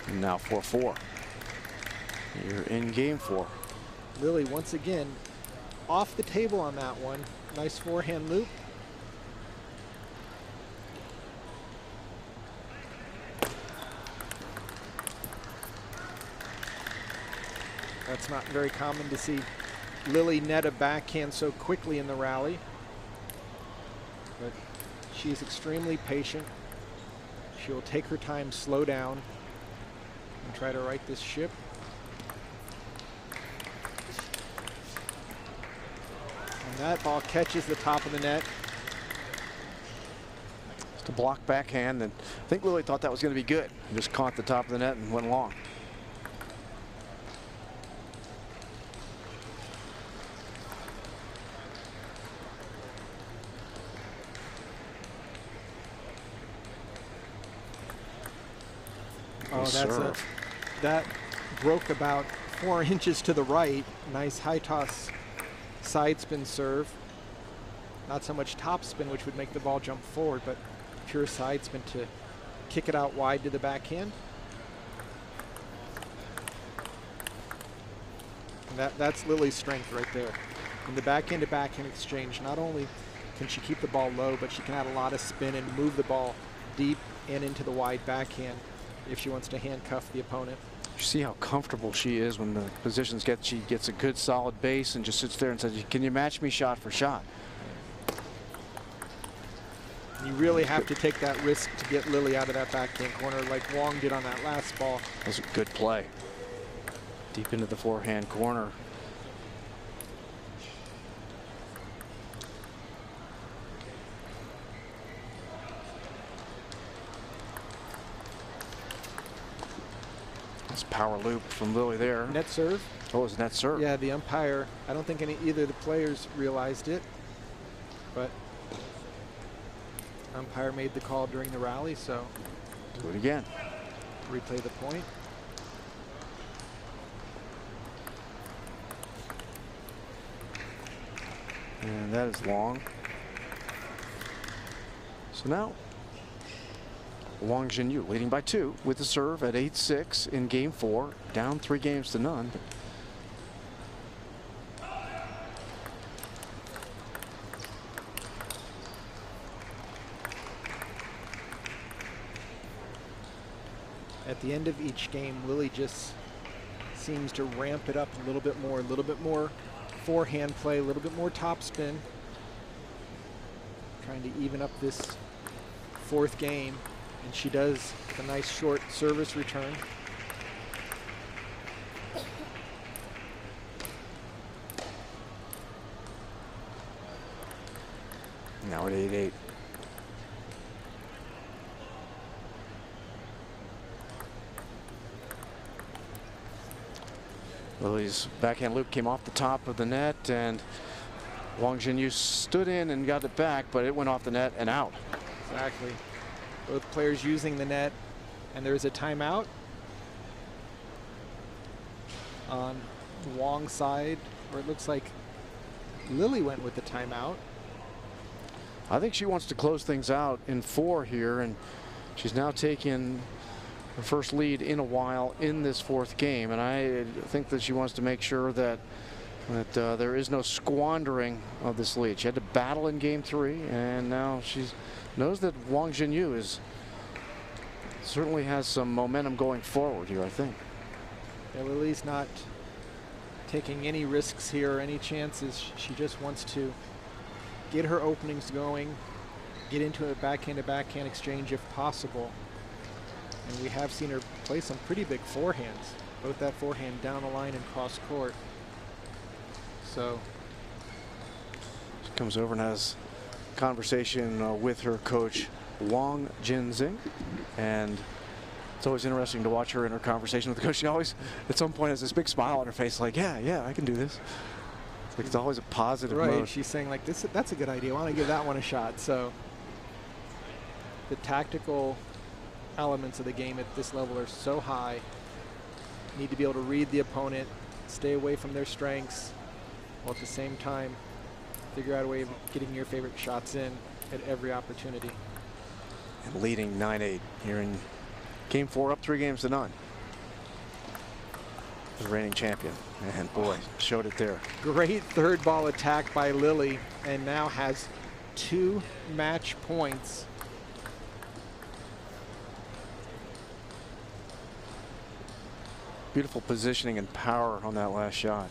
And now 4-4. You're in game 4.
Lily, once again, off the table on that one. Nice forehand loop. That's not very common to see Lily net a backhand so quickly in the rally. But she's extremely patient. She'll take her time, slow down, and try to right this ship. And that ball catches the top of the net.
Just a block backhand, and I think Lily thought that was going to be good. Just caught the top of the net and went long.
Oh, that broke about 4 inches to the right. Nice high toss side spin serve. Not so much top spin, which would make the ball jump forward, but pure side spin to kick it out wide to the backhand. And that's Lily's strength right there. In the backhand to backhand exchange, not only can she keep the ball low, but she can add a lot of spin and move the ball deep and into the wide backhand if she wants to handcuff the opponent.
You see how comfortable she is when the positions get, she gets a good solid base and just sits there and says, can you match me shot for shot?
You really have to take that risk to get Lily out of that backhand corner like Wong did on that last ball.
That was a good play. Deep into the forehand corner. Nice power loop from Lily there.
Net serve.
Oh, it was net serve.
Yeah, the umpire, I don't think either of the players realized it, but umpire made the call during the rally, so.
Do it again.
Replay the point.
And that is long. So now, Wong Chen leading by 2 with the serve at 8-6 in game 4, down 3 games to none.
At the end of each game, Lily just seems to ramp it up a little bit more forehand play, a little bit more topspin. Trying to even up this 4th game. And she does a nice short service return.
Now at 8-8. Lily's backhand loop came off the top of the net, and Wong Chen stood in and got it back, but it went off the net and out.
Exactly. Both players using the net, and there's a timeout on Wong's side, where it looks like Lily went with the timeout.
I think she wants to close things out in 4 here, and she's now taken her first lead in a while in this 4th game, and I think that she wants to make sure that there is no squandering of this lead. She had to battle in game 3, and now she knows that Wong Chen certainly has some momentum going forward here, I think.
Yeah, Lily's not taking any risks here, any chances. She just wants to get her openings going, get into a backhand to backhand exchange if possible. And we have seen her play some pretty big forehands, both that forehand down the line and cross court. So
she comes over and has a conversation with her coach, Wong Chen, and it's always interesting to watch her in her conversation with the coach. She always, at some point, has this big smile on her face, like, yeah, I can do this. It's always a positive mode.
She's saying, like, that's a good idea. Why don't I give that one a shot? So the tactical elements of the game at this level are so high. You need to be able to read the opponent, stay away from their strengths, while at the same time figure out a way of getting your favorite shots in at every opportunity.
And leading 9-8 here in Game 4, up 3-0. The reigning champion. And boy, showed it there.
Great third ball attack by Lily, and now has 2 match points.
Beautiful positioning and power on that last shot.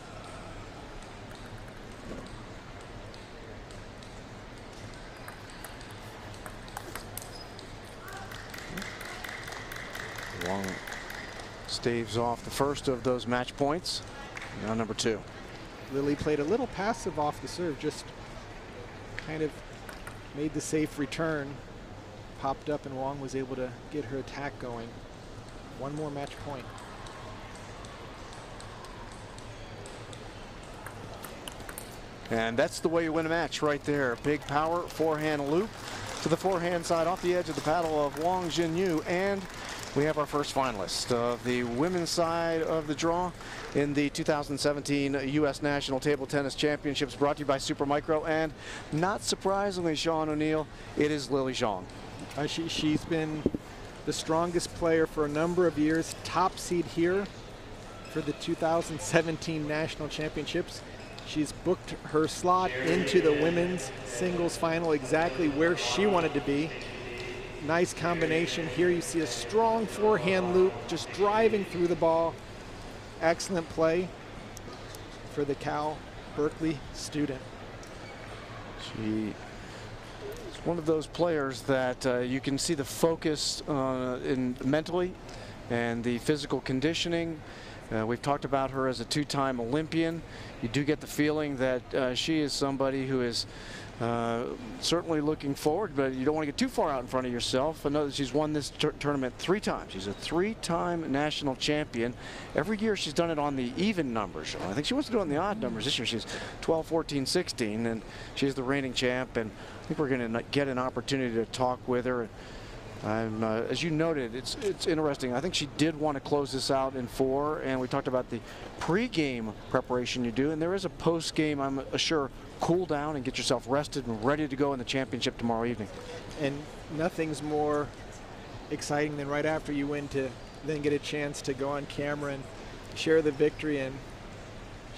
Wong staves off the first of those match points. Now number 2.
Lily played a little passive off the serve, just kind of made the safe return, popped up, and Wong was able to get her attack going. 1 more match point.
And that's the way you win a match right there. Big power, forehand loop to the forehand side off the edge of the paddle of Wong Chen. And we have our first finalist of the women's side of the draw in the 2017 U.S. National Table Tennis Championships, brought to you by Supermicro. And not surprisingly, Sean O'Neill, it is Lily Zhang.
She's been the strongest player for a number of years, top seed here for the 2017 National Championships. She's booked her slot into the women's singles final exactly where she wanted to be. Nice combination. Here you see a strong forehand loop, just driving through the ball. Excellent play for the Cal Berkeley student.
She is one of those players that you can see the focus mentally and the physical conditioning. We've talked about her as a 2-time Olympian. You do get the feeling that she is somebody who is certainly looking forward, but you don't want to get too far out in front of yourself. I know that she's won this tournament 3 times. She's a 3-time national champion. Every year she's done it on the even numbers. I think she wants to do it on the odd numbers. This year she's 12, 14, 16, and she's the reigning champ. And I think we're going to get an opportunity to talk with her. As you noted, it's interesting. I think she did want to close this out in 4, and we talked about the pre-game preparation you do, and there is a post-game, I'm sure, cool down and get yourself rested and ready to go in the championship tomorrow evening.
And nothing's more exciting than right after you win to then get a chance to go on camera and share the victory, and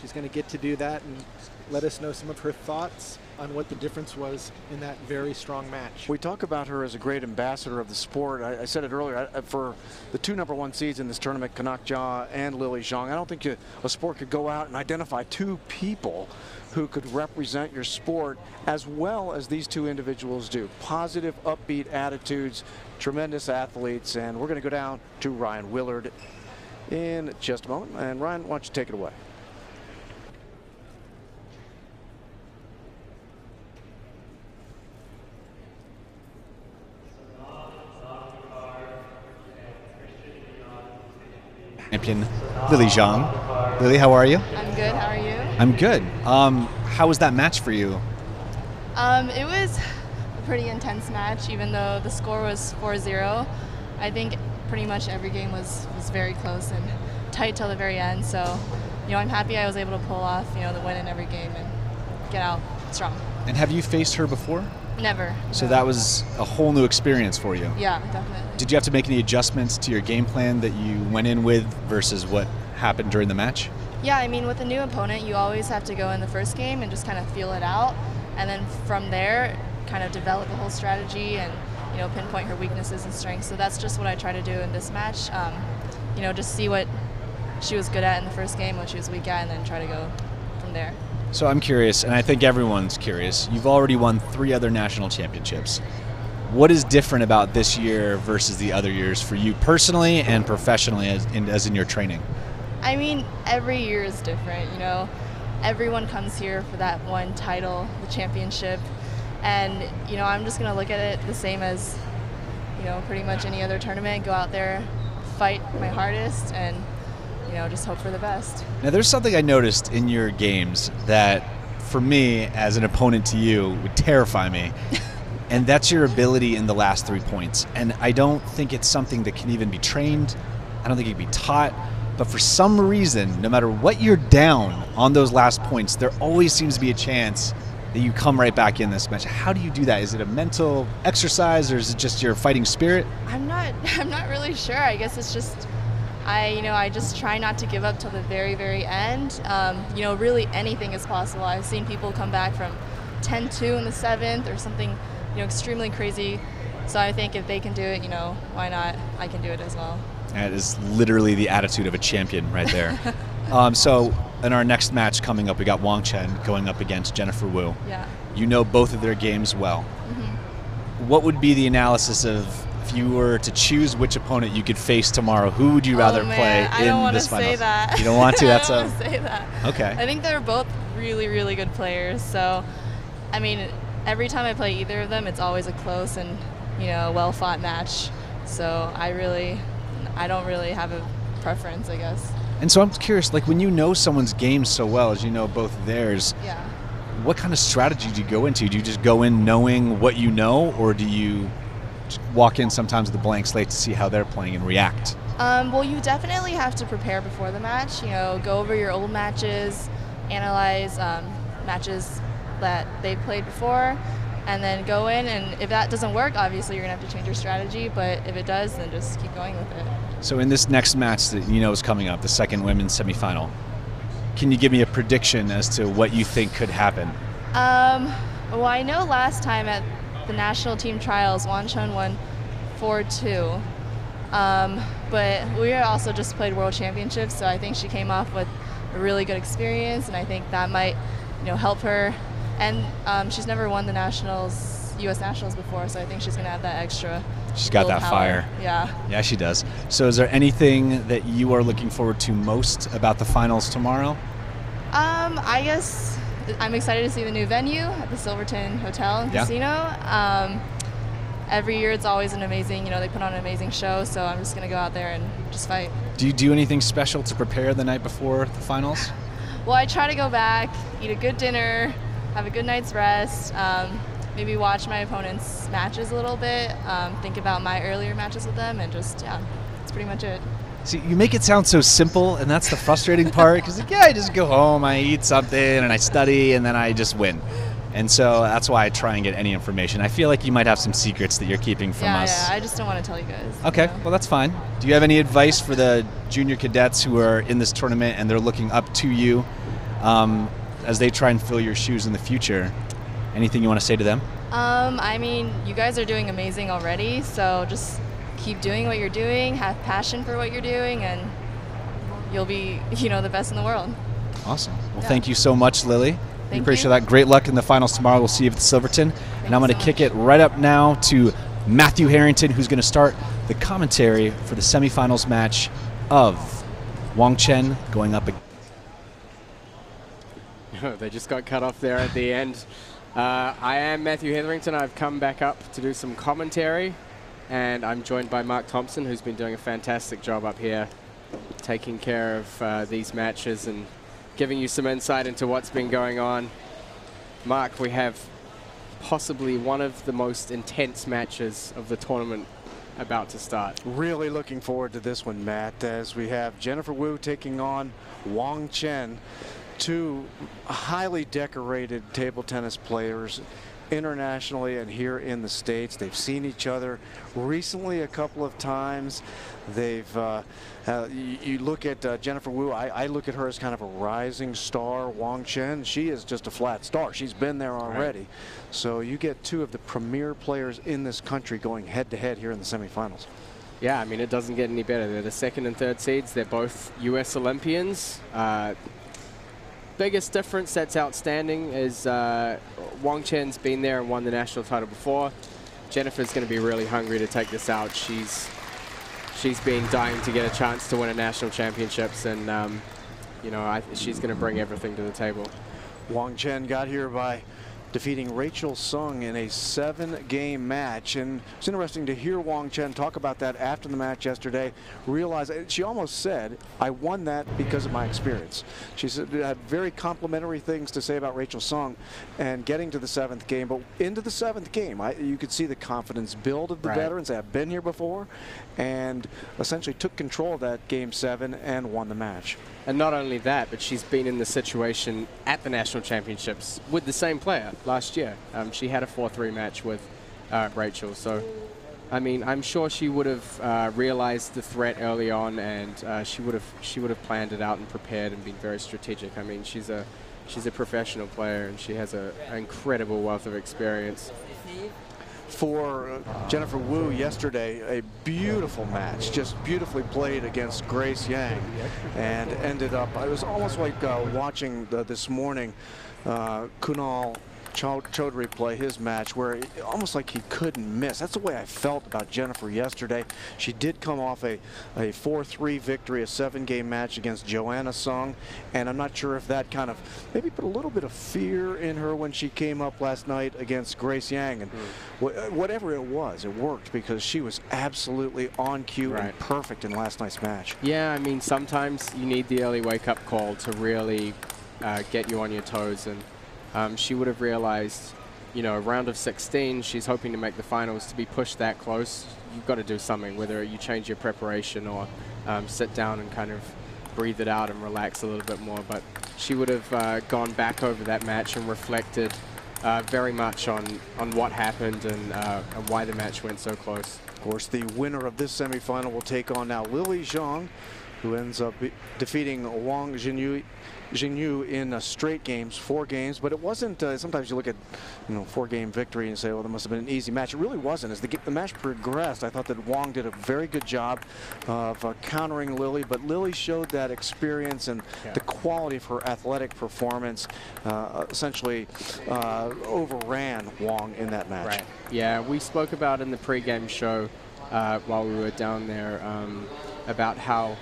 she's going to get to do that and let us know some of her thoughts on what the difference was in that very strong match.
We talk about her as a great ambassador of the sport. I said it earlier, for the 2 #1 seeds in this tournament, Kanak Ja and Lily Zhang, I don't think a sport could go out and identify 2 people who could represent your sport as well as these 2 individuals do. Positive, upbeat attitudes, tremendous athletes, and we're going to go down to Ryan Willard in just a moment. And Ryan, why don't you take it away?
Champion Lily Zhang. Lily, how are you?
I'm good. How are you?
I'm good. How was that match for you?
It was a pretty intense match, even though the score was 4-0. I think pretty much every game was very close and tight till the very end. So, I'm happy I was able to pull off, the win in every game and get out strong.
And have you faced her before?
Never.
So
no.
that was a whole new experience for you.
Yeah, definitely.
Did you have to make any adjustments to your game plan that you went in with versus what happened during the match?
Yeah, I mean, with a new opponent, you always have to go in the first game and just kind of feel it out. And then from there, kind of develop a whole strategy and, pinpoint her weaknesses and strengths. So that's just what I try to do in this match. Just see what she was good at in the first game, what she was weak at, and then try to go from there.
So I'm curious, and I think everyone's curious. You've already won 3 other national championships. What is different about this year versus the other years for you personally and professionally as in your training?
I mean, every year is different, everyone comes here for that one title, the championship. And, you know, I'm just going to look at it the same as, you know, pretty much any other tournament. Go out there, fight my hardest, and, you know, just hope for the best.
Now, there's something I noticed in your games that, for me, as an opponent to you, would terrify me. And that's your ability in the last 3 points. And I don't think it's something that can even be trained. I don't think it can be taught. But for some reason, no matter what you're down on those last points, there always seems to be a chance that you come right back in this match. How do you do that? Is it a mental exercise, or is it just your fighting spirit?
I'm not really sure. I guess it's just, I just try not to give up till the very, very end. You know, really anything is possible. I've seen people come back from 10-2 in the 7th or something, you know, extremely crazy. So I think if they can do it, you know, why not? I can do it as well.
That is literally the attitude of a champion right there. So in our next match coming up, we got Wong Chen going up against Jennifer Wu.
Yeah.
You know both of their games well.
Mm-hmm.
What would be the analysis of, if you were to choose which opponent you could face tomorrow, who would you rather play in this finals?
I don't want to say that.
You don't want to? That's
I don't want to say that.
Okay.
I think they're both really, really good players. So, I mean, every time I play either of them, it's always a close and, you know, well-fought match. So I don't really have a preference, I guess.
And so I'm curious, like when you know someone's game so well, as you know both of theirs,
yeah.
What kind of strategy do you go into? Do you just go in knowing what you know, or do you walk in sometimes with a blank slate to see how they're playing and react?
Well, you definitely have to prepare before the match. You know, go over your old matches, analyze matches that they played before, and then go in. And if that doesn't work, obviously you're gonna have to change your strategy. But if it does, then just keep going with it.
So in this next match that you know is coming up, the second women's semifinal, can you give me a prediction as to what you think could happen?
Well, I know last time at the national team trials, Wong Chen won 4-2. But we also just played world championships, so I think she came off with a really good experience, and I think that might, you know, help her. And she's never won the nationals, U.S. nationals before, so I think she's gonna have that extra.
She's got that
willpower.
fire.
Yeah.
Yeah, she does. So is there anything that you are looking forward to most about the finals tomorrow?
I guess I'm excited to see the new venue at the Silverton Hotel and Casino. Every year it's always an amazing, you know, they put on an amazing show, so I'm just going to go out there and just fight.
Do you do anything special to prepare the night before the finals?
Well, I try to go back, eat a good dinner, have a good night's rest, maybe watch my opponent's matches a little bit, think about my earlier matches with them, and just, yeah, that's pretty much it.
See, you make it sound so simple, and that's the frustrating part, because like, yeah, I just go home, I eat something, and I study, and then I just win. And so that's why I try and get any information. I feel like you might have some secrets that you're keeping from us.
Yeah, I just don't want to tell you guys.
Okay,
you know?
well, that's fine. Do you have any advice for the junior cadets who are in this tournament and they're looking up to you as they try and fill your shoes in the future? Anything you want to say to them?
I mean, you guys are doing amazing already, so just keep doing what you're doing, have passion for what you're doing, and you'll be, you know, the best in the world.
Awesome. Well, thank you so much, Lily. We
Thank
appreciate
you.
that. Great luck in the finals tomorrow. We'll see you at the Silverton. And I'm going to kick it right up now to Matthew Harrington, who's going to start the commentary for the semifinals match of Wong Chen going up against.
They just got cut off there at the end. I am Matthew Hetherington. I've come back up to do some commentary, and I'm joined by Mark Thompson, who's been doing a fantastic job up here, taking care of these matches and giving you some insight into what's been going on. Mark, we have possibly one of the most intense matches of the tournament about to start.
Really looking forward to this one, Matt, as we have Jennifer Wu taking on Wong Chen, two highly decorated table tennis players internationally and here in the States. They've seen each other recently a couple of times. They've you look at Jennifer Wu, I look at her as kind of a rising star. Wong Chen, she is just a flat star. She's been there already. Right. So you get two of the premier players in this country going head to head here in the semifinals.
Yeah, I mean, it doesn't get any better. They're the second and third seeds. They're both US Olympians. Biggest difference that's outstanding is Wong Chen's been there and won the national title before. Jennifer's going to be really hungry to take this out. She's been dying to get a chance to win a national championships, and you know, she's going to bring everything to the table.
Wong Chen got here by defeating Rachel Sung in a 7-game match, and it's interesting to hear Wong Chen talk about that after the match yesterday. Realize she almost said, "I won that because of my experience." She said had very complimentary things to say about Rachel Sung and getting to the 7th game, but into the 7th game, you could see the confidence build of the veterans that have been here before, and essentially took control of that game 7 and won the match.
And not only that, but she's been in the situation at the national championships with the same player last year. She had a 4-3 match with Rachel. So, I mean, I'm sure she would have realized the threat early on, and she would have planned it out and prepared and been very strategic. I mean, she's a professional player, and she has an incredible wealth of experience.
For Jennifer Wu yesterday, a beautiful match, just beautifully played against Grace Yang, and ended up, it was almost like watching this morning Kunal Chadri play his match, where almost like he couldn't miss. That's the way I felt about Jennifer yesterday. She did come off a 4-3 victory, a 7-game match against Joanna Sung, and I'm not sure if that kind of maybe put a little bit of fear in her when she came up last night against Grace Yang, and whatever it was, it worked because she was absolutely on cue and perfect in last night's match.
Yeah, I mean, sometimes you need the early wake-up call to really get you on your toes, and she would have realized, you know, round of 16, she's hoping to make the finals. To be pushed that close, you've got to do something, whether you change your preparation or sit down and kind of breathe it out and relax a little bit more. But she would have gone back over that match and reflected very much on what happened and why the match went so close.
Of course, the winner of this semifinal will take on now Lily Zhang, who ends up defeating Wang Jinu in straight games, 4 games. But it wasn't, sometimes you look at, 4-game victory and say, well, that must have been an easy match. It really wasn't. As the match progressed, I thought that Wang did a very good job of countering Lily, but Lily showed that experience and the quality of her athletic performance, essentially overran Wang in that match.
Right. Yeah, we spoke about in the pregame show while we were down there about how,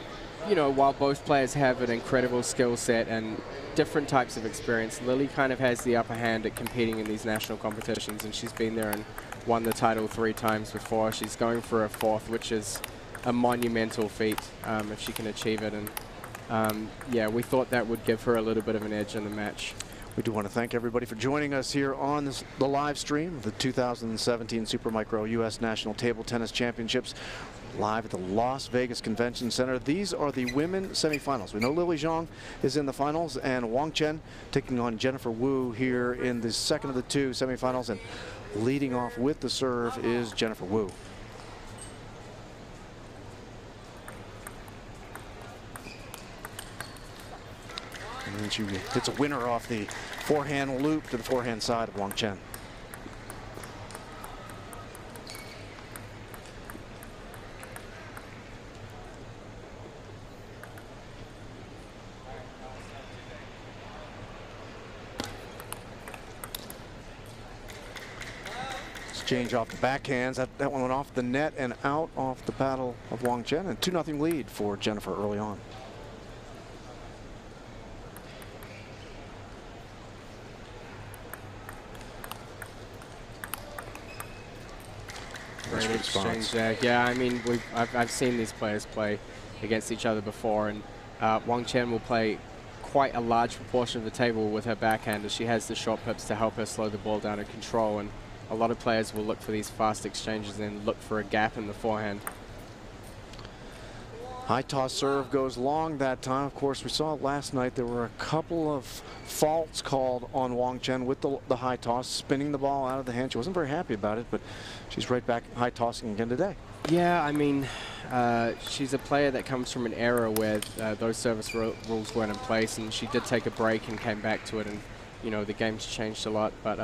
while both players have an incredible skill set and different types of experience, Lily kind of has the upper hand at competing in these national competitions, and she's been there and won the title 3 times before. She's going for a 4th, which is a monumental feat if she can achieve it. And yeah, we thought that would give her a little bit of an edge in the match.
We do want to thank everybody for joining us here on the live stream of the 2017 Super Micro U.S. National Table Tennis Championships, live at the Las Vegas Convention Center. These are the women semifinals. We know Lily Zhang is in the finals, and Wong Chen taking on Jennifer Wu here in the second of the 2 semifinals, and leading off with the serve is Jennifer Wu. And then she hits a winner off the forehand loop to the forehand side of Wong Chen. Exchange off the backhands. That one went off the net and out off the paddle of Wong Chen, and 2-0 lead for Jennifer early on.
Great exchange there. Yeah, I mean, I've seen these players play against each other before, and Wong Chen will play quite a large proportion of the table with her backhand, as she has the short pips to help her slow the ball down and control. And a lot of players will look for these fast exchanges and look for a gap in the forehand.
High toss serve goes long that time. Of course, we saw last night there were a couple of faults called on Wong Chen with the high toss, spinning the ball out of the hand. She wasn't very happy about it, but she's right back high tossing again today.
Yeah, I mean, she's a player that comes from an era where those service rules weren't in place, and she did take a break and came back to it, and the game's changed a lot. But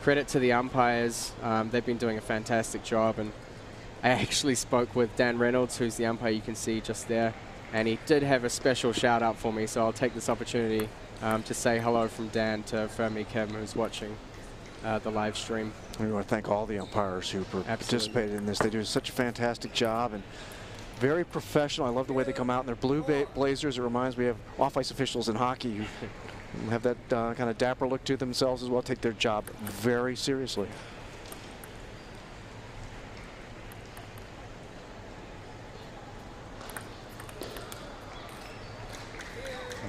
credit to the umpires. They've been doing a fantastic job, and I actually spoke with Dan Reynolds, who's the umpire you can see just there, and he did have a special shout out for me, so I'll take this opportunity to say hello from Dan to Fermi Kim, who's watching the live stream.
We want to thank all the umpires who participated in this. They do such a fantastic job, and Very professional. I love the way they come out in their blue blazers. It reminds me of off-ice officials in hockey who have that kind of dapper look to themselves as well, take their job very seriously.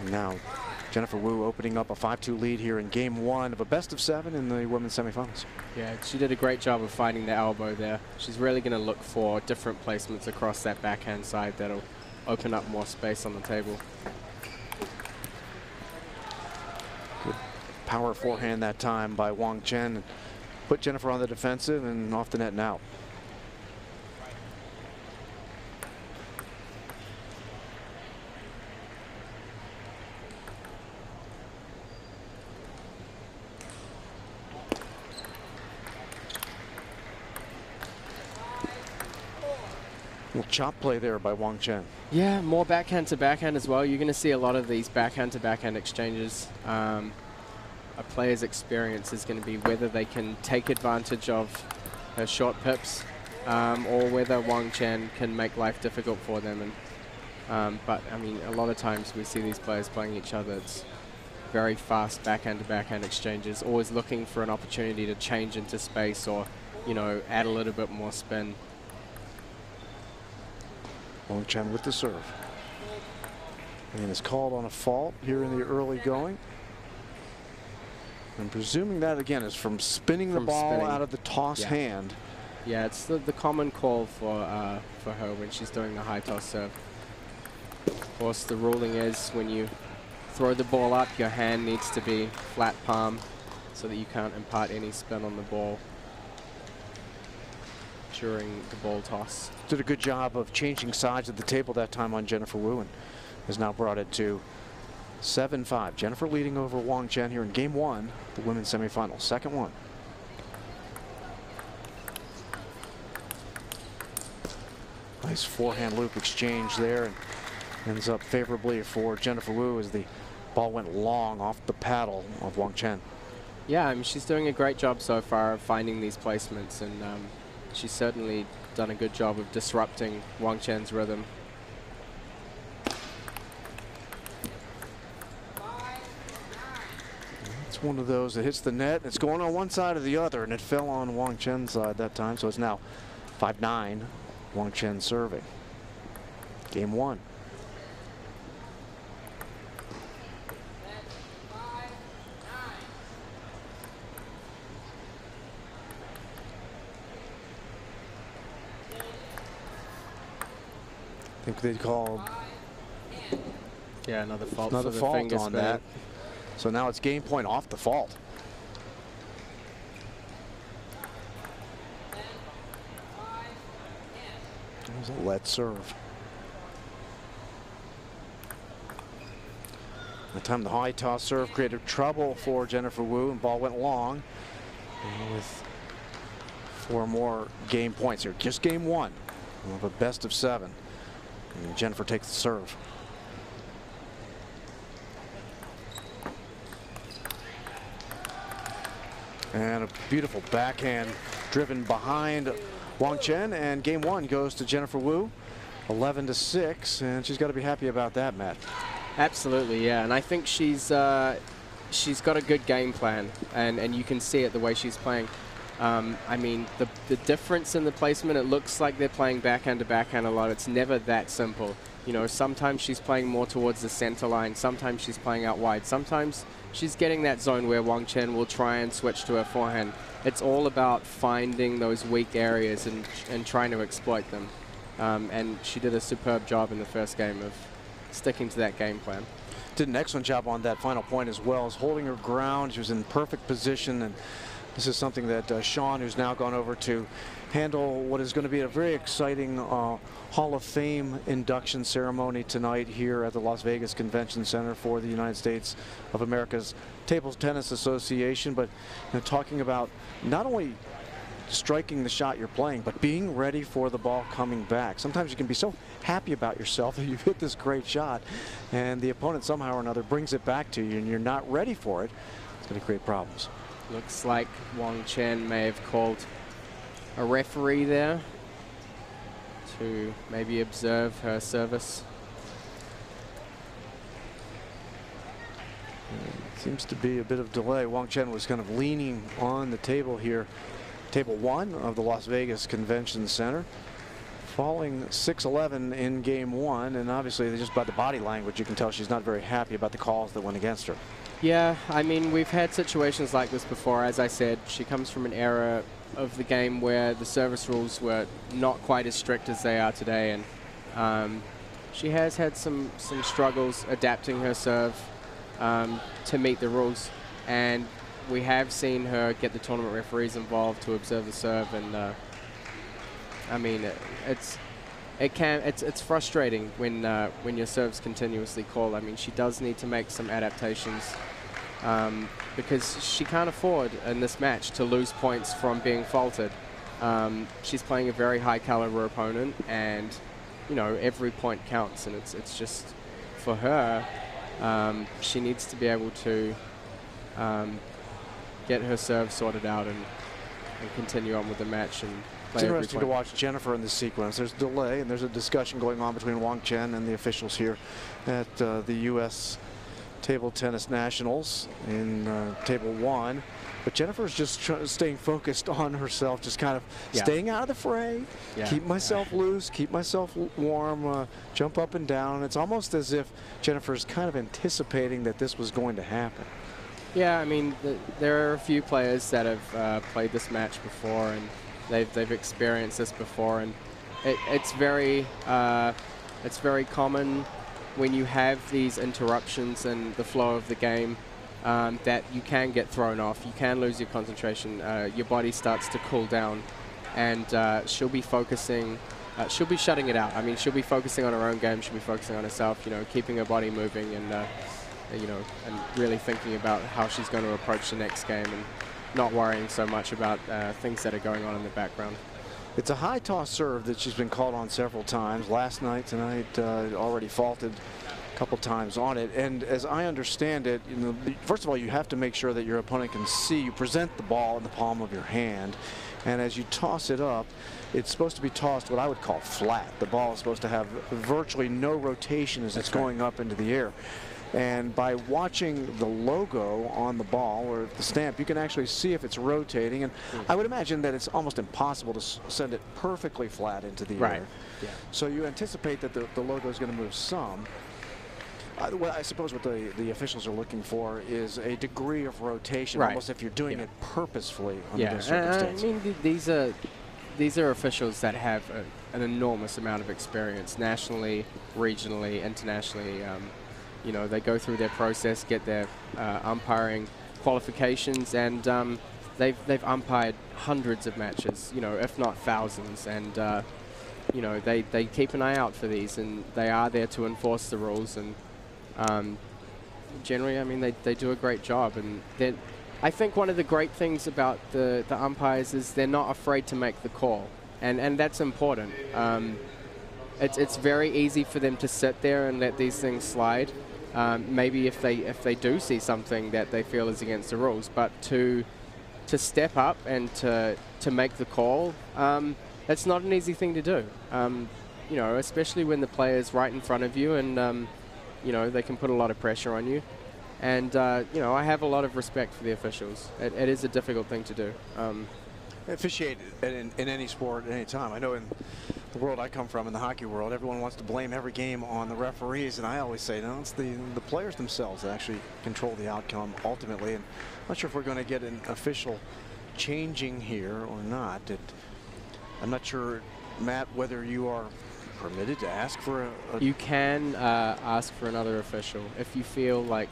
And now Jennifer Wu opening up a 5-2 lead here in game 1 of a best-of-7 in the women's semifinals.
Yeah, she did a great job of finding the elbow there. She's really going to look for different placements across that backhand side that'll open up more space on the table.
Good power forehand that time by Wong Chen. Put Jennifer on the defensive and off the net now. Little chop play there by Wong Chen.
Yeah, more backhand to backhand as well. You're going to see a lot of these backhand to backhand exchanges. A player's experience is going to be whether they can take advantage of her short pips or whether Wong Chen can make life difficult for them. And but I mean, a lot of times we see these players playing each other. It's very fast backhand to backhand exchanges, always looking for an opportunity to change into space or, you know, add a little bit more spin.
Wong Chen with the serve. And is called on a fault here in the early going. I'm presuming that again is from spinning the ball out of the toss hand.
Yeah, it's the common call for her when she's doing the high toss serve. Of course, the ruling is when you throw the ball up, your hand needs to be flat palm so that you can't impart any spin on the ball during the ball toss.
Did a good job of changing sides of the table that time on Jennifer Wu and has now brought it to 7-5. Jennifer leading over Wong Chen here in game 1, the women's semifinals, second one. Nice forehand loop exchange there and ends up favorably for Jennifer Wu as the ball went long off the paddle of Wong Chen.
Yeah, I mean, she's doing a great job so far of finding these placements, and she's certainly done a good job of disrupting Wong Chen's rhythm.
It's one of those that hits the net. It's going on one side or the other, and it fell on Wong Chen's side that time. So it's now 5-9. Wong Chen serving. Game 1. I think they called.
Yeah, another fault.
Another
for the
fault
finger
on
spin.
that. So now it's game point off the fault. There's a let serve. The time the high toss serve created trouble for Jennifer Wu, and ball went long. And with 4 more game points here, just game 1 of a best of 7. And Jennifer takes the serve. And a beautiful backhand driven behind Wong Chen, and game 1 goes to Jennifer Wu, 11-6, and she's got to be happy about that, Matt.
Absolutely, yeah, and I think she's got a good game plan, and you can see it the way she's playing. I mean, the difference in the placement, it looks like they're playing backhand to backhand a lot. It's never that simple. You know, sometimes she's playing more towards the center line. Sometimes she's playing out wide. Sometimes she's getting that zone where Wong Chen will try and switch to her forehand. It's all about finding those weak areas and trying to exploit them. And she did a superb job in the first game of sticking to that game plan.
Did an excellent job on that final point as well as holding her ground. She was in perfect position, and this is something that Sean, who's now gone over to handle what is going to be a very exciting Hall of Fame induction ceremony tonight here at the Las Vegas Convention Center for the United States of America's Table Tennis Association. But you know, talking about not only striking the shot you're playing, but being ready for the ball coming back. Sometimes you can be so happy about yourself that you've hit this great shot, and the opponent somehow or another brings it back to you, and you're not ready for it. It's going to create problems.
Looks like Wong Chen may have called a referee there to maybe observe her service.
Seems to be a bit of delay. Wong Chen was kind of leaning on the table here. Table 1 of the Las Vegas Convention Center. Falling 6-11 in game 1, and obviously just by the body language you can tell she's not very happy about the calls that went against her.
Yeah, I mean, we've had situations like this before. As I said, she comes from an era of the game where the service rules were not quite as strict as they are today, and she has had some struggles adapting her serve to meet the rules, and we have seen her get the tournament referees involved to observe the serve, and I mean, it's frustrating when your serves continuously call. I mean, she does need to make some adaptations because she can't afford in this match to lose points from being faulted. She's playing a very high caliber opponent, and you know, every point counts, and it's just for her. She needs to be able to get her serve sorted out and continue on with the match. And
it's interesting to watch Jennifer in this sequence. There's a delay, and there's a discussion going on between Wong Chen and the officials here at the U.S. Table Tennis Nationals in Table 1. But Jennifer's just staying focused on herself, just kind of staying out of the fray, keep myself loose, keep myself warm, jump up and down. It's almost as if Jennifer's kind of anticipating that this was going to happen.
Yeah, I mean, there are a few players that have played this match before, and they've experienced this before, and it's very common when you have these interruptions in the flow of the game. That you can get thrown off, you can lose your concentration, your body starts to cool down, and she'll be focusing, she'll be shutting it out. I mean, she'll be focusing on her own game, she'll be focusing on herself, you know, keeping her body moving, and you know, and really thinking about how she's going to approach the next game, and not worrying so much about things that are going on in the background.
It's a high toss serve that she's been called on several times. Last night, tonight, already faulted couple times on it, and as I understand it, you know, first of all, you have to make sure that your opponent can see you present the ball in the palm of your hand, and as you toss it up, it's supposed to be tossed what I would call flat. The ball is supposed to have virtually no rotation as it's going up into the air. And by watching the logo on the ball or the stamp, you can actually see if it's rotating, and I would imagine that it's almost impossible to send it perfectly flat into the air.
Yeah.
So you anticipate that the logo is going to move some. Well, I suppose what the officials are looking for is a degree of rotation, almost if you're doing it purposefully under those circumstances.
I mean, these are officials that have an enormous amount of experience nationally, regionally, internationally. You know, they go through their process, get their umpiring qualifications, and they've umpired hundreds of matches, you know, if not thousands, and you know, they keep an eye out for these, and they are there to enforce the rules, and generally, I mean, they do a great job, and I think one of the great things about the umpires is they're not afraid to make the call, and that's important. It's very easy for them to sit there and let these things slide. Maybe if they do see something that they feel is against the rules, but to step up and to make the call, that's not an easy thing to do. You know, especially when the player's right in front of you, and you know, they can put a lot of pressure on you. And you know, I have a lot of respect for the officials. It is a difficult thing to do.
Officiate in any sport at any time. I know in the world I come from, in the hockey world, everyone wants to blame every game on the referees, and I always say, no, it's the players themselves that actually control the outcome ultimately. And I'm not sure if we're going to get an official changing here or not. I'm not sure, Matt, whether you are permitted to ask for a
you can ask for another official if you feel like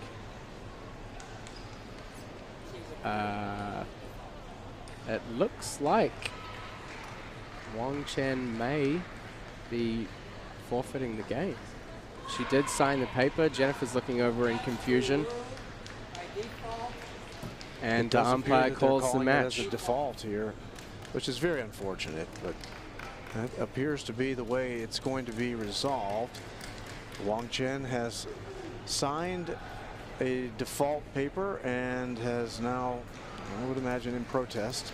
it looks like Wong Chen may be forfeiting the game. She did sign the paper. Jennifer's looking over in confusion, and the umpire calls the match.
As a default here, which is very unfortunate, but that appears to be the way it's going to be resolved. Wong Chen has signed a default paper and has now, I would imagine, in protest,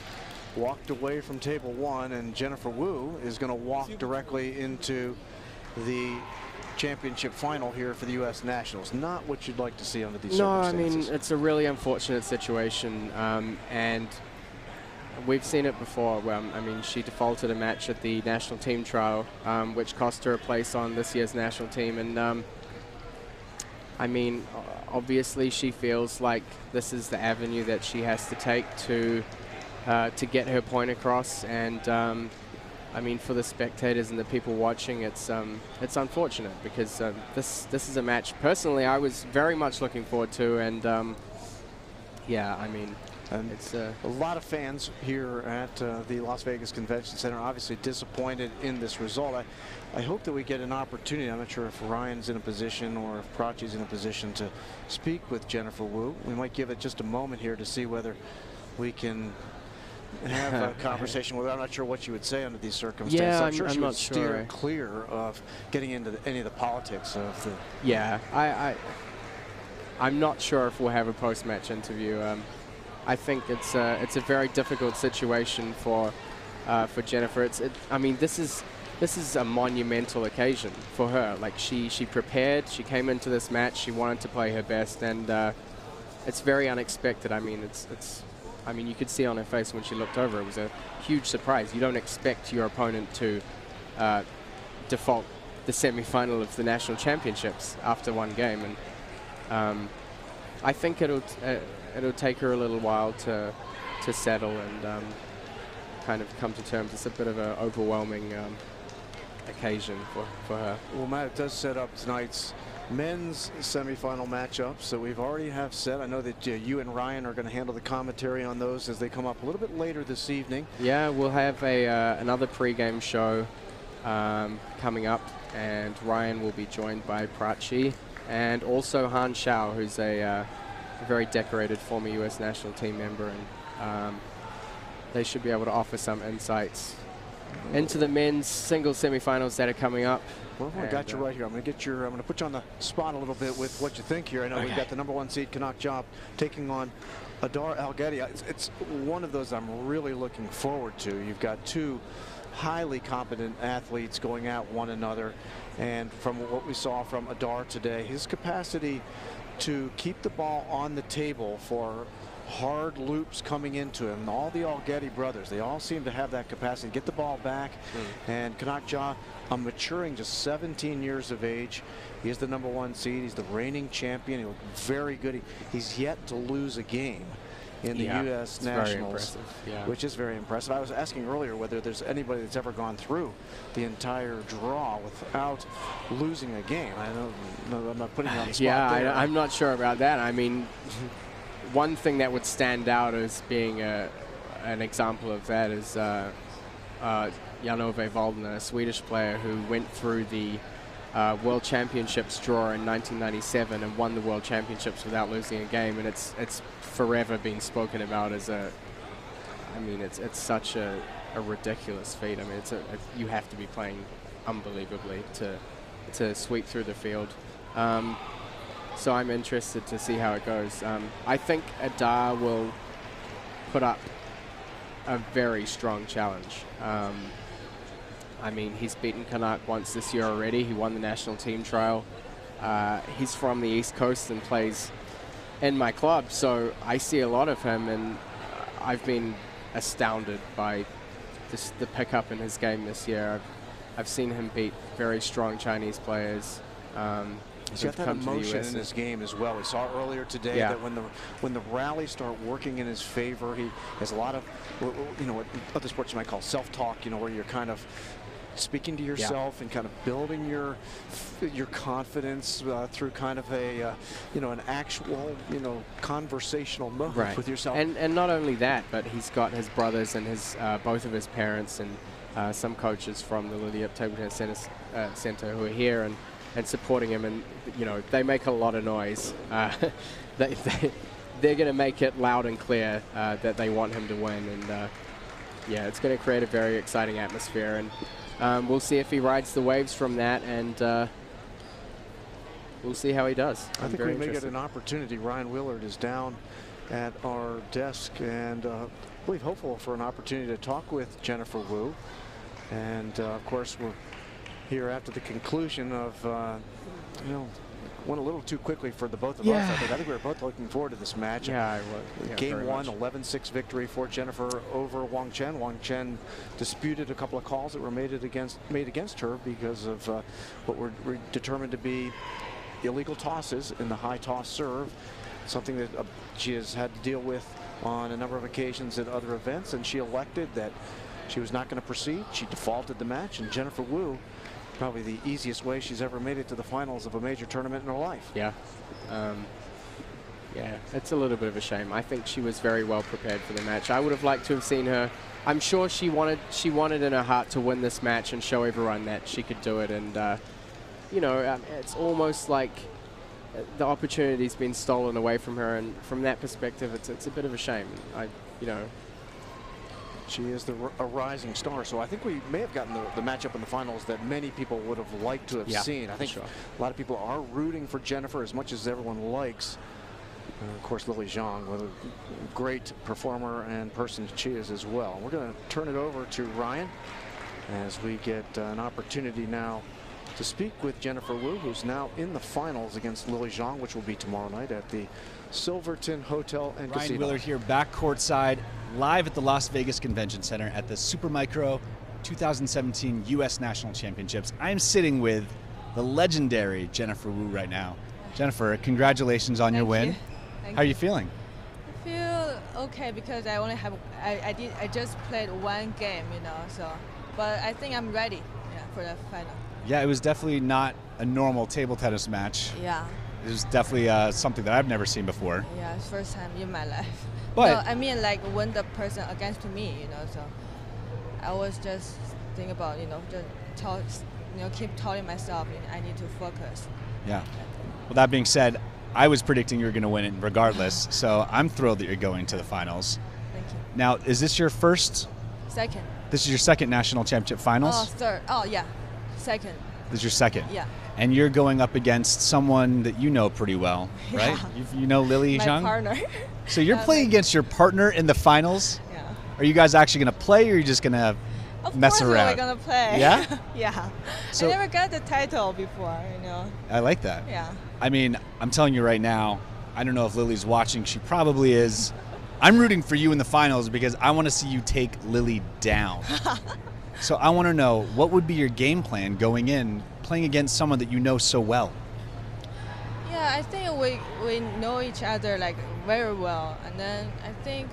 walked away from table 1, and Jennifer Wu is going to walk directly into the championship final here for the U.S. Nationals. Not what you'd like to see under these circumstances.
I mean, it's a really unfortunate situation, and we've seen it before. I mean, she defaulted a match at the national team trial, which cost her a place on this year's national team. And I mean, obviously, she feels like this is the avenue that she has to take to get her point across. And I mean, for the spectators and the people watching, it's unfortunate because this is a match personally I was very much looking forward to. And yeah, I mean.
And
it's
a lot of fans here at the Las Vegas Convention Center obviously disappointed in this result. I hope that we get an opportunity. I'm not sure if Ryan's in a position or if Prachi's in a position to speak with Jennifer Wu. We might give it just a moment here to see whether we can have a conversation with her. I'm not sure what you would say under these circumstances.
Yeah,
I'm sure she would
not
steer clear of getting into any of the politics of the...
Yeah, I'm not sure if we'll have a post-match interview. I think it's a very difficult situation for Jennifer. I mean, this is a monumental occasion for her. Like she prepared, she came into this match, she wanted to play her best, and it's very unexpected. I mean, I mean, you could see on her face when she looked over, it was a huge surprise. You don't expect your opponent to default the semi-final of the national championships after one game, and I think it'll take her a little while to settle and kind of come to terms. It's a bit of an overwhelming occasion for her.
Well, Matt, it does set up tonight's men's semifinal matchups that we've already have set. I know that you and Ryan are going to handle the commentary on those as they come up a little bit later this evening.
Yeah, we'll have another pregame show coming up, and Ryan will be joined by Prachi and also Han Shao, who's a very decorated former U.S. national team member, and they should be able to offer some insights into the men's singles semifinals that are coming up.
Well, I got you right here. I'm going to put you on the spot a little bit with what you think here. I know we've got the #1 seed Kanak Ja taking on Adar Aletti. It's one of those I'm really looking forward to. You've got two highly competent athletes going at one another, and from what we saw from Adar today, his capacity to keep the ball on the table for hard loops coming into him. All the Aletti brothers, they all seem to have that capacity to get the ball back. And Kanak Ja, maturing, just 17 years of age. He is the #1 seed. He's the reigning champion. He looked very good. He's yet to lose a game in the U.S. Nationals, which is very impressive. I was asking earlier whether there's anybody that's ever gone through the entire draw without losing a game. I know I'm not putting you on the spot there.
I'm not sure about that. I mean, one thing that would stand out as being an example of that is Jan-Ove Waldner, a Swedish player who went through the World Championships draw in 1997 and won the World Championships without losing a game, and it's forever been spoken about as I mean, it's such a ridiculous feat. I mean, you have to be playing unbelievably to sweep through the field. So I'm interested to see how it goes. I think Adar will put up a very strong challenge. I mean, he's beaten Kanak once this year already. He won the national team trial. He's from the East Coast and plays in my club, so I see a lot of him, and I've been astounded by the pickup in his game this year. I've seen him beat very strong Chinese players.
He's got that emotion in his game as well. We saw earlier today that when the rallies start working in his favor, he has a lot of, you know, what other sports you might call self-talk, you know, where you're kind of speaking to yourself and kind of building your confidence through kind of a you know, an actual, you know, conversational moment with yourself.
And not only that, but he's got his brothers and his both of his parents and some coaches from the Lily Table Tennis Center who are here and supporting him, and you know, they make a lot of noise. They're going to make it loud and clear that they want him to win, and yeah, it's going to create a very exciting atmosphere, and we'll see if he rides the waves from that, and we'll see how he does.
I think we may get an opportunity. Ryan Willard is down at our desk, and I believe hopeful for an opportunity to talk with Jennifer Wu. And of course, we're here after the conclusion of, you know, went a little too quickly for the both of us. I think we were both looking forward to this match.
Yeah, I was. Yeah,
Game 1, 11-6 victory for Jennifer over Wong Chen. Wong Chen disputed a couple of calls that were made against her because of what were determined to be illegal tosses in the high toss serve, something that she has had to deal with on a number of occasions at other events, and she elected that she was not going to proceed. She defaulted the match, and Jennifer Wu, probably the easiest way she's ever made it to the finals of a major tournament in her life.
Yeah. Yeah, it's a little bit of a shame. I think she was very well prepared for the match. I would have liked to have seen her. I'm sure she wanted in her heart to win this match and show everyone that she could do it. And, you know, it's almost like the opportunity's been stolen away from her. And from that perspective, it's a bit of a shame. You know.
She is a rising star, so I think we may have gotten the matchup in the finals that many people would have liked to have seen. I think a lot of people are rooting for Jennifer as much as everyone likes. Of course, Lily Zhang, what a great performer and person she is as well. We're going to turn it over to Ryan as we get an opportunity now to speak with Jennifer Wu, who's now in the finals against Lily Zhang, which will be tomorrow night at the Silverton Hotel and Casino.
Ryan Willard here, back courtside, live at the Las Vegas Convention Center at the Supermicro 2017 U.S. National Championships. I'm sitting with the legendary Jennifer Wu right now. Jennifer, congratulations on your win. How are you feeling?
I feel okay because I only have I just played one game, you know. So, but I think I'm ready, for the final.
Yeah, it was definitely not a normal table tennis match.
Yeah.
It was definitely something that I've never seen before.
Yeah, it's first time in my life.
But
no, I mean like when the person against me, you know. So I was just thinking about, just keep telling myself I need to focus.
Yeah. Well, that being said, I was predicting you were going to win it regardless, so I'm thrilled that you're going to the finals.
Thank you.
Now, is this your first?
Second.
This is your second national championship finals?
Oh, third. Oh, yeah. Second.
This is your second?
Yeah.
And you're going up against someone that you know pretty well, right?
Yeah.
You know Lily Zhang?
My partner.
So you're playing against your partner in the finals?
Yeah.
Are you guys actually going to play, or are you just going to mess around?
Of course we're going to play.
Yeah?
Yeah.
So,
I never got the title before,
I like that.
Yeah.
I mean, I'm telling you right now, I don't know if Lily's watching. She probably is. I'm rooting for you in the finals because I want to see you take Lily down. So I want to know, what would be your game plan going in, playing against someone that you know so well?
Yeah, I think we know each other like very well, and then I think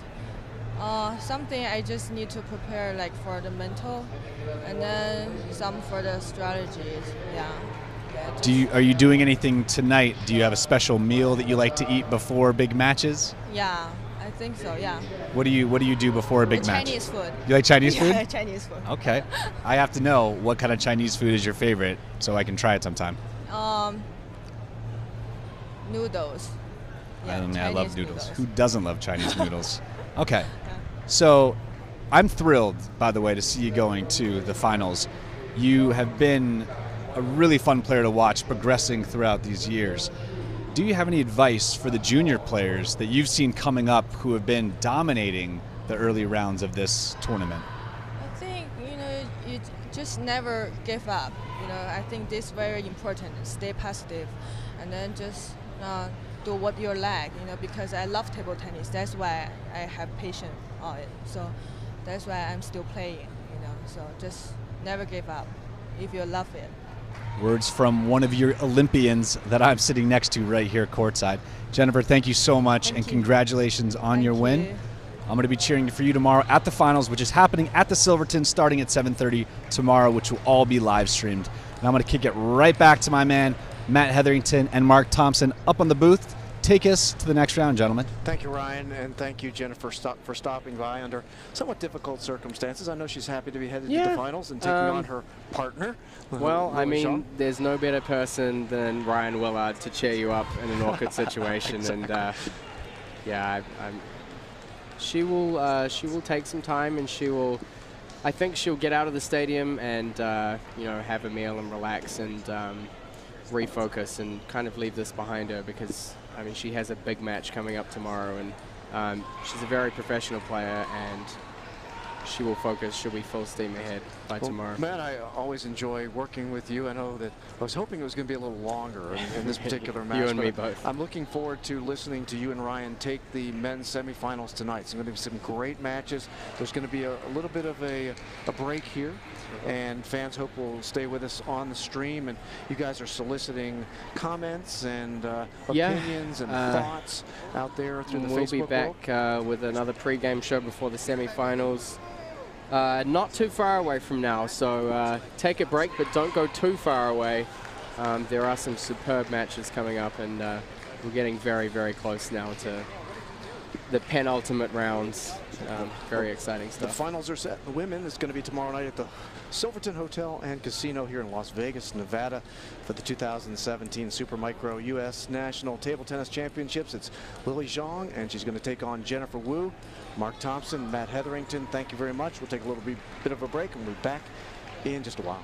something I just need to prepare like for the mental, and then some for the strategies. Yeah.
Are you doing anything tonight? Do you have a special meal that you like to eat before big matches?
Yeah, I think so. Yeah.
What do you do before a big match?
Chinese food.
You like Chinese food?
Yeah, Chinese food.
Okay. I have to know what kind of Chinese food is your favorite so I can try it sometime.
Noodles. Yeah,
I love noodles. Who doesn't love Chinese noodles? Okay.
Yeah.
So I'm thrilled, by the way, to see you going to the finals. You have been a really fun player to watch progressing throughout these years. Do you have any advice for the junior players that you've seen coming up who have been dominating the early rounds of this tournament?
I think, you just never give up. I think this is very important. Stay positive, and then just do what you like, because I love table tennis. That's why I have patience on it. So that's why I'm still playing, So just never give up if you love it.
Words from one of your Olympians that I'm sitting next to right here courtside. Jennifer, thank you so much, and congratulations on your win. I'm going to be cheering for you tomorrow at the finals, which is happening at the Silverton starting at 7:30 tomorrow, which will all be live streamed. And I'm going to kick it right back to my man, Matt Hetherington and Mark Thompson up on the booth. Take us to the next round, gentlemen.
Thank you, Ryan, and thank you, Jennifer, for stopping by under somewhat difficult circumstances. I know she's happy to be headed to the finals and taking on her partner.
Well, I mean, there's no better person than Ryan Willard to cheer you up in an awkward situation, exactly. And yeah, she will take some time, and I think she'll get out of the stadium and have a meal and relax and refocus and kind of leave this behind her, because I mean, she has a big match coming up tomorrow, and She's a very professional player, and she will focus. She'll be full steam ahead by tomorrow.
Matt, I always enjoy working with you. I know that I was hoping it was going to be a little longer in this particular match.
You and me both.
I'm looking forward to listening to you and Ryan take the men's semifinals tonight. It's going to be some great matches. There's going to be a little bit of a break here, and fans hope will stay with us on the stream. And you guys are soliciting comments and opinions and thoughts out there through the Facebook
We'll be back with another pre-game show before the semifinals. Not too far away from now, so take a break, but don't go too far away. There are some superb matches coming up, and we're getting very, very close now to the penultimate rounds. Very exciting stuff.
The finals are set. The women is going to be tomorrow night at the Silverton Hotel and Casino here in Las Vegas, Nevada, for the 2017 Super Micro U.S. National Table Tennis Championships. It's Lily Zhang, and she's going to take on Jennifer Wu. Mark Thompson, Matt Hetherington, thank you very much. We'll take a little bit of a break, and we'll be back in just a while.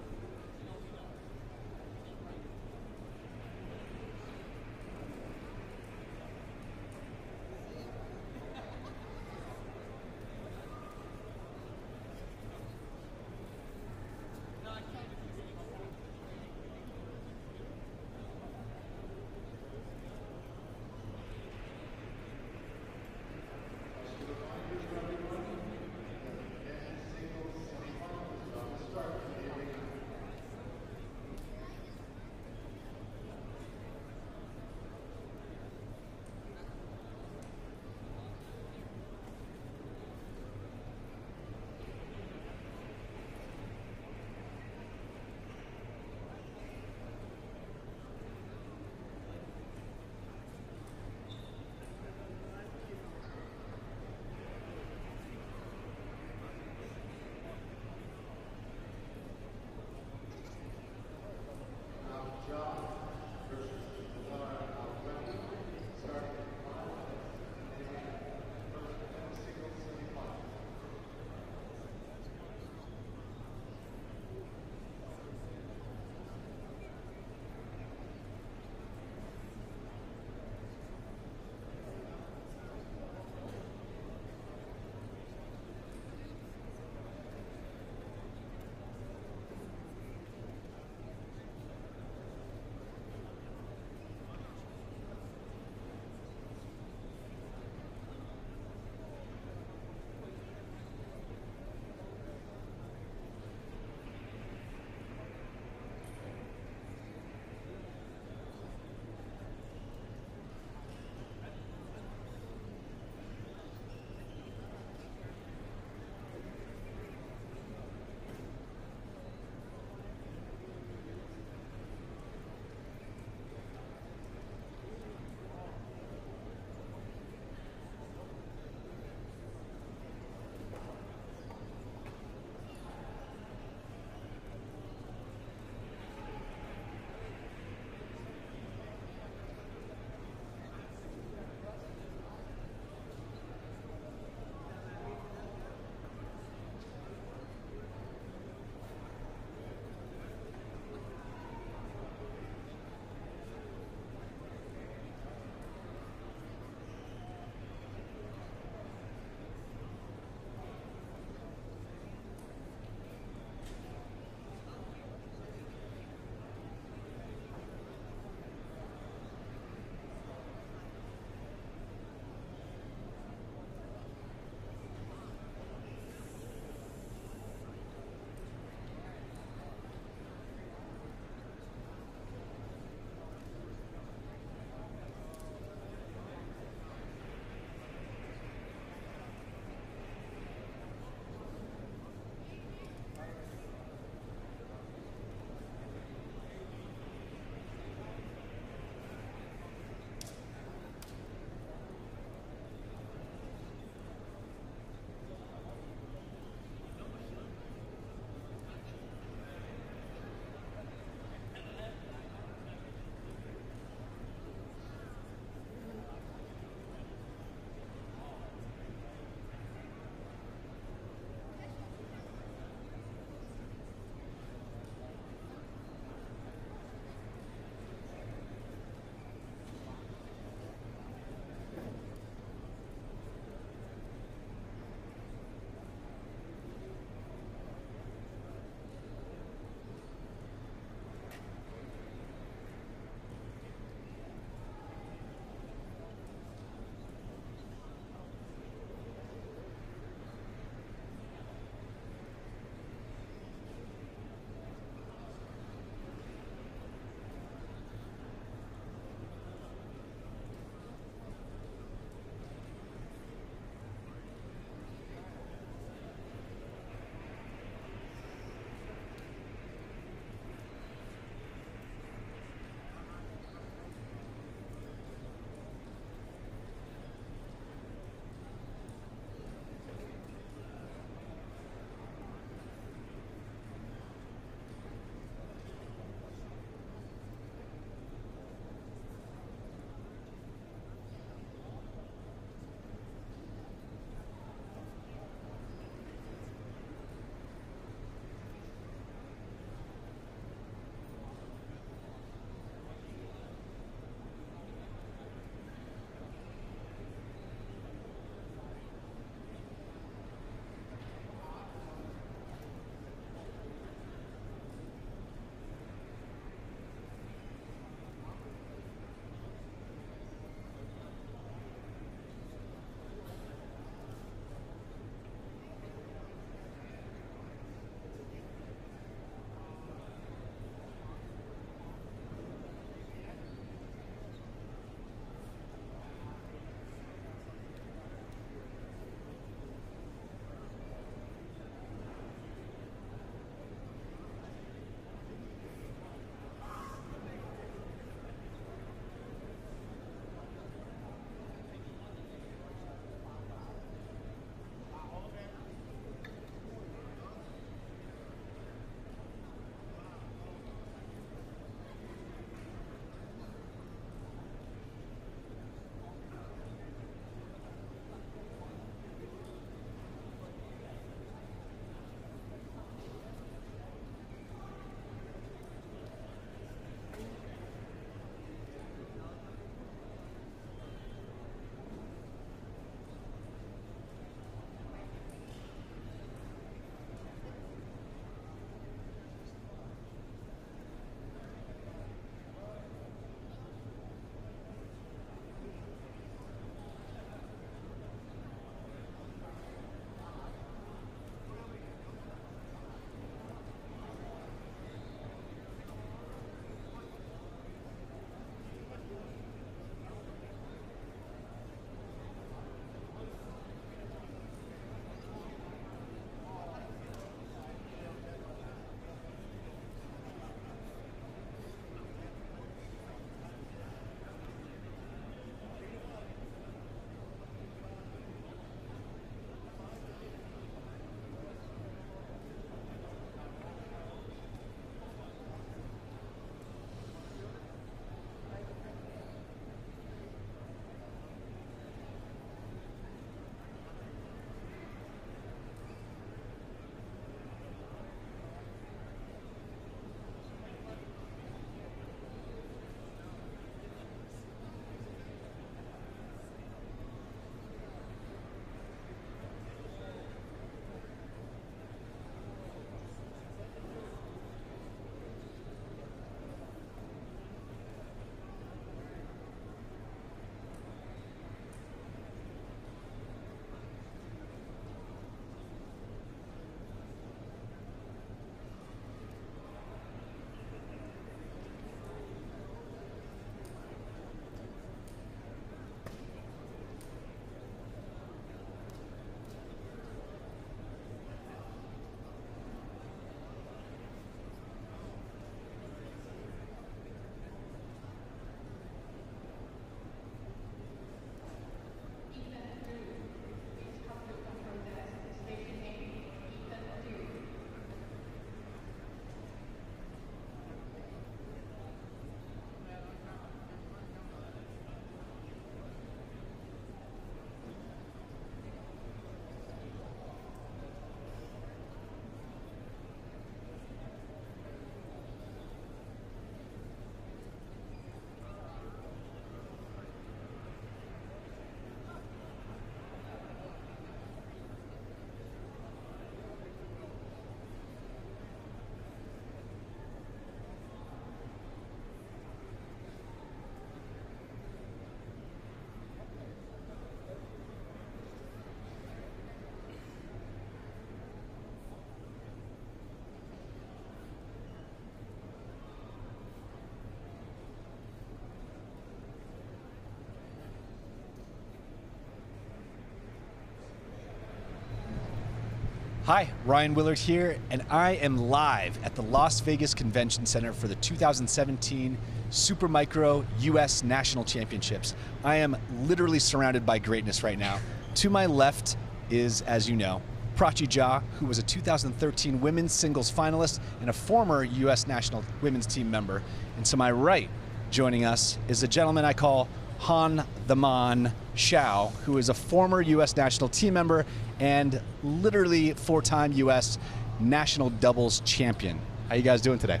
Hi, Ryan Willard here, and I am live at the Las Vegas Convention Center for the 2017 Super Micro US National Championships. I am literally surrounded by greatness right now. To my left is, as you know, Kanak Ja, who was a 2013 women's singles finalist and a former US national women's team member. And to my right, joining us, is a gentleman I call Han the Man Xiao, who is a former US national team member and literally 4-time US national doubles champion. How you guys doing today?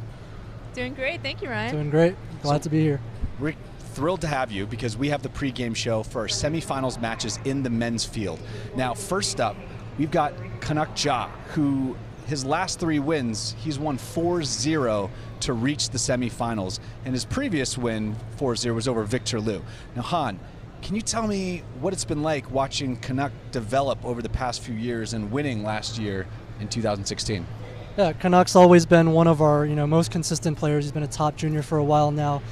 Doing great. Thank you, Ryan.
Doing great. Glad to be here.
We're thrilled to have you because we have the pregame show for our semifinals matches in the men's field. Now, first up, we've got Kanak Ja, who his last 3 wins, he's won 4-0 to reach the semifinals. And his previous win, 4-0, was over Victor Liu. Now, Han, can you tell me what it's been like watching Kanak develop over the past few years and winning last year in 2016?
Yeah, Kanak's always been one of our most consistent players. He's been a top junior for a while now.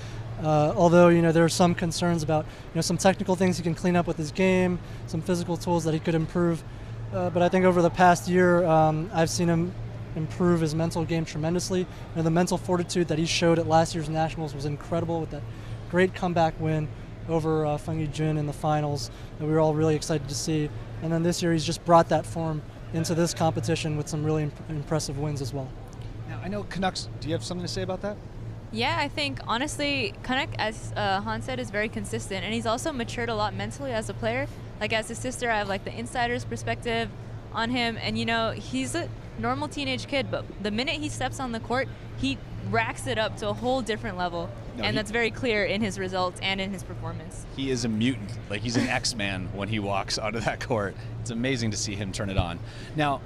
Although there are some concerns about some technical things he can clean up with his game, some physical tools that he could improve. But I think over the past year, I've seen him improve his mental game tremendously. The mental fortitude that he showed at last year's Nationals was incredible with that great comeback win over Feng Jin in the finals that we were all really excited to see. And then this year he's just brought that form into this competition with some really impressive wins as well.
Now, I know Canucks, do you have something to say about that?
Yeah, I think honestly, Kanak, as Han said, is very consistent, and he's also matured a lot mentally as a player. Like as his sister, I have like the insider's perspective on him, and he's a normal teenage kid, but the minute he steps on the court, he racks it up to a whole different level, and that's very clear in his results and in his performance.
He is a mutant. Like he's an X-Man when he walks onto that court. It's amazing to see him turn it on. Now,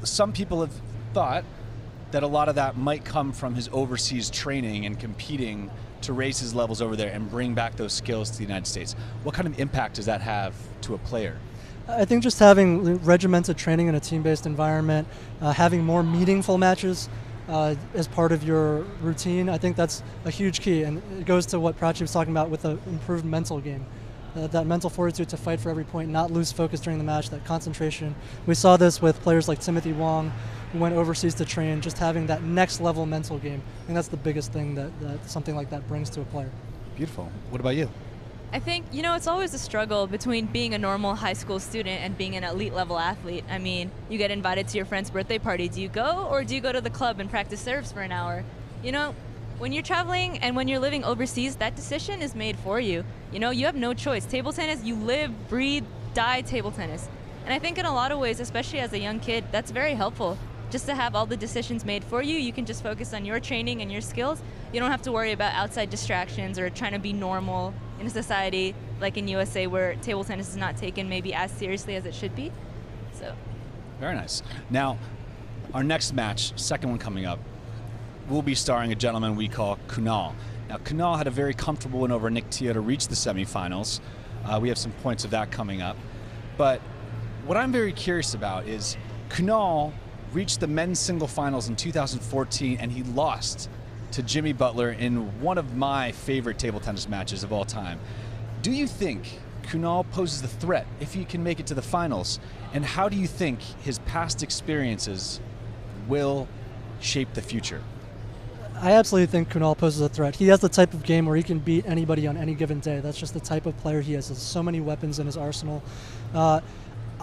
some people have thought that a lot of that might come from his overseas training and competing to raise his levels over there and bring back those skills to the United States. What kind of impact does that have to a player?
I think just having regimented training in a team-based environment, having more meaningful matches as part of your routine, I think that's a huge key. And it goes to what Prachi was talking about with the improved mental game. That mental fortitude to fight for every point, not lose focus during the match, that concentration. We saw this with players like Timothy Wong, who went overseas to train, just having that next level mental game. I think that's the biggest thing that something like that brings to a player.
Beautiful. What about you?
I think, it's always a struggle between being a normal high school student and being an elite level athlete. I mean, you get invited to your friend's birthday party. Do you go, or do you go to the club and practice serves for an hour? When you're traveling and when you're living overseas, that decision is made for you. You have no choice. Table tennis, you live, breathe, die table tennis. And I think in a lot of ways, especially as a young kid, that's very helpful. Just to have all the decisions made for you. You can just focus on your training and your skills. You don't have to worry about outside distractions or trying to be normal in a society like in USA where table tennis is not taken maybe as seriously as it should be. So,
very nice. Now, our next match, second one coming up, will be starring a gentleman we call Kunal. Now, Kunal had a very comfortable win over Nick Tio to reach the semifinals. We have some points of that coming up. But what I'm very curious about is Kunal reached the men's single finals in 2014, and he lost to Jimmy Butler in one of my favorite table tennis matches of all time. Do you think Kunal poses a threat if he can make it to the finals? And how do you think his past experiences will shape the future?
I absolutely think Kunal poses a threat. He has the type of game where he can beat anybody on any given day. That's just the type of player he has. There's so many weapons in his arsenal. I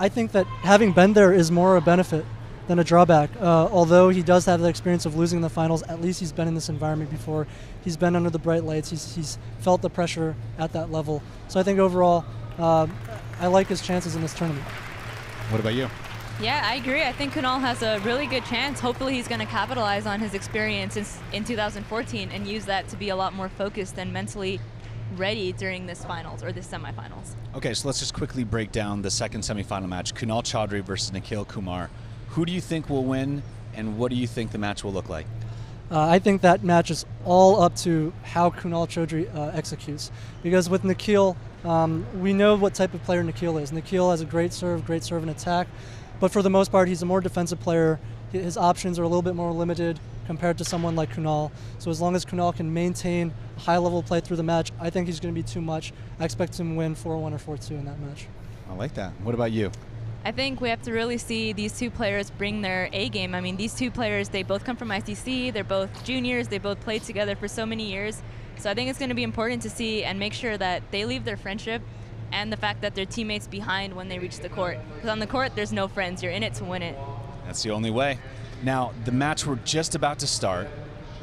think that having been there is more a benefit than a drawback. Although he does have the experience of losing in the finals, at least he's been in this environment before. He's been under the bright lights. He's felt the pressure at that level. So I think overall, I like his chances in this tournament.
What about you?
Yeah, I agree. I think Kunal has a really good chance. Hopefully he's going to capitalize on his experience in 2014 and use that to be a lot more focused and mentally ready during this finals or this semifinals.
Okay, so let's just quickly break down the second semifinal match, Kunal Chadri versus Nille Kumar. Who do you think will win, and what do you think the match will look like?
I think that match is all up to how Kunal Chadri executes. Because with Nikhil, we know what type of player Nikhil is. Nikhil has a great serve and attack, but for the most part, he's a more defensive player. His options are a little bit more limited compared to someone like Kunal. So as long as Kunal can maintain a high-level play through the match, I think he's going to be too much. I expect him to win 4-1 or 4-2 in that match.
I like that. What about you?
I think we have to really see these two players bring their A game. I mean, these two players, they both come from ICC, they're both juniors, they both played together for so many years. So I think it's going to be important to see and make sure that they leave their friendship and the fact that their teammates behind when they reach the court. Because on the court, there's no friends. You're in it to win it.
That's the only way. Now, the match we're just about to start,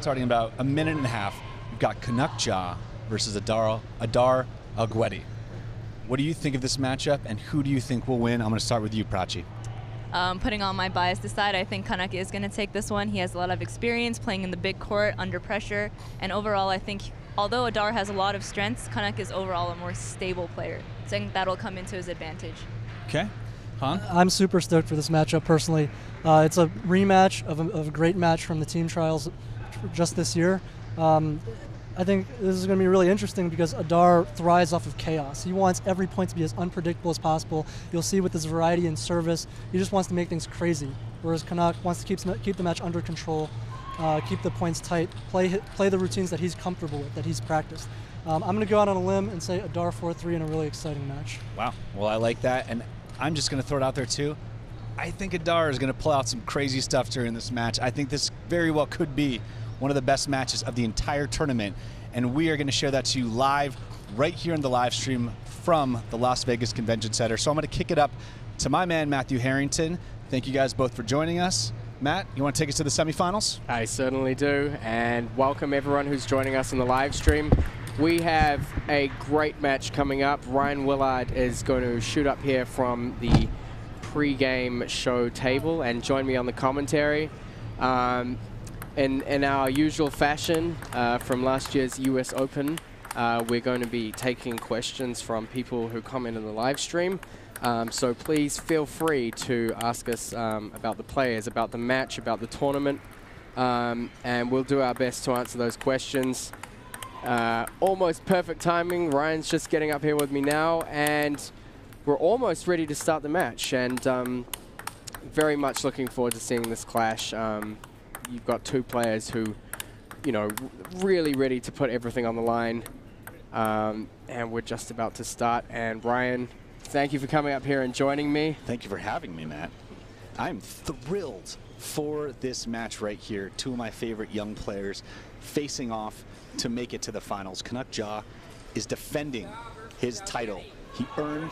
starting in about a minute and a half, we've got Kanak Ja versus Adar Aletti. What do you think of this matchup, and who do you think will win? I'm going to start with you, Prachi.
Putting all my bias aside, I think Kanak is going to take this one. He has a lot of experience playing in the big court under pressure, and overall, I think although Adar has a lot of strengths, Kanak is overall a more stable player. So I think that'll come into his advantage.
Okay. Han?
I'm super stoked for this matchup personally. It's a rematch of a great match from the team trials just this year. I think this is going to be really interesting because Adar thrives off of chaos. He wants every point to be as unpredictable as possible. You'll see with his variety in service, he just wants to make things crazy. Whereas Kanak wants to keep the match under control, keep the points tight, play the routines that he's comfortable with, that he's practiced. I'm going to go out on a limb and say Adar 4-3 in a really exciting match.
Wow. Well, I like that, and I'm just going to throw it out there too. I think Adar is going to pull out some crazy stuff during this match. I think this very well could be one of the best matches of the entire tournament, and we are going to share that to you live right here in the live stream from the Las Vegas Convention Center. So I'm going to kick it up to my man, Matthew Harrington. Thank you guys both for joining us. Matt, you want to take us to the semifinals?
I certainly do, and welcome everyone who's joining us in the live stream. We have a great match coming up. Ryan Willard is going to shoot up here from the pre-game show table and join me on the commentary. In our usual fashion from last year's US Open, we're going to be taking questions from people who comment in the live stream. So please feel free to ask us about the players, about the match, about the tournament, and we'll do our best to answer those questions. Almost perfect timing. Ryan's just getting up here with me now, and we're almost ready to start the match, and very much looking forward to seeing this clash. You've got two players who, you know, really ready to put everything on the line, and we're just about to start. And Ryan, thank you for coming up here and joining me.
Thank you for having me, Matt. I'm thrilled for this match right here. Two of my favorite young players facing off to make it to the finals. Kanak Ja is defending his title. He earned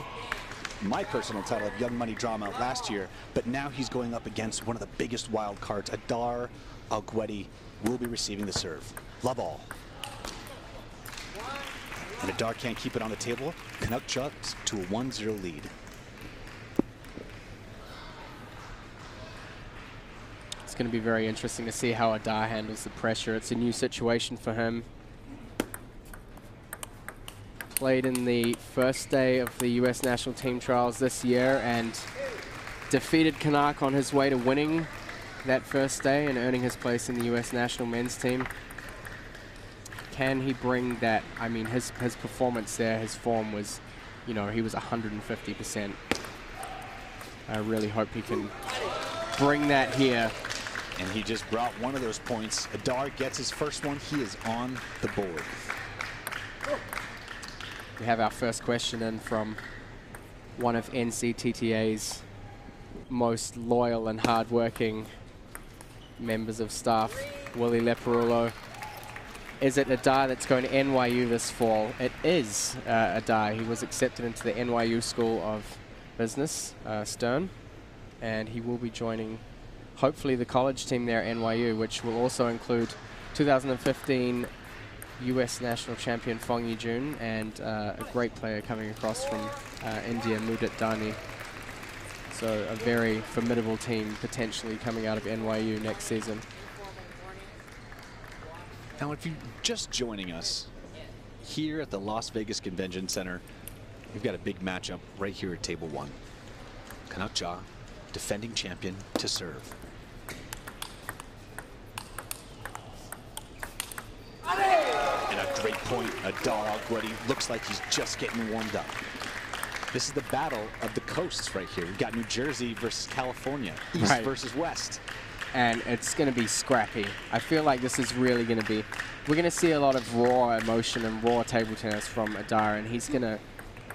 my personal title of Young Money Drama last year, but now he's going up against one of the biggest wild cards. Adar Aletti will be receiving the serve. Love all. And Adar can't keep it on the table. Kanak Ja to a 1-0 lead.
It's going to be very interesting to see how Adar handles the pressure. It's a new situation for him. Played in the first day of the US National Team Trials this year and defeated Kanak on his way to winning that first day and earning his place in the US National Men's Team. Can he bring that? I mean, his performance there, his form was, you know, he was 150%. I really hope he can bring that here.
And he just brought one of those points. Adar gets his first one. He is on the board.
We have our first question in from one of NCTTA's most loyal and hardworking members of staff, Willie Leporullo. Is it Adar that's going to NYU this fall? It is Adar. He was accepted into the NYU School of Business, Stern, and he will be joining hopefully the college team there at NYU, which will also include 2015 US national champion Fong Yi-jun and a great player coming across from India, Mudit Dani. So a very formidable team potentially coming out of NYU next season.
Now, if you're just joining us here at the Las Vegas Convention Center, we've got a big matchup right here at table one. Kanak Ja, defending champion, to serve. And a great point. Adar Aletti looks like he's just getting warmed up. This is the battle of the coasts right here. We've got New Jersey versus California, East versus West.
And it's going to be scrappy. I feel like this is really going to be, we're going to see a lot of raw emotion and raw table tennis from Adar, and he's going to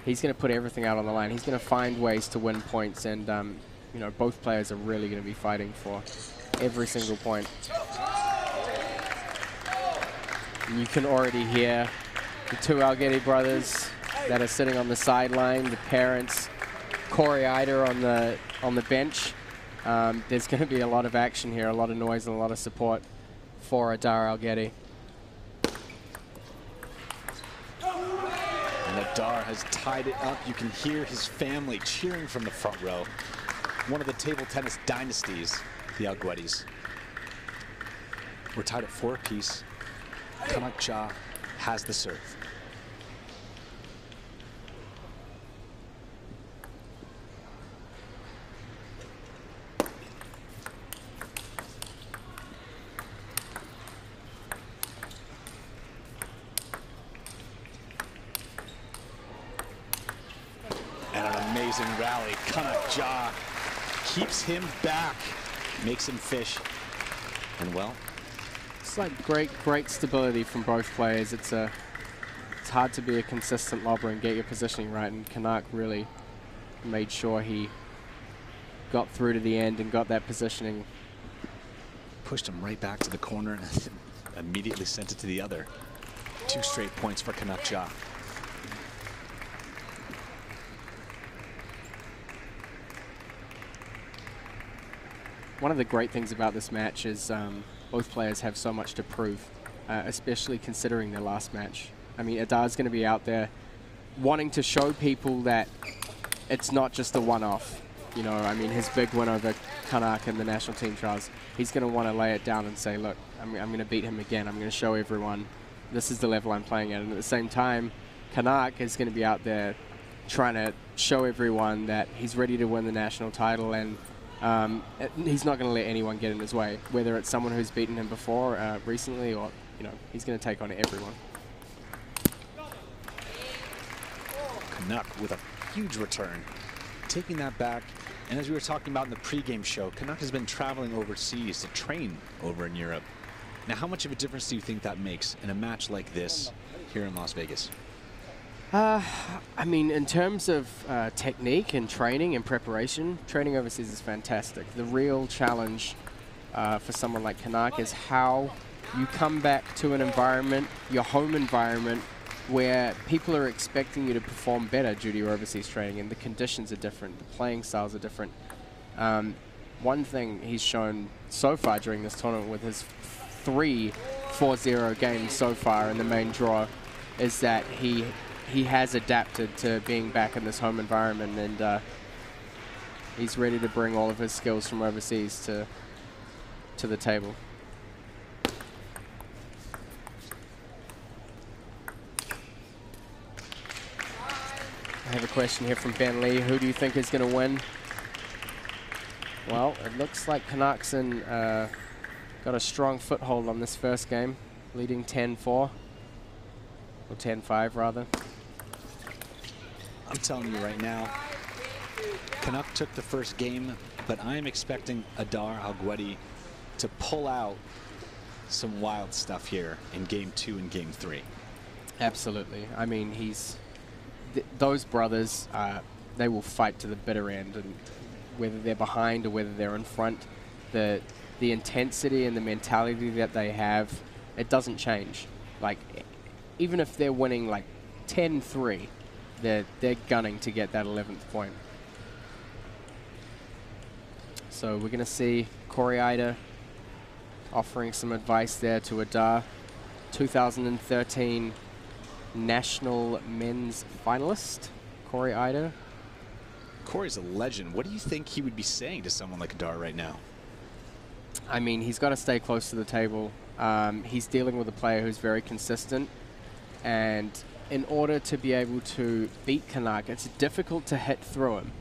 he's going to put everything out on the line. He's going to find ways to win points, and you know, both players are really going to be fighting for every single point. And you can already hear the two Aletti brothers that are sitting on the sideline, the parents, Corey Ida on the bench. There's going to be a lot of action here, a lot of noise and a lot of support for Adar Aletti.
And Adar has tied it up. You can hear his family cheering from the front row. One of the table tennis dynasties, the Aletis. We're tied at 4 apiece. Kanak Ja has the serve. And an amazing rally. Kanak Ja keeps him back, makes him fish, and well,
it's like great stability from both players. It's hard to be a consistent lobber and get your positioning right, and Kanak really made sure he got through to the end and got that positioning.
Pushed him right back to the corner and immediately sent it to the other. 2 straight points for Kanak Ja.
One of the great things about this match is both players have so much to prove, especially considering their last match. I mean, Adar's going to be out there wanting to show people that it's not just a one-off. You know, I mean, his big win over Kanak in the national team trials, he's going to want to lay it down and say, look, I'm going to beat him again. I'm going to show everyone this is the level I'm playing at. And at the same time, Kanak is going to be out there trying to show everyone that he's ready to win the national title, and he's not going to let anyone get in his way, whether it's someone who's beaten him before recently, or, you know, he's going to take on everyone.
Kanak with a huge return, taking that back. And as we were talking about in the pregame show, Kanak has been traveling overseas to train over in Europe. Now, how much of a difference do you think that makes in a match like this here in Las Vegas?
I mean, in terms of technique and training and preparation, training overseas is fantastic. The real challenge for someone like Kanak is how you come back to an environment, your home environment, where people are expecting you to perform better due to your overseas training, and the conditions are different, the playing styles are different. One thing he's shown so far during this tournament with his 3 4-0 games so far in the main draw is that he has adapted to being back in this home environment, and he's ready to bring all of his skills from overseas to the table. I have a question here from Ben Lee. Who do you think is going to win? Well, it looks like Kanak's got a strong foothold on this first game, leading 10-4, or 10-5 rather.
I'm telling you right now, Kanak took the first game, but I'm expecting Adar Aletti to pull out some wild stuff here in game 2 and game 3.
Absolutely. I mean, those brothers, they will fight to the bitter end, and whether they're behind or whether they're in front, the intensity and the mentality that they have, it doesn't change. Like, even if they're winning like 10-3, they're gunning to get that 11th point. So we're going to see Corey Ida offering some advice there to Adar, 2013 national men's finalist, Corey Ida.
Corey's a legend. What do you think he would be saying to someone like Adar right now?
I mean, he's got to stay close to the table. He's dealing with a player who's very consistent, and in order to be able to beat Kanak, it's difficult to hit through him.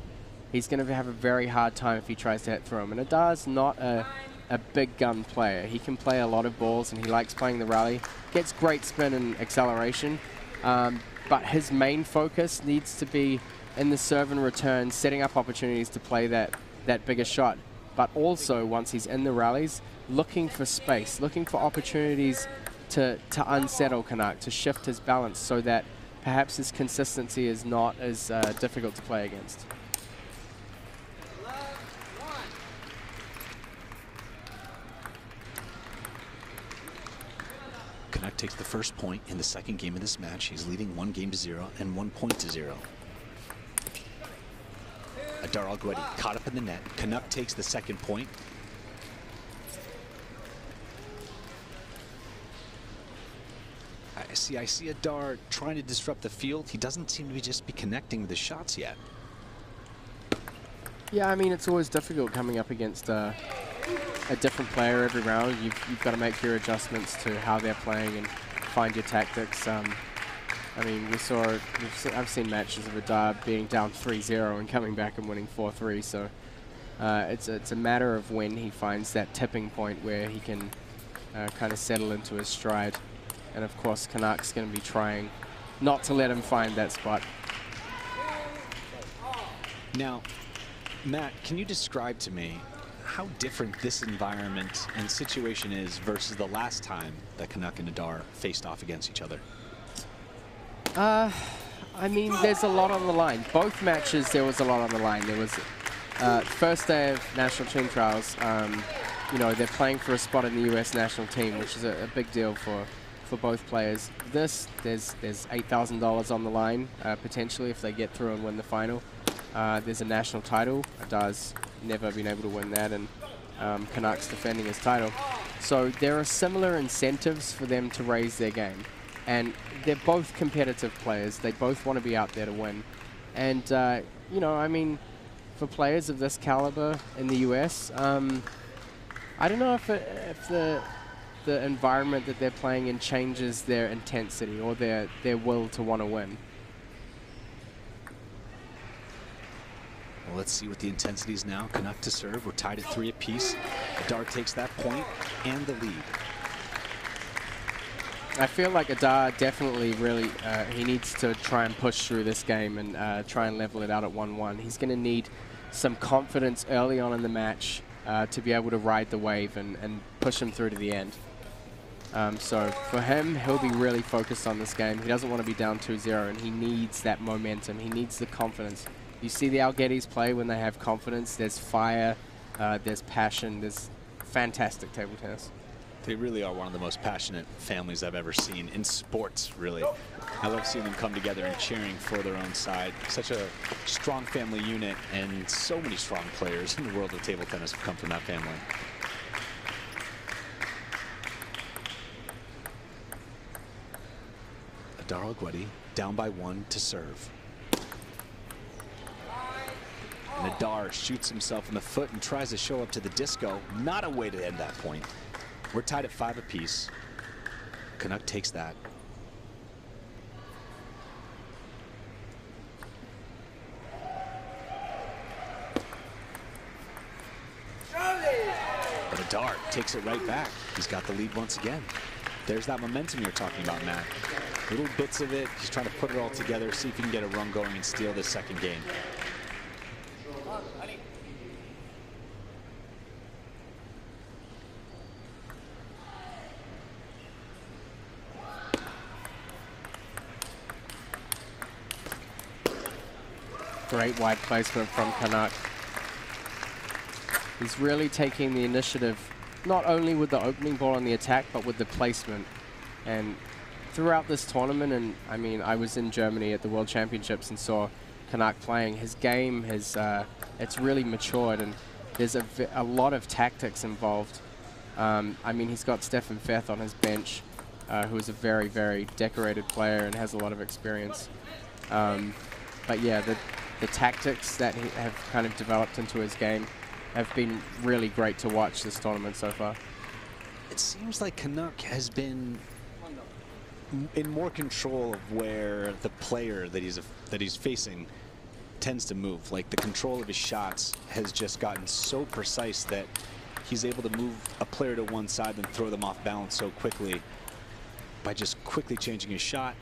He's going to have a very hard time if he tries to hit through him. And Adar's not a big gun player. He can play a lot of balls, and he likes playing the rally. Gets great spin and acceleration, but his main focus needs to be in the serve and return, setting up opportunities to play that bigger shot. But also, once he's in the rallies, looking for space, looking for opportunities to unsettle Kanak, to shift his balance so that perhaps his consistency is not as difficult to play against.
Kanak takes the first point in the second game of this match. He's leading 1-0 and 1 point to 0. Adar Aletti caught up in the net. Kanak takes the second point. I see Adar trying to disrupt the field. He doesn't seem to just be connecting with the shots yet.
Yeah, I mean, it's always difficult coming up against a different player every round. You've got to make your adjustments to how they're playing and find your tactics. I mean, I've seen matches of Adar being down 3-0 and coming back and winning 4-3. So it's a matter of when he finds that tipping point where he can kind of settle into his stride. And of course, Kanak's going to be trying not to let him find that spot.
Now, Matt, can you describe to me how different this environment and situation is versus the last time that Kanak and Adar faced off against each other?
I mean, there's a lot on the line. Both matches, there was a lot on the line. There was first day of national team trials. You know, they're playing for a spot in the U.S. national team, which is a big deal for both players. There's $8,000 on the line, potentially, if they get through and win the final. There's a national title. Adar's never been able to win that, and Kanak's defending his title. So there are similar incentives for them to raise their game. And they're both competitive players. They both want to be out there to win. And, you know, I mean, for players of this caliber in the US, I don't know if the environment that they're playing in changes their intensity or their will to want to win.
Well, let's see what the intensity is now. Kanak to serve. We're tied at 3 apiece. Adar takes that point and the lead.
I feel like Adar definitely really, he needs to try and push through this game and try and level it out at 1-1. He's going to need some confidence early on in the match to be able to ride the wave and push him through to the end. So for him, he'll be really focused on this game. He doesn't want to be down 2-0, and he needs that momentum. He needs the confidence. You see the Aletis play when they have confidence. There's fire, there's passion, there's fantastic table tennis.
They really are one of the most passionate families I've ever seen in sports, really. I love seeing them come together and cheering for their own side. Such a strong family unit, and so many strong players in the world of table tennis have come from that family. Adar Aletti down by 1 to serve. And Adar shoots himself in the foot and tries to show up to the disco. Not a way to end that point. We're tied at 5 apiece. Kanak takes that. But Adar takes it right back. He's got the lead once again. There's that momentum you're talking about, Matt. Little bits of it. He's trying to put it all together, see if he can get a run going and steal this second game.
Great wide placement from Kanak. He's really taking the initiative, not only with the opening ball on the attack, but with the placement. And throughout this tournament, and I mean, I was in Germany at the World Championships and saw Kanak playing. His game has, it's really matured, and there's a lot of tactics involved. I mean, he's got Stefan Feth on his bench, who is a very, very decorated player and has a lot of experience. But yeah, the tactics that have kind of developed into his game have been really great to watch this tournament so far.
It seems like Kanak has been in more control of where the player that he's facing tends to move. Like, the control of his shots has just gotten so precise that he's able to move a player to one side and throw them off balance so quickly by just quickly changing his shot.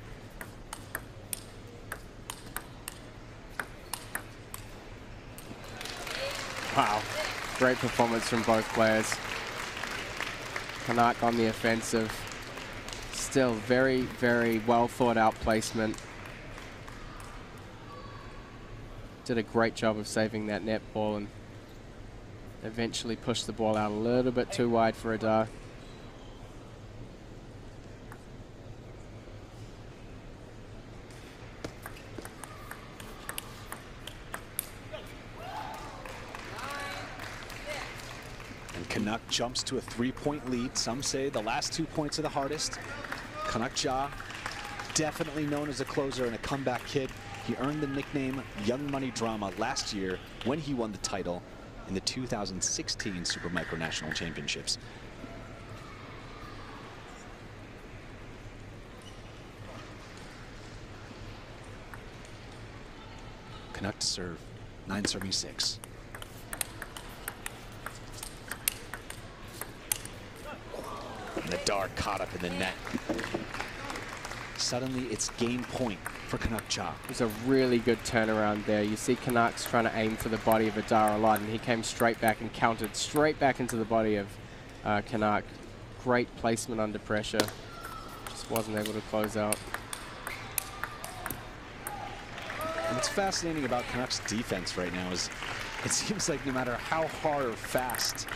Wow, great performance from both players. Kanak on the offensive. Still very, very well thought out placement. did a great job of saving that net ball and eventually pushed the ball out a little bit too wide for Adar.
And Kanak jumps to a 3-point lead. Some say the last 2 points are the hardest. Kanak Ja, definitely known as a closer and a comeback kid. He earned the nickname Young Money Drama last year when he won the title in the 2016 Super Micro National Championships. Kanak to serve, 9 serving 6. And Adar caught up in the net. Suddenly, it's game point for Kanak Ja.
It was a really good turnaround there. You see Kanak's trying to aim for the body of Adar a lot, and he came straight back and countered straight back into the body of Kanak. Great placement under pressure. Just wasn't able to close out.
And what's fascinating about Kanak's defense right now is it seems like no matter how hard or fast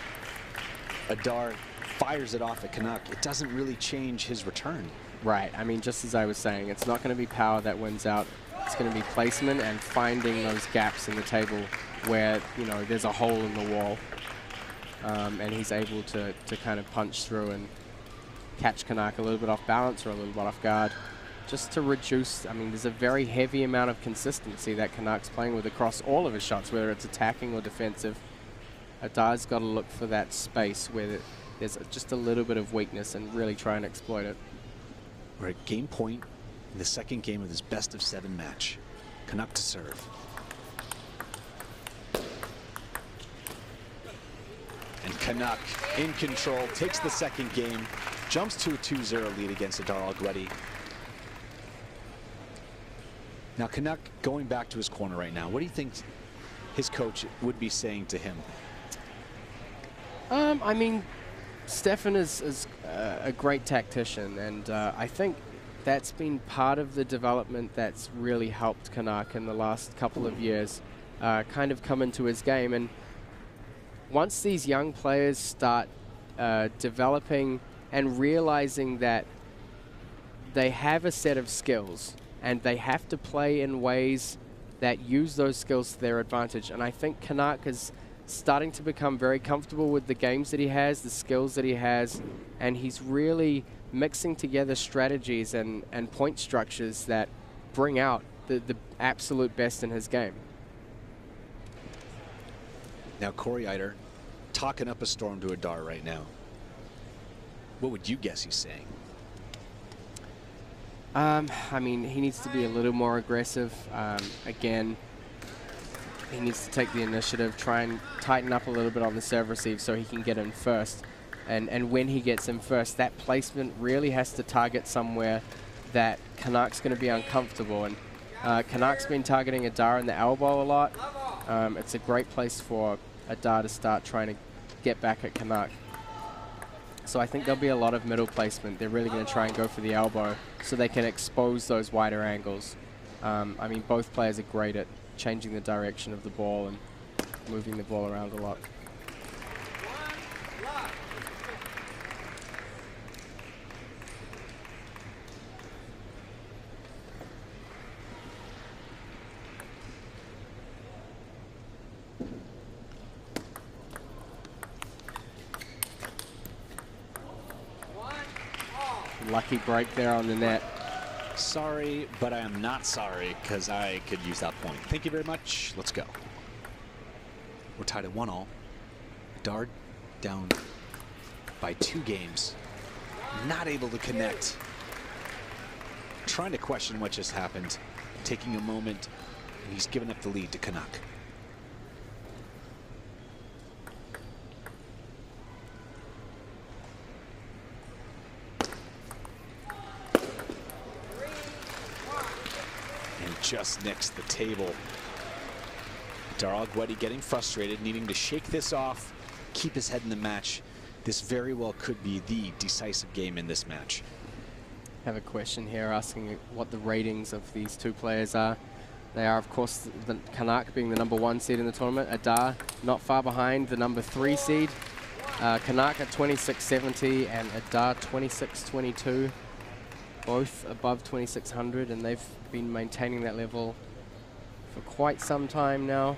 Adar fires it off at Kanak, it doesn't really change his return.
Right. I mean, just as I was saying, it's not going to be power that wins out. It's going to be placement and finding those gaps in the table where, you know, there's a hole in the wall. And he's able to kind of punch through and catch Kanak a little bit off balance or a little bit off guard. Just to reduce, I mean, there's a very heavy amount of consistency that Kanak's playing with across all of his shots, whether it's attacking or defensive. Adar's got to look for that space where there's just a little bit of weakness and really try and exploit it.
We're at game point in the second game of this best-of-7 match. Kanak to serve. And Kanak in control, takes the second game, jumps to a 2-0 lead against Adar Aletti. Now Kanak going back to his corner right now, what do you think his coach would be saying to him?
I mean, Stefan is a great tactician, and I think that's been part of the development that's really helped Kanak in the last couple of years kind of come into his game. And once these young players start developing and realizing that they have a set of skills and they have to play in ways that use those skills to their advantage. And I think Kanak is starting to become very comfortable with the games that he has, the skills that he has, and he's really mixing together strategies and point structures that bring out the absolute best in his game.
Now Corey Eider talking up a storm to Adar right now. What would you guess he's saying?
I mean, he needs to be a little more aggressive. Again, he needs to take the initiative, try and tighten up a little bit on the serve receive so he can get in first. And when he gets in first, that placement really has to target somewhere that Kanak's going to be uncomfortable. And Kanak's been targeting Adar in the elbow a lot. It's a great place for Adar to start trying to get back at Kanak. So I think there'll be a lot of middle placement. They're really going to try and go for the elbow so they can expose those wider angles. I mean, both players are great at changing the direction of the ball and moving the ball around a lot. Lucky break there on the net.
Sorry, but I am not sorry because I could use that point. Thank you very much. Let's go. We're tied at 1-1. Adar down by 2 games. Not able to connect. Trying to question what just happened. Taking a moment, and he's given up the lead to Kanak. Just nicks the table. Adar Aletti getting frustrated, needing to shake this off, keep his head in the match. This very well could be the decisive game in this match.
I have a question here asking what the ratings of these two players are. They are, of course, the Kanak being the #1 seed in the tournament. Adar not far behind the #3 seed. Kanak at 2670 and Adar 2622. Both above 2600, and they've been maintaining that level for quite some time now.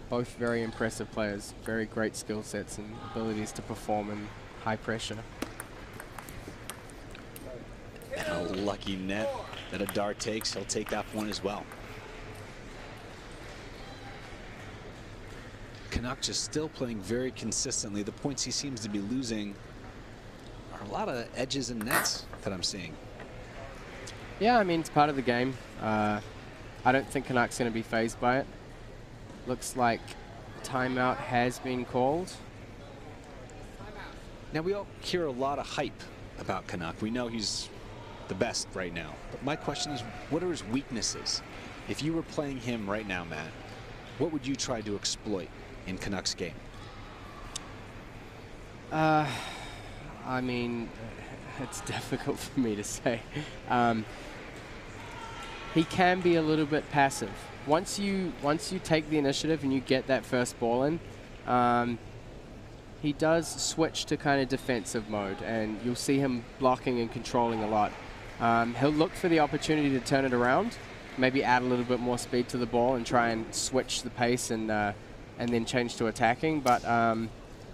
Both very impressive players, very great skill sets and abilities to perform in high pressure.
And a lucky net that Adar takes. He'll take that point as well. Kanak just still playing very consistently. The points he seems to be losing are a lot of edges and nets that I'm seeing.
Yeah, I mean, it's part of the game. I don't think Kanak's going to be fazed by it. Looks like timeout has been called.
Now, we all hear a lot of hype about Kanak. We know he's the best right now. But my question is, what are his weaknesses? If you were playing him right now, Matt, what would you try to exploit in Kanak's game?
I mean, it's difficult for me to say. He can be a little bit passive. Once you take the initiative and you get that first ball in, he does switch to kind of defensive mode, and you'll see him blocking and controlling a lot. He'll look for the opportunity to turn it around, maybe add a little bit more speed to the ball and try and switch the pace and then change to attacking. But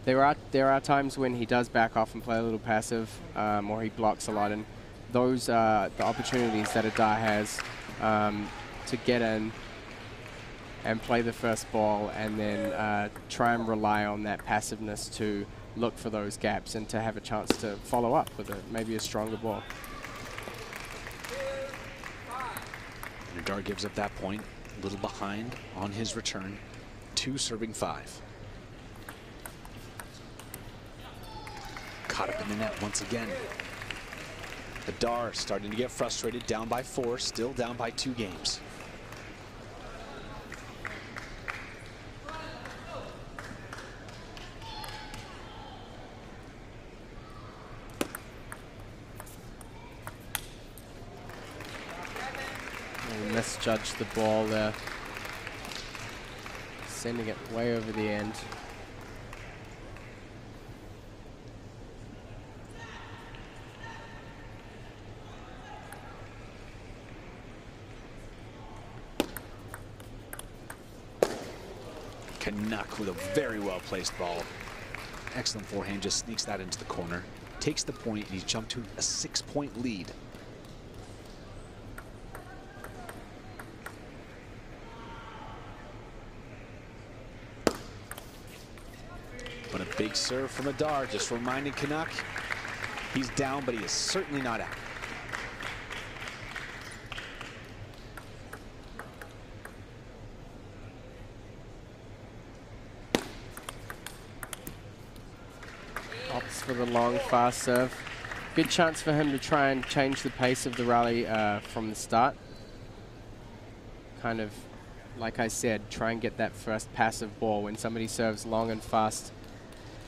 there are times when he does back off and play a little passive, or he blocks a lot, and those are the opportunities that Adar has to get in and play the first ball, and then try and rely on that passiveness to look for those gaps and to have a chance to follow up with maybe a stronger ball.
Adar gives up that point, a little behind on his return, 2 serving 5. Caught up in the net once again. Adar starting to get frustrated, down by 4, still down by 2 games.
Misjudged the ball there, sending it way over the end.
Kanak with a very well placed ball. Excellent forehand, just sneaks that into the corner, takes the point, and he's jumped to a 6-point lead. But a big serve from Adar, just reminding Kanak he's down, but he is certainly not out.
Opts for the long, fast serve. Good chance for him to try and change the pace of the rally from the start. Kind of, like I said, try and get that first passive ball. When somebody serves long and fast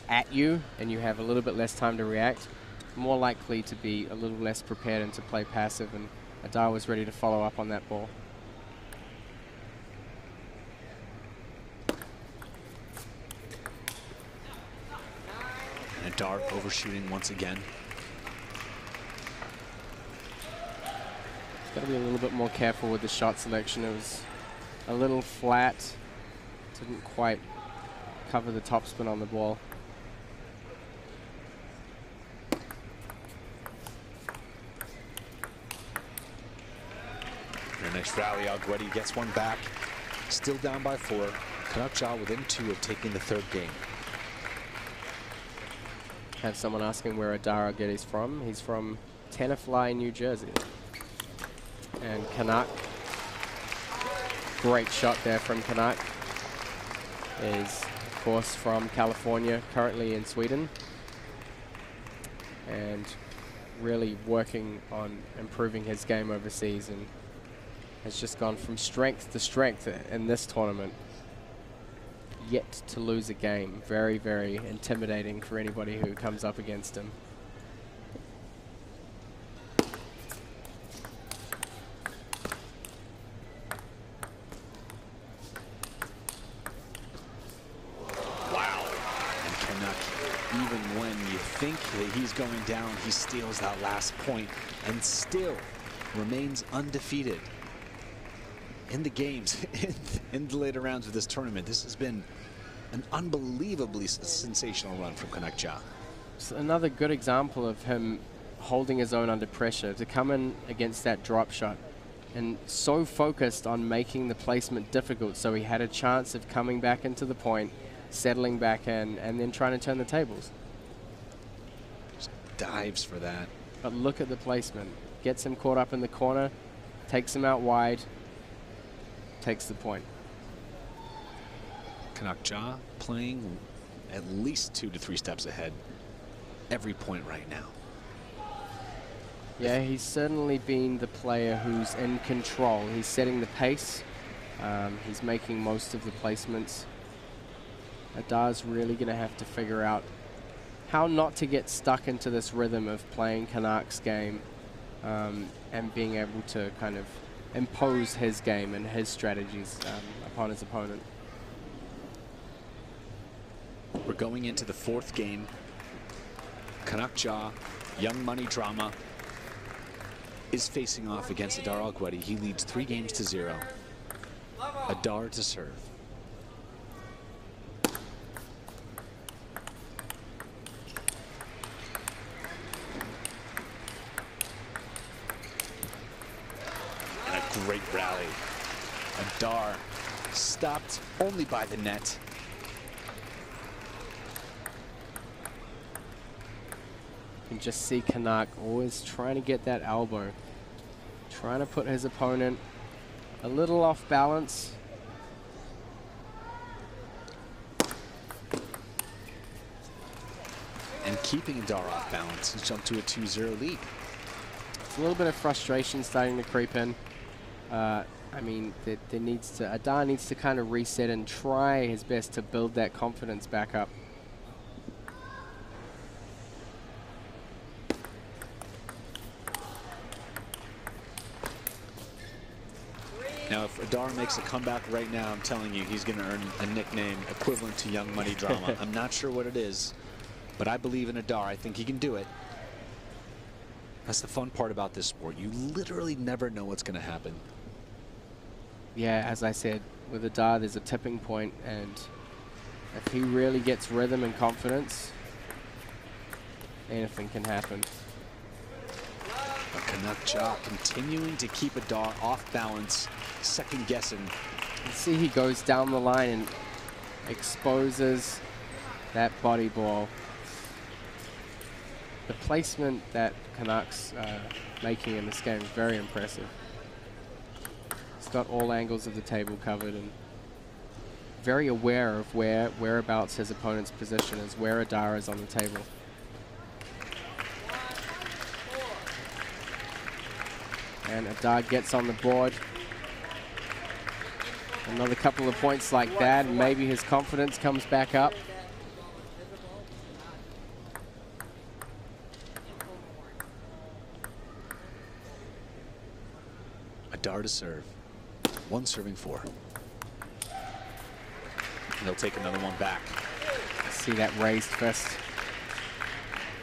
at you and you have a little bit less time to react, more likely to be a little less prepared and to play passive, and Adar was ready to follow up on that ball.
And Adar overshooting once again.
Got to be a little bit more careful with the shot selection. It was a little flat, didn't quite cover the topspin on the ball.
The next rally, Aletti gets one back. Still down by 4. Kanak Ja within 2 of taking the 3rd game.
Have someone asking where Adar Aletti's from. He's from Tenafly, New Jersey. And Kanak, great shot there from Kanak, is of course from California, currently in Sweden, and really working on improving his game overseas, and has just gone from strength to strength in this tournament. Yet to lose a game. Very, very intimidating for anybody who comes up against him.
is going down. He steals that last point and still remains undefeated in the games, in the later rounds of this tournament. This has been an unbelievably sensational run from Kanak Ja.
It's another good example of him holding his own under pressure to come in against that drop shot and so focused on making the placement difficult, so he had a chance of coming back into the point, settling back in, and then trying to turn the tables.
Just dives for that.
But look at the placement. Gets him caught up in the corner, takes him out wide, takes the point.
Kanak Ja playing at least 2 to 3 steps ahead every point right now.
Yeah, he's certainly been the player who's in control. He's setting the pace. He's making most of the placements. Adar's really going to have to figure out how not to get stuck into this rhythm of playing Kanak's game and being able to kind of impose his game and his strategies upon his opponent.
We're going into the 4th game. Kanak Ja, young money drama, is facing off against Adar Aletti. He leads 3 games to 0. Adar to serve. And a great rally. Adar stopped only by the net.
You can just see Kanak always trying to get that elbow, trying to put his opponent a little off balance.
And keeping Adar off balance. He's jumped to a 2-0 lead.
It's a little bit of frustration starting to creep in. I mean, Adar needs to kind of reset and try his best to build that confidence back up.
Now, if Adar makes a comeback right now, I'm telling you, he's going to earn a nickname equivalent to Young Money Drama. I'm not sure what it is, but I believe in Adar. I think he can do it. That's the fun part about this sport. You literally never know what's going to happen.
Yeah, as I said, with Adar, there's a tipping point, and if he really gets rhythm and confidence, anything can happen.
But Kanak Ja continuing to keep Adar off balance, second guessing.
You see he goes down the line and exposes that body ball. The placement that Kanak's making in this game is very impressive. He's got all angles of the table covered and very aware of whereabouts his opponent's position is, where Adar is on the table. And Adar gets on the board. Another couple of points like that, and maybe his confidence comes back up.
Adar to serve. 1 serving 4. And he'll take another one back.
See that raised fist.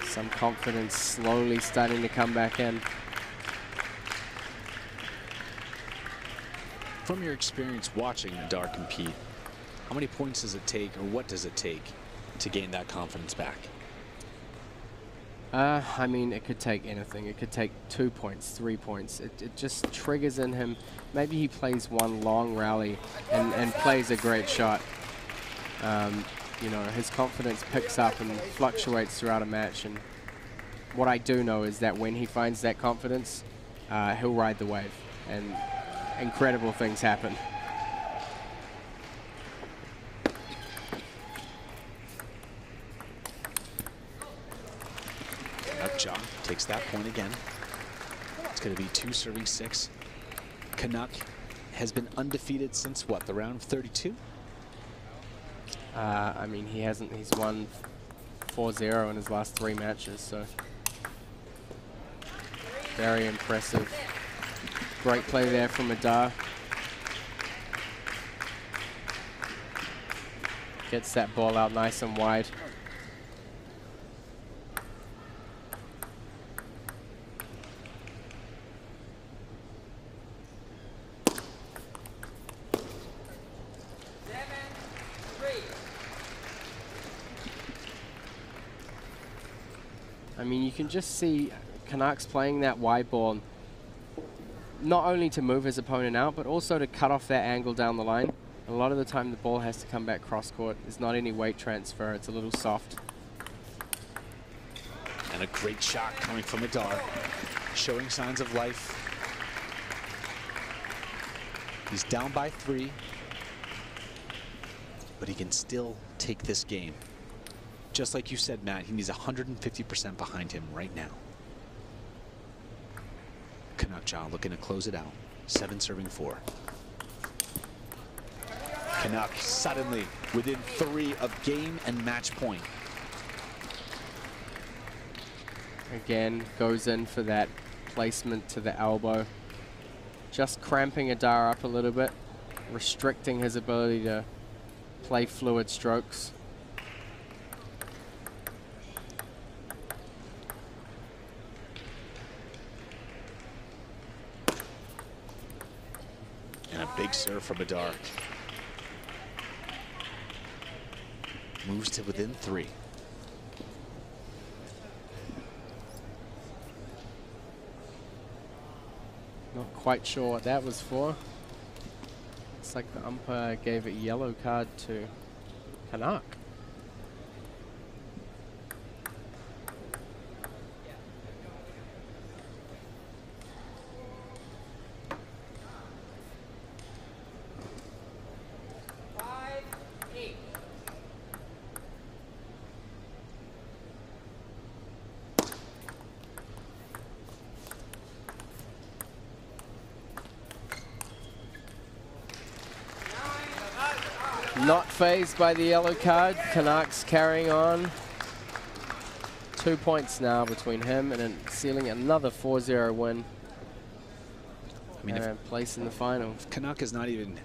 Some confidence slowly starting to come back in.
From your experience watching Adar compete, how many points does it take, or what does it take to gain that confidence back?
I mean, it could take anything. It could take 2 points, 3 points. It just triggers in him. Maybe he plays one long rally and plays a great shot. You know, his confidence picks up and fluctuates throughout a match. And what I do know is that when he finds that confidence, he'll ride the wave. And incredible things happen.
Kanak Ja takes that point again. It's going to be 2 serving 6. Kanak has been undefeated since what, the round of 32?
I mean, he's won 4-0 in his last 3 matches, so very impressive. Great play there from Adar. Gets that ball out nice and wide. mean, you can just see Kanak's playing that wide ball, not only to move his opponent out, but also to cut off that angle down the line. A lot of the time, the ball has to come back cross-court. There's not any weight transfer. It's a little soft.
And a great shot coming from Adar, showing signs of life. He's down by 3, but he can still take this game. Just like you said, Matt, he needs 150% behind him right now. Kanak Ja looking to close it out. 7 serving 4. Kanak suddenly within 3 of game and match point.
Again, goes in for that placement to the elbow. Just cramping Adar up a little bit, restricting his ability to play fluid strokes.
And a big serve from Adar. Moves to within 3.
Not quite sure what that was for. It's like the umpire gave a yellow card to Kanak. Not phased by the yellow card. Kanak's carrying on. 2 points now between him and sealing another 4-0 win.
I mean,
and place in the final.
If Kanak is not even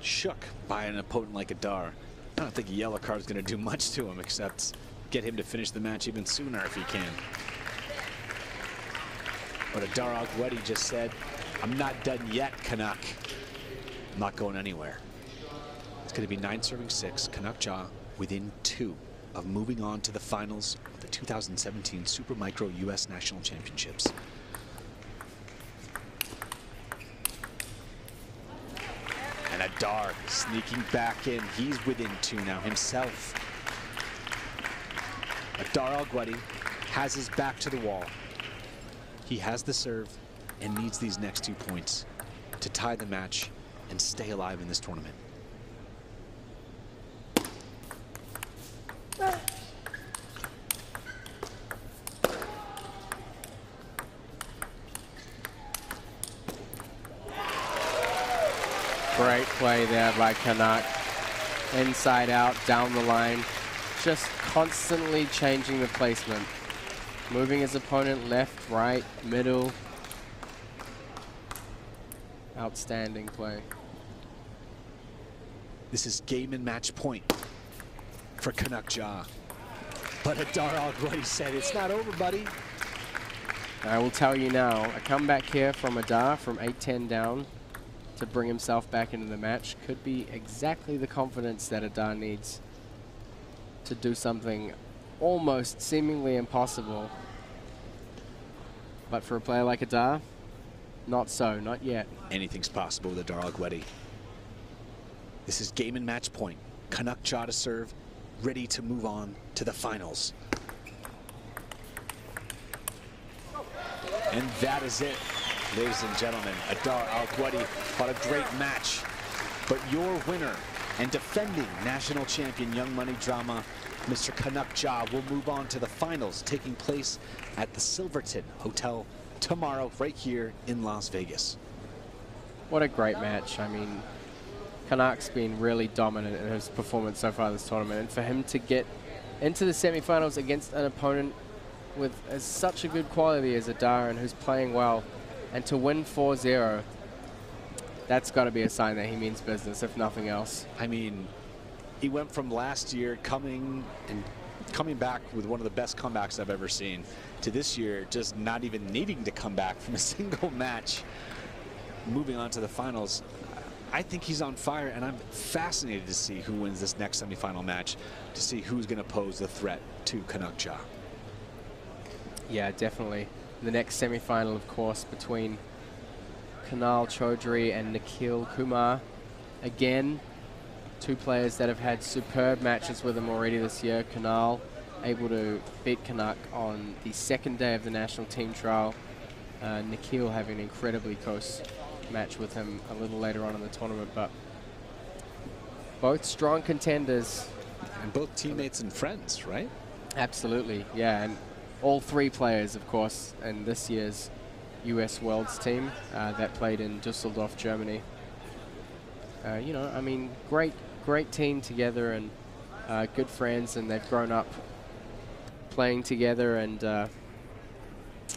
shook by an opponent like Adar, I don't think a yellow card is going to do much to him except get him to finish the match even sooner if he can. But Adar Aletti just said, "I'm not done yet, Kanak. I'm not going anywhere." It's going to be 9 serving 6. Kanak Ja within 2 of moving on to the finals of the 2017 Super Micro US National Championships. And Adar sneaking back in. He's within 2 now himself. Adar Aletti has his back to the wall. He has the serve and needs these next 2 points to tie the match and stay alive in this tournament.
Great play there by Kanak. Inside out, down the line. Just constantly changing the placement. Moving his opponent left, right, middle. Outstanding play.
This is game and match point for Kanak Ja. But Adar Aletti said, "It's not over, buddy."
I will tell you now, a comeback here from Adar from 8-10 down to bring himself back into the match could be exactly the confidence that Adar needs to do something almost seemingly impossible. But for a player like Adar, not so, not yet.
Anything's possible with Adar Aletti. This is game and match point. Kanak Ja to serve, ready to move on to the finals. And that is it, ladies and gentlemen. Adar Aletti fought a great match. But your winner and defending national champion Young Money Drama, Mr. Kanak Ja, will move on to the finals taking place at the Silverton Hotel tomorrow right here in Las Vegas.
What a great match. I mean, Kanak's been really dominant in his performance so far this tournament, and for him to get into the semifinals against an opponent with such a good quality as Adar and who's playing well, and to win 4-0, that's got to be a sign that he means business, if nothing else.
I mean, he went from last year coming back with one of the best comebacks I've ever seen to this year just not even needing to come back from a single match, moving on to the finals. I think he's on fire, and I'm fascinated to see who wins this next semifinal match, to see who's going to pose the threat to Kanak Ja.
Yeah, definitely. The next semi-final, of course, between Kunal Chadri and Nille Kumar. Again, two players that have had superb matches with him already this year. Kunal able to beat Kanak on the second day of the national team trial. Nille having an incredibly close match with him a little later on in the tournament, but both strong contenders.
And both teammates and friends, right?
Absolutely, yeah. And all three players, of course, in this year's US Worlds team that played in Düsseldorf, Germany. You know, I mean, great team together and good friends, and they've grown up playing together, and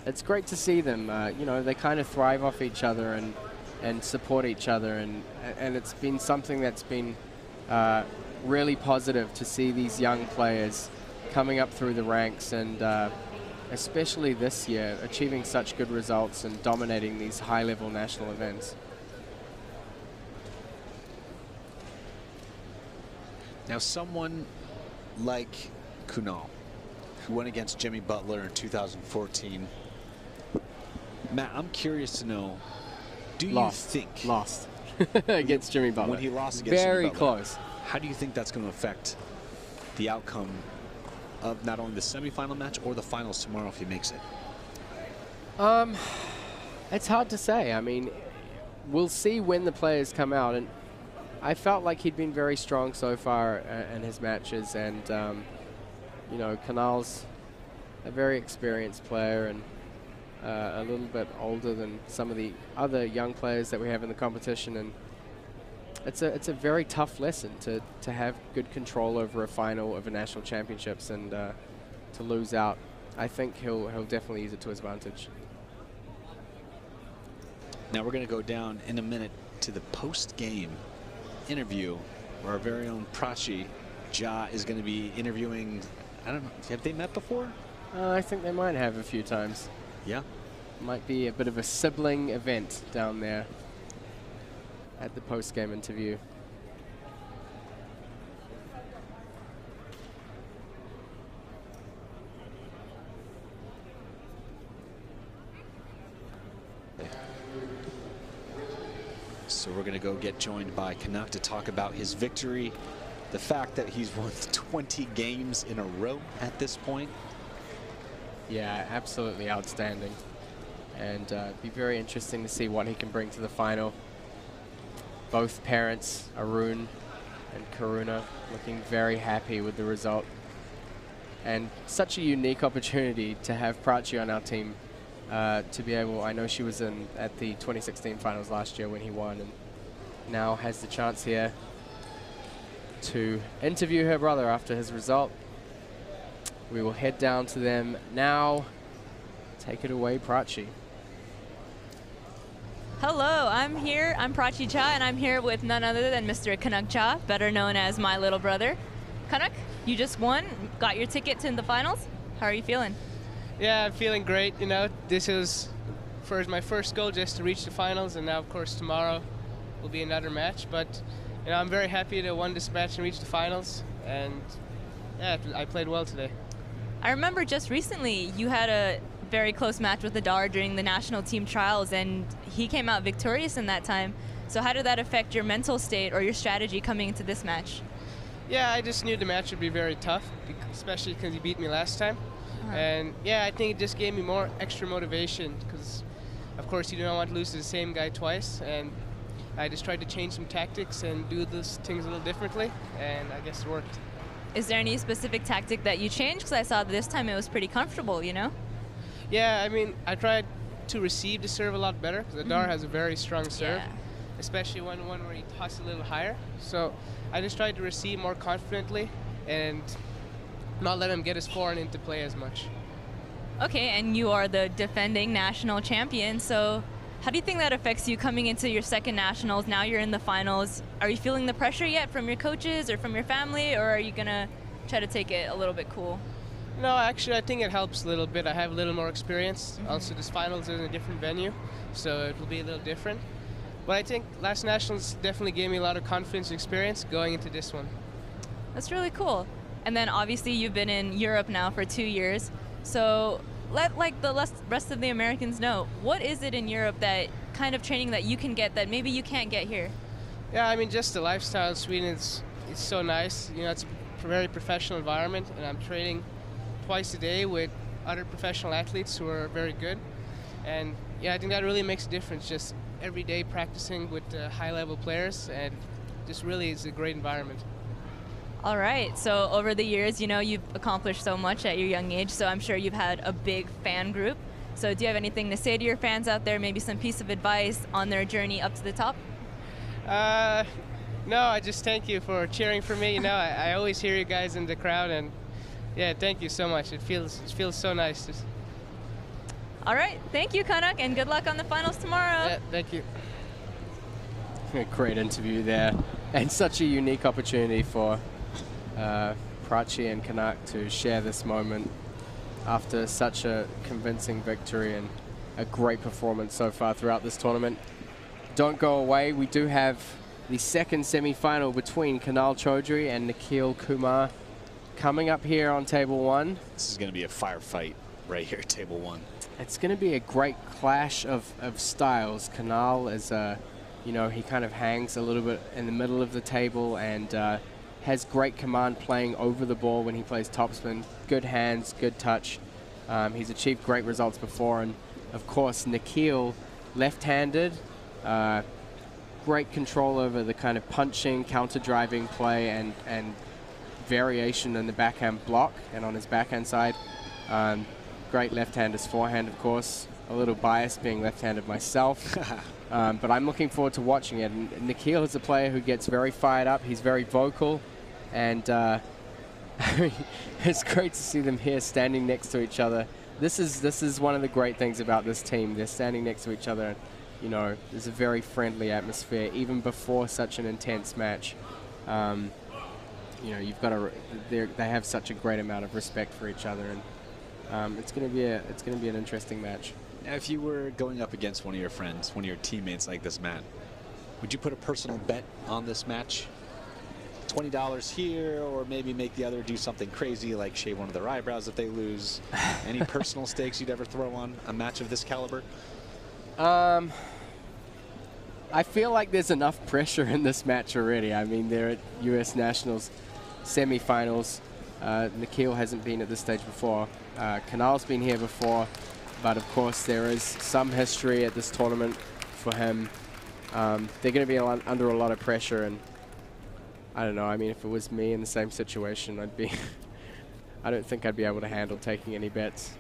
it's great to see them. You know, they kind of thrive off each other and support each other, and it's been something that's been really positive to see these young players coming up through the ranks, and especially this year, achieving such good results and dominating these high-level national events.
Now, someone like Kunal, who went against Jimmy Butler in 2014. Matt, I'm curious to know, do you think...
Lost against Jimmy Butler.
When he lost against
Very
Jimmy Butler,
close.
How do you think that's going to affect the outcome of not only the semifinal match or the finals tomorrow if he makes it?
It's hard to say. I mean, we'll see when the players come out, and I felt like he'd been very strong so far in his matches, and you know, Kunal's a very experienced player and a little bit older than some of the other young players that we have in the competition, and it's a very tough lesson to have good control over a final of a national championships, and to lose out. I think he'll definitely use it to his advantage.
Now we're going to go down in a minute to the post-game interview where our very own Kanak Ja is going to be interviewing. I don't know, have they met before?
I think they might have a few times.
Yeah.
Might be a bit of a sibling event down there at the post-game interview.
So we're going to go get joined by Kanak to talk about his victory, the fact that he's won 20 games in a row at this point.
Yeah, absolutely outstanding. And be very interesting to see what he can bring to the final. Both parents, Arun and Karuna, looking very happy with the result. And such a unique opportunity to have Prachi on our team. To be able, I know she was at the 2016 finals last year when he won, and now has the chance here to interview her brother after his result. We will head down to them now. Take it away, Prachi.
Hello, I'm here. I'm Prachi Ja, and I'm here with none other than Mr. Kanak Ja, better known as my little brother. Kanak, you just won, got your ticket to the finals. How are you feeling?
Yeah, I'm feeling great. You know, this is my first goal, just to reach the finals, and now, of course, tomorrow will be another match. But you know, I'm very happy to win this match and reach the finals. And yeah, I played well today.
I remember just recently you had a very close match with Adar during the national team trials, and he came out victorious in that time. So how did that affect your mental state or your strategy coming into this match?
Yeah, I just knew the match would be very tough, especially because he beat me last time. And yeah, I think it just gave me more extra motivation because, of course, you don't want to lose to the same guy twice. And I just tried to change some tactics and do those things a little differently, and I guess it worked.
Is there any specific tactic that you changed? Because I saw this time it was pretty comfortable, you know?
Yeah, I mean, I tried to receive the serve a lot better because Adar has a very strong serve, especially one where he tosses a little higher. So I just tried to receive more confidently and not let him get his forehand into play as much.
Okay, and you are the defending national champion, so how do you think that affects you coming into your second nationals? Now you're in the finals. Are you feeling the pressure yet from your coaches or from your family, or are you going to try to take it a little bit cool?
No, actually, I think it helps a little bit. I have a little more experience. Also, this finals is in a different venue, so it will be a little different. But I think last nationals definitely gave me a lot of confidence and experience going into this one.
That's really cool. And then obviously you've been in Europe now for 2 years. So let like the rest of the Americans know, what is it in Europe that kind of training that you can get that maybe you can't get here?
Yeah, I mean, just the lifestyle in Sweden is so nice. You know, it's a very professional environment, and I'm training twice a day with other professional athletes who are very good. And yeah, I think that really makes a difference. Just every day practicing with high-level players, and just really is a great environment.
All right, so over the years, you know, you've accomplished so much at your young age, so I'm sure you've had a big fan group. So do you have anything to say to your fans out there, maybe some piece of advice on their journey up to the top?
No, I just thank you for cheering for me. You know, I always hear you guys in the crowd, and yeah, thank you so much. It feels so nice.
All right, thank you, Kanak, and good luck on the finals tomorrow.
Yeah, thank you.
A great interview there, and such a unique opportunity for Prachi and Kanak to share this moment after such a convincing victory and a great performance so far throughout this tournament. Don't go away. We do have the second semi-final between Kunal Chadri and Nille Kumar coming up here on table 1.
This is going to be a firefight right here at table 1.
It's going to be a great clash of styles. Kunal is, you know, he kind of hangs a little bit in the middle of the table and has great command playing over the ball when he plays topspin. Good hands, good touch. He's achieved great results before. And of course, Nille, left-handed, great control over the kind of punching, counter-driving play and variation in the backhand block and on his backhand side. Great left-hander's forehand, of course. A little biased being left-handed myself. But I'm looking forward to watching it. And Nille is a player who gets very fired up. He's very vocal. And it's great to see them here standing next to each other. This is one of the great things about this team. They're standing next to each other. And, you know, there's a very friendly atmosphere, even before such an intense match. You know, you've got to. They have such a great amount of respect for each other, and it's going to be an interesting match.
Now, if you were going up against one of your friends, one of your teammates like this, Matt, would you put a personal bet on this match? $20 here, or maybe make the other do something crazy like shave one of their eyebrows if they lose? Any personal stakes you'd ever throw on a match of this caliber?
I feel like there's enough pressure in this match already. I mean, they're at US Nationals semifinals. Nille hasn't been at this stage before. Kunal's been here before, but of course there is some history at this tournament for him. They're going to be under a lot of pressure, and I don't know. I mean, if it was me in the same situation, I'd be. I don't think I'd be able to handle taking any bets.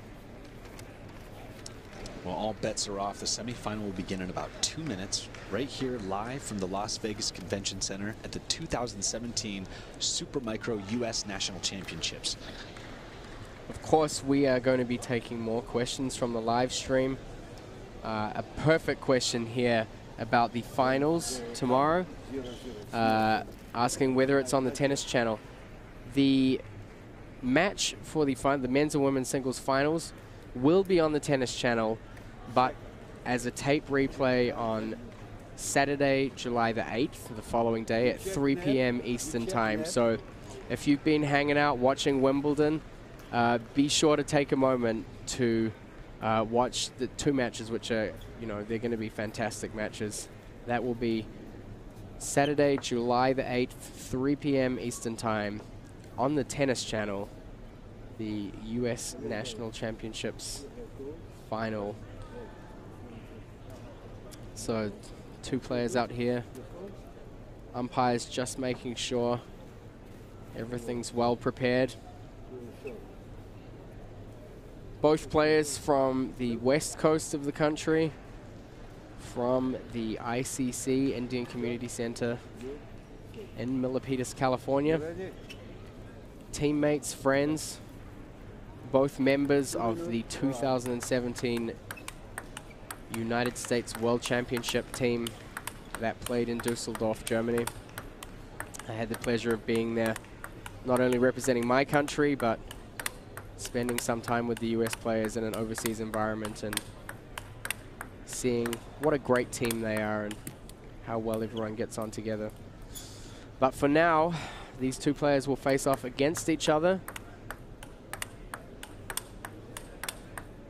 Well, all bets are off. The semifinal will begin in about 2 minutes, right here live from the Las Vegas Convention Center at the 2017 Super Micro US National Championships.
Of course, we are going to be taking more questions from the live stream. A perfect question here about the finals tomorrow, asking whether it's on the Tennis Channel. The match for the men's and women's singles finals will be on the Tennis Channel, but as a tape replay on Saturday, July the 8th, the following day at 3 p.m. Eastern Time. So if you've been hanging out watching Wimbledon, be sure to take a moment to watch the 2 matches, which are, you know, they're going to be fantastic matches. That will be Saturday, July the 8th, 3 p.m. Eastern Time on the Tennis Channel, the US National Championships final. So 2 players out here. Umpires just making sure everything's well prepared. Both players from the west coast of the country, from the ICC Indian Community Center in Milpitas, California. Teammates, friends, both members of the 2017 United States World Championship team that played in Dusseldorf, Germany. I had the pleasure of being there, not only representing my country, but spending some time with the US players in an overseas environment and seeing what a great team they are and how well everyone gets on together. But for now, these 2 players will face off against each other.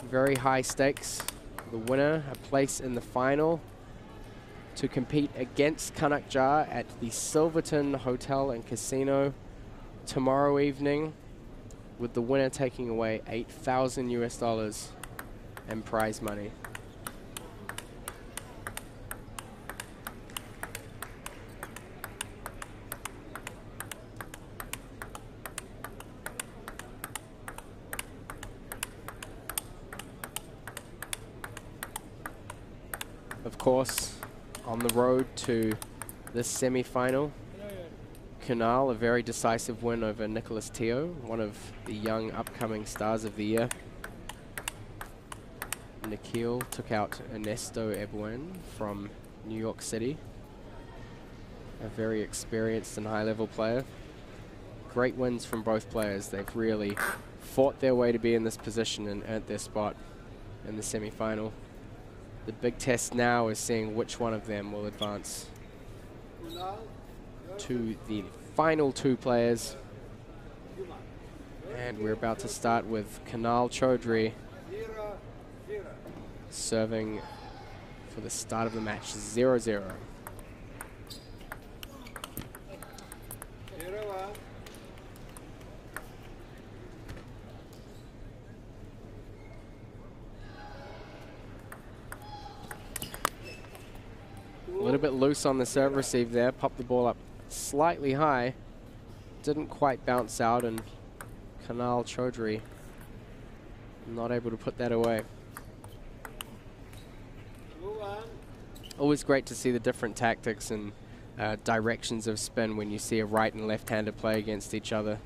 very high stakes. The winner, a place in the final to compete against Kanak Ja at the Silverton Hotel and Casino tomorrow evening, with the winner taking away $8,000 US and prize money. Of course, on the road to this semi-final, Kunal, a very decisive win over Nick Tio, one of the young upcoming stars of the year. Nikhil took out Ernesto Ebuen from New York City, a very experienced and high-level player. Great wins from both players. They've really fought their way to be in this position and earned their spot in the semi-final. The big test now is seeing which one of them will advance to the final two players. And we're about to start with Kunal Chadri serving for the start of the match, 0-0. A little bit loose on the serve receive there, popped the ball up slightly high, didn't quite bounce out, and Kunal Chadri not able to put that away. Always great to see the different tactics and directions of spin when you see a right and left-hander play against each other.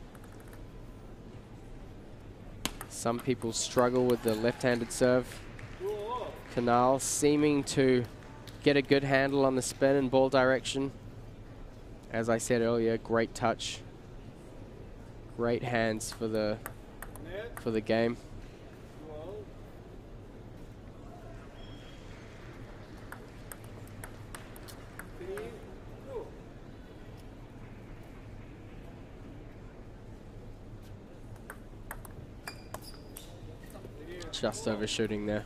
Some people struggle with the left-handed serve. Kunal seeming to get a good handle on the spin and ball direction. As I said earlier, great touch, great hands for the game. Just overshooting there.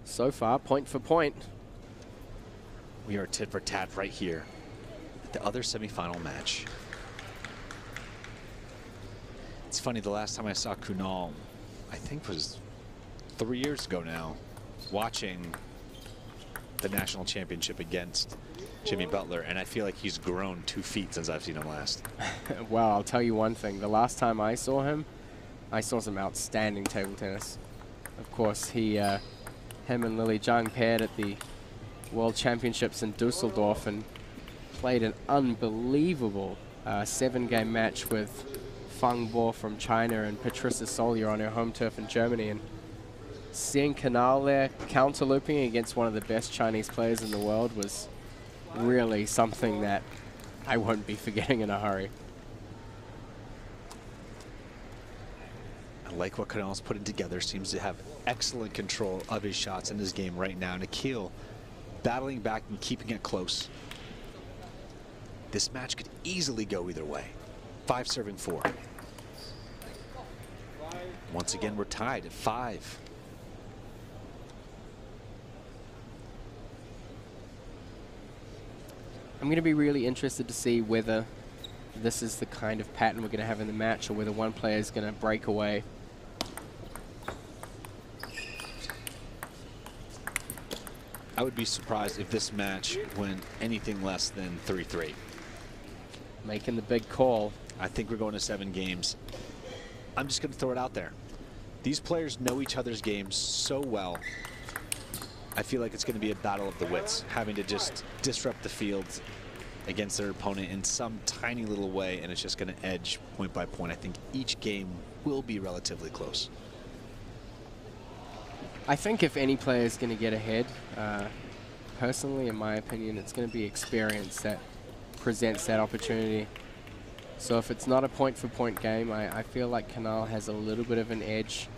So far, point for point.
We are tit for tat right here. The other semifinal match. It's funny, the last time I saw Kunal, I think was 3 years ago now, watching the national championship against Jimmy Butler, and I feel like he's grown 2 feet since I've seen him last.
Well, I'll tell you one thing. The last time I saw him, I saw some outstanding table tennis. Of course, him and Lily Jang paired at the World Championships in Dusseldorf and played an unbelievable 7-game match with Fang Bo from China and Patricia Solier on her home turf in Germany. And seeing Kunal there counter-looping against one of the best Chinese players in the world was really something that I won't be forgetting in a hurry.
I like what Kunal's putting together. Seems to have excellent control of his shots in his game right now. Nikhil battling back and keeping it close. This match could easily go either way. 5 serving 4. Once again, we're tied at 5.
I'm going to be really interested to see whether this is the kind of pattern we're going to have in the match, or whether one player is going to break away.
I would be surprised if this match went anything less than 3-3.
Making the big call.
I think we're going to 7 games. I'm just going to throw it out there. These players know each other's games so well. I feel like it's going to be a battle of the wits, having to just disrupt the field against their opponent in some tiny little way, and it's just going to edge point by point. I think each game will be relatively close.
I think if any player is going to get ahead, personally, in my opinion, it's going to be experience that presents that opportunity. So if it's not a point-for-point game, I feel like Kunal has a little bit of an edge,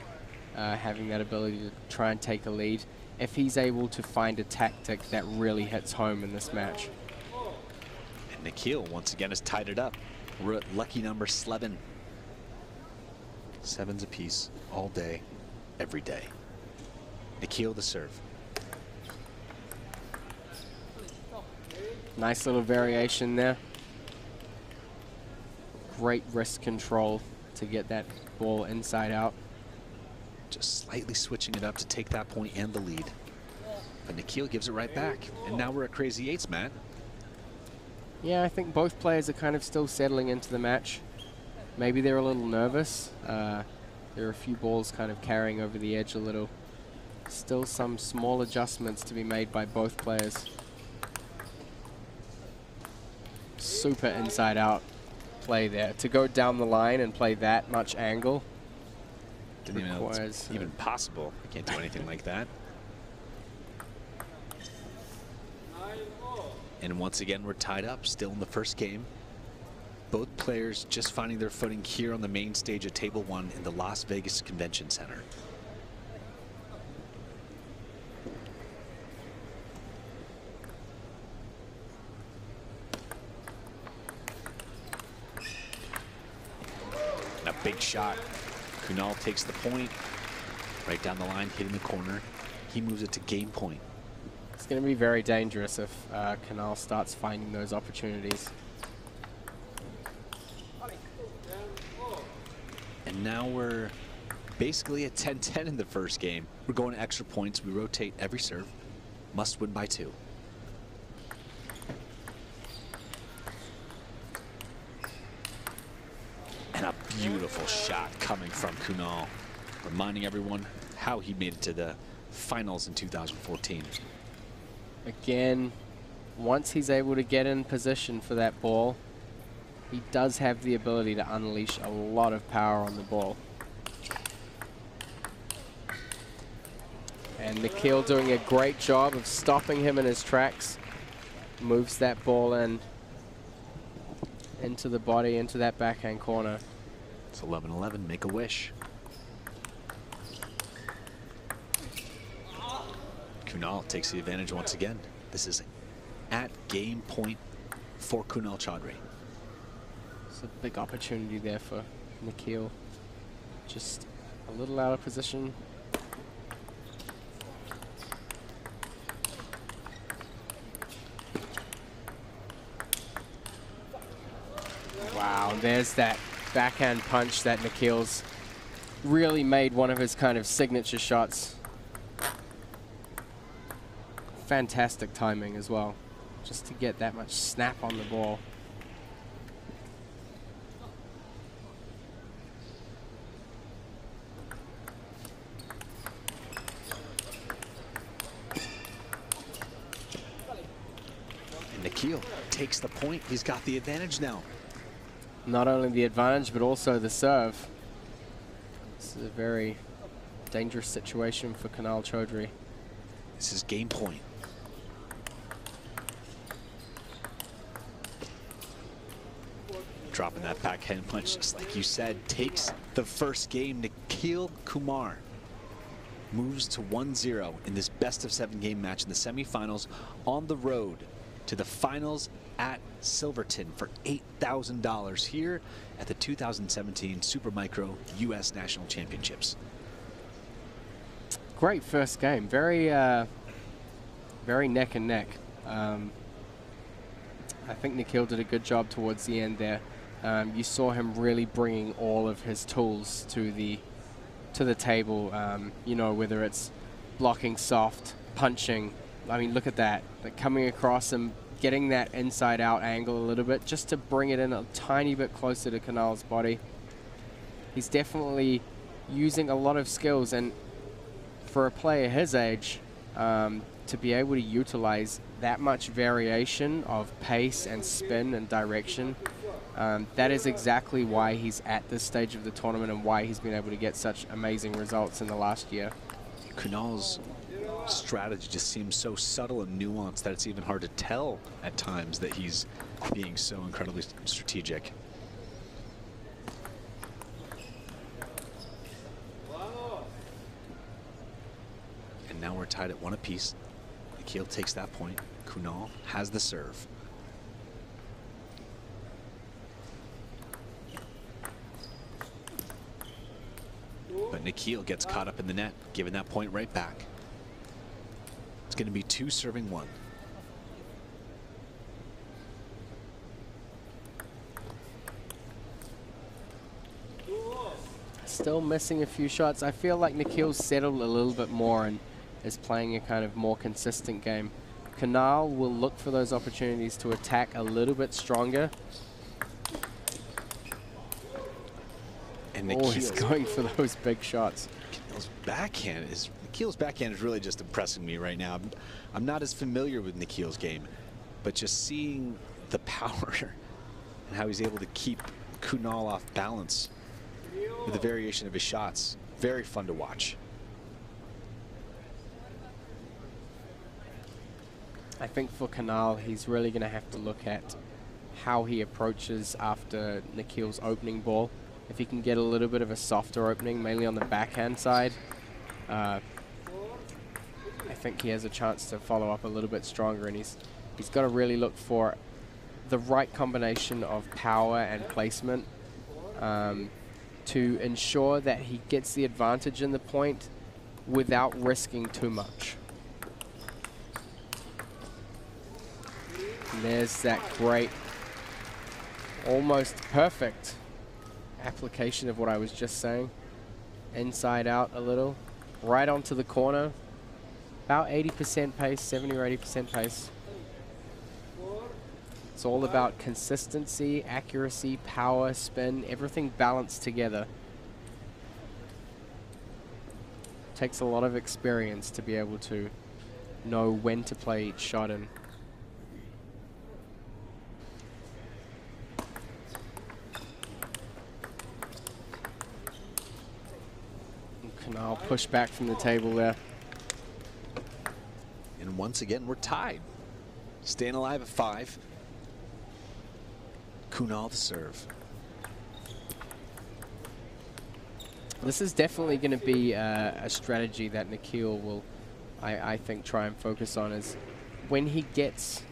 having that ability to try and take a lead, if he's able to find a tactic that really hits home in this match.
And Nikhil, once again, has tied it up. We're at lucky number 7. 7s apiece all day, every day. Nikhil the serve.
Nice little variation there. Great wrist control to get that ball inside out.
Just slightly switching it up to take that point and the lead. But Nikhil gives it right back. And now we're at crazy eights, Matt.
Yeah, I think both players are kind of still settling into the match. Maybe they're a little nervous. There are a few balls kind of carrying over the edge a little. Still some small adjustments to be made by both players. Super inside out play there. To go down the line and play that much angle
Didn't even know it's even possible. I can't do anything like that. And once again, we're tied up, still in the first game. Both players just finding their footing here on the main stage at Table 1 in the Las Vegas Convention Center. And a big shot. Kunal takes the point, right down the line, hitting the corner. He moves it to game point.
It's going to be very dangerous if Kunal starts finding those opportunities.
And now we're basically at 10-10 in the first game. We're going to extra points. We rotate every serve. Must win by 2. And a beautiful shot coming from Kunal, reminding everyone how he made it to the finals in 2014.
Again, once he's able to get in position for that ball, he does have the ability to unleash a lot of power on the ball. And Nikhil doing a great job of stopping him in his tracks. Moves that ball in into the body, into that backhand corner.
It's 11-11, make a wish. Kunal takes the advantage once again. This is at game point for Kunal Chadri.
It's a big opportunity there for Nikhil. Just a little out of position. Wow, there's that backhand punch that Nikhil's really made one of his kind of signature shots. Fantastic timing as well, just to get that much snap on the ball.
And Nikhil takes the point. He's got the advantage now.
Not only the advantage, but also the serve. This is a very dangerous situation for Kunal Chadri.
This is game point. Dropping that backhand punch, just like you said, takes the first game. Nikhil Kumar moves to 1-0 in this best-of-7 game match in the semifinals, on the road to the finals at Silverton for $8,000 here at the 2017 Super Micro U.S. National Championships.
Great first game, very neck and neck. I think Nikhil did a good job towards the end there. You saw him really bringing all of his tools to the table. You know, whether it's blocking soft, punching. I mean, look at that, like coming across and getting that inside out angle a little bit just to bring it in a tiny bit closer to Kunal's body. He's definitely using a lot of skills, and for a player his age, to be able to utilize that much variation of pace and spin and direction, that is exactly why he's at this stage of the tournament and why he's been able to get such amazing results in the last year.
Kunal's strategy just seems so subtle and nuanced that it's even hard to tell at times that he's being so incredibly strategic. And now we're tied at 1 apiece. Nikhil takes that point. Kunal has the serve. But Nikhil gets caught up in the net, giving that point right back. going to be 2 serving 1.
Still missing a few shots. I feel like Nikhil's settled a little bit more and is playing a kind of more consistent game. Kunal will look for those opportunities to attack a little bit stronger.
And
he's going for those big shots.
Nikhil's backhand is really just impressing me right now. I'm not as familiar with Nikhil's game, but just seeing the power and how he's able to keep Kunal off balance with the variation of his shots, very fun to watch.
I think for Kunal, he's really going to have to look at how he approaches after Nikhil's opening ball. If he can get a little bit of a softer opening, mainly on the backhand side, I think he has a chance to follow up a little bit stronger, and he's got to really look for the right combination of power and placement to ensure that he gets the advantage in the point without risking too much. And there's that great, almost perfect application of what I was just saying. Inside out a little, right onto the corner. About 80% pace, 70 or 80% pace. It's all about consistency, accuracy, power, spin, everything balanced together. Takes a lot of experience to be able to know when to play each shot in. Kunal push back from the table there.
And once again, we're tied. Staying alive at 5. Kunal to serve.
This is definitely going to be a strategy that Nikhil will, I think, try and focus on, is when he gets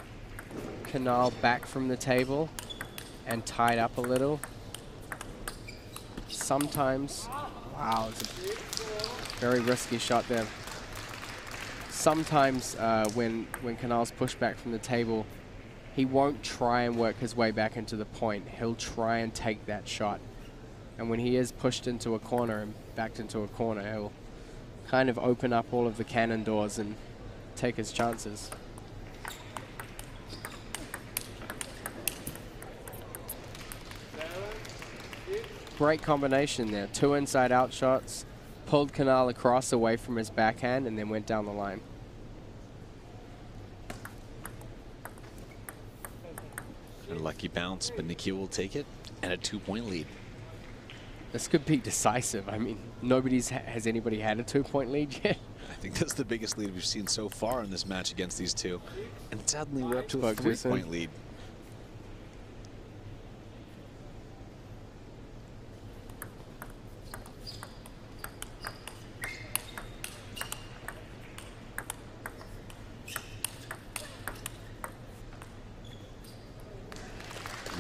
Kunal back from the table and tied up a little. Sometimes, wow, it's a very risky shot there. Sometimes when Kunal's pushed back from the table, he won't try and work his way back into the point. He'll try and take that shot. And when he is pushed into a corner and backed into a corner, he'll kind of open up all of the cannon doors and take his chances. Great combination there. 2 inside-out shots. Pulled Kunal across away from his backhand and then went down the line.
A lucky bounce, but Nikhil will take it, and a 2-point lead.
This could be decisive. I mean, has anybody had a 2-point lead yet?
I think that's the biggest lead we've seen so far in this match against these two. And suddenly we're up to a 3-point lead.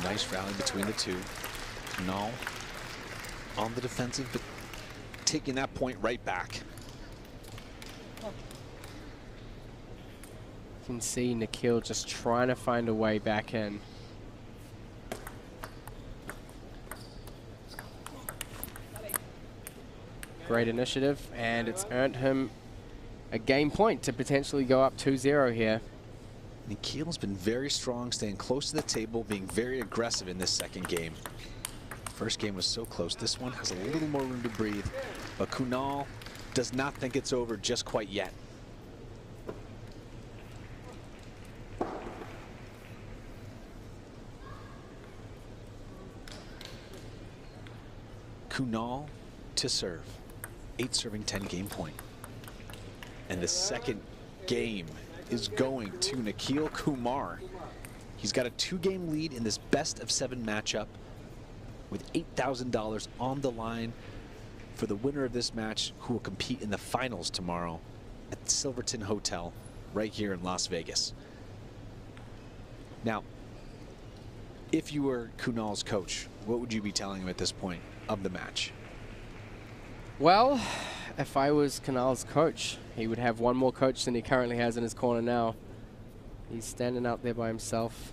Nice rally between the two. Kunal on the defensive, but taking that point right back.
You can see Nikhil just trying to find a way back in. Great initiative, and it's earned him a game point to potentially go up 2-0 here.
Nikhil's been very strong, staying close to the table, being very aggressive in this second game. First game was so close. This one has a little more room to breathe, but Kunal does not think it's over just quite yet. Kunal to serve. 8 serving, 10 game point. And the second game is going to Nikhil Kumar. He's got a 2-game lead in this best of 7 matchup with $8,000 on the line for the winner of this match, who will compete in the finals tomorrow at the Silverton Hotel right here in Las Vegas. Now, if you were Kunal's coach, what would you be telling him at this point of the match?
Well, if I was Kunal's coach, he would have one more coach than he currently has in his corner now. He's standing out there by himself.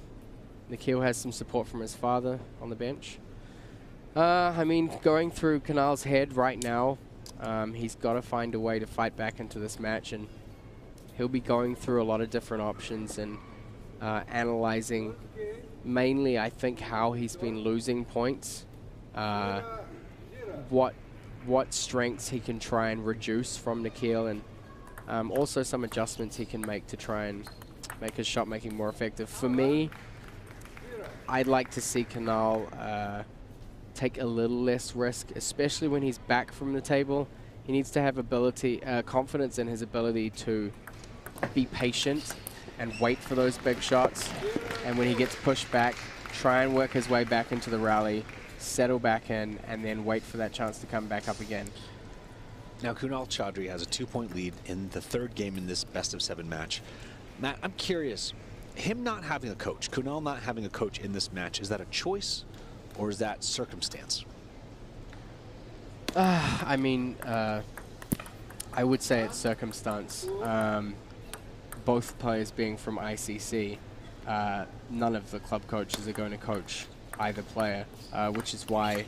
Nikhil has some support from his father on the bench. I mean, going through Kunal's head right now, he's got to find a way to fight back into this match, and he'll be going through a lot of different options and analyzing mainly, I think, how he's been losing points, what strengths he can try and reduce from Nikhil, and also some adjustments he can make to try and make his shot making more effective. For me, I'd like to see Kunal take a little less risk, especially when he's back from the table. He needs to have confidence in his ability to be patient and wait for those big shots. And when he gets pushed back, try and work his way back into the rally, settle back in, and then wait for that chance to come back up again.
Now, Kunal Chadri has a 2-point lead in the third game in this best-of-7 match. Matt, I'm curious, him not having a coach, Kunal not having a coach in this match, is that a choice or is that circumstance?
I mean, I would say it's circumstance. Both players being from ICC, none of the club coaches are going to coach either player, which is why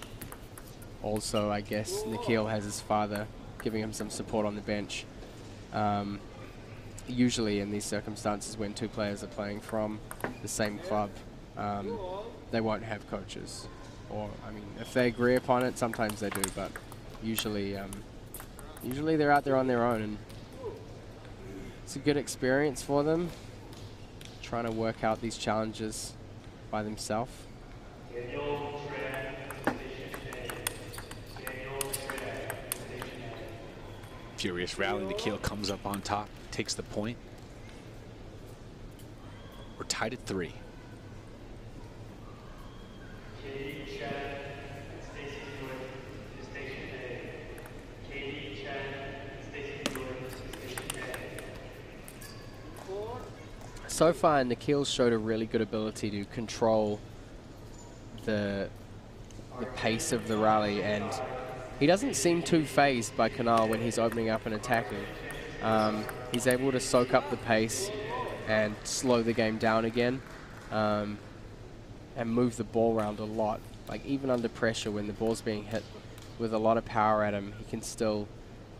also, I guess, Nikhil has his father giving him some support on the bench. Usually in these circumstances when two players are playing from the same club, they won't have coaches. Or, I mean, if they agree upon it, sometimes they do, but usually they're out there on their own, and it's a good experience for them, trying to work out these challenges by themselves.
Furious rally, Nikhil comes up on top, takes the point. We're tied at 3.
So far, Nikhil showed a really good ability to control the pace of the rally, and he doesn't seem too phased by Kunal when he's opening up and attacking. He's able to soak up the pace and slow the game down again, and move the ball around a lot. Like, even under pressure, when the ball's being hit with a lot of power at him, he can still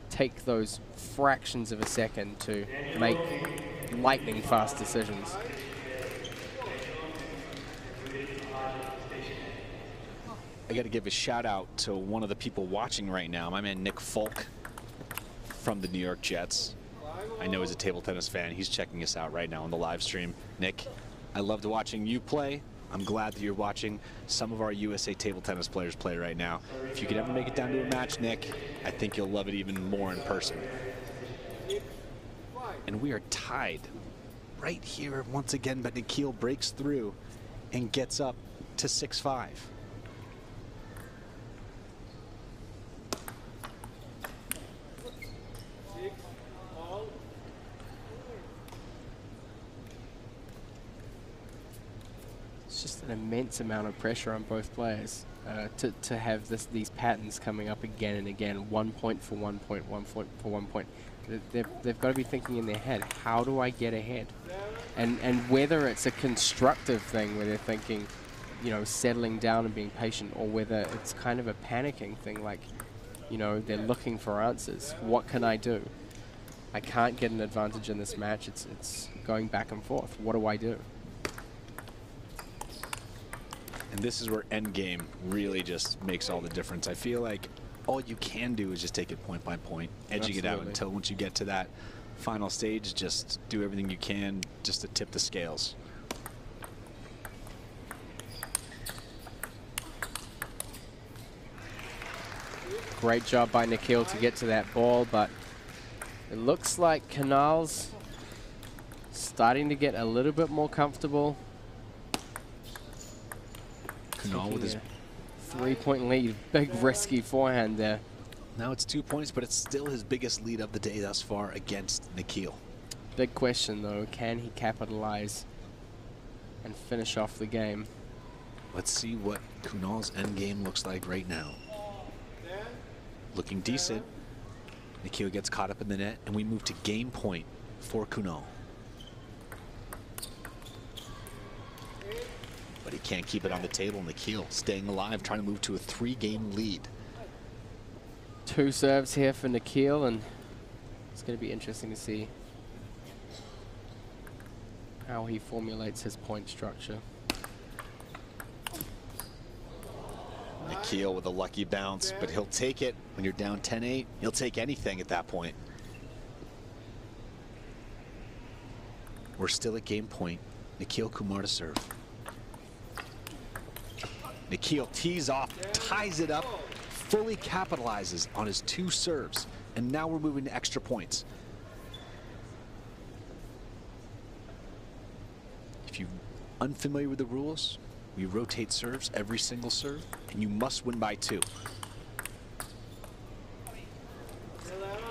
take those fractions of a second to make lightning fast decisions.
I got to give a shout out to one of the people watching right now, my man Nick Folk from the New York Jets. I know he's a table tennis fan. He's checking us out right now on the live stream. Nick, I loved watching you play. I'm glad that you're watching some of our USA table tennis players play right now. If you could ever make it down to a match, Nick, I think you'll love it even more in person. And we are tied right here once again, but Nikhil breaks through and gets up to 6-5.
It's just an immense amount of pressure on both players to have these patterns coming up again and again. 1 point for 1 point, 1 point for 1 point. They've got to be thinking in their head, how do I get ahead? And whether it's a constructive thing where they're thinking, you know, settling down and being patient, or whether it's kind of a panicking thing, like, you know, they're looking for answers. What can I do? I can't get an advantage in this match. It's going back and forth. What do I do?
And this is where endgame really just makes all the difference. I feel like all you can do is just take it point by point, edging it out until once you get to that final stage, just do everything you can just to tip the scales.
Great job by Nikhil to get to that ball, but it looks like Kunal's starting to get a little bit more comfortable.
Kunal with his
3-point lead. Big risky forehand there.
Now it's 2 points, but it's still his biggest lead of the day thus far against Nikhil.
Big question though, can he capitalize and finish off the game?
Let's see what Kunal's endgame looks like right now. Looking decent. Nikhil gets caught up in the net, and we move to game point for Kunal. But he can't keep it on the table. Nikhil staying alive, trying to move to a 3-game lead.
2 serves here for Nikhil, and it's going to be interesting to see how he formulates his point structure.
Nikhil with a lucky bounce, but he'll take it. When you're down 10-8, he'll take anything at that point. We're still at game point. Nikhil Kumar to serve. Nikhil tees off, ties it up, fully capitalizes on his 2 serves, and now we're moving to extra points. If you're unfamiliar with the rules, we rotate serves every single serve, and you must win by 2.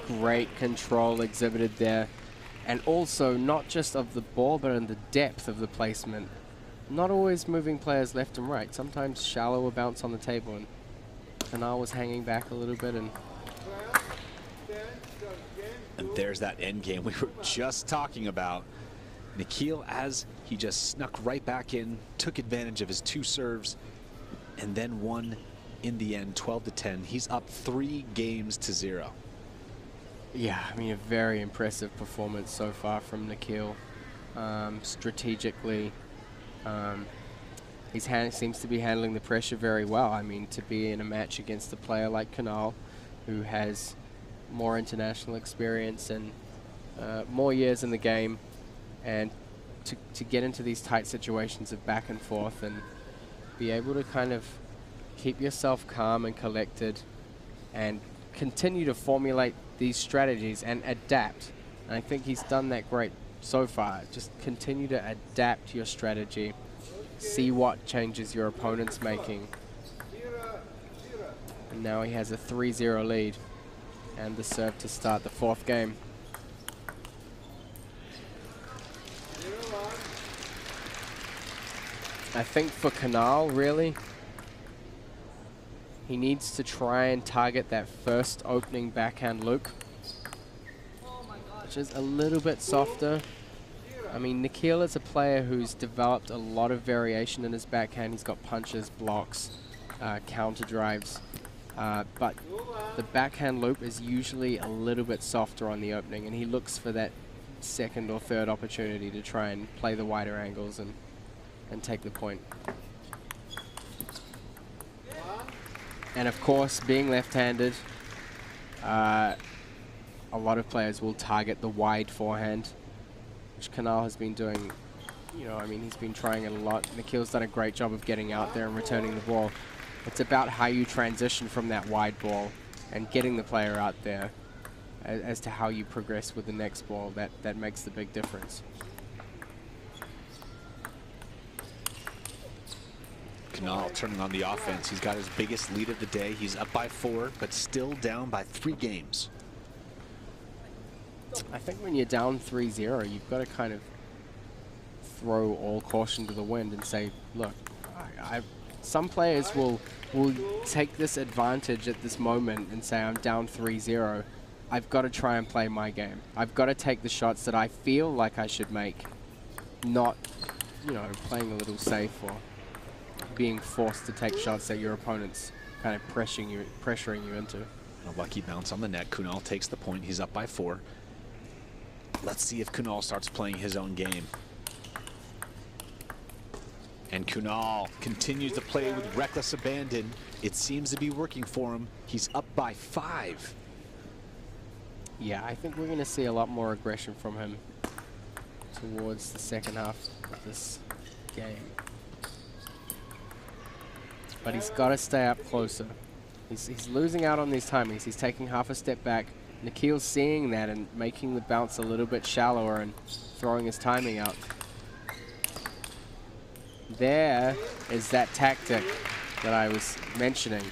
Great control exhibited there, and also not just of the ball, but in the depth of the placement. Not always moving players left and right, sometimes shallower bounce on the table, and Kunal was hanging back a little bit. And
there's that end game we were just talking about. Nikhil, as he just snuck right back in, took advantage of his 2 serves, and then won in the end, 12-10. He's up 3 games to 0.
Yeah, I mean, a very impressive performance so far from Nikhil. Strategically, he seems to be handling the pressure very well. I mean, to be in a match against a player like Kunal, who has more international experience and more years in the game, and to get into these tight situations of back and forth and be able to kind of keep yourself calm and collected and continue to formulate these strategies and adapt. And I think he's done that great so far. Just continue to adapt your strategy, see what changes your opponent's making. And now he has a 3-0 lead and the serve to start the 4th game. I think for Kunal, really, he needs to try and target that first opening backhand loop, which is a little bit softer. I mean, Nikhil is a player who's developed a lot of variation in his backhand. He's got punches, blocks, counter drives, but the backhand loop is usually a little bit softer on the opening, and he looks for that 2nd or 3rd opportunity to try and play the wider angles and take the point. And of course, being left-handed, a lot of players will target the wide forehand, which Kunal has been doing. You know, I mean, he's been trying it a lot. Nikhil's done a great job of getting out there and returning the ball. It's about how you transition from that wide ball and getting the player out there as to how you progress with the next ball. That makes the big difference.
Kunal turning on the offense. He's got his biggest lead of the day. He's up by 4, but still down by 3 games.
I think when you're down 3-0, you've got to kind of throw all caution to the wind and say, look, some players will take this advantage at this moment and say, I'm down 3-0. I've got to try and play my game. I've got to take the shots that I feel like I should make, not, you know, playing a little safe or being forced to take shots that your opponent's kind of pressuring you into.
A lucky bounce on the net. Kunal takes the point. He's up by 4. Let's see if Kunal starts playing his own game. And Kunal continues to play with reckless abandon. It seems to be working for him. He's up by 5.
Yeah, I think we're going to see a lot more aggression from him towards the 2nd half of this game. But he's got to stay up closer. He's losing out on these timings. He's taking half a step back. Nikhil's seeing that and making the bounce a little bit shallower and throwing his timing out. There is that tactic that I was mentioning.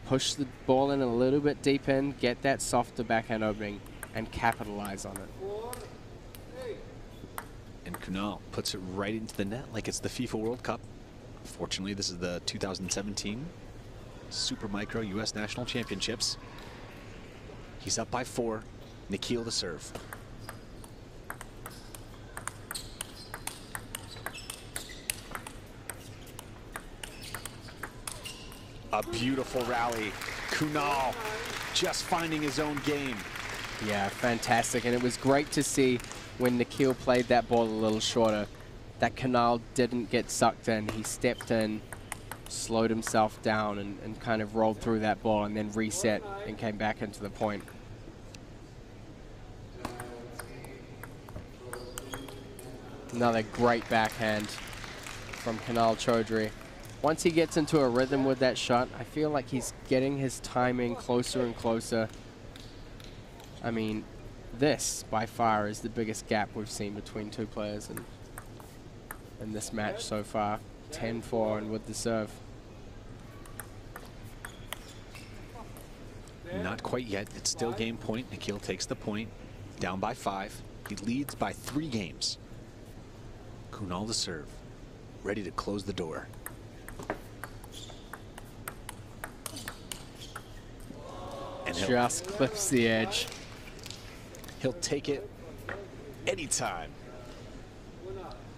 Push the ball in a little bit deep in, get that softer backhand opening, and capitalize on it.
And Kunal puts it right into the net like it's the FIFA World Cup. Fortunately, this is the 2017 Super Micro U.S. National Championships. He's up by 4. Nikhil to serve. A beautiful rally. Kunal just finding his own game.
Yeah, fantastic. And it was great to see when Nikhil played that ball a little shorter, that Kunal didn't get sucked in. He stepped in, slowed himself down, and kind of rolled through that ball and then reset and came back into the point. Another great backhand from Kunal Chadri. Once he gets into a rhythm with that shot, I feel like he's getting his timing closer and closer. I mean, this by far is the biggest gap we've seen between two players in this match so far. 10-4 and with the serve.
Not quite yet. It's still game point. Nikhil takes the point. Down by 5. He leads by 3 games. Kunal to serve. Ready to close the door. And
just clips the edge.
He'll take it anytime.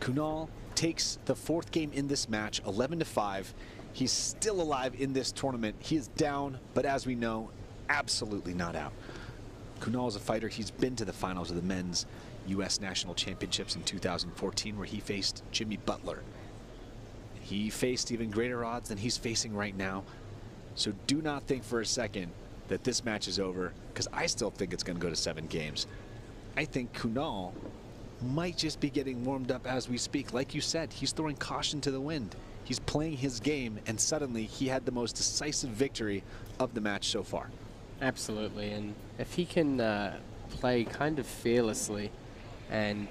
Kunal takes the 4th game in this match, 11-5. He's still alive in this tournament. He is down, but as we know, absolutely not out. Kunal is a fighter. He's been to the finals of the men's U.S. National Championships in 2014, where he faced Jimmy Butler. He faced even greater odds than he's facing right now. So do not think for a second that this match is over, because I still think it's going to go to 7 games. I think Kunal might just be getting warmed up as we speak. Like you said, he's throwing caution to the wind. He's playing his game, and suddenly he had the most decisive victory of the match so far.
Absolutely, and if he can play kind of fearlessly and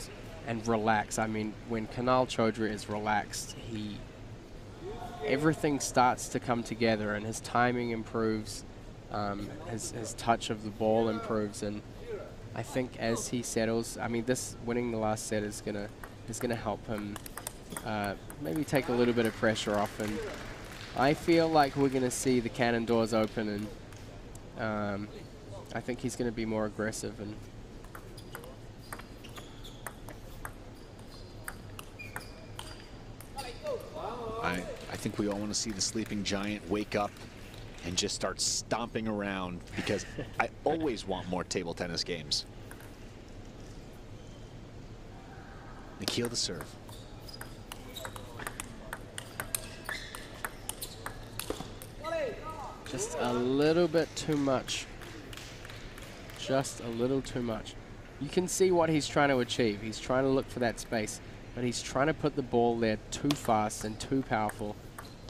relax. I mean, when Kunal Chadri is relaxed, everything starts to come together, and his timing improves. His touch of the ball improves, and I think as he settles, I mean, this winning the last set is gonna help him maybe take a little bit of pressure off, and I feel like we're gonna see the cannon doors open, and I think he's gonna be more aggressive. And
I think we all want to see the sleeping giant wake up and just start stomping around, because I always want more table tennis games. Nikhil to serve.
just a little bit too much. Just a little too much. You can see what he's trying to achieve. He's trying to look for that space, but he's trying to put the ball there too fast and too powerful.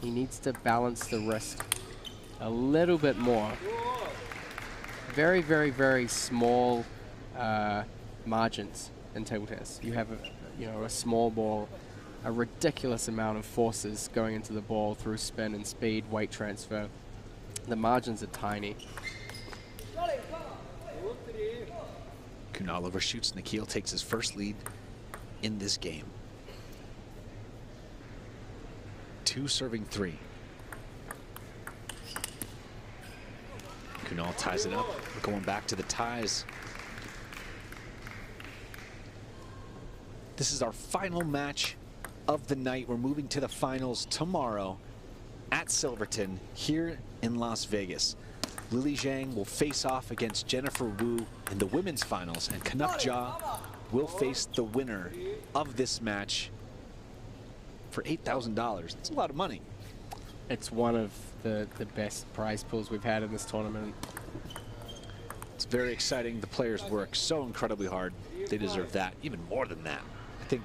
He needs to balance the wrist a little bit more. Very, very, very small margins in table tennis. You have a small ball, a ridiculous amount of forces going into the ball through spin and speed, weight transfer. The margins are tiny.
Kunal overshoots. Nikhil takes his first lead in this game. 2 serving 3. Kunal ties it up. We're going back to the ties. This is our final match of the night. We're moving to the finals tomorrow at Silverton here in Las Vegas. Lily Zhang will face off against Jennifer Wu in the women's finals, and Kanak Ja will face the winner of this match for $8,000. That's a lot of money.
It's one of the best prize pools we've had in this tournament.
It's very exciting. The players work so incredibly hard. They deserve that, even more than that. I think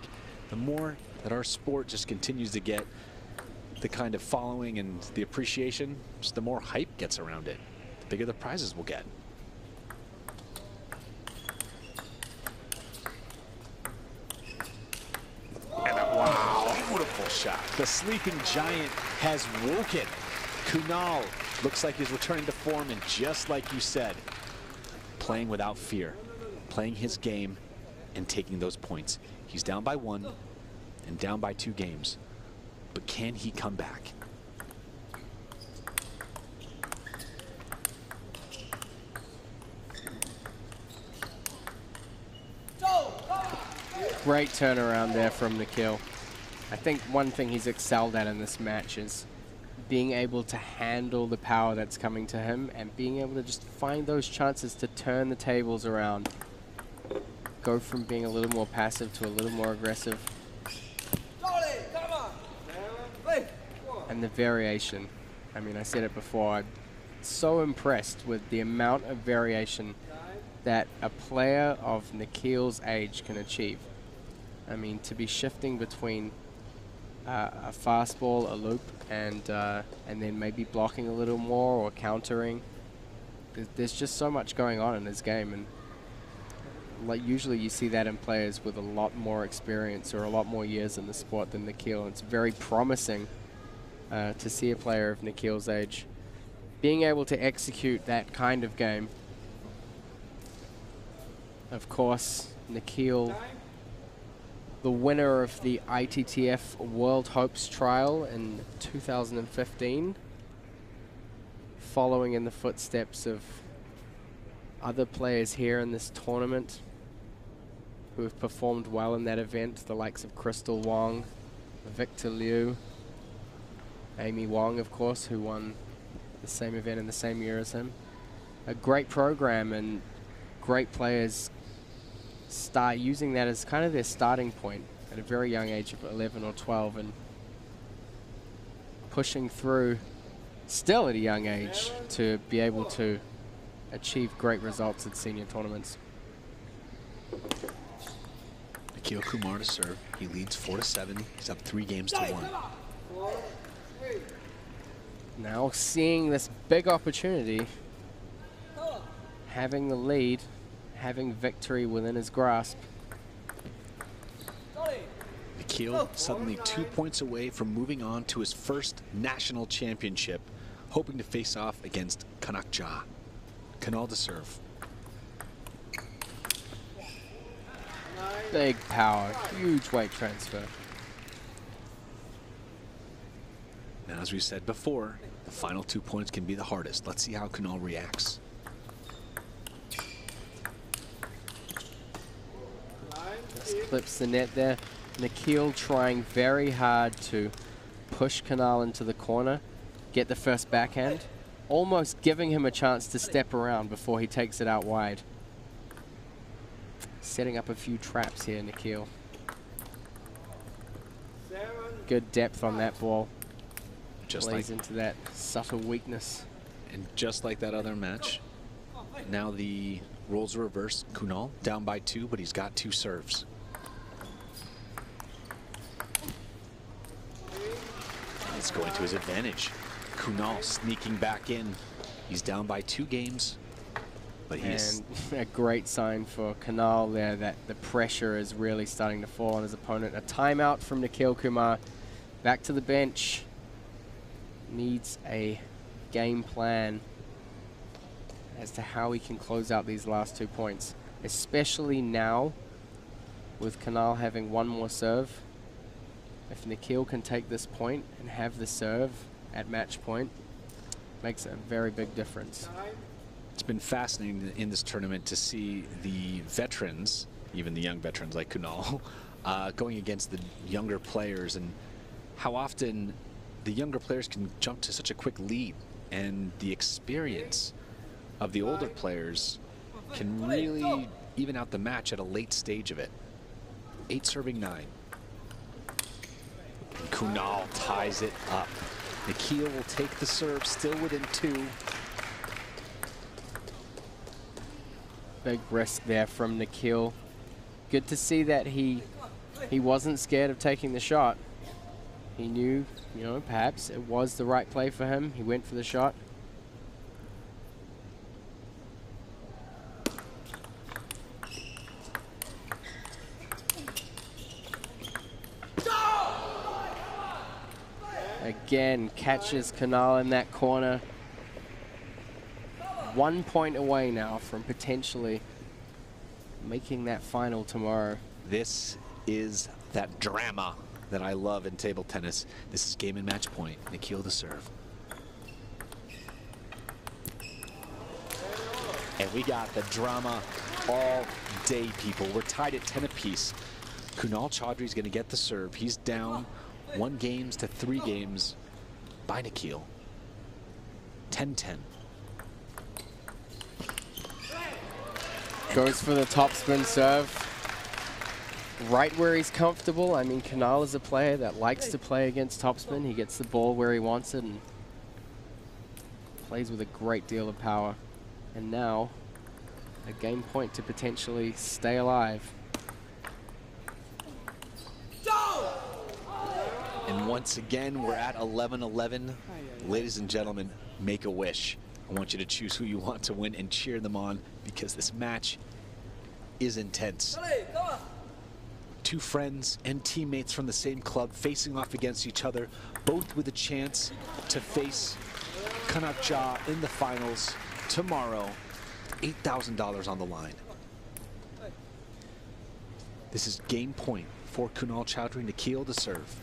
the more that our sport just continues to get the kind of following and the appreciation, just the more hype gets around it, the bigger the prizes will get. And wow, beautiful shot. The sleeping giant has woken. Kunal looks like he's returning to form, and just like you said, playing without fear, playing his game and taking those points. He's down by 1 and down by 2 games, but can he come back?
Great turnaround there from Nikhil. I think one thing he's excelled at in this match is being able to handle the power that's coming to him and being able to just find those chances to turn the tables around. Go from being a little more passive to a little more aggressive. And the variation. I mean, I said it before, I'm so impressed with the amount of variation that a player of Nikhil's age can achieve. I mean, to be shifting between a fastball, a loop, and then maybe blocking a little more or countering. There's just so much going on in his game, and like usually you see that in players with a lot more experience or a lot more years in the sport than Nikhil. It's very promising to see a player of Nikhil's age being able to execute that kind of game. Of course, Nikhil, the winner of the ITTF World Hopes Trial in 2015, following in the footsteps of other players here in this tournament who have performed well in that event, the likes of Crystal Wong, Victor Liu, Amy Wong, of course, who won the same event in the same year as him. A great program, and great players start using that as kind of their starting point at a very young age of 11 or 12 and pushing through still at a young age to be able to achieve great results at senior tournaments.
Nille Kumar to serve. He leads 4-7. He's up 3 games to 1.
Now seeing this big opportunity, having the lead, having victory within his grasp.
Nikhil suddenly 2 points away from moving on to his first national championship, hoping to face off against Kanak Ja. Kunal to serve.
Big power, huge weight transfer.
Now, as we said before, the final 2 points can be the hardest. Let's see how Kunal reacts.
Just clips the net there. Nikhil trying very hard to push Kunal into the corner, get the first backhand, almost giving him a chance to step around before he takes it out wide. Setting up a few traps here, Nikhil. Good depth on that ball.
Just
Plays
like
into that subtle weakness.
And just like that other match, now the roles are reversed. Kunal down by 2, but he's got 2 serves. It's going to his advantage. Kunal sneaking back in. He's down by 2 games, but he's...
And a great sign for Kunal there that the pressure is really starting to fall on his opponent. A timeout from Nille Kumar. Back to the bench. Needs a game plan as to how he can close out these last 2 points, especially now with Kunal having 1 more serve. If Nikhil can take this point and have the serve at match point, makes a very big difference.
It's been fascinating in this tournament to see the veterans, even the young veterans like Kunal, going against the younger players, and how often the younger players can jump to such a quick lead, and the experience of the older players can really even out the match at a late stage of it. 8 serving 9. And Kunal ties it up. Nikhil will take the serve, still within 2.
Big risk there from Nikhil. Good to see that he wasn't scared of taking the shot. He knew, you know, perhaps it was the right play for him. He went for the shot. Again, catches Kunal in that corner. 1 point away now from potentially making that final tomorrow.
This is that drama that I love in table tennis. This is game and match point. Nikhil to serve. And we got the drama all day, people. We're tied at 10 apiece.
Kunal Chadri is going to get the serve. He's down 1 game to 3 games by Nikhil. 10-10.
Goes for the topspin serve. Right where he's comfortable. I mean, Kunal is a player that likes to play against topspin. He gets the ball where he wants it and plays with a great deal of power. And now, a game point to potentially stay alive.
And once again, we're at 11-11. Ladies and gentlemen, make a wish. I want you to choose who you want to win and cheer them on, because this match is intense. 2 friends and teammates from the same club facing off against each other, both with a chance to face Kanak Ja in the finals tomorrow. $8,000 on the line. This is game point for Kunal Chadri. Nikhil to serve.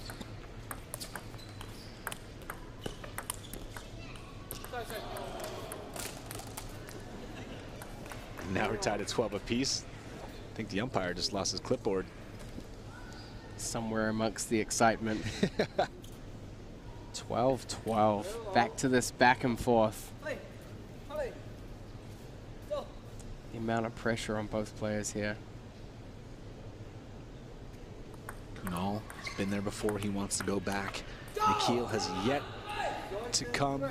Now we're tied at 12 apiece. I think the umpire just lost his clipboard.
Somewhere amongst the excitement. 12-12. Back to this back and forth. The amount of pressure on both players here.
Kunal has been there before. He wants to go back. Nikhil has yet to come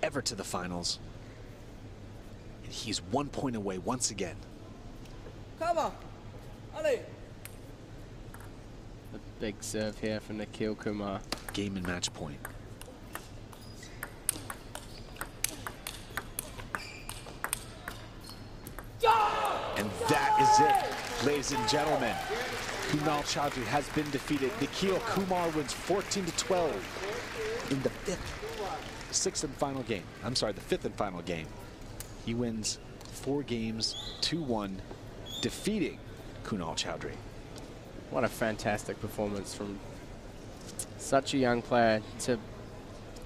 ever to the finals. And he's 1 point away once again.
The big serve here for Nille Kumar.
Game and match point. And that is it, ladies and gentlemen. Kunal Chadri has been defeated. Nille Kumar wins 14-12 in the fifth and final game. He wins 4 games, 2-1, defeating Kunal Chadri.
What a fantastic performance from such a young player to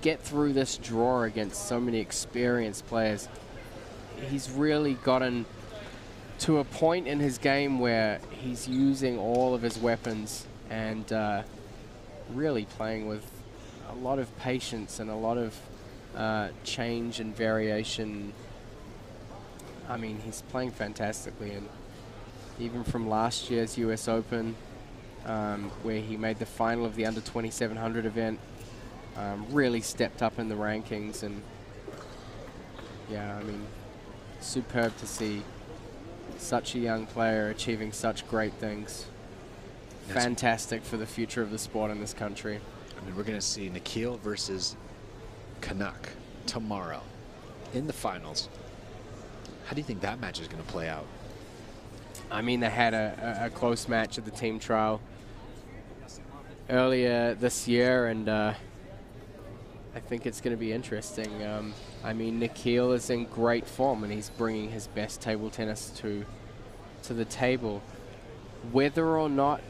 get through this draw against so many experienced players. He's really gotten to a point in his game where he's using all of his weapons and really playing with a lot of patience and a lot of change and variation. I mean, he's playing fantastically, and even from last year's US Open, where he made the final of the under 2700 event, really stepped up in the rankings. And yeah, I mean, superb to see such a young player achieving such great things. Fantastic for the future of the sport in this country.
I mean, we're going to see Nikhil versus Kanak tomorrow in the finals. How do you think that match is going to play out?
I mean, they had a close match at the team trial earlier this year, and I think it's going to be interesting. I mean, Nikhil is in great form, and he's bringing his best table tennis to the table. Whether or not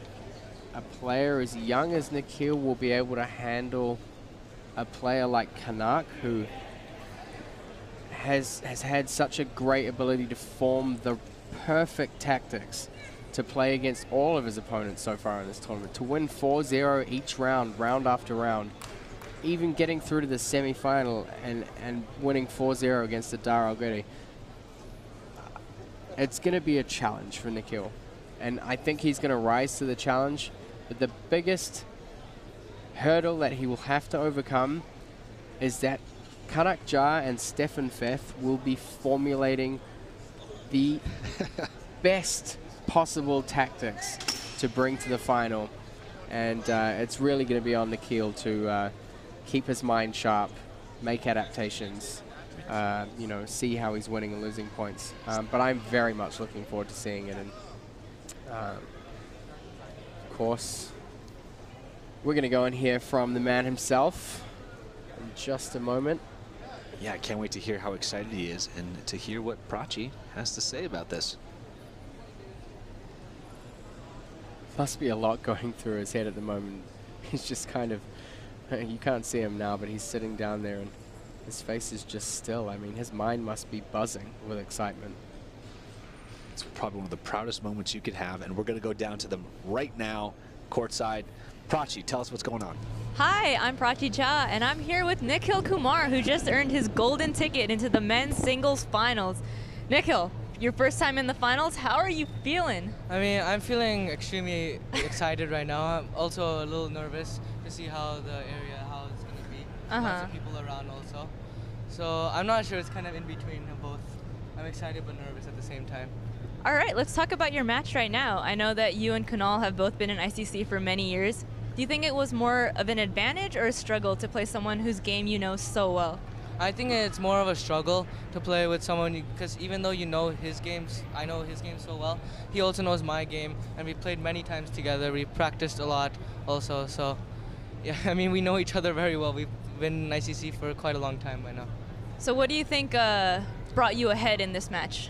a player as young as Nikhil will be able to handle a player like Kanak, who has had such a great ability to form the perfect tactics to play against all of his opponents so far in this tournament, to win 4-0 each round, round after round, even getting through to the semi-final and winning 4-0 against Adar Aletti. It's going to be a challenge for Nikhil, and I think he's going to rise to the challenge. But the biggest hurdle that he will have to overcome is that Kanak Ja and Stefan Feth will be formulating the best possible tactics to bring to the final. And it's really going to be on Nikhil to keep his mind sharp, make adaptations, you know, see how he's winning and losing points. But I'm very much looking forward to seeing it. And of course, we're going to go and hear from the man himself in just a moment.
Yeah, I can't wait to hear how excited he is and to hear what Prachi has to say about this.
Must be a lot going through his head at the moment. He's just kind of, you can't see him now, but he's sitting down there and his face is just still. I mean, his mind must be buzzing with excitement.
It's probably one of the proudest moments you could have, and we're going to go down to them right now, courtside. Prachi, tell us what's going on.
Hi, I'm Kanak Ja, and I'm here with Nille Kumar, who just earned his golden ticket into the men's singles finals. Nikhil, your first time in the finals, how are you feeling?
I mean, I'm feeling extremely excited right now. I'm also a little nervous to see how the area, how it's going to be. Lots of people around also. So I'm not sure, it's kind of in between both. I'm excited but nervous at the same time.
All right, let's talk about your match right now. I know that you and Kunal have both been in ICC for many years. Do you think it was more of an advantage or a struggle to play someone whose game you know so well?
I think it's more of a struggle to play with someone, because even though you know his games, I know his game so well, he also knows my game, and we played many times together. We practiced a lot also, so yeah, I mean, we know each other very well. We've been in ICC for quite a long time by now.
So what do you think brought you ahead in this match?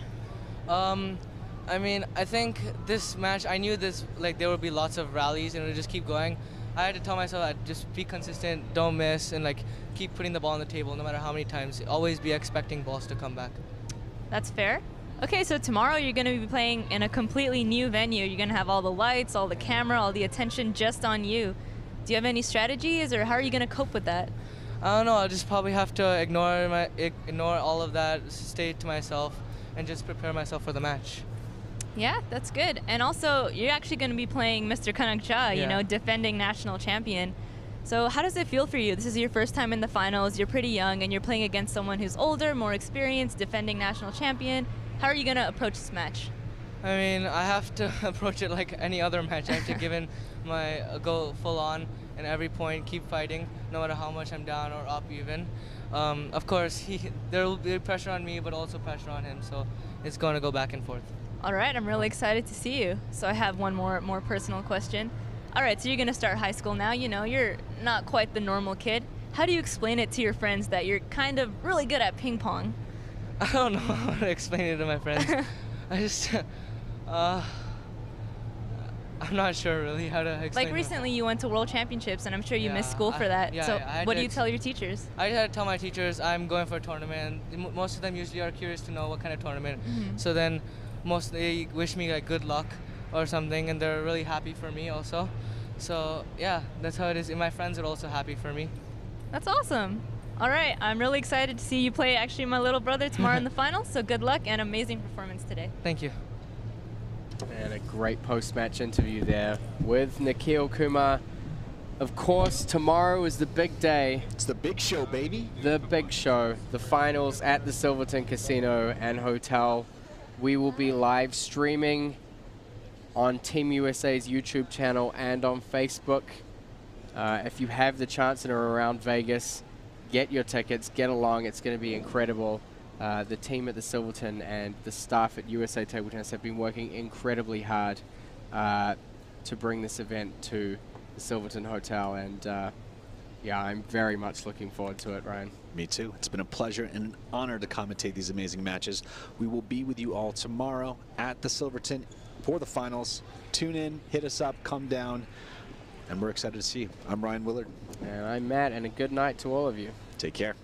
I mean, I think this match, I knew this, like, there would be lots of rallies and it would just keep going. I had to tell myself that just be consistent, don't miss, and like keep putting the ball on the table no matter how many times. Always be expecting balls to come back.
That's fair. Okay, so tomorrow you're going to be playing in a completely new venue. You're going to have all the lights, all the camera, all the attention just on you. Do you have any strategies, or how are you going to cope with that?
I don't know, I'll just probably have to ignore all of that, stay to myself, and just prepare myself for the match.
Yeah, that's good. And also, you're actually going to be playing Mr. Kanak Ja, you know, defending national champion. So how does it feel for you? This is your first time in the finals, you're pretty young, and you're playing against someone who's older, more experienced, defending national champion. How are you going to approach this match?
I mean, I have to approach it like any other match. I have to give in my go full on in every point, keep fighting, no matter how much I'm down or up even. Of course, there will be pressure on me, but also pressure on him, so it's going to go back and forth.
All right, I'm really excited to see you. So I have one more personal question. All right, so you're going to start high school now. You know, you're not quite the normal kid. How do you explain it to your friends that you're kind of really good at ping pong?
I don't know how to explain it to my friends. I just, I'm not sure really how to explain it.
Like recently you went to World Championships, and I'm sure you missed school for that. So what do you tell your teachers?
I had to tell my teachers I'm going for a tournament. Most of them usually are curious to know what kind of tournament. So then they wish me like good luck or something, and they're really happy for me also. So yeah, that's how it is. And my friends are also happy for me.
That's awesome. All right, I'm really excited to see you play actually my little brother tomorrow in the finals. So good luck and amazing performance today.
Thank you.
And a great post-match interview there with Nille Kumar. Of course, tomorrow is the big day.
It's the big show, baby.
The big show. The finals at the Silverton Casino and Hotel. We will be live streaming on Team USA's YouTube channel and on Facebook. If you have the chance and are around Vegas, get your tickets, get along. It's going to be incredible. The team at the Silverton and the staff at USA Table Tennis have been working incredibly hard to bring this event to the Silverton Hotel, and yeah, I'm very much looking forward to it, Ryan.
Me too. It's been a pleasure and an honor to commentate these amazing matches. We will be with you all tomorrow at the Silverton for the finals. Tune in, hit us up, come down, and we're excited to see you. I'm Ryan Willard.
And I'm Matt, and a good night to all of you.
Take care.